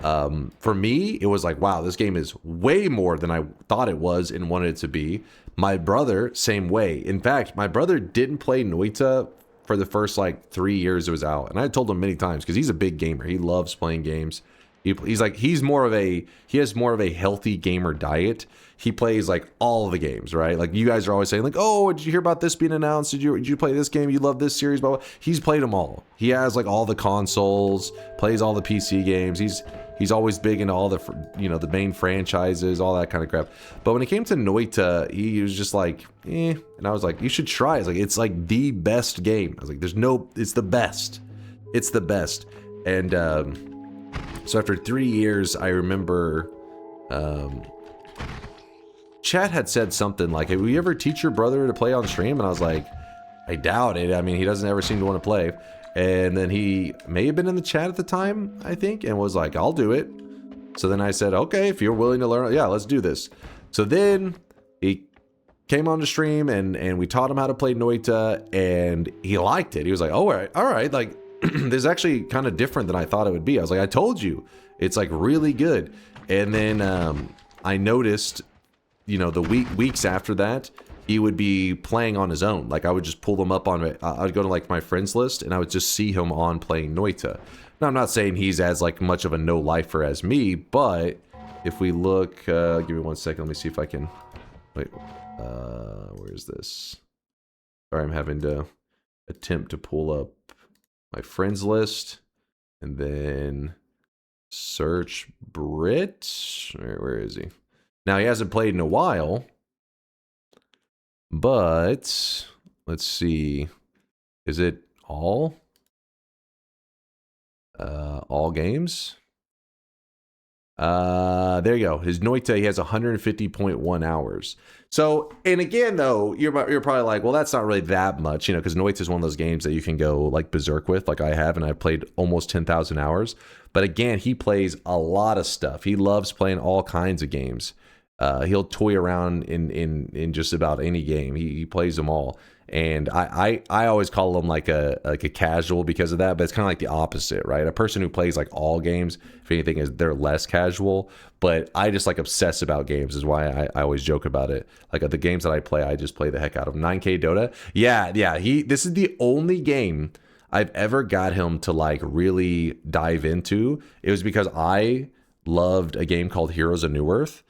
For me, it was like, wow, this game is way more than I thought it was and wanted it to be. My brother, same way. In fact, my brother didn't play Noita for the first like 3 years it was out. And I told him many times, because he's a big gamer. He loves playing games. He has more of a healthy gamer diet. He plays like all the games, right? Like you guys are always saying like, oh, did you hear about this being announced? Did you play this game? You love this series? Blah, blah. He's played them all. He has like all the consoles, plays all the PC games. He's always big into all the, the main franchises, all that kind of crap. But when it came to Noita, he was just like, eh. And I was like, you should try it. It's like the best game. I was like, it's the best. It's the best. And so after 3 years, I remember chat had said something like, hey, will you ever teach your brother to play on stream? And I was like, I doubt it. I mean, he doesn't ever seem to want to play. And then he may have been in the chat at the time, I think, and was like, I'll do it. So then I said, okay, if you're willing to learn, yeah, let's do this. So then he came on the stream and we taught him how to play Noita, and he liked it. He was like, oh, all right, like, this is actually kind of different than I thought it would be. I was like, I told you, it's like really good. And then I noticed, the weeks after that, he would be playing on his own. Like I would just pull them up on it. I would go to like my friends list and I would just see him on playing Noita. Now I'm not saying he's as like much of a no lifer as me, but if we look, give me 1 second. Let me see if I can, wait, where is this? Sorry, I'm having to attempt to pull up my friends list and then search Brit. Where is he? Now he hasn't played in a while. But let's see, is it all games? There you go. His Noita, he has 150.1 hours. So, and again though, you're probably like, well, that's not really that much, because Noita is one of those games that you can go like berserk with, like I have, and I've played almost 10,000 hours. But again, he plays a lot of stuff. He loves playing all kinds of games. He'll toy around in just about any game. He plays them all, and I always call him like a casual because of that. But it's kind of like the opposite, right? A person who plays like all games, if anything, is they're less casual. But I just like obsess about games, is why I always joke about it. Like the games that I play, I just play the heck out of. 9K Dota, yeah. This is the only game I've ever got him to like really dive into. It was because I loved a game called Heroes of New Earth.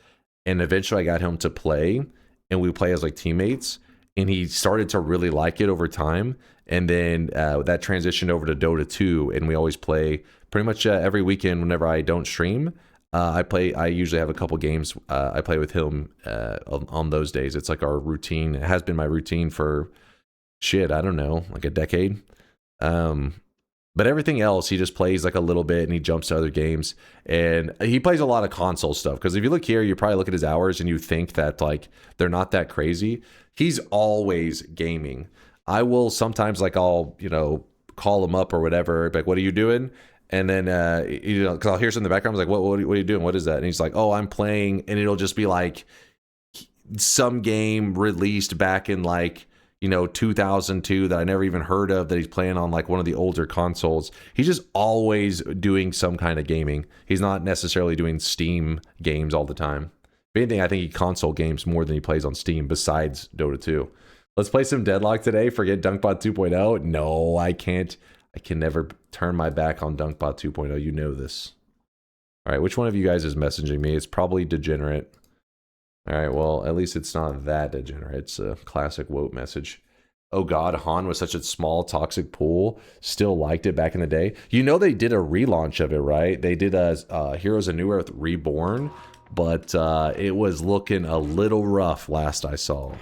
And eventually I got him to play, and we play as like teammates, and he started to really like it over time. And then that transitioned over to Dota 2, and we always play pretty much every weekend whenever I don't stream. I usually have a couple games I play with him on those days. It's like our routine. It has been my routine for I don't know, like a decade. But everything else, he just plays like a little bit and he jumps to other games. And he plays a lot of console stuff. Because if you look here, you probably look at his hours and you think that like they're not that crazy. He's always gaming. I will sometimes like I'll, call him up or whatever. Like, what are you doing? And then, because I'll hear something in the background. I was like, what are you doing? What is that? And he's like, oh, I'm playing. And it'll just be like some game released back in like, 2002 that I never even heard of, that he's playing on like one of the older consoles. He's just always doing some kind of gaming. He's not necessarily doing Steam games all the time. If anything, I think he console games more than he plays on Steam besides Dota 2. Let's play some Deadlock today. Forget Dunkbot 2.0. No, I can't. I can never turn my back on Dunkbot 2.0. You know this. All right, which one of you guys is messaging me? It's probably Degenerate. All right, well, at least it's not that degenerate. It's a classic woke message. Oh God, Han was such a small toxic pool. Still liked it back in the day. They did a relaunch of it, right? They did a Heroes of New Earth Reborn, but it was looking a little rough last I saw.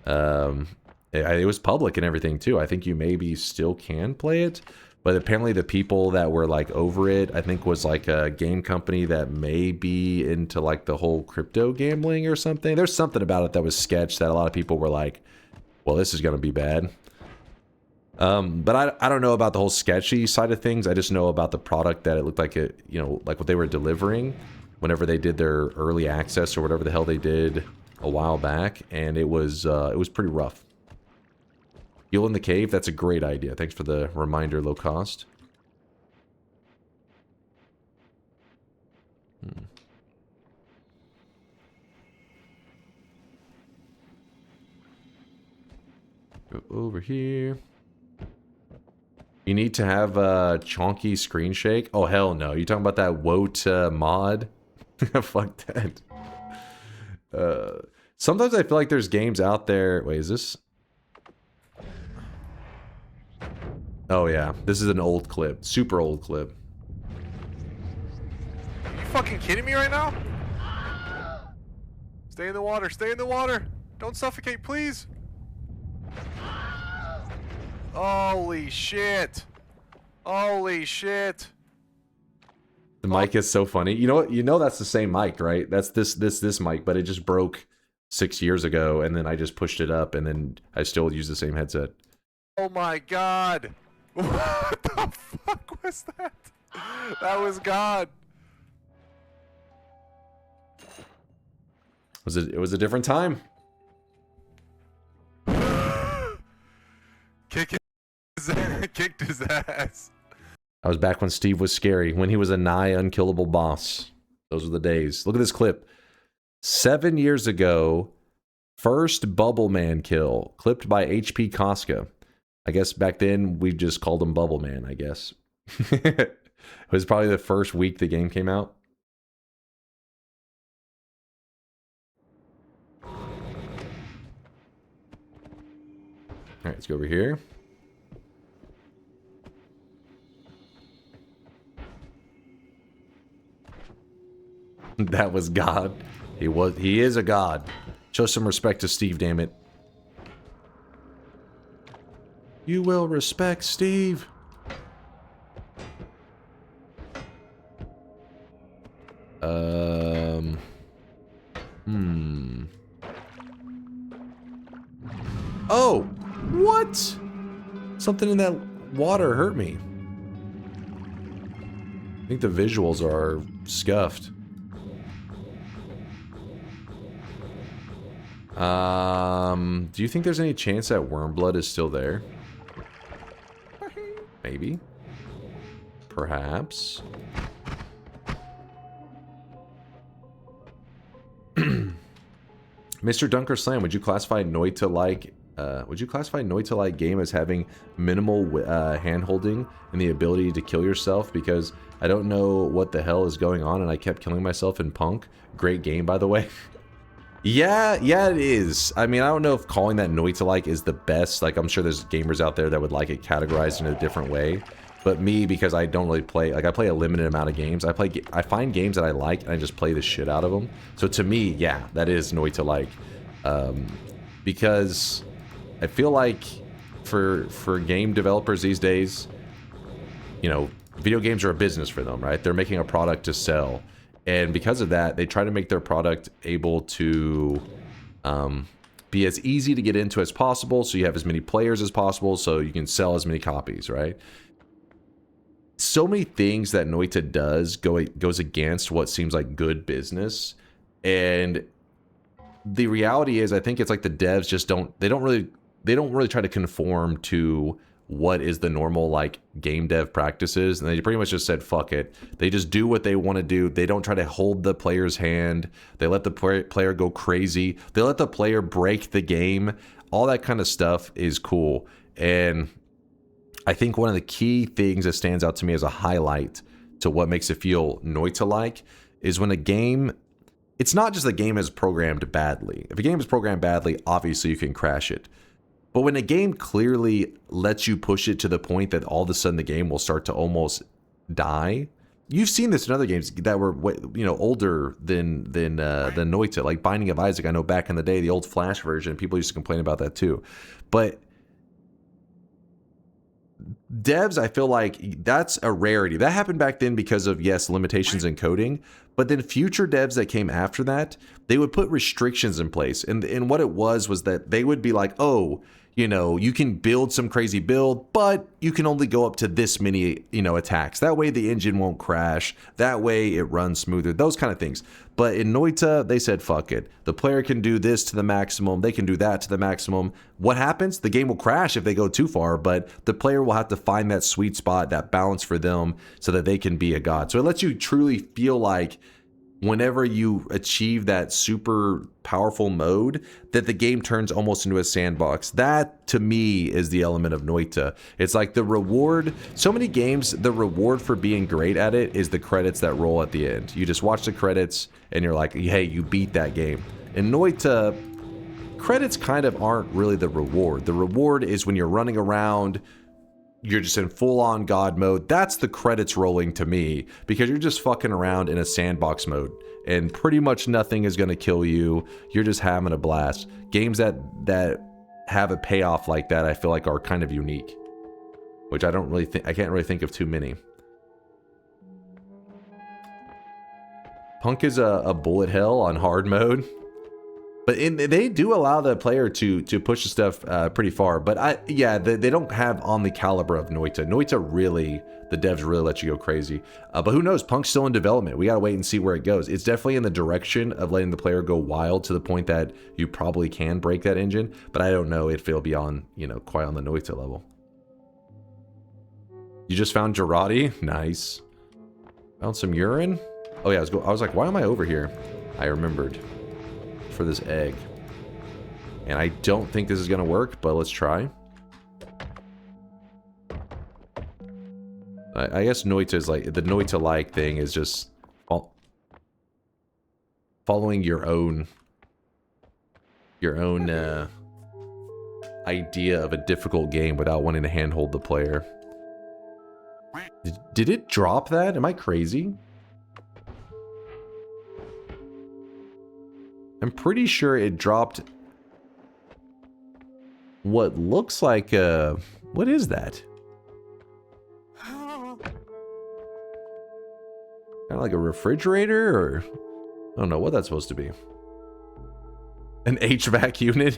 It was public and everything too. I think you maybe still can play it, but apparently the people that were like over it, I think was like a game company that may be into like the whole crypto gambling or something. There's something about it that was sketched that a lot of people were like, well, this is going to be bad. But I don't know about the whole sketchy side of things. I just know about the product that it looked like it, like what they were delivering whenever they did their early access or whatever the hell they did a while back. And it was pretty rough. Heal in the cave, that's a great idea. Thanks for the reminder, low cost. Go over here. You need to have a chonky screen shake? Oh, hell no. You talking about that WOT mod? Fuck that. Sometimes I feel like there's games out there... Wait, is this... Oh, yeah. This is an old clip. Super old clip. Are you fucking kidding me right now? Stay in the water. Stay in the water. Don't suffocate, please. Holy shit. Holy shit. The mic is so funny. You know what? You know that's the same mic, right? That's this mic, but it just broke 6 years ago, and then I just pushed it up, and then I still use the same headset. Oh my god. What the fuck was that? That was God. It was a different time. Kicked his ass. I was back when Steve was scary, when he was a nigh unkillable boss. Those were the days. Look at this clip. 7 years ago, first Bubble Man kill, clipped by HP Koska. I guess back then we just called him Bubble Man, I guess. It was probably the first week the game came out. All right, let's go over here. That was God. He is a god. Show some respect to Steve, damn it. You will respect Steve. Oh, what? Something in that water hurt me. I think the visuals are scuffed. Do you think there's any chance that Wormblood is still there? Maybe. Perhaps. Mr. DunkOrSlam, would you classify Noita like game as having minimal hand-holding and the ability to kill yourself? Because I don't know what the hell is going on and I kept killing myself in Punk. Great game, by the way. Yeah, it is. I mean, I don't know if calling that Noita-like is the best. Like, I'm sure there's gamers out there that would like it categorized in a different way. But me, because I don't really play, like, I play a limited amount of games. I find games that I like, and I just play the shit out of them. So to me, yeah, that is Noita-like. Because I feel like for game developers these days, you know, video games are a business for them, right? They're making a product to sell. And because of that, they try to make their product able to be as easy to get into as possible, so you have as many players as possible, so you can sell as many copies, right? So many things that Noita does goes against what seems like good business. And the reality is, I think it's like the devs just don't really try to conform to what is the normal like game dev practices, and they pretty much just said fuck it. They just do what they want to do. They don't try to hold the player's hand. They let the player go crazy. They let the player break the game. All that kind of stuff is cool. And I think one of the key things that stands out to me as a highlight to what makes it feel Noita-like is when a game, it's not just the game is programmed badly. If a game is programmed badly, obviously you can crash it. But when a game clearly lets you push it to the point that all of a sudden the game will start to almost die, you've seen this in other games that were, you know, older than Noita, like Binding of Isaac. I know back in the day, the old Flash version, people used to complain about that too. But devs, I feel like that's a rarity. That happened back then because of, yes, limitations in coding. But then future devs that came after that, they would put restrictions in place. And what it was that they would be like, oh, you know, you can build some crazy build, but you can only go up to this many, you know, attacks. That way the engine won't crash. That way it runs smoother. Those kind of things. But in Noita, they said, fuck it. The player can do this to the maximum. They can do that to the maximum. What happens? The game will crash if they go too far, but the player will have to find that sweet spot, that balance for them so that they can be a god. So it lets you truly feel like whenever you achieve that super powerful mode, that the game turns almost into a sandbox. That, to me, is the element of Noita. It's like the reward. So many games, the reward for being great at it is the credits that roll at the end. You just watch the credits, and you're like, hey, you beat that game. In Noita, credits kind of aren't really the reward. The reward is when you're running around, you're just in full-on God mode. That's the credits rolling to me, because you're just fucking around in a sandbox mode, and pretty much nothing is going to kill you. You're just having a blast. Games that have a payoff like that, I feel like are kind of unique, which I can't really think of too many. Punk is a bullet hell on hard mode. But they do allow the player to push the stuff pretty far. But they don't have on the caliber of Noita. Noita really, the devs really let you go crazy. But who knows? Punk's still in development. We gotta wait and see where it goes. It's definitely in the direction of letting the player go wild to the point that you probably can break that engine. But I don't know if it'll be on, quite on the Noita level. You just found Girardi? Nice. Found some urine? Oh yeah, I was like, why am I over here? I remembered. For this egg. And I don't think this is gonna work, but let's try. I guess Noita is like, the Noita-like thing is just following your own idea of a difficult game without wanting to handhold the player. Did it drop that? Am I crazy? I'm pretty sure it dropped what looks like a... What is that? Kind of like a refrigerator, or... I don't know what that's supposed to be. An HVAC unit?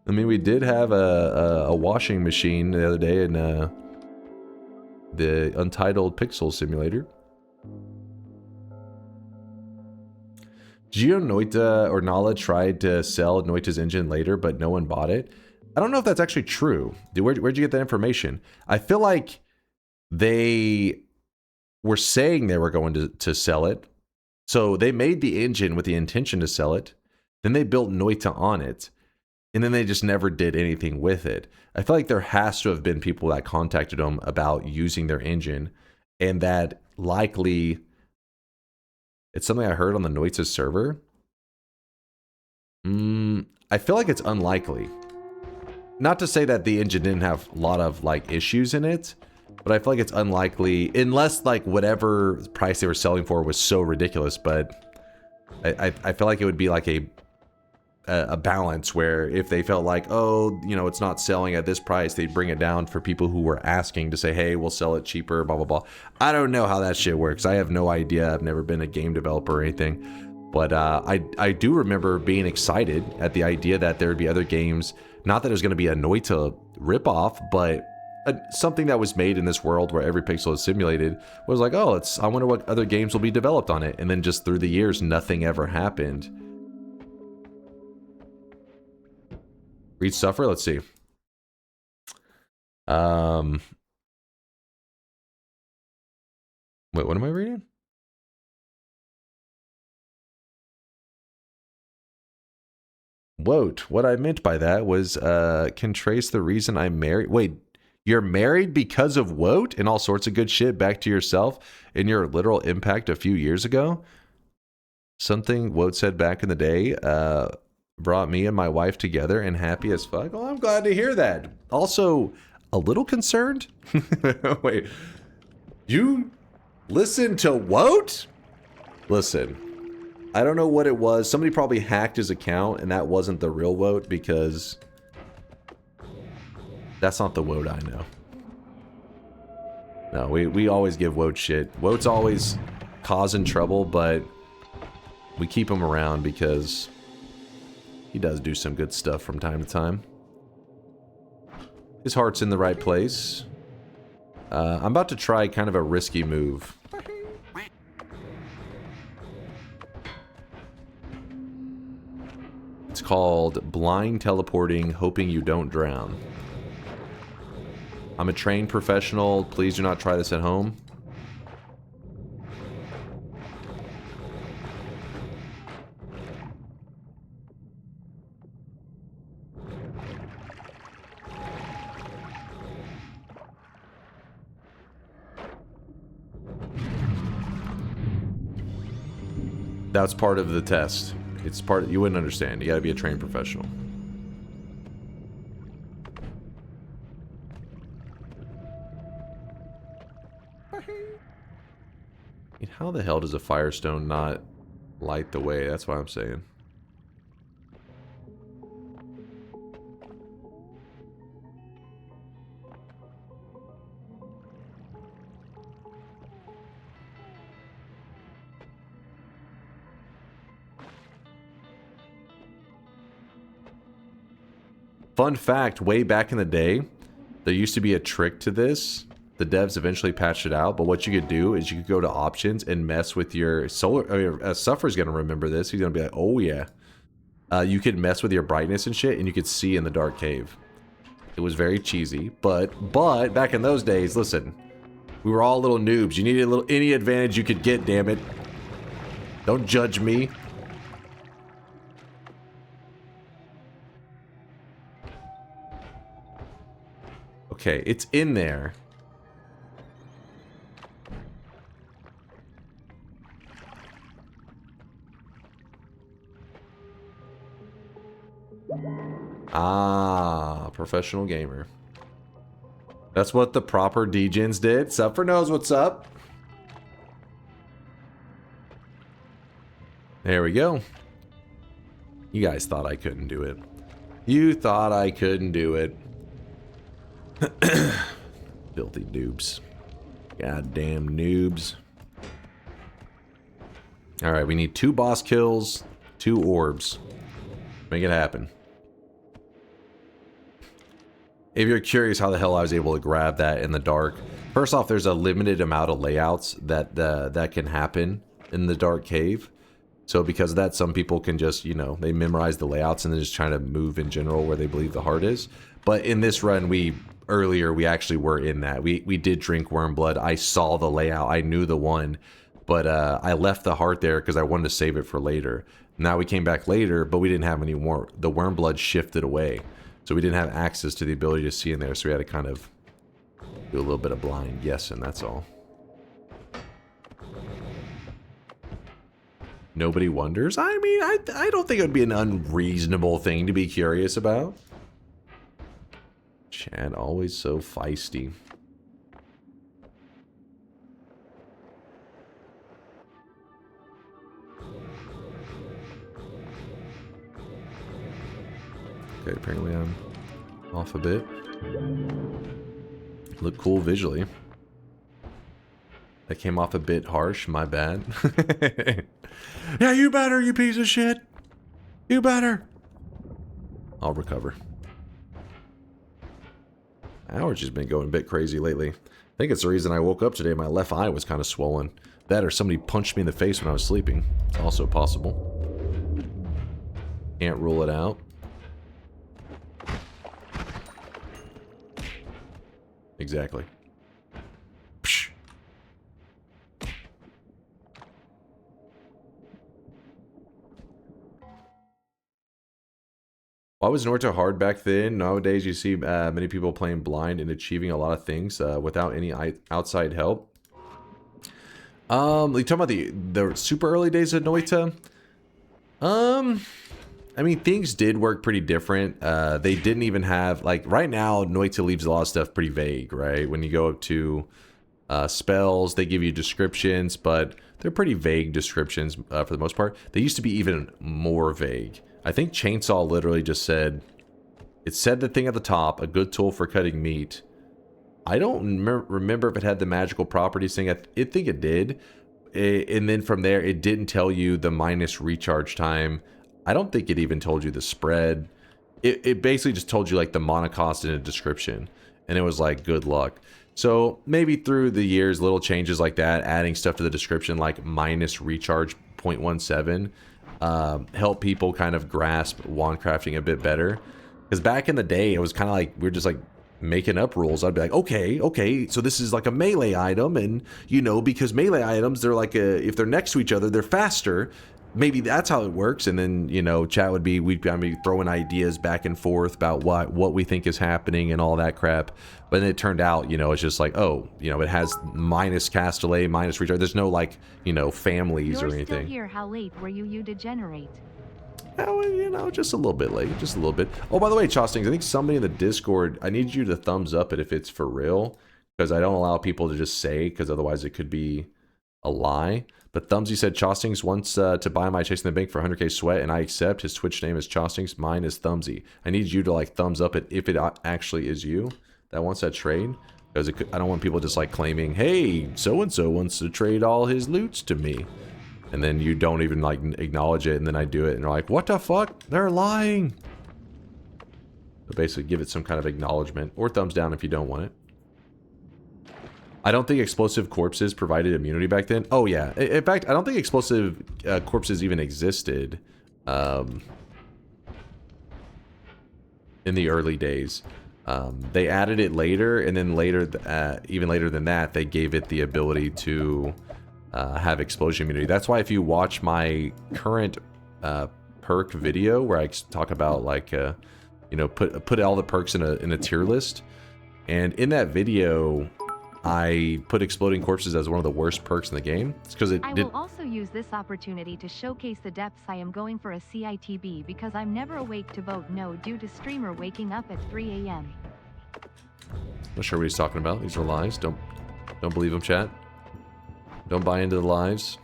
I mean, we did have a washing machine the other day in the Untitled Pixel Simulator. Geo Noita or Nala tried to sell Noita's engine later, but no one bought it. I don't know if that's actually true. Where'd you get that information? I feel like they were saying they were going to sell it. So they made the engine with the intention to sell it. Then they built Noita on it. And then they just never did anything with it. I feel like there has to have been people that contacted them about using their engine. And that likely... It's something I heard on the Noita server. I feel like it's unlikely. Not to say that the engine didn't have a lot of like issues in it, but I feel like it's unlikely unless like whatever price they were selling for was so ridiculous. But I feel like it would be like a balance where if they felt like, oh, it's not selling at this price, they'd bring it down for people who were asking to say, hey, we'll sell it cheaper, blah, blah, blah. I don't know how that shit works. I have no idea. I've never been a game developer or anything. But I do remember being excited at the idea that there would be other games, not that it was going to be a Noita ripoff, but something that was made in this world where every pixel is simulated was like, oh, I wonder what other games will be developed on it. And then just through the years, nothing ever happened. Read Suffer? Let's see. Wait, what am I reading? Woat. What I meant by that was, can trace the reason I'm married. Wait, you're married because of Woat and all sorts of good shit back to yourself in your literal impact a few years ago? Something Woat said back in the day, brought me and my wife together and happy as fuck. Oh, I'm glad to hear that. Also, a little concerned. Wait, you listen to Woat? Listen, I don't know what it was. Somebody probably hacked his account and that wasn't the real Woat, because that's not the Woat I know. No, we always give Woat shit. Woat's always causing trouble, but we keep him around because he does do some good stuff from time to time. His heart's in the right place. I'm about to try kind of a risky move. It's called blind teleporting, hoping you don't drown. I'm a trained professional. Please do not try this at home. That's part of the test. It's part you wouldn't understand. You got to be a trained professional. I mean, how the hell does a Firestone not light the way? That's what I'm saying. Fun fact, way back in the day, there used to be a trick to this. The devs eventually patched it out, but what you could do is you could go to options and mess with your solar. I mean, Suffer's gonna remember this. He's gonna be like, "Oh yeah." You could mess with your brightness and shit, and you could see in the dark cave. It was very cheesy, but back in those days, listen, we were all little noobs. You needed any advantage you could get. Damn it! Don't judge me. Okay, it's in there. Ah, professional gamer. That's what the proper degens did. Suffer knows what's up. There we go. You guys thought I couldn't do it. You thought I couldn't do it. Filthy noobs. Goddamn noobs. Alright, we need 2 boss kills, 2 orbs. Make it happen. If you're curious how the hell I was able to grab that in the dark, first off, there's a limited amount of layouts that that can happen in the dark cave. So because of that, some people can just, you know, they memorize the layouts and they're just trying to move in general where they believe the heart is. But in this run, earlier we actually were in that. We did drink worm blood. I saw the layout. I knew the one. But I left the heart there because I wanted to save it for later. Now we came back later, but we didn't have any more. The worm blood shifted away. So we didn't have access to the ability to see in there, so we had to kind of do a little bit of blind guessing, that's all. Nobody wonders? I mean, I don't think it would be an unreasonable thing to be curious about. Chad, always so feisty. Okay, apparently I'm off a bit. Look cool visually. That came off a bit harsh, my bad. Yeah, you better, you piece of shit. You better. I'll recover. My allergies has been going a bit crazy lately. I think it's the reason I woke up today. My left eye was kind of swollen. That or somebody punched me in the face when I was sleeping. It's also possible. Can't rule it out. Exactly. Psh. Why was Noita hard back then? Nowadays you see many people playing blind and achieving a lot of things without any outside help. You talking about the super early days of Noita? I mean, things did work pretty different. They didn't even have, like, right now, Noita leaves a lot of stuff pretty vague, right? When you go up to spells, they give you descriptions, but they're pretty vague descriptions for the most part. They used to be even more vague. I think Chainsaw literally just said, it said the thing at the top, a good tool for cutting meat. I don't remember if it had the magical properties thing. I think it did. And then from there, it didn't tell you the minus recharge time. I don't think it even told you the spread. It basically just told you like the mana cost in a description. And it was like, good luck. So maybe through the years, little changes like that, adding stuff to the description like minus recharge 0.17, help people kind of grasp wand crafting a bit better. Because back in the day, it was kind of like, we were just like making up rules. I'd be like, okay, so this is like a melee item. And, you know, because melee items, they're like, if they're next to each other, they're faster. maybe that's how it works. And then, you know, chat would be, we'd be throwing ideas back and forth about what we think is happening and all that crap. But then it turned out, you know, it's just like, oh, you know, it has minus cast delay, minus recharge. There's no, like, you know, families or anything. You're still here. How late were you, you degenerate? Oh, you know, just a little bit late, just a little bit. Oh, by the way, Chostings, I think somebody in the Discord, I need you to thumbs up it if it's for real, because I don't allow people to just say, because otherwise it could be a lie. But Thumbsy said Chostings wants to buy my Chasing the Bank for 100k sweat, and I accept. His Twitch name is Chostings, mine is Thumbsy. I need you to like thumbs up it if it actually is you that wants that trade, because I don't want people just like claiming, hey, so-and-so wants to trade all his loots to me. And then you don't even like acknowledge it, and then I do it, and they're like, what the fuck? They're lying. So basically give it some kind of acknowledgement, or thumbs down if you don't want it. I don't think explosive corpses provided immunity back then. Oh yeah, in fact, I don't think explosive corpses even existed in the early days. They added it later, and then later, even later than that, they gave it the ability to have explosion immunity. That's why if you watch my current perk video where I talk about like you know, put all the perks in a tier list, and in that video I put exploding corpses as one of the worst perks in the game. It's because I will also use this opportunity to showcase the depths I am going for a CITB, because I'm never awake to vote no due to streamer waking up at 3 a.m. Not sure what he's talking about. These are lies. Don't believe him, chat. Don't buy into the lies.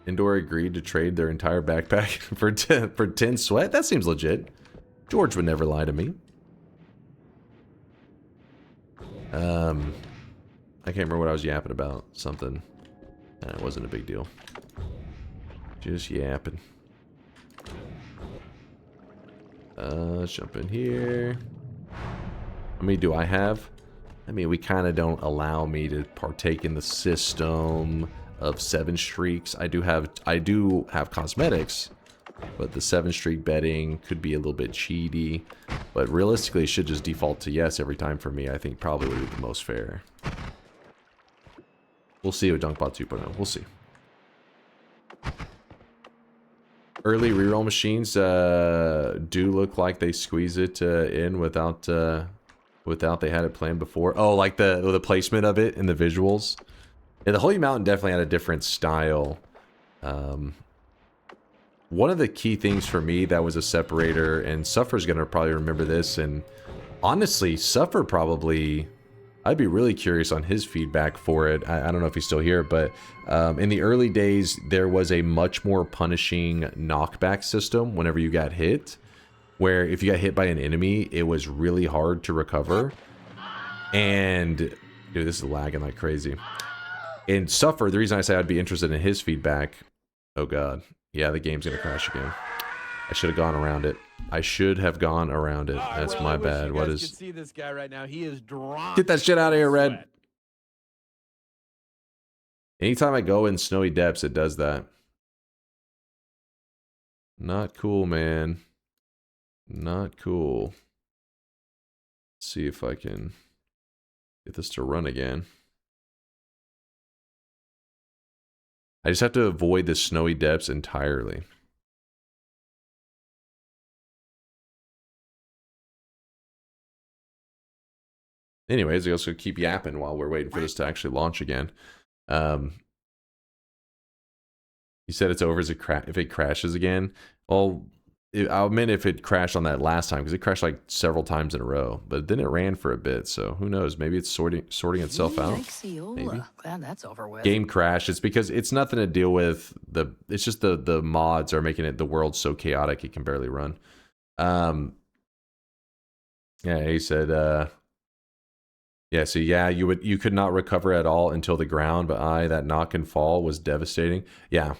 Indoor agreed to trade their entire backpack for 10 sweat? That seems legit. George would never lie to me. I can't remember what I was yapping about. Something. It wasn't a big deal. Just yapping. Let's jump in here. How many do I have? I mean, we kind of don't allow me to partake in the system of 7 streaks. I do have cosmetics, but the 7 streak betting could be a little bit cheaty. But realistically, it should just default to yes every time for me. I think probably would be the most fair. We'll see with DunkBot 2.0. We'll see. Early reroll machines do look like they squeeze it in without they had it planned before. Oh, like the placement of it and the visuals. Yeah, the Holy Mountain definitely had a different style. One of the key things for me that was a separator, and Suffer's gonna probably remember this, and honestly, Suffer probably, I'd be really curious on his feedback for it. I don't know if he's still here, but in the early days, there was a much more punishing knockback system whenever you got hit, where if you got hit by an enemy, it was really hard to recover. And, dude, this is lagging like crazy. In Suffer, the reason I say I'd be interested in his feedback, oh god, yeah, the game's gonna crash again. I should have gone around it. I should have gone around it. That's my bad. What is? See this guy right now. He is drawn. Get that shit out of here, Red. Anytime I go in snowy depths, it does that. Not cool, man. Not cool. Let's see if I can get this to run again. I just have to avoid the snowy depths entirely. Anyways, I also keep yapping while we're waiting for this to actually launch again. You said it's over as if it crashes again. Well, I meant if it crashed on that last time, because it crashed like several times in a row. But then it ran for a bit, so who knows? Maybe it's sorting itself out. Maybe. Glad that's over with. Game crash. It's because it's nothing to deal with the. It's just the mods are making the world so chaotic it can barely run. Yeah, he said. Yeah, so yeah, you could not recover at all until the ground, but that knock and fall was devastating. Yeah.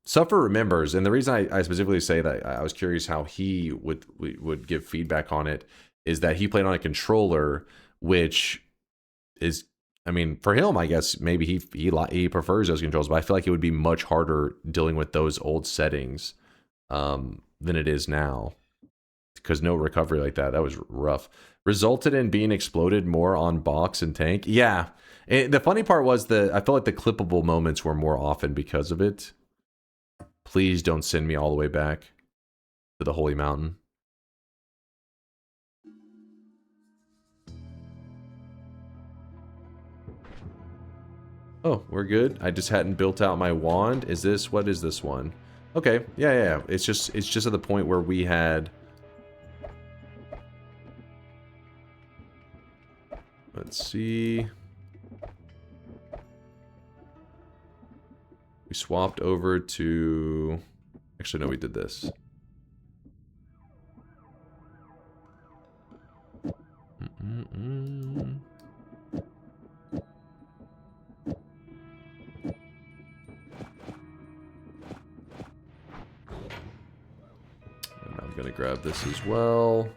Suffer remembers, and the reason I specifically say that I was curious how he would give feedback on it is that he played on a controller, which is, I mean, for him, I guess maybe he prefers those controls, but I feel like it would be much harder dealing with those old settings than it is now, because no recovery like that was rough. Resulted in being exploded more on box and tank. Yeah, And the funny part was that I felt like the clippable moments were more often because of it. Please don't send me all the way back to the Holy Mountain. Oh, we're good. I just hadn't built out my wand. Is this, what is this one? Okay, yeah. It's just at the point where we had... Let's see. We swapped over to... Actually, no, we did this. And I'm gonna grab this as well.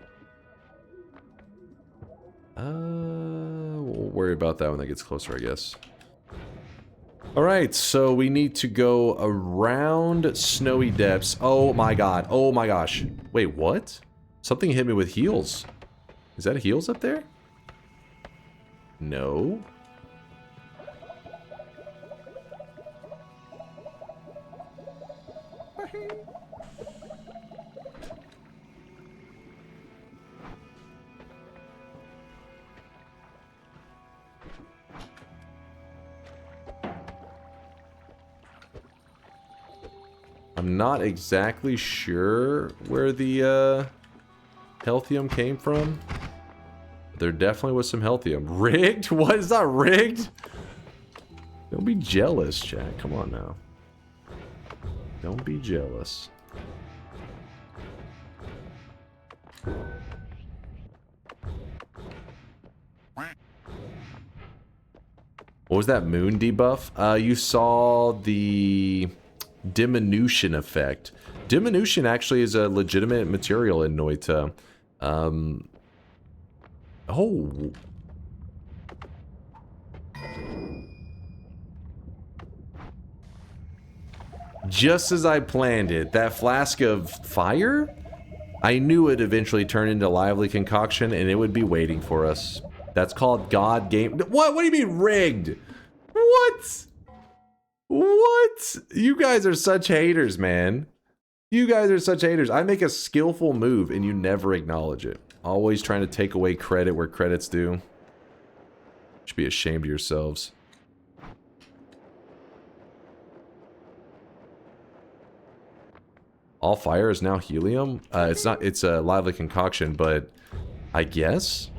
We'll worry about that when that gets closer, I guess. Alright, so we need to go around Snowy Depths. Oh my god. Oh my gosh. Wait, what? Something hit me with heals. Is that heals up there? No. I'm not exactly sure where the Healthium came from. There definitely was some Healthium. Rigged? What? Is that rigged? Don't be jealous, Jack. Come on now. Don't be jealous. What was that moon debuff? You saw the diminution effect. Diminution actually is a legitimate material in Noita. Oh. Just as I planned it, that flask of fire? I knew it eventually turned into lively concoction and it would be waiting for us. That's called God game. What? What do you mean rigged? What? What? You guys are such haters, man. You guys are such haters. I make a skillful move and you never acknowledge it. Always trying to take away credit where credit's due. Should be ashamed of yourselves. All fire is now helium? It's not, it's a lively concoction, but I guess.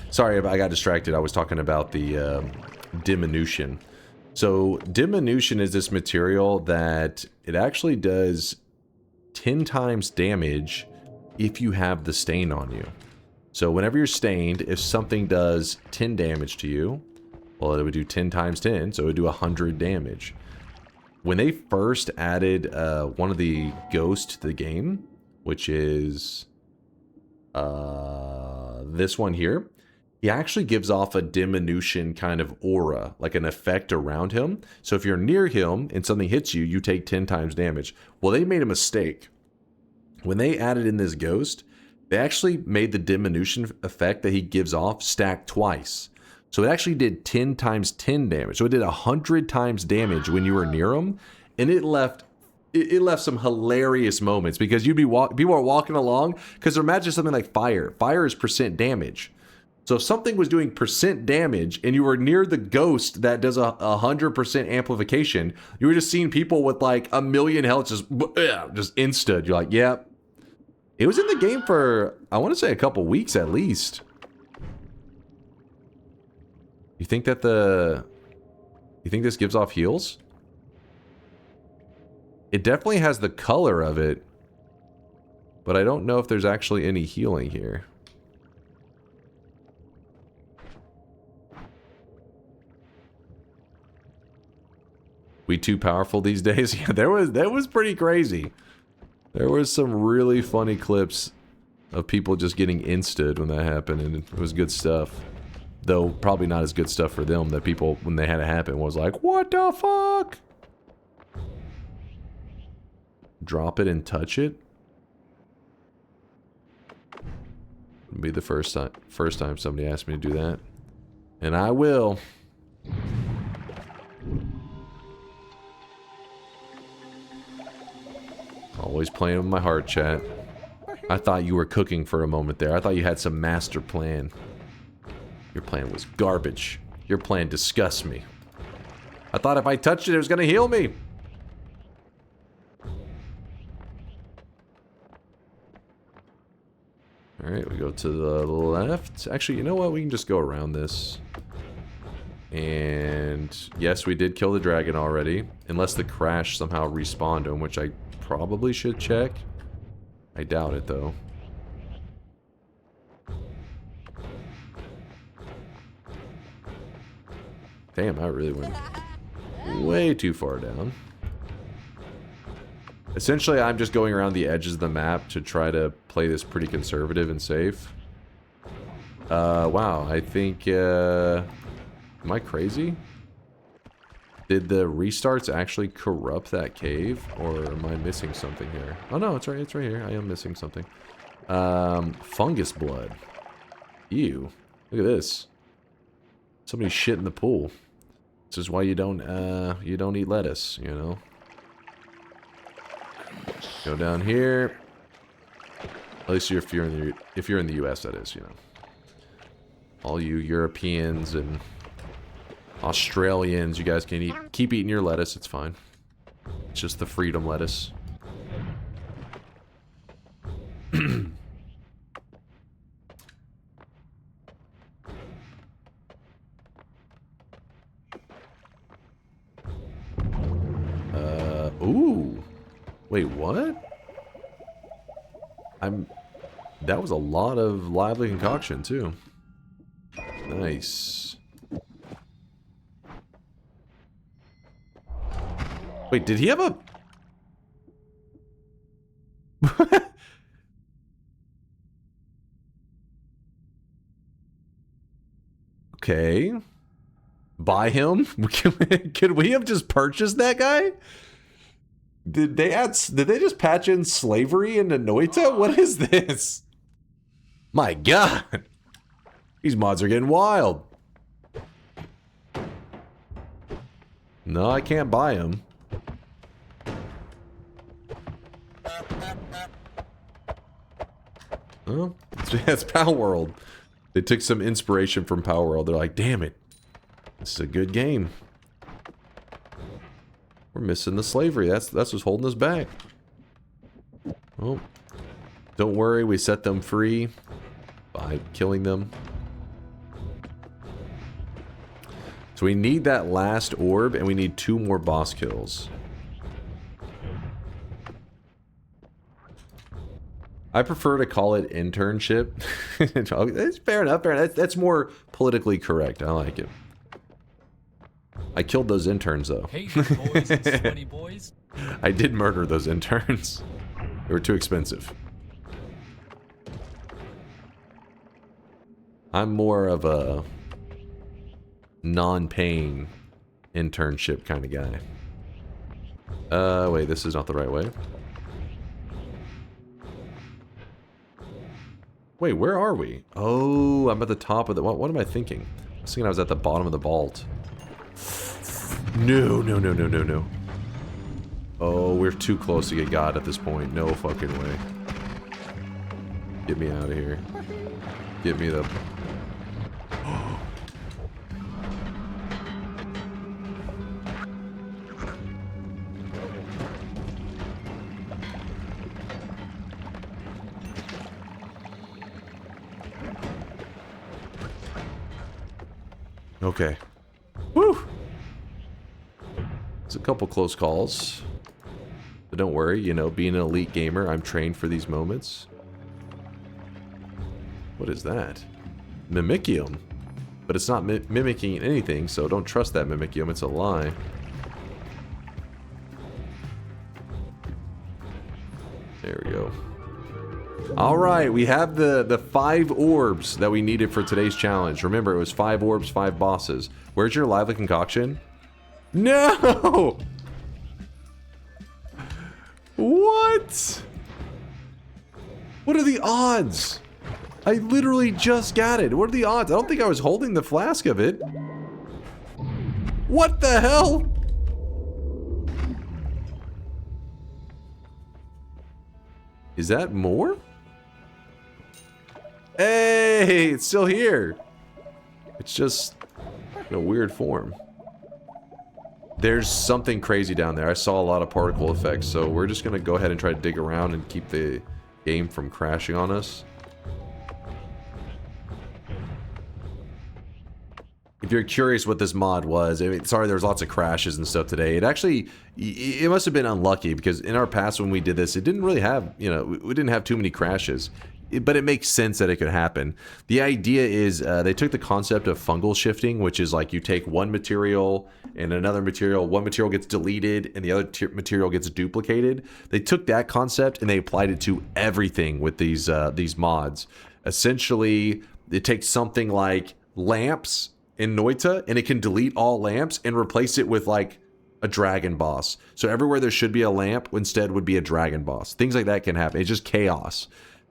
Sorry, I got distracted. I was talking about the diminution. So diminution is this material that it actually does 10 times damage if you have the stain on you. So whenever you're stained, if something does 10 damage to you, well, it would do 10 times 10, so it would do 100 damage. When they first added one of the ghosts to the game, which is this one here, he actually gives off a diminution kind of aura, like an effect around him. So if you're near him and something hits you, you take 10 times damage. Well, they made a mistake. When they added in this ghost, they actually made the diminution effect that he gives off stack twice. So it actually did 10 times 10 damage. So it did 100 times damage when you were near him, and it left some hilarious moments because you'd be people are walking along, because imagine something like fire. Fire is percent damage. So if something was doing percent damage and you were near the ghost that does 100% amplification, you were just seeing people with like 1,000,000 health just instant. You're like, yep. Yeah. It was in the game for, I want to say, a couple weeks at least. You think that you think this gives off heals? It definitely has the color of it, but I don't know if there's actually any healing here. We too powerful these days? Yeah, that was pretty crazy. There was some really funny clips of people just getting insted when that happened, and it was good stuff. Though probably not as good stuff for them, that people, when they had it happen, was like, what the fuck? Drop it and touch it? It'd be the first time somebody asked me to do that. And I will. Always playing with my heart, chat. I thought you were cooking for a moment there. I thought you had some master plan. Your plan was garbage. Your plan disgusts me. I thought if I touched it, it was going to heal me. Alright, we go to the left. Actually, you know what? We can just go around this. And yes, we did kill the dragon already. Unless the crash somehow respawned him, which I probably should check. I doubt it, though. Damn, I really went way too far down. Essentially, I'm just going around the edges of the map to try to play this pretty conservative and safe. Wow, I think, am I crazy? Did the restarts actually corrupt that cave? Or am I missing something here? Oh no, it's right here. I am missing something. Fungus blood. Ew. Look at this. Somebody shit in the pool. This is why you don't eat lettuce, you know? Go down here. At least if you're in the US, that is, you know. All you Europeans and Australians, you guys can keep eating your lettuce, it's fine. It's just the freedom lettuce. Ooh. Wait, what? That was a lot of lively concoction, too. Nice. Wait, did he have a... Okay. Buy him? Could we have just purchased that guy? Did they just patch in slavery into Noita? What is this? My god. These mods are getting wild. No, I can't buy him. Oh, it's Power World. They took some inspiration from Power World. They're like, damn it. This is a good game. We're missing the slavery. That's what's holding us back. Well, don't worry. We set them free by killing them. So we need that last orb, and we need 2 more boss kills. I prefer to call it internship. It's fair enough. Fair enough. That's more politically correct. I like it. I killed those interns, though. Hey, boys and sweaty boys. I did murder those interns. They were too expensive. I'm more of a non-paying internship kind of guy. Wait, this is not the right way. Wait, where are we? Oh, I'm at the top of the... What am I thinking? I was thinking I was at the bottom of the vault. No, no, no, no, no, no. Oh, we're too close to get God at this point. No fucking way. Get me out of here. Get me the... Okay. Woo! It's a couple close calls. But don't worry, you know, being an elite gamer, I'm trained for these moments. What is that? Mimicium. But it's not mimicking anything, so don't trust that Mimicium. It's a lie. There we go. Alright, we have the 5 orbs that we needed for today's challenge. Remember, it was 5 orbs, 5 bosses. Where's your lively concoction? No! What? What are the odds? I literally just got it. What are the odds? I don't think I was holding the flask of it. What the hell? Is that more? Hey, it's still here. It's just in a weird form. There's something crazy down there. I saw a lot of particle effects, so we're just gonna go ahead and try to dig around and keep the game from crashing on us. If you're curious what this mod was, I mean, sorry there's lots of crashes and stuff today. It actually, it must have been unlucky because in our past when we did this, it didn't really have, you know, we didn't have too many crashes. But it makes sense that it could happen. The idea is they took the concept of fungal shifting, which is like you take one material and another material, one material gets deleted and the other material gets duplicated. They took that concept and they applied it to everything with these mods. Essentially, it takes something like lamps in Noita and it can delete all lamps and replace it with like a dragon boss. So everywhere there should be a lamp, instead would be a dragon boss. Things like that can happen. It's just chaos.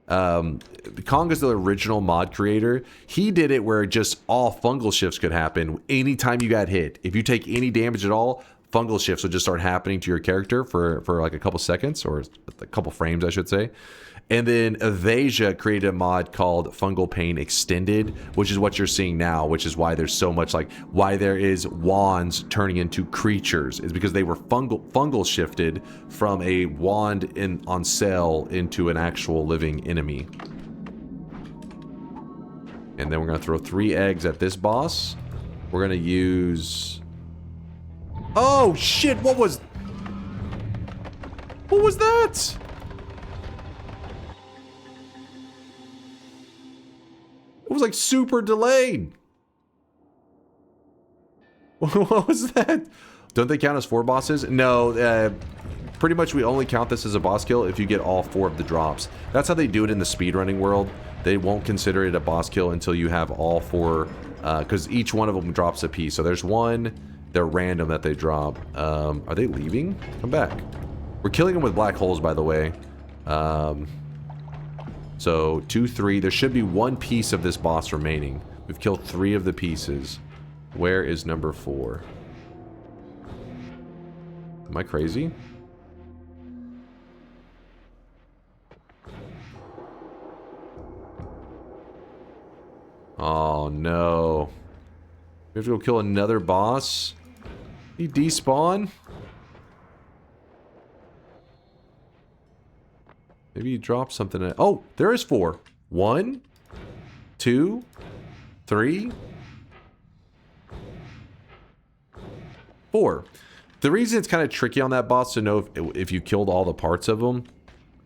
Konga's the original mod creator. He did it where just all fungal shifts could happen anytime you got hit. If you take any damage at all, fungal shifts would just start happening to your character for like a couple seconds, or a couple frames I should say. And then Evasia created a mod called Fungal Pain Extended, which is what you're seeing now, which is why there's so much, like, why there is wands turning into creatures, is because they were fungal shifted from a wand on sale into an actual living enemy. And then we're going to throw 3 eggs at this boss. We're going to use... Oh, shit, what was that? It was like super delayed. What was that? Don't they count as 4 bosses? No, pretty much we only count this as a boss kill if you get all 4 of the drops. That's how they do it in the speedrunning world. They won't consider it a boss kill until you have all 4, because each one of them drops a piece. So there's 1, they're random that they drop. Are they leaving? Come back. We're killing them with black holes, by the way. So 2, 3. There should be 1 piece of this boss remaining. We've killed 3 of the pieces. Where is number 4? Am I crazy? Oh no. We have to go kill another boss? He despawn? Maybe you drop something at... Oh, there is 4. 1, 2, 3, 4. The reason it's kind of tricky on that boss to know if you killed all the parts of them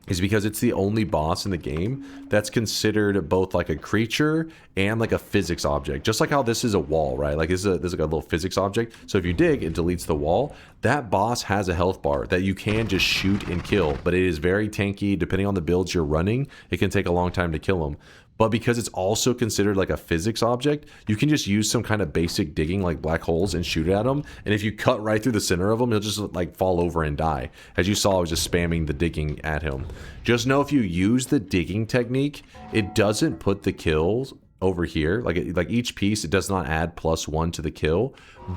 is because it's the only boss in the game that's considered both like a creature and like a physics object. Just like how this is a wall, right? Like this is like a little physics object. So if you dig, it deletes the wall. That boss has a health bar that you can just shoot and kill, but it is very tanky. Depending on the builds you're running, it can take a long time to kill him. But because it's also considered like a physics object, you can just use some kind of basic digging like black holes and shoot at him. And if you cut right through the center of him, he'll just like fall over and die. As you saw, I was just spamming the digging at him. Just know if you use the digging technique, it doesn't put the kills over here. Like each piece, it does not add +1 to the kill.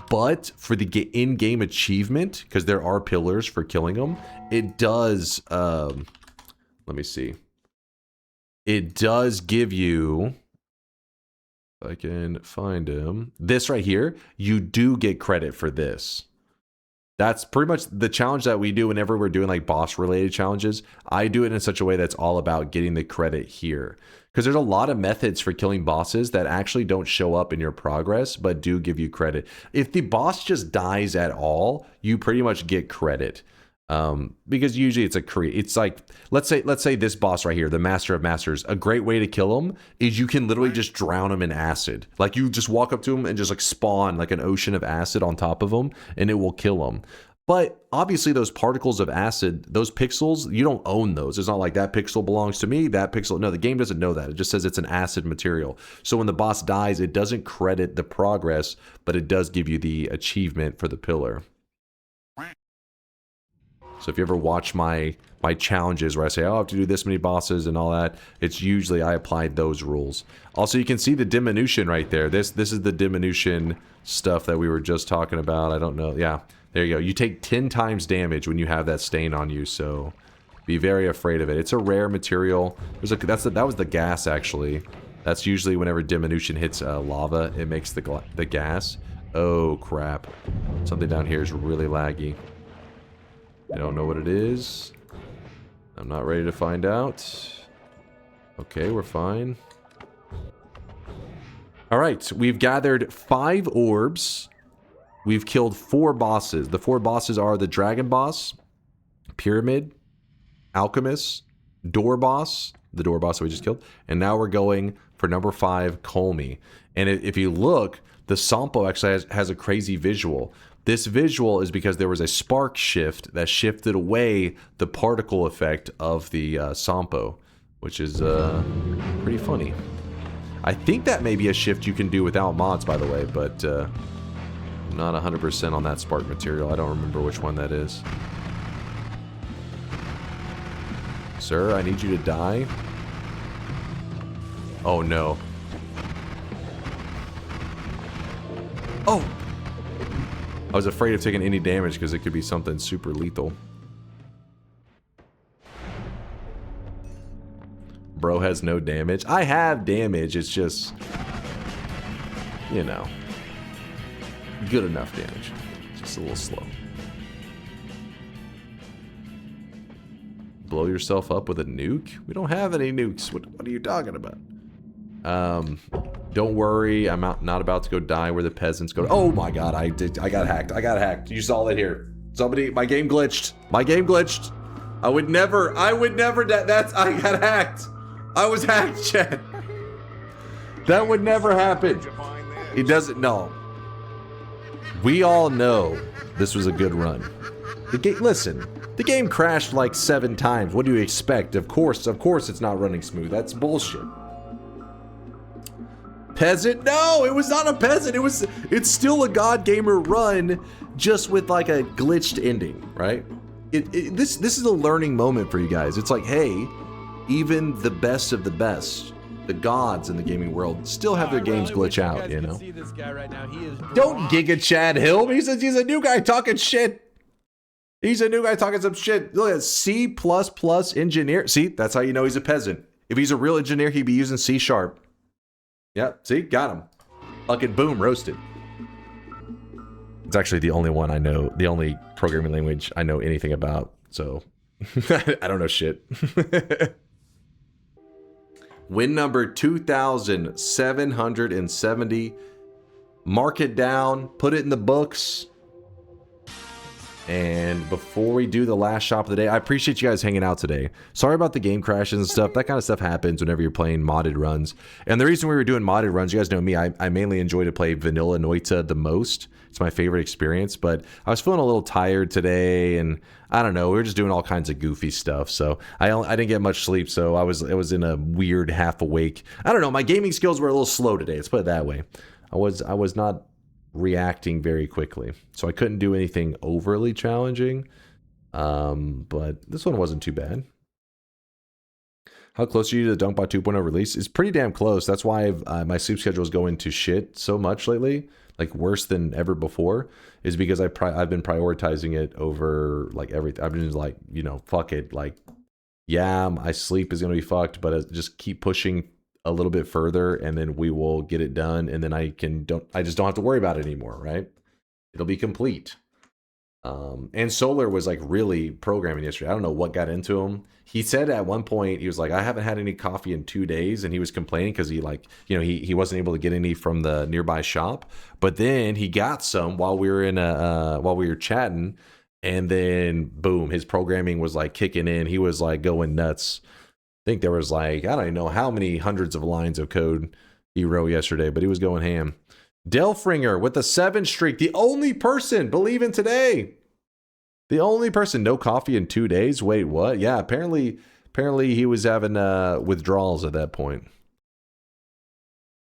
But for the in-game achievement, because there are pillars for killing them, it does... let me see. It does give you, if I can find him, this right here, you do get credit for this. That's pretty much the challenge that we do whenever we're doing like boss related challenges. I do it in such a way that's all about getting the credit here. Because there's a lot of methods for killing bosses that actually don't show up in your progress, but do give you credit. If the boss just dies at all, you pretty much get credit. Because usually it's like, let's say this boss right here, the Master of Masters, a great way to kill him is you can literally just drown him in acid. Like you just walk up to him and just like spawn like an ocean of acid on top of him and it will kill him. But obviously those particles of acid, those pixels, you don't own those. It's not like that pixel belongs to me, that pixel. No, the game doesn't know that. It just says it's an acid material. So when the boss dies, it doesn't credit the progress, but it does give you the achievement for the pillar. So if you ever watch my challenges where I say, oh, I have to do this many bosses and all that, it's usually I applied those rules. Also, you can see the diminution right there. This is the diminution stuff that we were just talking about. I don't know. Yeah, there you go. You take 10 times damage when you have that stain on you, so be very afraid of it. It's a rare material. That was the gas, actually. That's usually whenever diminution hits lava, it makes the gas. Oh, crap. Something down here is really laggy. I don't know what it is. I'm not ready to find out. Okay, we're fine. Alright, we've gathered 5 orbs. We've killed 4 bosses. The 4 bosses are the Dragon Boss, Pyramid, Alchemist, Door Boss, the Door Boss that we just killed, and now we're going for number 5, Colmy. And if you look, the Sampo actually has a crazy visual. This visual is because there was a spark shift that shifted away the particle effect of the Sampo, which is pretty funny. I think that may be a shift you can do without mods, by the way, but I'm not 100% on that spark material. I don't remember which one that is. Sir, I need you to die. Oh, no. Oh! I was afraid of taking any damage because it could be something super lethal. Bro has no damage. I have damage, it's just, you know, good enough damage. Just a little slow. Blow yourself up with a nuke? We don't have any nukes. What are you talking about? Don't worry, I'm not about to go die where the peasants go. Oh my god, I got hacked. You saw it here. Somebody, my game glitched. I would never, I got hacked. I was hacked, chat. That would never happen. He doesn't know. We all know this was a good run. Listen, the game crashed like 7 times. What do you expect? Of course it's not running smooth. That's bullshit. Peasant? No, it was not a peasant. It's still a God Gamer run, just with like a glitched ending, right? This is a learning moment for you guys. It's like, hey, even the best of the best, the gods in the gaming world, still have their games glitch out, you know? Don't Giga Chad Hill. He's a new guy talking shit. He's a new guy talking some shit. Look at C++ engineer. See, that's how you know he's a peasant. If he's a real engineer, he'd be using C#. Yep, see? Got him. Fucking boom, roasted. It's actually the only one I know, the only programming language I know anything about, so I don't know shit. Win number 2,770. Mark it down, put it in the books. And before we do the last shop of the day, I appreciate you guys hanging out today. Sorry about the game crashes and stuff. That kind of stuff happens whenever you're playing modded runs. And the reason we were doing modded runs, you guys know me, I mainly enjoy to play vanilla Noita the most. It's my favorite experience, but I was feeling a little tired today, and I don't know, we were just doing all kinds of goofy stuff, so I didn't get much sleep, so I was in a weird half awake. I don't know, my gaming skills were a little slow today, let's put it that way. I was not reacting very quickly, so I couldn't do anything overly challenging, but this one wasn't too bad. How close are you to the DunkBot 2.0 release? It's pretty damn close. That's why my sleep schedule is going to shit so much lately, like worse than ever before, is because I've been prioritizing it over like everything. I've been just like, you know, fuck it, like, yeah, my sleep is gonna be fucked, but just keep pushing a little bit further, and then we will get it done, and then I just don't have to worry about it anymore, right? It'll be complete. And Solar was like really programming yesterday. I don't know what got into him. He said at one point, he was like, I haven't had any coffee in 2 days, and he was complaining because he, like, you know, he wasn't able to get any from the nearby shop. But then he got some while we were while we were chatting, and then boom, his programming was like kicking in. He was like going nuts. I think there was like, I don't even know how many hundreds of lines of code he wrote yesterday, but he was going ham. Delfringer with a 7 streak. The only person believing today. The only person. No coffee in 2 days. Wait, what? Yeah, apparently he was having withdrawals at that point.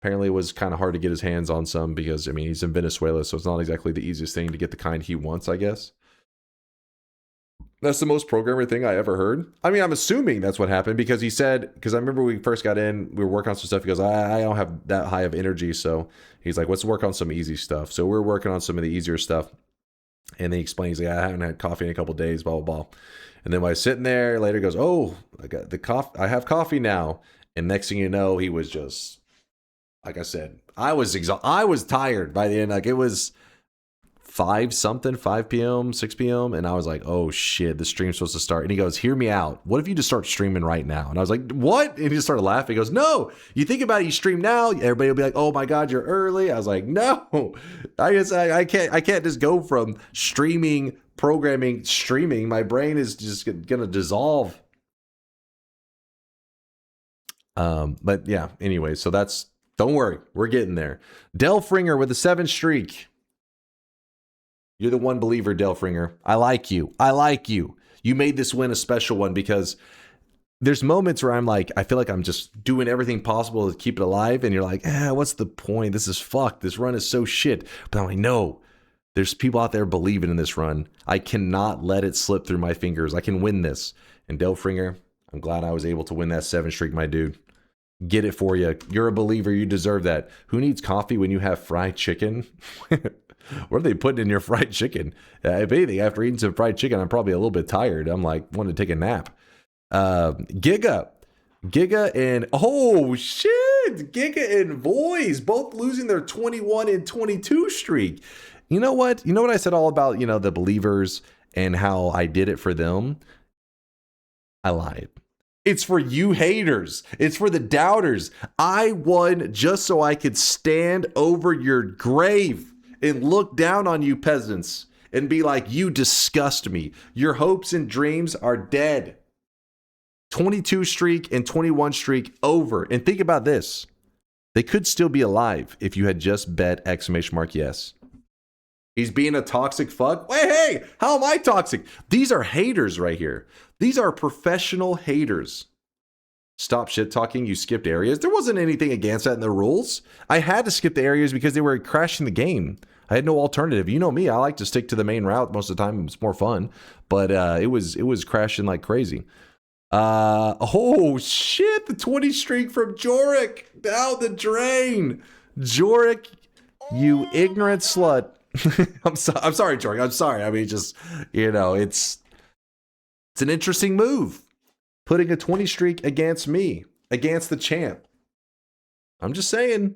Apparently it was kind of hard to get his hands on some because, I mean, he's in Venezuela, so it's not exactly the easiest thing to get the kind he wants, I guess. That's the most programmer thing I ever heard. I mean, I'm assuming that's what happened because he said, because I remember when we first got in, we were working on some stuff. He goes, I don't have that high of energy. So he's like, let's work on some easy stuff. So we're working on some of the easier stuff. And then he explains, like, I haven't had coffee in a couple of days, blah, blah, blah. And then when I was sitting there later, he goes, oh, I got the coffee. I have coffee now. And next thing you know, he was just, like I said, I was tired by the end. Like it was 5 p.m., 6 p.m. And I was like, oh shit, the stream's supposed to start. And he goes, hear me out. What if you just start streaming right now? And I was like, what? And he just started laughing. He goes, no, you think about it, you stream now, everybody will be like, oh my God, you're early. I was like, no, I can't just go from streaming, programming, streaming. My brain is just gonna dissolve. But yeah, anyway, so that's, don't worry, we're getting there. Delfringer with a 7 streak. You're the one believer, Delfringer. I like you. I like you. You made this win a special one because there's moments where I'm like, I feel like I'm just doing everything possible to keep it alive. And you're like, what's the point? This is fucked. This run is so shit. But I'm like, no, there's people out there believing in this run. I cannot let it slip through my fingers. I can win this. And Delfringer, I'm glad I was able to win that 7 streak, my dude. Get it for you. You're a believer. You deserve that. Who needs coffee when you have fried chicken? What are they putting in your fried chicken? If anything, after eating some fried chicken, I'm probably a little bit tired. I'm like, wanting to take a nap. Giga and, oh shit, Giga and Voice both losing their 21 and 22 streak. You know what? You know what I said all about, the believers and how I did it for them? I lied. It's for you haters. It's for the doubters. I won just so I could stand over your grave and look down on you peasants and be like, you disgust me. Your hopes and dreams are dead. 22 streak and 21 streak over. And think about this. They could still be alive if you had just bet ! Yes. He's being a toxic fuck. Hey, how am I toxic? These are haters right here. These are professional haters. Stop shit talking. You skipped areas. There wasn't anything against that in the rules. I had to skip the areas because they were crashing the game. I had no alternative. You know me. I like to stick to the main route most of the time. It's more fun. But it was crashing like crazy. Oh shit! The 20 streak from Jorik down the drain. Jorik, you ignorant slut. I'm sorry, Jorik. I'm sorry. I mean, just it's an interesting move. Putting a 20 streak against me, against the champ. I'm just saying.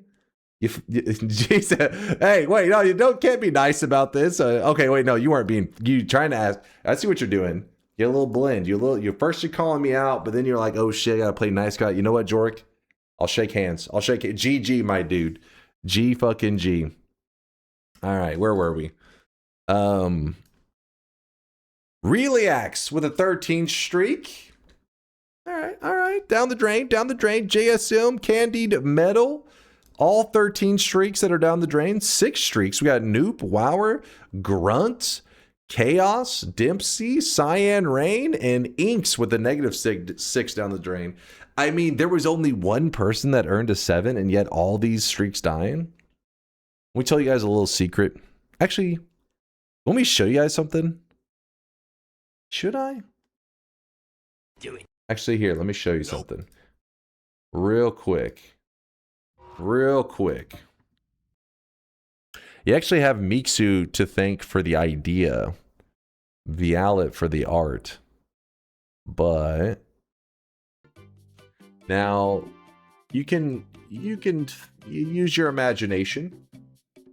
Hey, wait, no, you can't be nice about this. Okay, wait, no, you weren't you trying to ask. I see what you're doing. Get a little blend. You're calling me out, but then you're like, oh shit, I gotta play nice guy. You know what, Jorik? I'll shake hands. I'll shake it. GG, my dude. G fucking G. All right, where were we? Reliax with a 13 streak. All right. Down the drain. JSM, Candied Metal. All 13 streaks that are down the drain. 6 streaks. We got Noop, Wower, Grunt, Chaos, Dempsey, Cyan Rain, and Inks with a negative 6 down the drain. I mean, there was only one person that earned a 7, and yet all these streaks dying. Let me tell you guys a little secret. Actually, let me show you guys something. Should I? Do it. Actually, here, let me show you something. Real quick. You actually have Mixu to thank for the idea. Vialet for the art. But now you can use your imagination.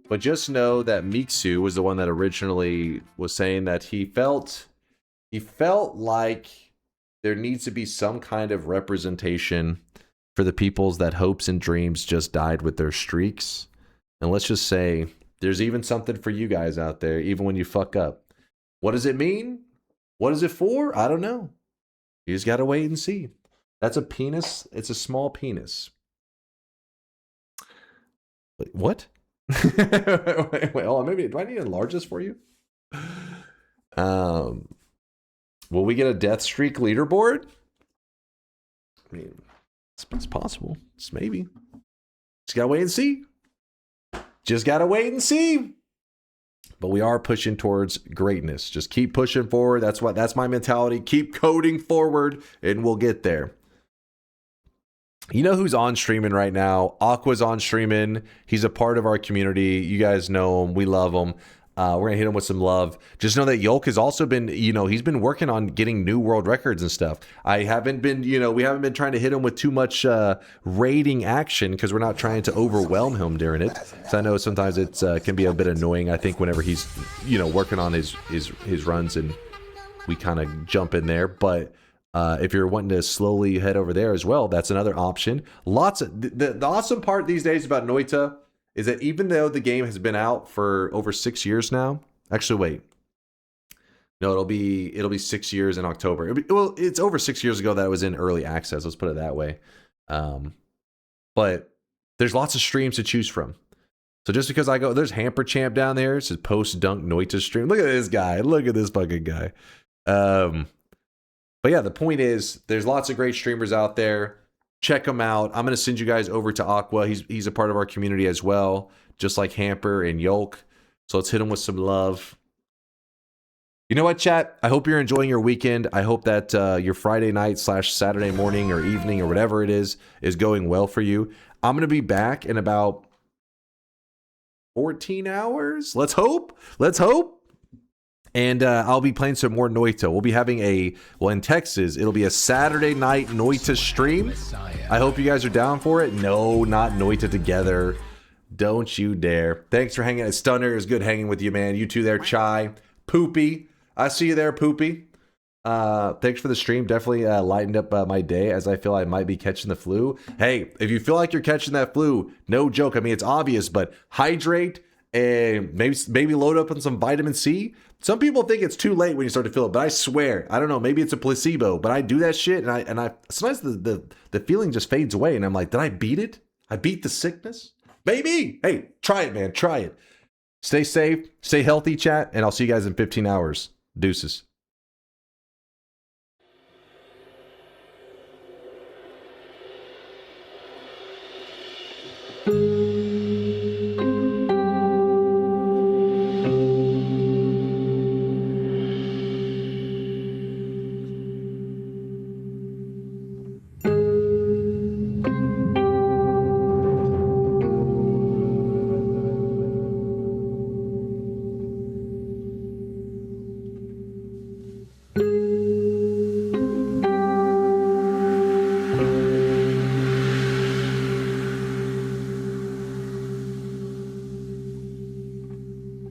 But just know that Mixu was the one that originally was saying that he felt like there needs to be some kind of representation for the peoples that hopes and dreams just died with their streaks. And let's just say there's even something for you guys out there, even when you fuck up. What does it mean? What is it for? I don't know. You just gotta wait and see. That's a penis. It's a small penis. Wait, what? wait, hold on. Maybe, do I need to enlarge this for you? Will we get a death streak leaderboard? I mean, it's possible. It's maybe. Just gotta wait and see. But we are pushing towards greatness. Just keep pushing forward. That's my mentality. Keep coding forward and we'll get there. You know who's on streaming right now? Aqua's on streaming. He's a part of our community. You guys know him. We love him. We're going to hit him with some love. Just know that Yolk has also been, he's been working on getting new world records and stuff. I haven't been, we haven't been trying to hit him with too much raiding action because we're not trying to overwhelm him during it. So I know sometimes it can be a bit annoying, I think, whenever he's, working on his runs and we kind of jump in there. But if you're wanting to slowly head over there as well, that's another option. The awesome part these days about Noita is that even though the game has been out for over 6 years now, actually, wait, no, it'll be 6 years in October. Well, it's over 6 years ago that it was in early access. Let's put it that way. But there's lots of streams to choose from. So just because there's Hamper Champ down there. It says post dunk Noita stream. Look at this guy. Look at this fucking guy. But yeah, the point is, there's lots of great streamers out there. Check them out. I'm going to send you guys over to Aqua. He's a part of our community as well, just like Hamper and Yolk. So let's hit him with some love. You know what, chat? I hope you're enjoying your weekend. I hope that your Friday night / Saturday morning or evening or whatever it is going well for you. I'm going to be back in about 14 hours. Let's hope. And I'll be playing some more Noita. We'll be having in Texas, it'll be a Saturday night Noita stream. I hope you guys are down for it. No, not Noita together. Don't you dare. Thanks for hanging out. Stunner, it was good hanging with you, man. You two there, Chai. Poopy. I see you there, Poopy. Thanks for the stream. Definitely lightened up my day as I feel I might be catching the flu. Hey, if you feel like you're catching that flu, no joke. I mean, it's obvious, but hydrate and maybe load up on some vitamin C. Some people think it's too late when you start to feel it, but I swear, I don't know, maybe it's a placebo, but I do that shit and I sometimes the feeling just fades away and I'm like, did I beat it? I beat the sickness? Maybe. Hey, try it, man. Try it. Stay safe, stay healthy, chat, and I'll see you guys in 15 hours. Deuces.